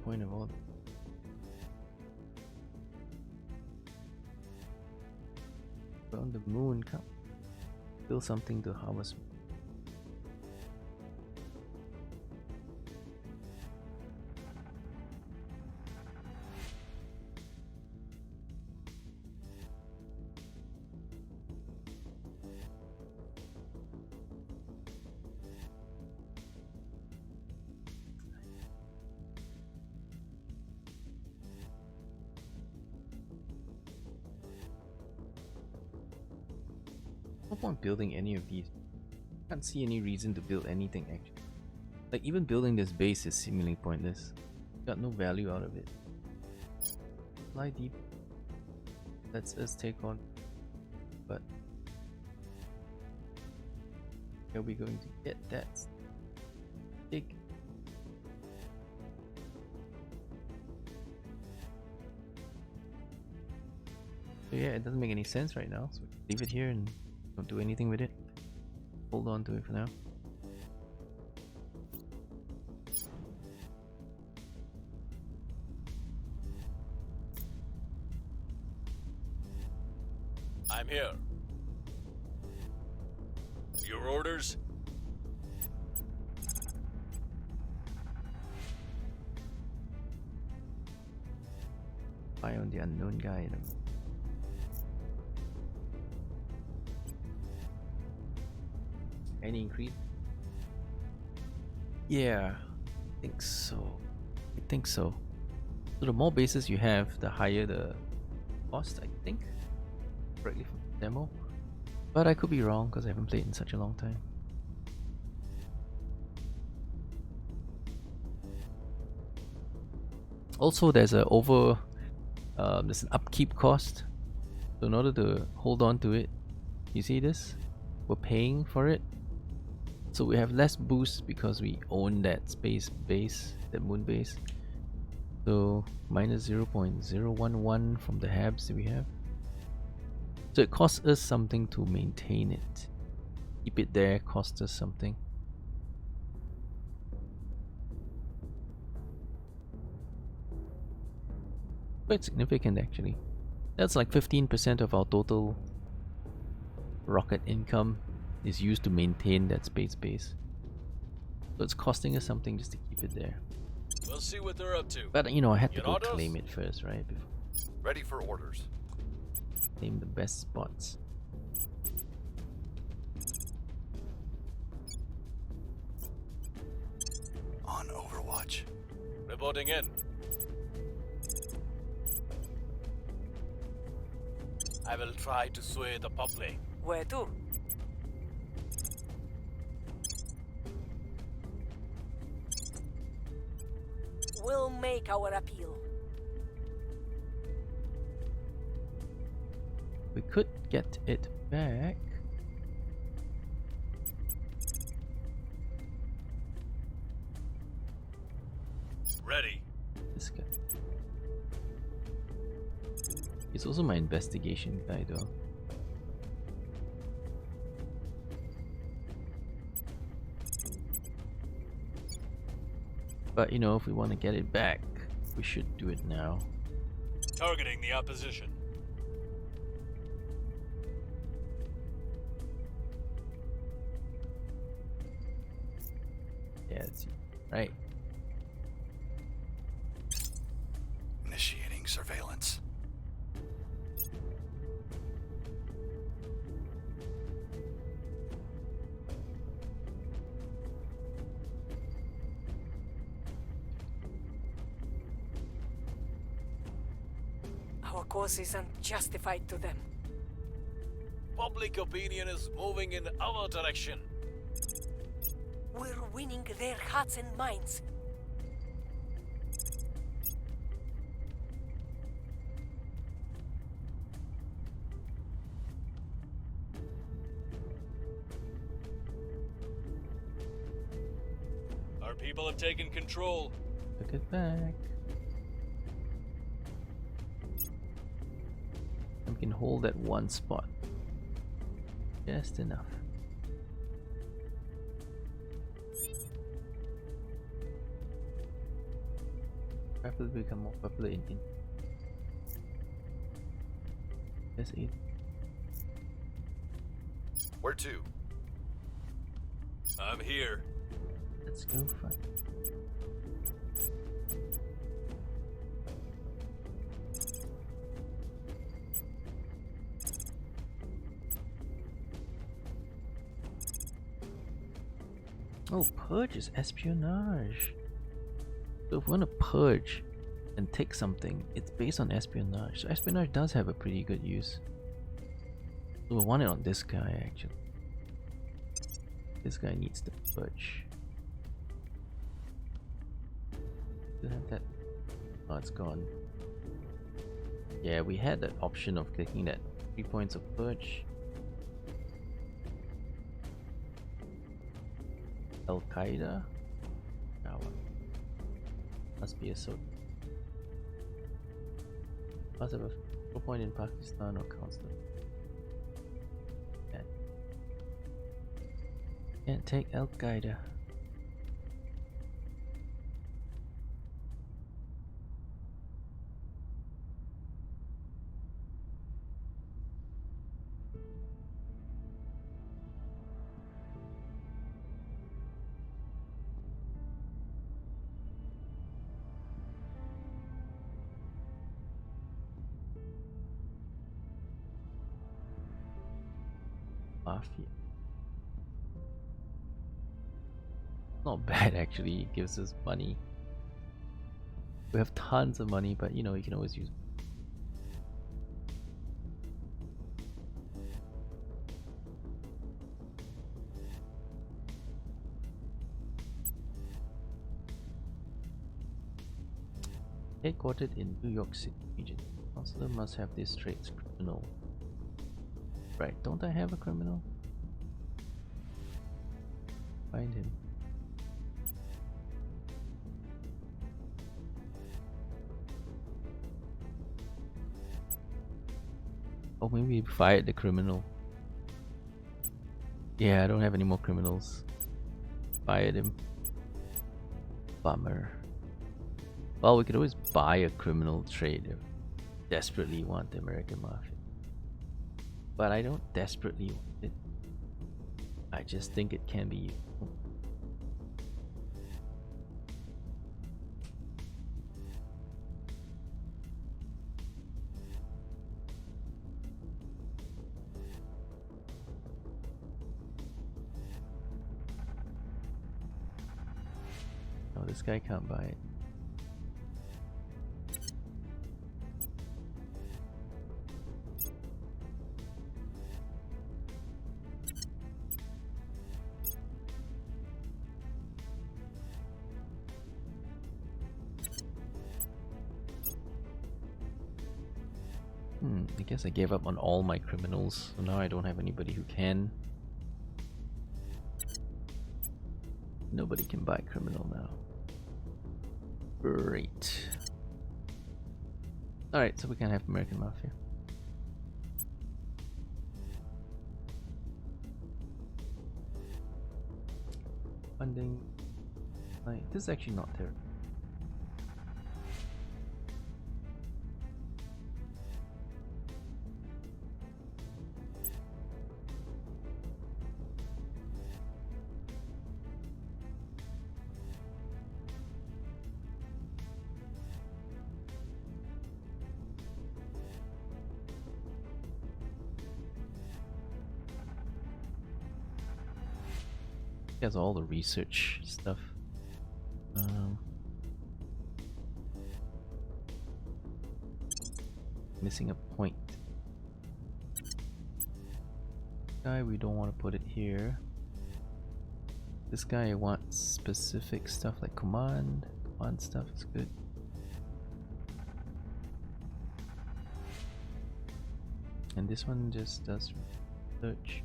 Point of all. We're on the moon, come build something to harvest. No point building any of these. Can't see any reason to build anything actually. Like even building this base is seemingly pointless. Got no value out of it. Fly deep. Lets us take on. But are we going to get that big? So yeah, it doesn't make any sense right now. So leave it here and don't do anything with it. Hold on to it for now. I'm here. Your orders? Spy on the unknown guy. Any increase? Yeah, I think so. I think so. So the more bases you have, the higher the cost, I think. Correctly from the demo. But I could be wrong because I haven't played in such a long time. Also, there's a there's an upkeep cost. So in order to hold on to it, you see this? We're paying for it. So we have less boost because we own that space base, that moon base. So minus 0.011 from the habs that we have. So it costs us something to maintain it. Keep it there costs us something. Quite significant actually. That's like 15% of our total rocket income is used to maintain that space base. So it's costing us something just to keep it there. We'll see what they're up to. But you know, I had to go Unidos? claim it first, right? Before Ready for orders. claim the best spots. On Overwatch. Reporting in. I will try to sway the public. Where to? We'll make our appeal. We could get it back. Ready. This guy. He's also my investigation guy though. But you know, if we want to get it back, we should do it now. Targeting the opposition. Yeah, that's right. Initiating surveillance. Our cause is unjustified to them. Public opinion is moving in our direction. We're winning their hearts and minds. Our people have taken control. Took it back. We can hold at one spot. Just enough. Rapidly become more popular in Yes, 8. Where to? I'm here. Let's go fight. Oh, purge is espionage. So if we want to purge and take something, it's based on espionage. So espionage does have a pretty good use. So we want it on this guy actually. This guy needs the fudge. Still have that? Oh, it's gone. Yeah, we had that option of clicking that 3 points of fudge. Al Qaeda? Oh, must be a so. Must have a 4 point in Pakistan or constant. Can't take Al Qaeda. Mafia. Not bad actually, it gives us money. We have tons of money, but you know, you can always use. Headquartered in New York City region. Counselor must have this traits criminal. Right, don't I have a criminal? Find him. Oh, maybe we fired the criminal. Yeah, I don't have any more criminals. Fired him. Bummer. Well, we could always buy a criminal trade if we desperately want the American Mafia. But I don't desperately want it. I just think it can be useful. No, this guy can't buy it. I guess I gave up on all my criminals, so now I don't have anybody who can. Nobody can buy criminal now. Great. Alright, so we can have American Mafia. Funding. Like, this is actually not terrible. He has all the research stuff. Missing a point. Guy, we don't want to put it here. This guy wants specific stuff like command. Command stuff is good. And this one just does research.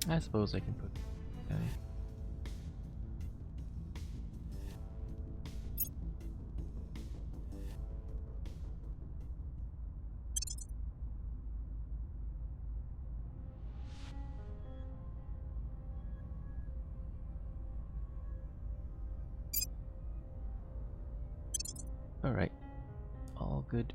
I suppose I can put okay. All right, all good.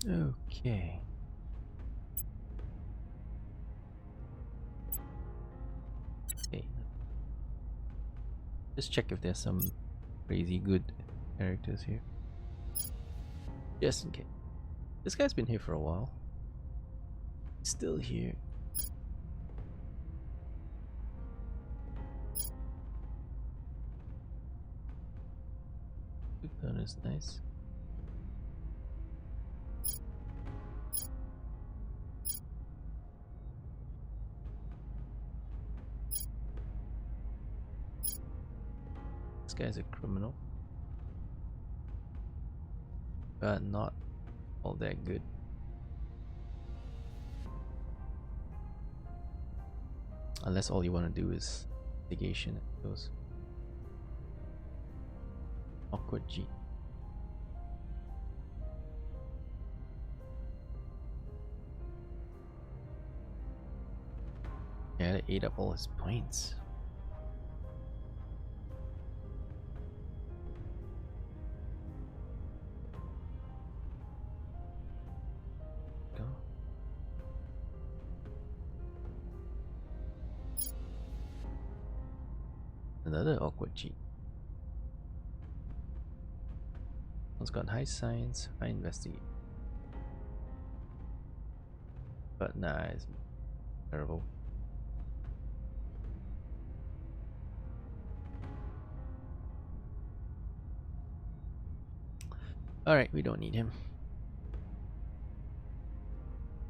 Okay. Okay. Just check if there's some crazy good characters here. Just in case. This guy's been here for a while. Still here. That is nice. This guy's a criminal, but not all that good. Unless all you want to do is investigation. Those awkward G. Yeah, that ate up all his points. Go. Another awkward G. One's got high science, high investigate. But nah, it's terrible. Alright, we don't need him.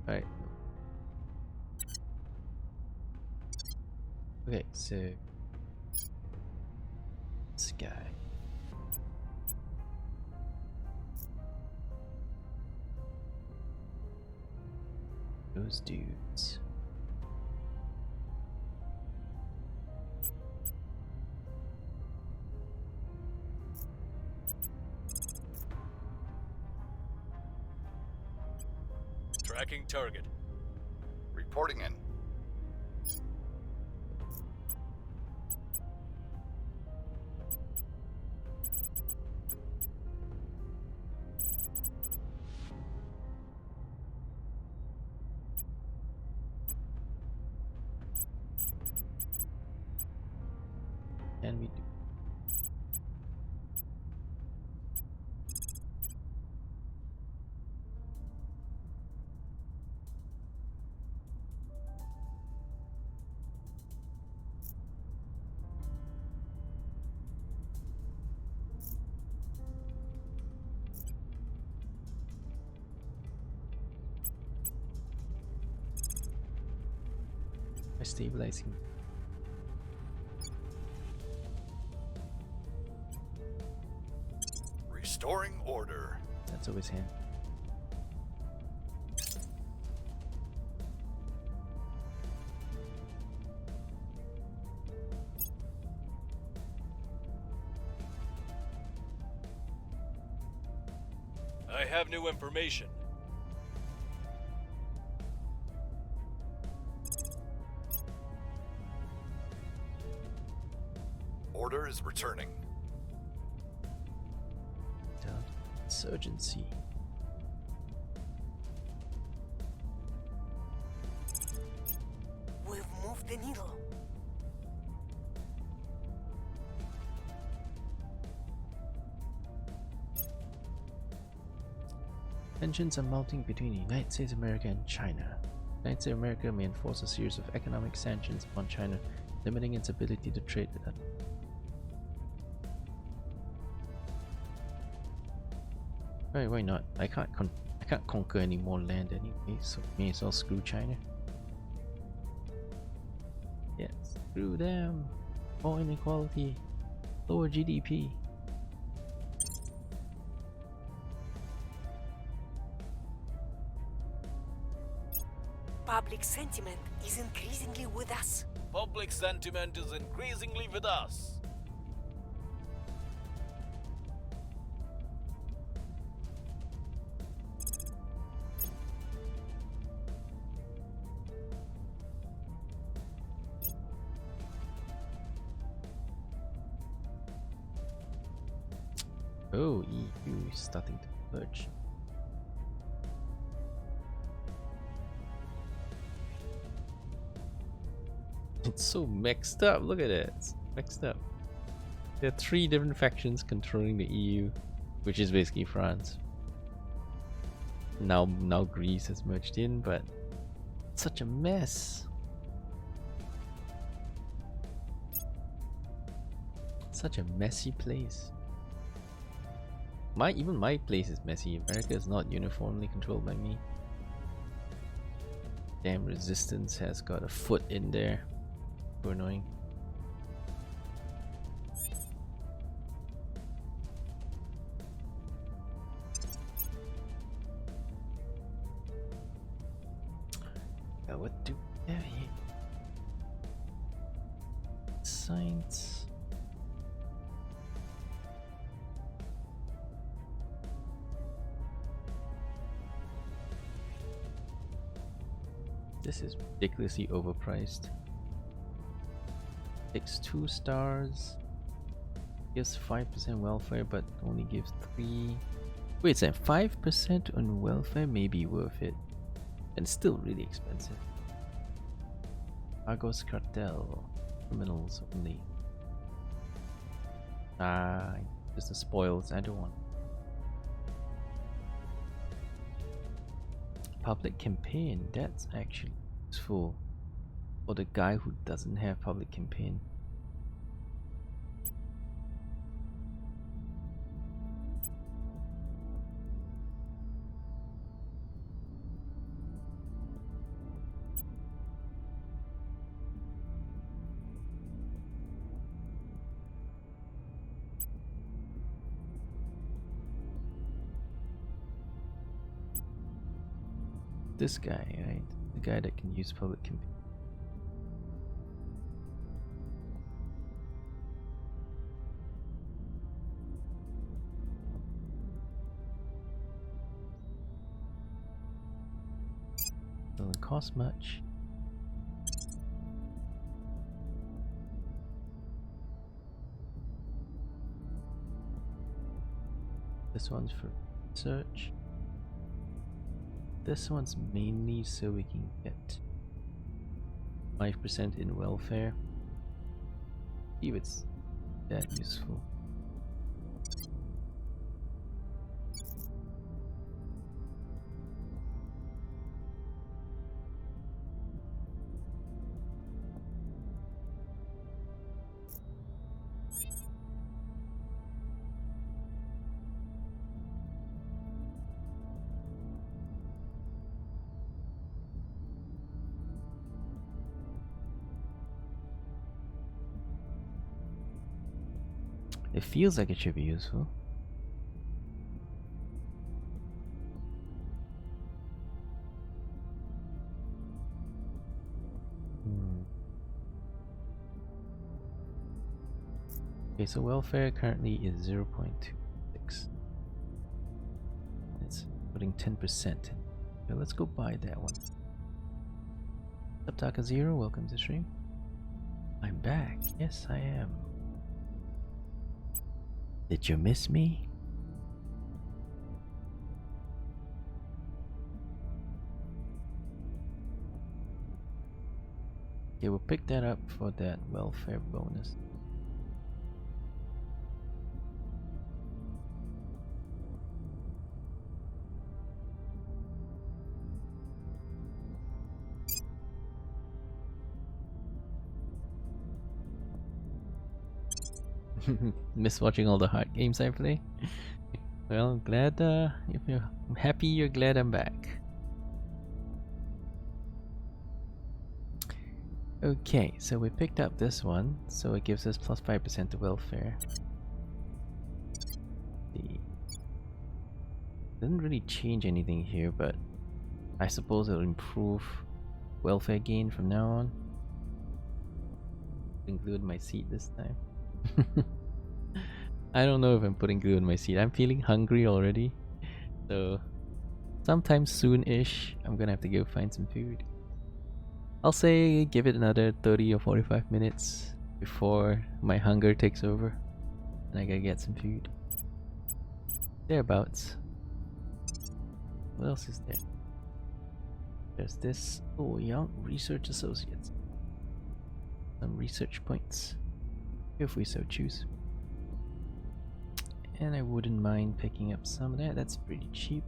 Alright. Okay, so this guy. Those dudes. Tracking target. Reporting in. Can we do? By stabilizing. Restoring order. That's always him. I have new information. Order is returning. Insurgency. We've moved the needle. Tensions are mounting between the United States of America and China. The United States of America may enforce a series of economic sanctions upon China, limiting its ability to trade with them. Why not? I can't conquer any more land anyway, so may as well screw China. Yeah, screw them. More inequality, lower GDP. Public sentiment is increasingly with us. Public sentiment is increasingly with us. Oh, EU is starting to purge. It's so mixed up. Look at it. It's mixed up. There are 3 different factions controlling the EU, which is basically France. Now Greece has merged in, but it's such a mess. Such a messy place. Even my place is messy. America is not uniformly controlled by me. Damn, resistance has got a foot in there. So annoying. Now what do we have here? Science. This is ridiculously overpriced. Takes 2 stars. Gives 5% welfare, but only gives 3. Wait, it's at 5% on welfare may be worth it. And still really expensive. Argos Cartel. Criminals only. Just the spoils, I don't want. Public campaign, that's actually useful for the guy who doesn't have public campaign. This guy, right? The guy that can use public campaign. Doesn't cost much. This one's for research. This one's mainly so we can get 5% in welfare. See if it's that useful. It feels like it should be useful. Okay, so welfare currently is 0.26. It's putting 10% in. So let's go buy that one. Subtaka Zero, welcome to stream. I'm back. Yes, I am. Did you miss me? Okay, we'll pick that up for that welfare bonus. Miss watching all the hard games I play. Well, I'm glad if you're happy, you're glad I'm back. Okay, so we picked up this one, so it gives us plus 5% to welfare. Doesn't really change anything here, but I suppose it'll improve welfare gain from now on. Include my seat this time. I don't know if I'm putting glue in my seat. I'm feeling hungry already. So sometime soon-ish, I'm gonna have to go find some food. I'll say give it another 30 or 45 minutes before my hunger takes over. And I gotta get some food. Thereabouts. What else is there? There's this. Oh, young research associates. some research points, if we so choose. And I wouldn't mind picking up some of that. That's pretty cheap.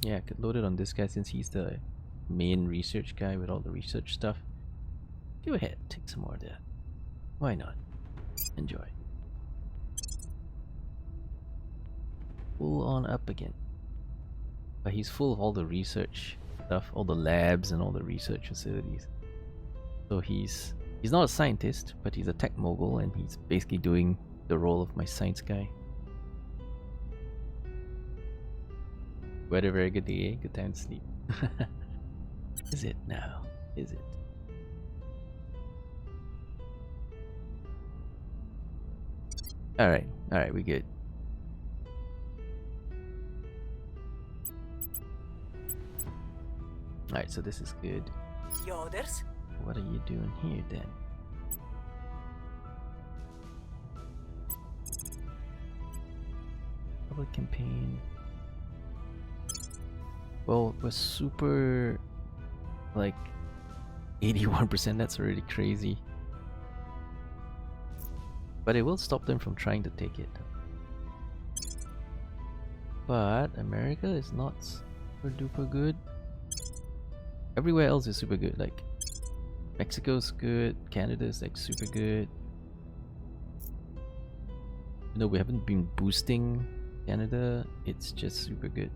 Yeah, I could load it on this guy since he's the main research guy with all the research stuff. Go ahead, take some more of that. Why not? Enjoy. Full on up again. But he's full of all the research stuff, all the labs and all the research facilities. So he's not a scientist, but he's a tech mogul, and he's basically doing the role of my science guy. We had a very good day, eh? Good time to sleep. Is it now? Is it? Alright, we good. Alright, so this is good. Yoders? What are you doing here then? Public campaign. Well, we're super, like, 81%, that's already crazy. But it will stop them from trying to take it. But America is not super duper good. Everywhere else is super good, like Mexico's good, Canada's like super good. You know, we haven't been boosting Canada, it's just super good.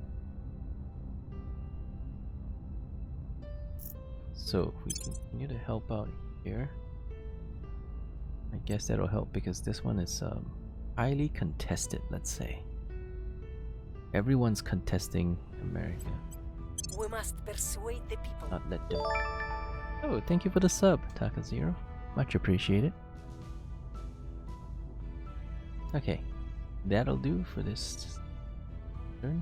So if we continue to help out here, I guess that'll help because this one is highly contested, let's say. Everyone's contesting America. We must persuade the people. Not let them. Oh, thank you for the sub, Taka0. Much appreciated. Okay, that'll do for this turn.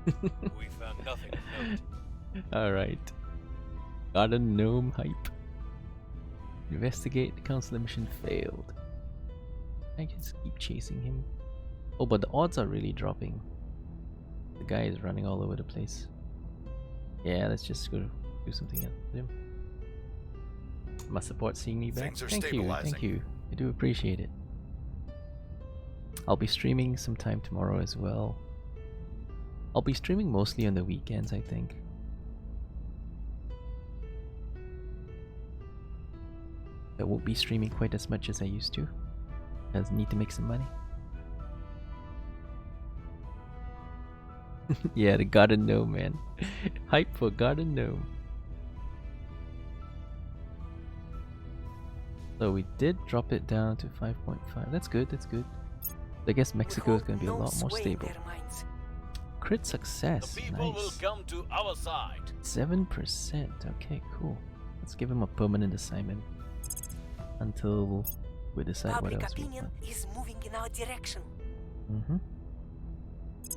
We found nothing of note. Alright. Garden Gnome hype. Investigate, the council mission failed. I can just keep chasing him. Oh, but the odds are really dropping. The guy is running all over the place. Yeah, let's just go do something else with him. My support seeing me back. Things are Thank stabilizing. you. I do appreciate it. I'll be streaming sometime tomorrow as well. I'll be streaming mostly on the weekends, I think. I won't be streaming quite as much as I used to. I need to make some money. Yeah, the Garden Gnome, man. Hype for Garden Gnome. So we did drop it down to 5.5. That's good, that's good. I guess Mexico is going to be a lot more stable. Crit success. The people will Nice. come to our side. 7%. Okay, cool. Let's give him a permanent assignment until we decide what Public else we opinion want. is moving in our direction.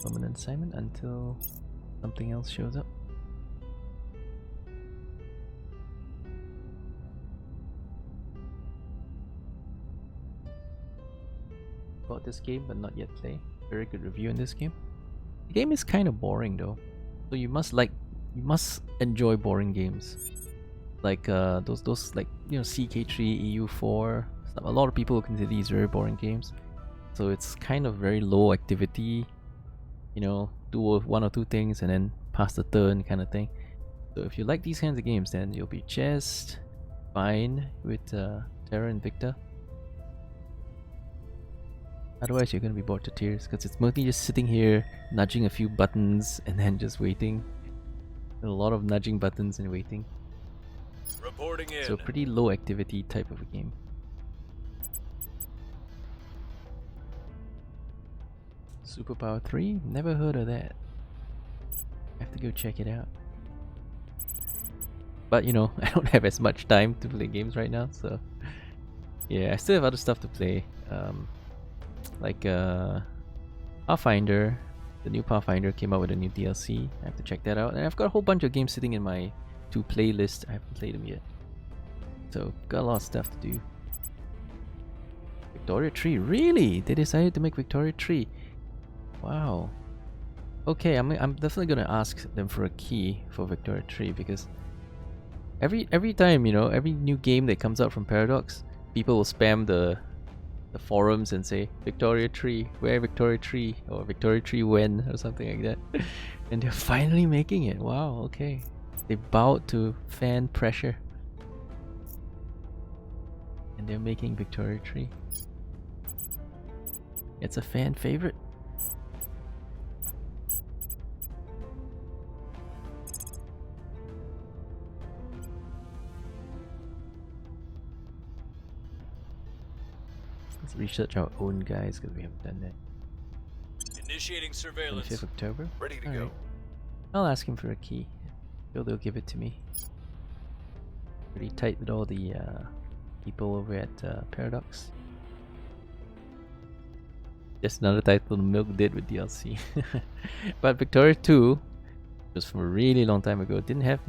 Permanent assignment until something else shows up. Bought this game but not yet play. Very good review in this game. The game is kind of boring though, so you must enjoy boring games, like those like, you know, CK3, EU4. A lot of people consider these very boring games, so it's kind of very low activity. You know, do one or two things and then pass the turn kind of thing. So if you like these kinds of games, then you'll be just fine with Terra Invicta. Otherwise, you're gonna be bored to tears because it's mostly just sitting here, nudging a few buttons and then just waiting. A lot of nudging buttons and waiting. Reporting in. So pretty low activity type of a game. Superpower 3? Never heard of that. I have to go check it out. But you know, I don't have as much time to play games right now, so yeah, I still have other stuff to play. Like Pathfinder. The new Pathfinder came out with a new DLC. I have to check that out. And I've got a whole bunch of games sitting in my to play list. I haven't played them yet. So, got a lot of stuff to do. Victoria Tree, really? They decided to make Victoria Tree. Wow. Okay, I'm definitely gonna ask them for a key for Victoria Tree, because every time, you know, every new game that comes out from Paradox, people will spam the forums and say Victoria Tree, where Victoria Tree, or Victoria Tree when, or something like that. And they're finally making it. Wow, okay. They bowed to fan pressure. And they're making Victoria Tree. It's a fan favorite. Let's research our own guys, because we haven't done that. Initiating surveillance. 25th October? Ready to All go. right. I'll ask him for a key. Sure, they'll give it to me. Pretty tight with all the people over at Paradox. Just another title Milk did with DLC. But Victoria 2, just from a really long time ago, didn't have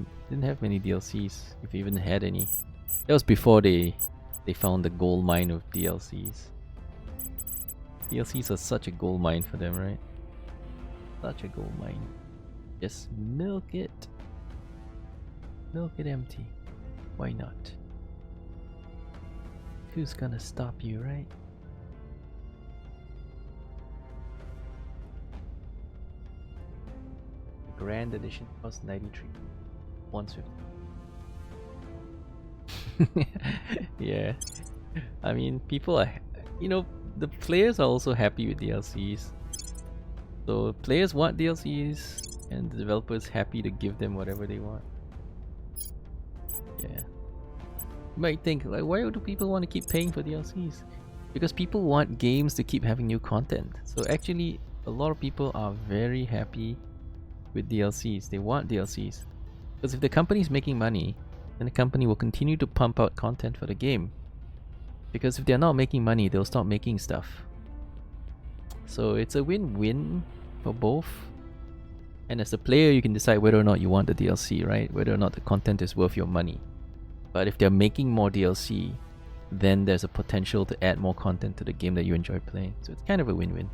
many DLCs, if they even had any. That was before they found the gold mine of DLCs. DLCs are such a gold mine for them, right? Such a gold mine. Just milk it. Milk it empty. Why not? Who's gonna stop you, right? Grand Edition cost 93. 150. Yeah. I mean, people are, you know, the players are also happy with DLCs. So players want DLCs, and the developers happy to give them whatever they want. Yeah. You might think, like, why do people want to keep paying for DLCs? Because people want games to keep having new content. So actually, a lot of people are very happy with DLCs. They want DLCs. Because if the company is making money, then the company will continue to pump out content for the game. Because if they're not making money, they'll stop making stuff. So it's a win-win for both. And as a player, you can decide whether or not you want the DLC, right? Whether or not the content is worth your money. But if they're making more DLC, then there's a potential to add more content to the game that you enjoy playing. So it's kind of a win-win.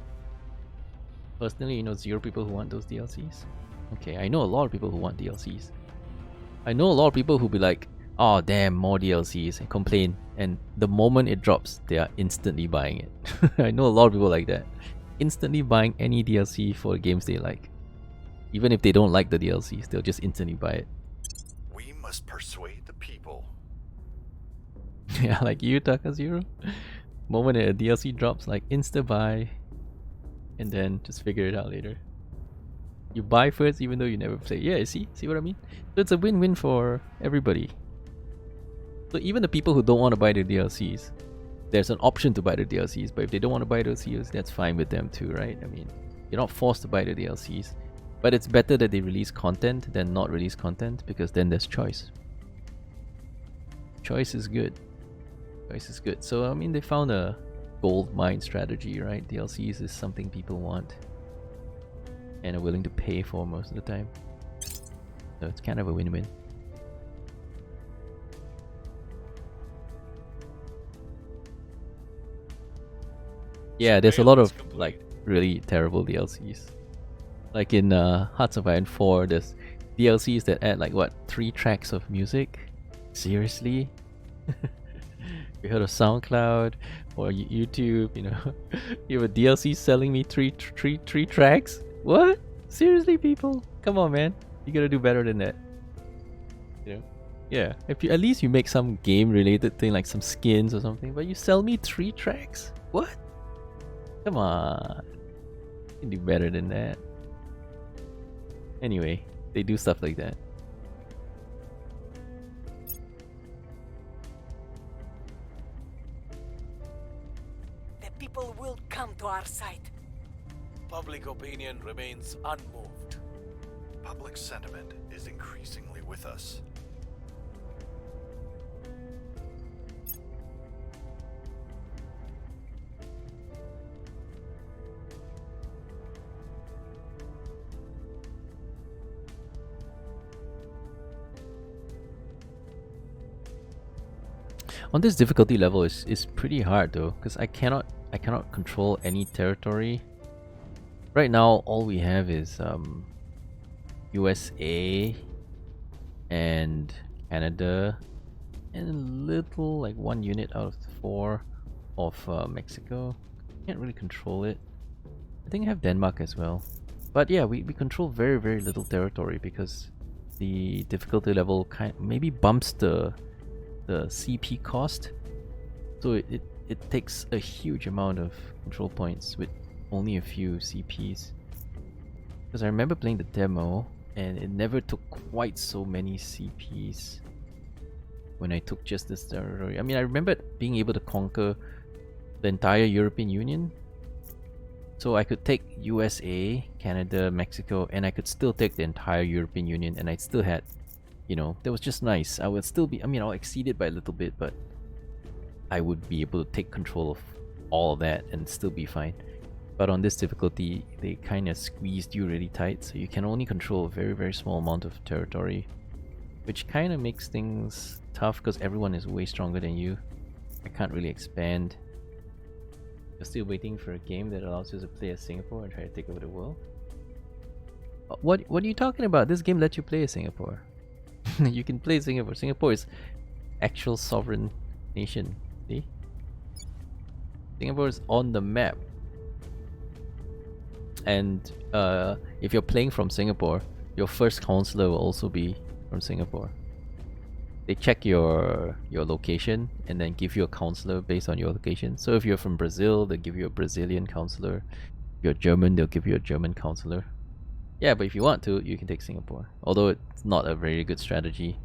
Personally, you know, 0 people who want those DLCs. Okay, I know a lot of people who want DLCs. I know a lot of people who be like, oh damn, more DLCs, and complain. And the moment it drops, they are instantly buying it. I know a lot of people like that. Instantly buying any DLC for games they like. Even if they don't like the DLCs, they'll just instantly buy it. We must persuade the people. Yeah, like you, Taka0. Moment a DLC drops, like insta buy, and then just figure it out later. You buy first even though you never play. Yeah, see what I mean? So it's a win-win for everybody. So even the people who don't want to buy the DLCs, there's an option to buy the DLCs, but if they don't want to buy those DLCs, that's fine with them too, right? I mean, you're not forced to buy the DLCs, but it's better that they release content than not release content, because then there's choice. Choice is good. Choice is good. So I mean, they found a gold mine strategy, right? DLCs is something people want and are willing to pay for most of the time. So it's kind of a win-win. Yeah, there's a lot of like really terrible DLCs. Like in Hearts of Iron 4, there's DLCs that add like what, 3 tracks of music? Seriously? You heard of SoundCloud or YouTube, you know? You have a DLC selling me three tracks? What? Seriously, people? Come on, man. You gotta do better than that. You know? Yeah. If you at least you make some game-related thing, like some skins or something, but you sell me 3 tracks? What? Come on. You can do better than that. Anyway, they do stuff like that. The people will come to our side. Public opinion remains unmoved. Public sentiment is increasingly with us. On this difficulty level, it's pretty hard though, because I cannot control any territory. Right now, all we have is USA and Canada, and a little, like 1 unit out of 4 of Mexico. Can't really control it. I think I have Denmark as well. But yeah, we control very, very little territory because the difficulty level maybe bumps the CP cost. So it takes a huge amount of control points with only a few CPs. Because I remember playing the demo and it never took quite so many CPs when I took just this territory. I mean, I remember being able to conquer the entire European Union. So I could take USA, Canada, Mexico, and I could still take the entire European Union, and I still had, you know, that was just nice. I would still be, I mean, I'll exceed it by a little bit, but I would be able to take control of all of that and still be fine. But on this difficulty, they kind of squeezed you really tight, so you can only control a very, very small amount of territory, which kind of makes things tough because everyone is way stronger than you. I can't really expand. You're still waiting for a game that allows you to play as Singapore and try to take over the world? What are you talking about? This game lets you play as Singapore. You can play Singapore. Singapore is actual sovereign nation. See? Singapore is on the map. And if you're playing from Singapore, your first counselor will also be from Singapore. They check your location and then give you a counselor based on your location. So if you're from Brazil, they'll give you a Brazilian counselor. If you're German, they'll give you a German counselor. Yeah, but if you want to, you can take Singapore. Although it's not a very good strategy.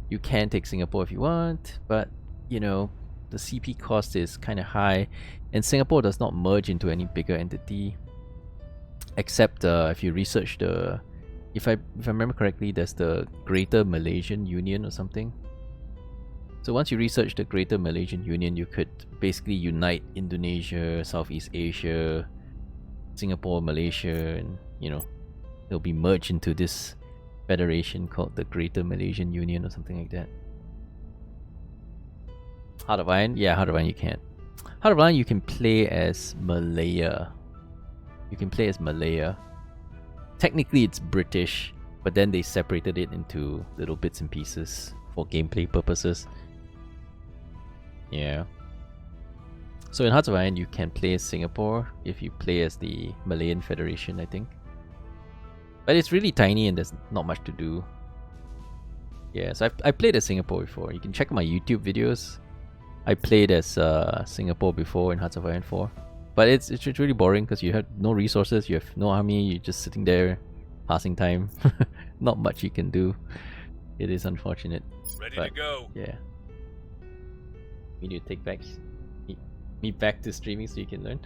You can take Singapore if you want, but you know, the CP cost is kind of high, and Singapore does not merge into any bigger entity. Except if you research the, if I remember correctly, there's the Greater Malaysian Union or something. So once you research the Greater Malaysian Union, you could basically unite Indonesia, Southeast Asia, Singapore, Malaysia, and you know, they'll be merged into this federation called the Greater Malaysian Union or something like that. Heart of Iron? Yeah, Heart of Iron you can. Heart of Iron you can play as Malaya. You can play as Malaya. Technically it's British, but then they separated it into little bits and pieces for gameplay purposes. Yeah. So in Hearts of Iron you can play as Singapore if you play as the Malayan Federation, I think. But it's really tiny and there's not much to do. Yeah, so I played as Singapore before. You can check my YouTube videos. I played as Singapore before in Hearts of Iron 4. But it's really boring because you have no resources, you have no army, you're just sitting there, passing time. Not much you can do. It is unfortunate. Ready but, to go. Yeah. We need to take back me back to streaming so you can learn.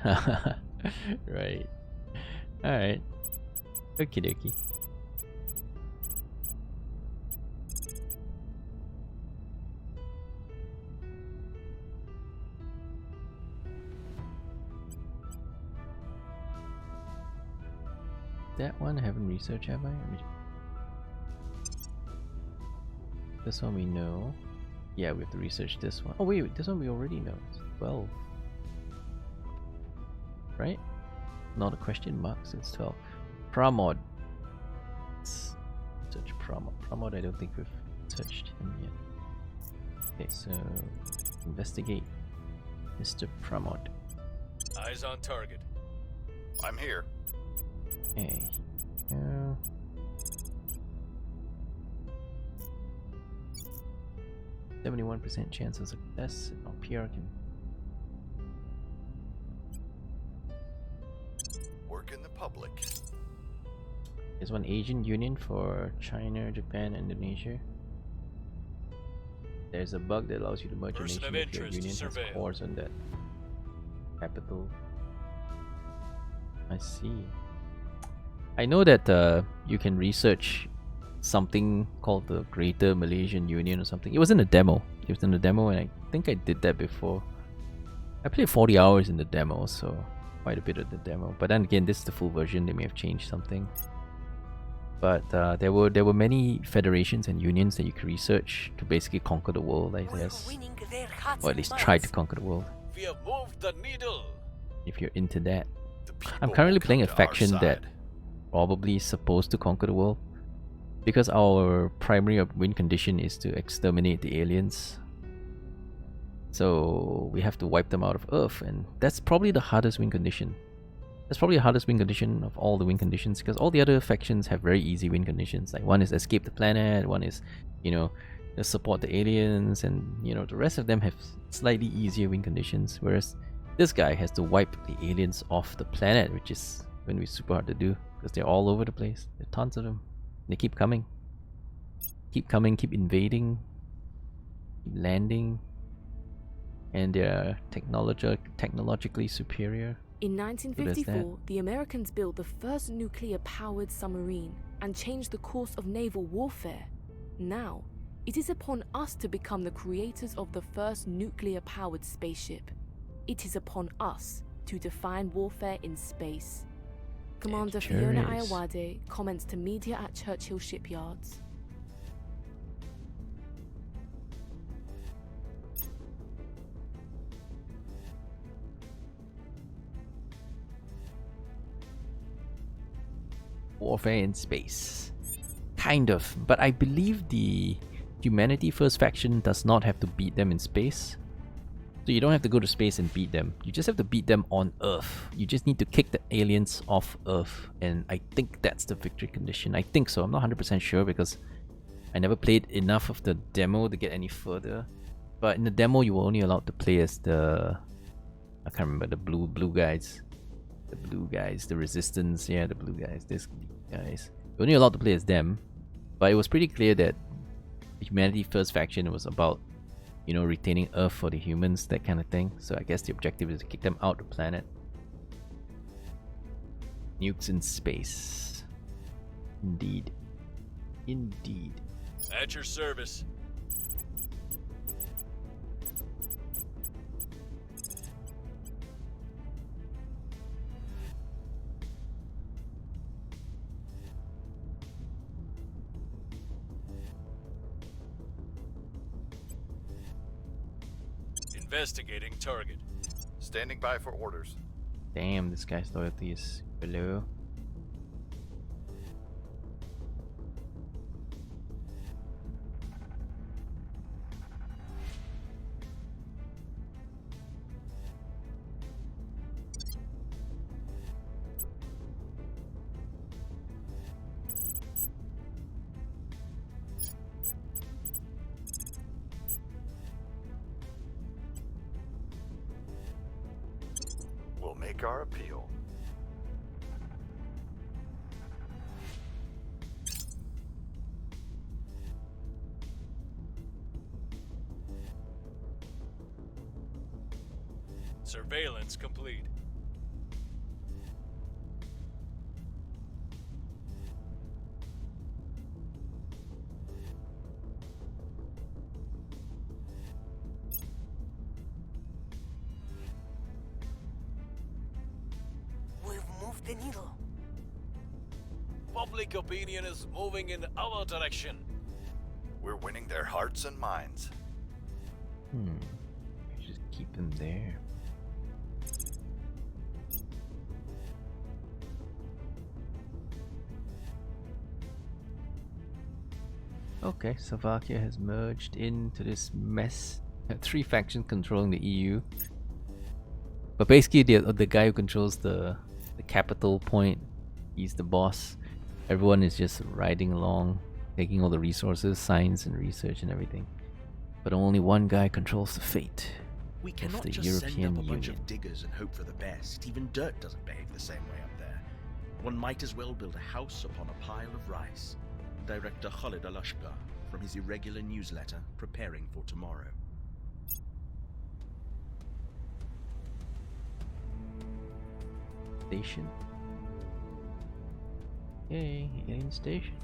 Right. Alright. Okie dokie. That one I haven't researched, have I? This one we know. Yeah, we have to research this one. Oh wait, this one we already know. It's 12. Right? Not a question mark, so it's 12. Pramod. Let's search Pramod. Pramod, I don't think we've searched him yet. Okay, so investigate Mr. Pramod. Eyes on target. I'm here. Okay. 71% chance of success. Oh, PR can. Work in the public. There's one Asian Union for China, Japan, Indonesia. There's a bug that allows you to merge a Person nation of if your interest union has surveilled. cores on that capital. I see. I know that you can research something called the Greater Malaysian Union or something. It was in the demo. It was in the demo, and I think I did that before. I played 40 hours in the demo, so quite a bit of the demo. But then again, this is the full version. They may have changed something. but there were many federations and unions that you could research to basically conquer the world, I guess, or at least try to conquer the world. We have moved the needle. If you're into that, I'm will currently come playing a to our faction that side. probably is supposed to conquer the world because our primary win condition is to exterminate the aliens. So we have to wipe them out of Earth, and that's probably the hardest win condition. That's probably the hardest win condition of all the win conditions, because all the other factions have very easy win conditions. Like one is escape the planet, one is, you know, support the aliens, and you know, the rest of them have slightly easier win conditions. Whereas this guy has to wipe the aliens off the planet, which is going to be super hard to do because they're all over the place. There are tons of them. They keep coming, keep invading, keep landing, and they're technologically superior. In 1954, the Americans built the first nuclear-powered submarine and changed the course of naval warfare. Now, it is upon us to become the creators of the first nuclear-powered spaceship. It is upon us to define warfare in space. Commander Fiona Ayawade comments to media at Churchill Shipyards. Warfare in space. Kind of. But I believe the Humanity First faction does not have to beat them in space. So you don't have to go to space and beat them. You just have to beat them on Earth. You just need to kick the aliens off Earth. And I think that's the victory condition. I think so. I'm not 100% sure because I never played enough of the demo to get any further. But in the demo, you were only allowed to play as the... I can't remember, the blue guys. The blue guys, the resistance, yeah, the blue guys, these guys. You're only allowed to play as them, but it was pretty clear that the Humanity First faction was about, you know, retaining Earth for the humans, that kind of thing. So I guess the objective is to kick them out the planet. Nukes in space. Indeed. Indeed. At your service. Investigating target. Standing by for orders. Damn, this guy's loyalty is below. We'll make our appeal. Surveillance complete. We've moved the needle. Public opinion is moving in our direction. We're winning their hearts and minds. Just keep them there. Okay, Slovakia has merged into this mess. 3 factions controlling the EU. But basically the guy who controls the capital point, he's the boss. Everyone is just riding along, taking all the resources, science and research and everything. But only one guy controls the fate. We of cannot the just European send up a bunch Union. of diggers and hope for the best. Even dirt doesn't behave the same way up there. One might as well build a house upon a pile of rice. Director Khalid Alashkar, from his irregular newsletter, Preparing for Tomorrow. Station. Yay, alien station.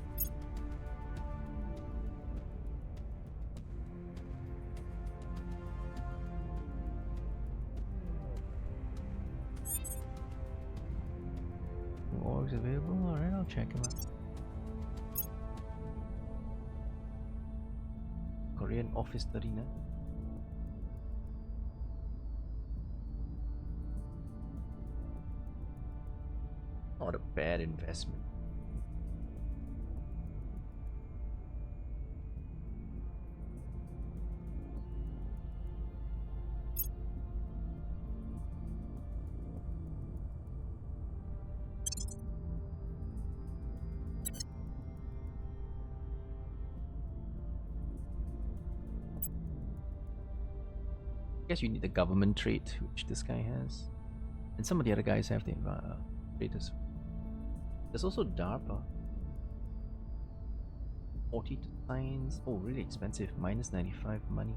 Orgs available? Alright, I'll check them out. Korean Office 39. Not a bad investment. I guess you need the government trait, which this guy has. And some of the other guys have the trait as well. There's also DARPA. 40 science. Oh, really expensive. Minus 95 money.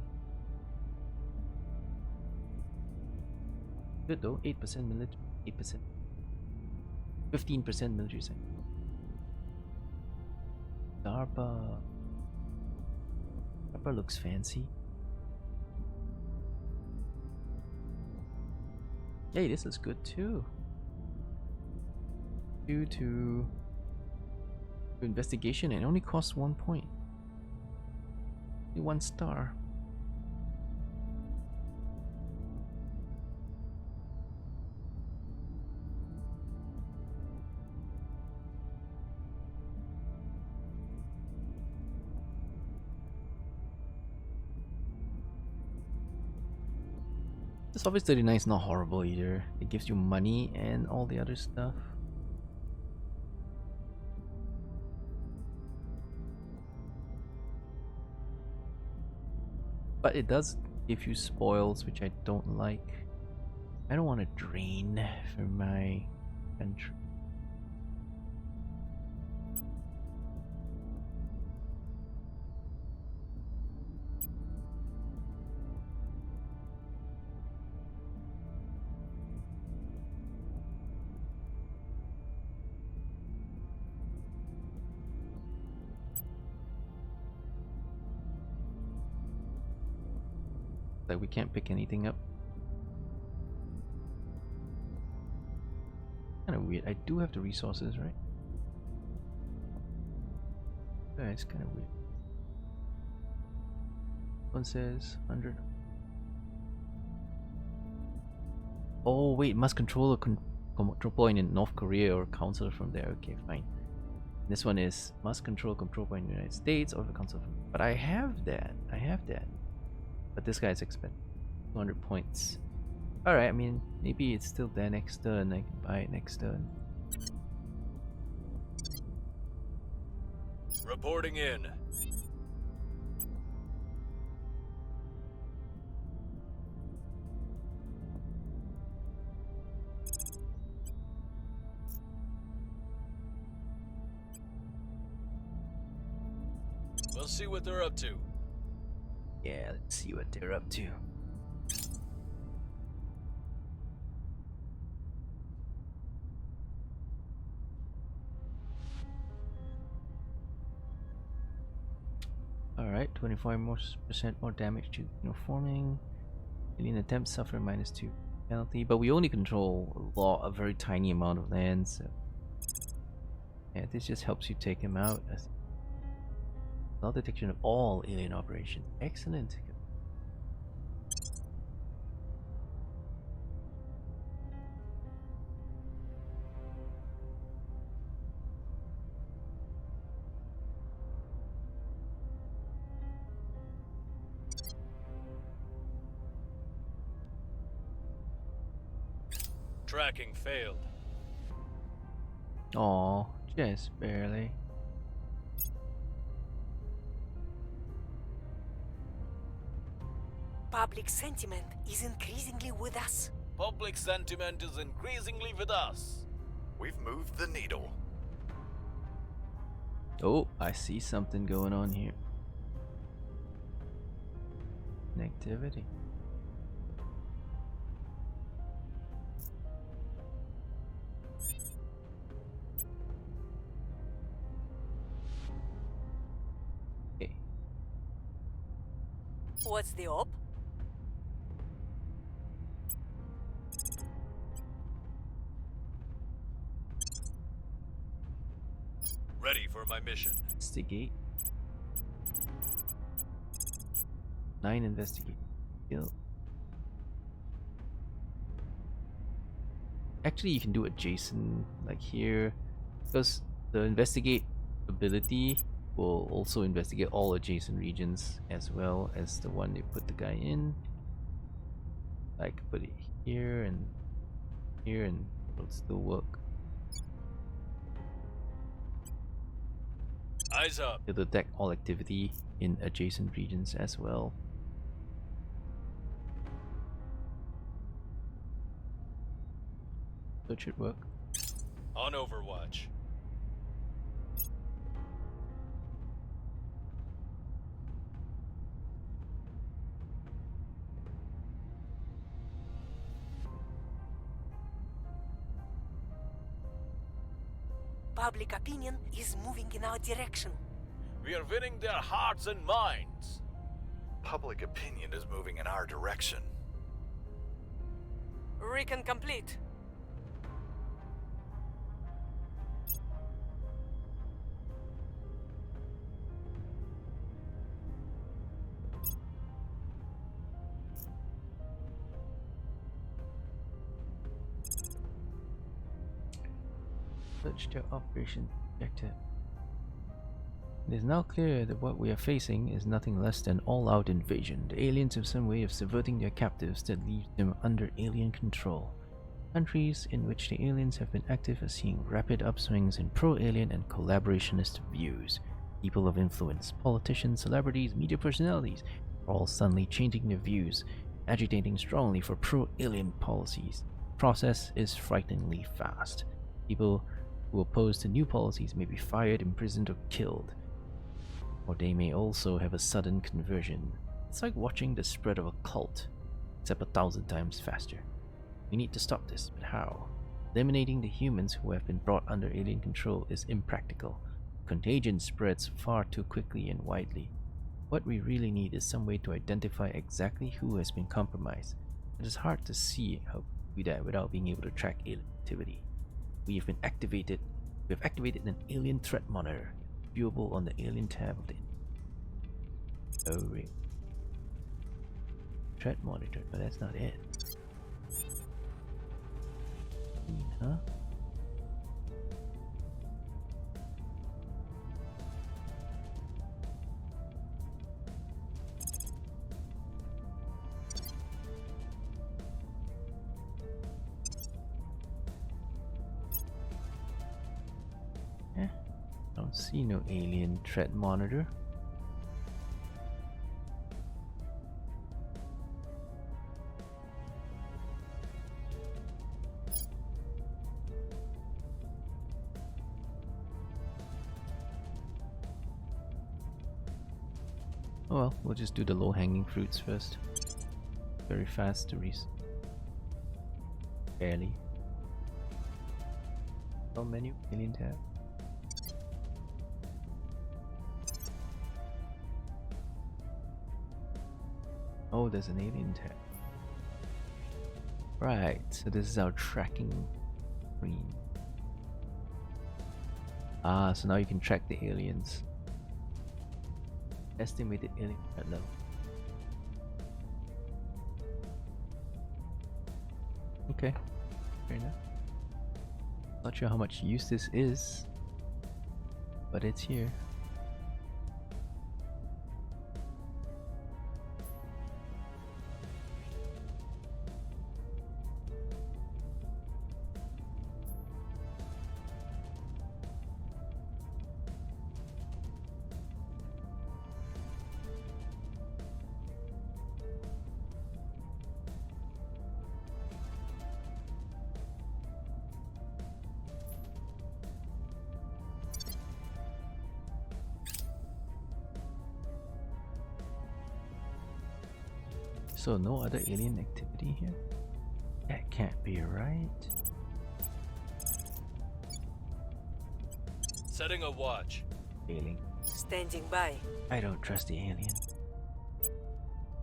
Good though. 8% military. 8%. 15% military science. DARPA. DARPA looks fancy. Hey, this is good too. Due to investigation, and only costs 1 point. Only 1 star. This Office 39 is not horrible either. It gives you money and all the other stuff. But it does give you spoils, which I don't like. I don't want to drain from my country. Like we can't pick anything up. Kind of weird. I do have the resources, right? Yeah, it's kind of weird. One says 100. Oh wait, must control a control point in North Korea or council from there. Okay, fine. This one is must control point in the United States or the council. But I have that. I have that. But this guy's expensive. 200 points. Alright, I mean, maybe it's still there next turn. I can buy it next turn. Reporting in. We'll see what they're up to. Yeah, let's see what they're up to. Alright, 25% more damage to forming. Alien attempts suffer -2 penalty, but we only control a very tiny amount of land, so yeah, this just helps you take him out. Null detection of all alien operations. Excellent. Tracking failed. Aw, just barely. Public sentiment is increasingly with us. Public sentiment is increasingly with us. We've moved the needle. Oh, I see something going on here. Connectivity. Okay. What's the op? Ready for my mission. Instigate. 9 investigate. Skill. Actually, you can do adjacent, like here, because the investigate ability will also investigate all adjacent regions as well as the one you put the guy in. Like put it here and it'll still work. Eyes up. It'll detect all activity in adjacent regions as well. So it should work. On Overwatch. Public opinion is moving in our direction. We are winning their hearts and minds. Public opinion is moving in our direction. Recon complete. Search their operation objective. It is now clear that what we are facing is nothing less than all-out invasion. The aliens have some way of subverting their captives that leaves them under alien control. Countries in which the aliens have been active are seeing rapid upswings in pro-alien and collaborationist views. People of influence, politicians, celebrities, media personalities are all suddenly changing their views, agitating strongly for pro-alien policies. The process is frighteningly fast. People who oppose to new policies may be fired, imprisoned, or killed. Or they may also have a sudden conversion. It's like watching the spread of a cult, except 1,000 times faster. We need to stop this, but how? Eliminating the humans who have been brought under alien control is impractical. Contagion spreads far too quickly and widely. What we really need is some way to identify exactly who has been compromised. It is hard to see how to do that without being able to track alien activity. We have activated an alien threat monitor, viewable on the alien tab of the threat monitor, but that's not it. Huh? Don't see no alien threat monitor. Oh well, we'll just do the low-hanging fruits first. Very fast to reach. Barely. Oh, menu, alien tab. Oh, there's an alien tab. Right, so this is our tracking screen. Ah, so now you can track the aliens. Estimated alien threat level. Okay, fair enough. Not sure how much use this is, but it's here. So no other alien activity here? That can't be right. Setting a watch. Alien. Standing by. I don't trust the alien.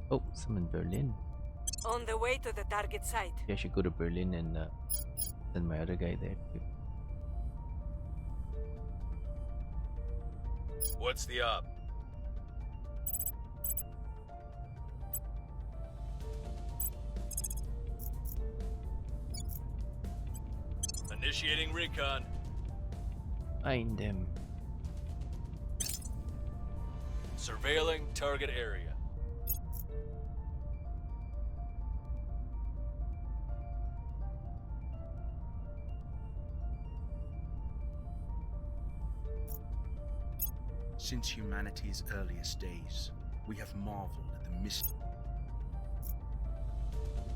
Oh, some in Berlin. On the way to the target site. Maybe I should go to Berlin and send my other guy there too. What's the up? Initiating recon. Find them. Surveilling target area. Since humanity's earliest days, we have marveled at the mystery.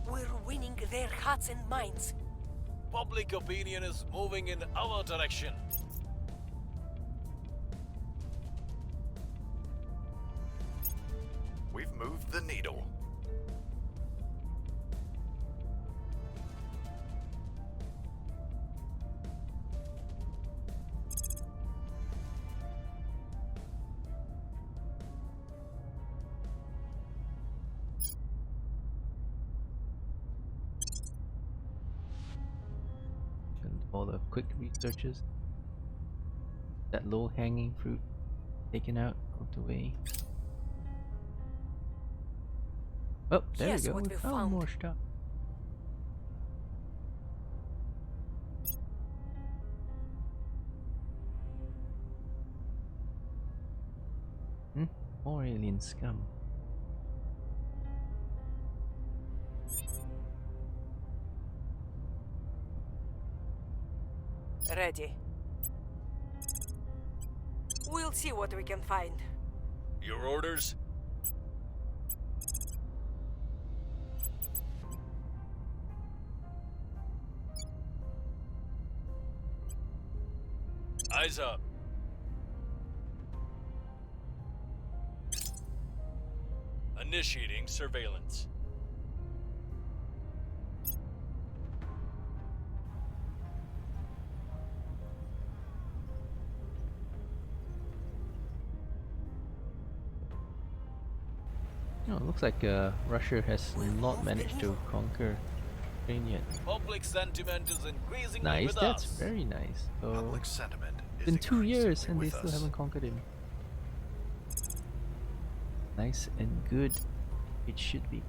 We're winning their hearts and minds. Public opinion is moving in our direction. We've moved the needle. And all the quick researches. That low hanging fruit taken out of the way. Oh, there Guess we go. what We we found found. more stuff. More alien scum. Ready. We'll see what we can find. Your orders? Eyes up. Initiating surveillance. Oh, it looks like Russia has not managed to conquer Ukraine yet. Public sentiment is increasingly Nice, with that's us. very nice. So, Public sentiment is been 2 years increasingly and they with still us. haven't conquered him. Nice and good. It should be.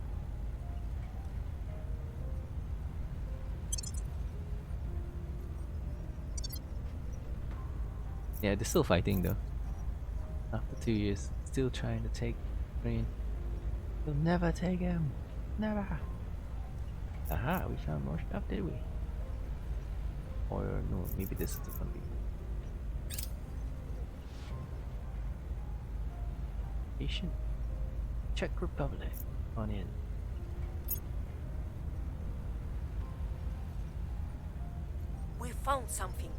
Yeah, they're still fighting though. After 2 years, still trying to take Ukraine. We'll never take him. Never. Aha, we found more stuff, did we? Or no, maybe this is the one we. Asian. Czech Republic. On in. We found something.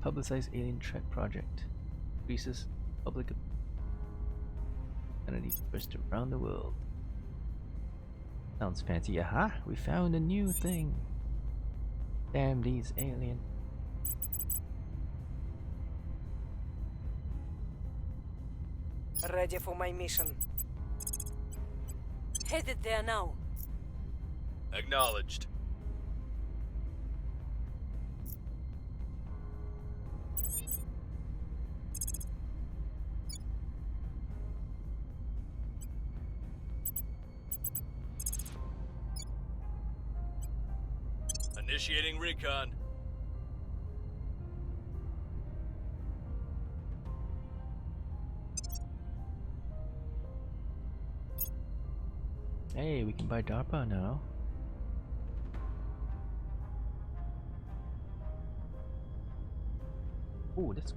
Publicized alien threat project. Increases public identity first around the world. Sounds fancy. Aha! We found a new thing. Damn these aliens. Ready for my mission. Headed there now. Acknowledged. Initiating recon. Hey, we can buy DARPA now. Oh, that's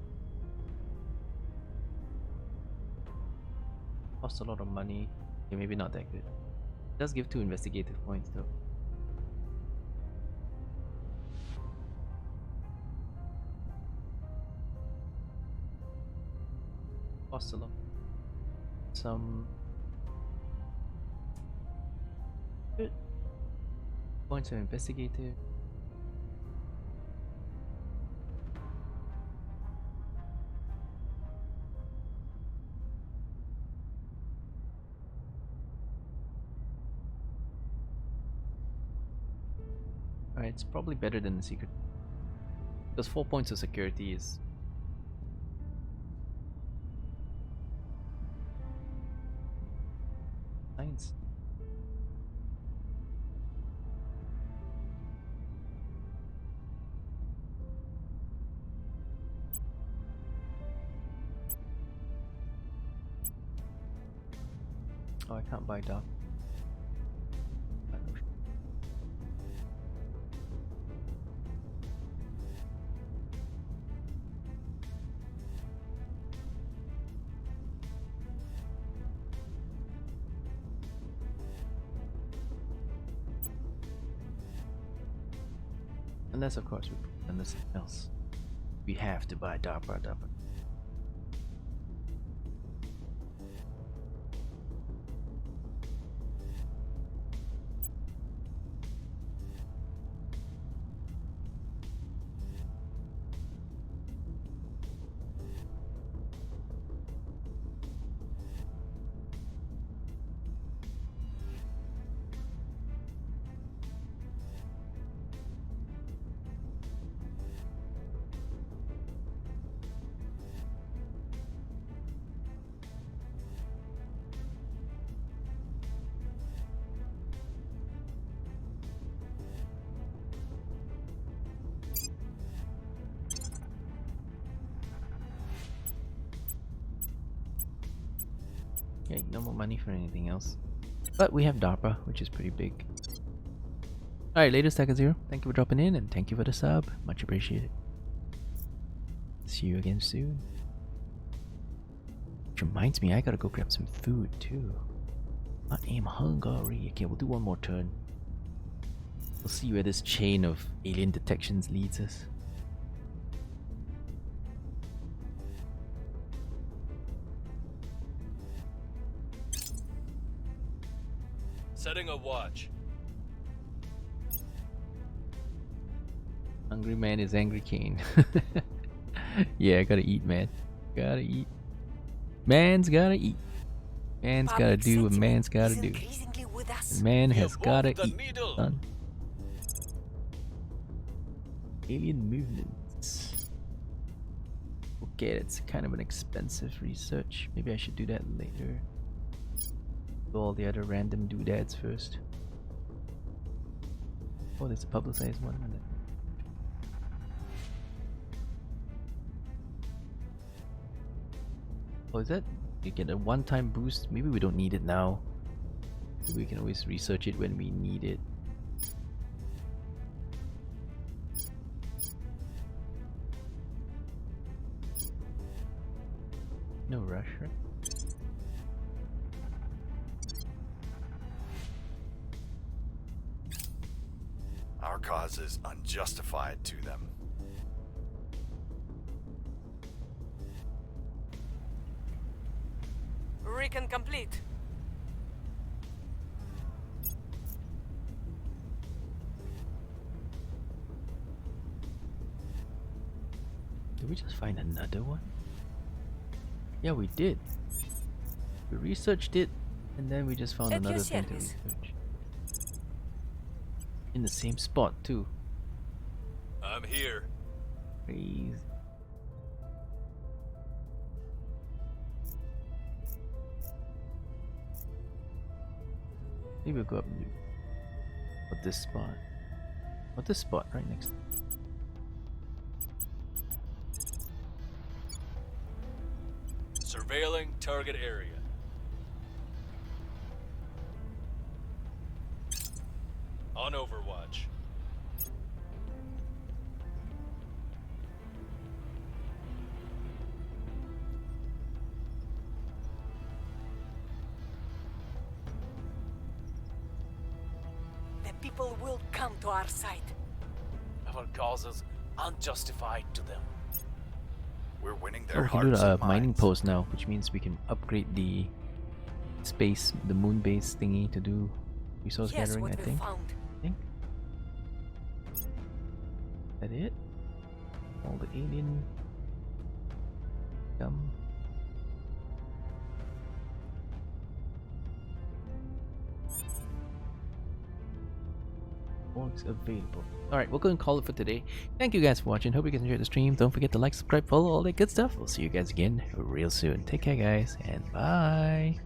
costs a lot of money. Okay, maybe not that good. It does give 2 investigative points though. Costs a lot. Some good points of investigative. Alright, it's probably better than the secret. Because 4 points of security is Science. Oh, I can't buy dark. Unless, of course, unless else, we have to buy DARPA. Okay, no more money for anything else. But we have DARPA, which is pretty big. Alright, latest Taka Zero, thank you for dropping in and thank you for the sub. Much appreciated. See you again soon. Which reminds me, I gotta go grab some food too. I am hungry. Okay, we'll do one more turn. We'll see where this chain of alien detections leads us. Setting a watch. Hungry man is angry Kaen. Yeah, I gotta eat, man. Gotta eat. Man's gotta eat. Man's gotta do what man's gotta do. Man has gotta eat, son. Alien movements. Okay, that's kind of an expensive research. Maybe I should do that later. Do all the other random doodads first. Oh, there's a publicized one. Oh, is that? You get a one-time boost? Maybe we don't need it now. Maybe we can always research it when we need it. No rush, right? Our cause is unjustified to them. Recon complete. Did we just find another one? Yeah, we did. We researched it, and then we just found At your another thing to service. research. In the same spot, too. I'm here. Crazy. Maybe we'll go up and do what this spot. What this spot right next to Surveilling target area. On Overwatch. The people will come to our side. Our cause is unjustified to them. We're winning Oh, their we can do hearts a and mining minds. post now, which means we can upgrade the space, the moon base thingy to do resource Yes, gathering, what I we think. found. That it? All the alien dumb. Orgs available. Alright, we'll go and call it for today. Thank you guys for watching. Hope you guys enjoyed the stream. Don't forget to like, subscribe, follow, all that good stuff. We'll see you guys again real soon. Take care, guys, and bye.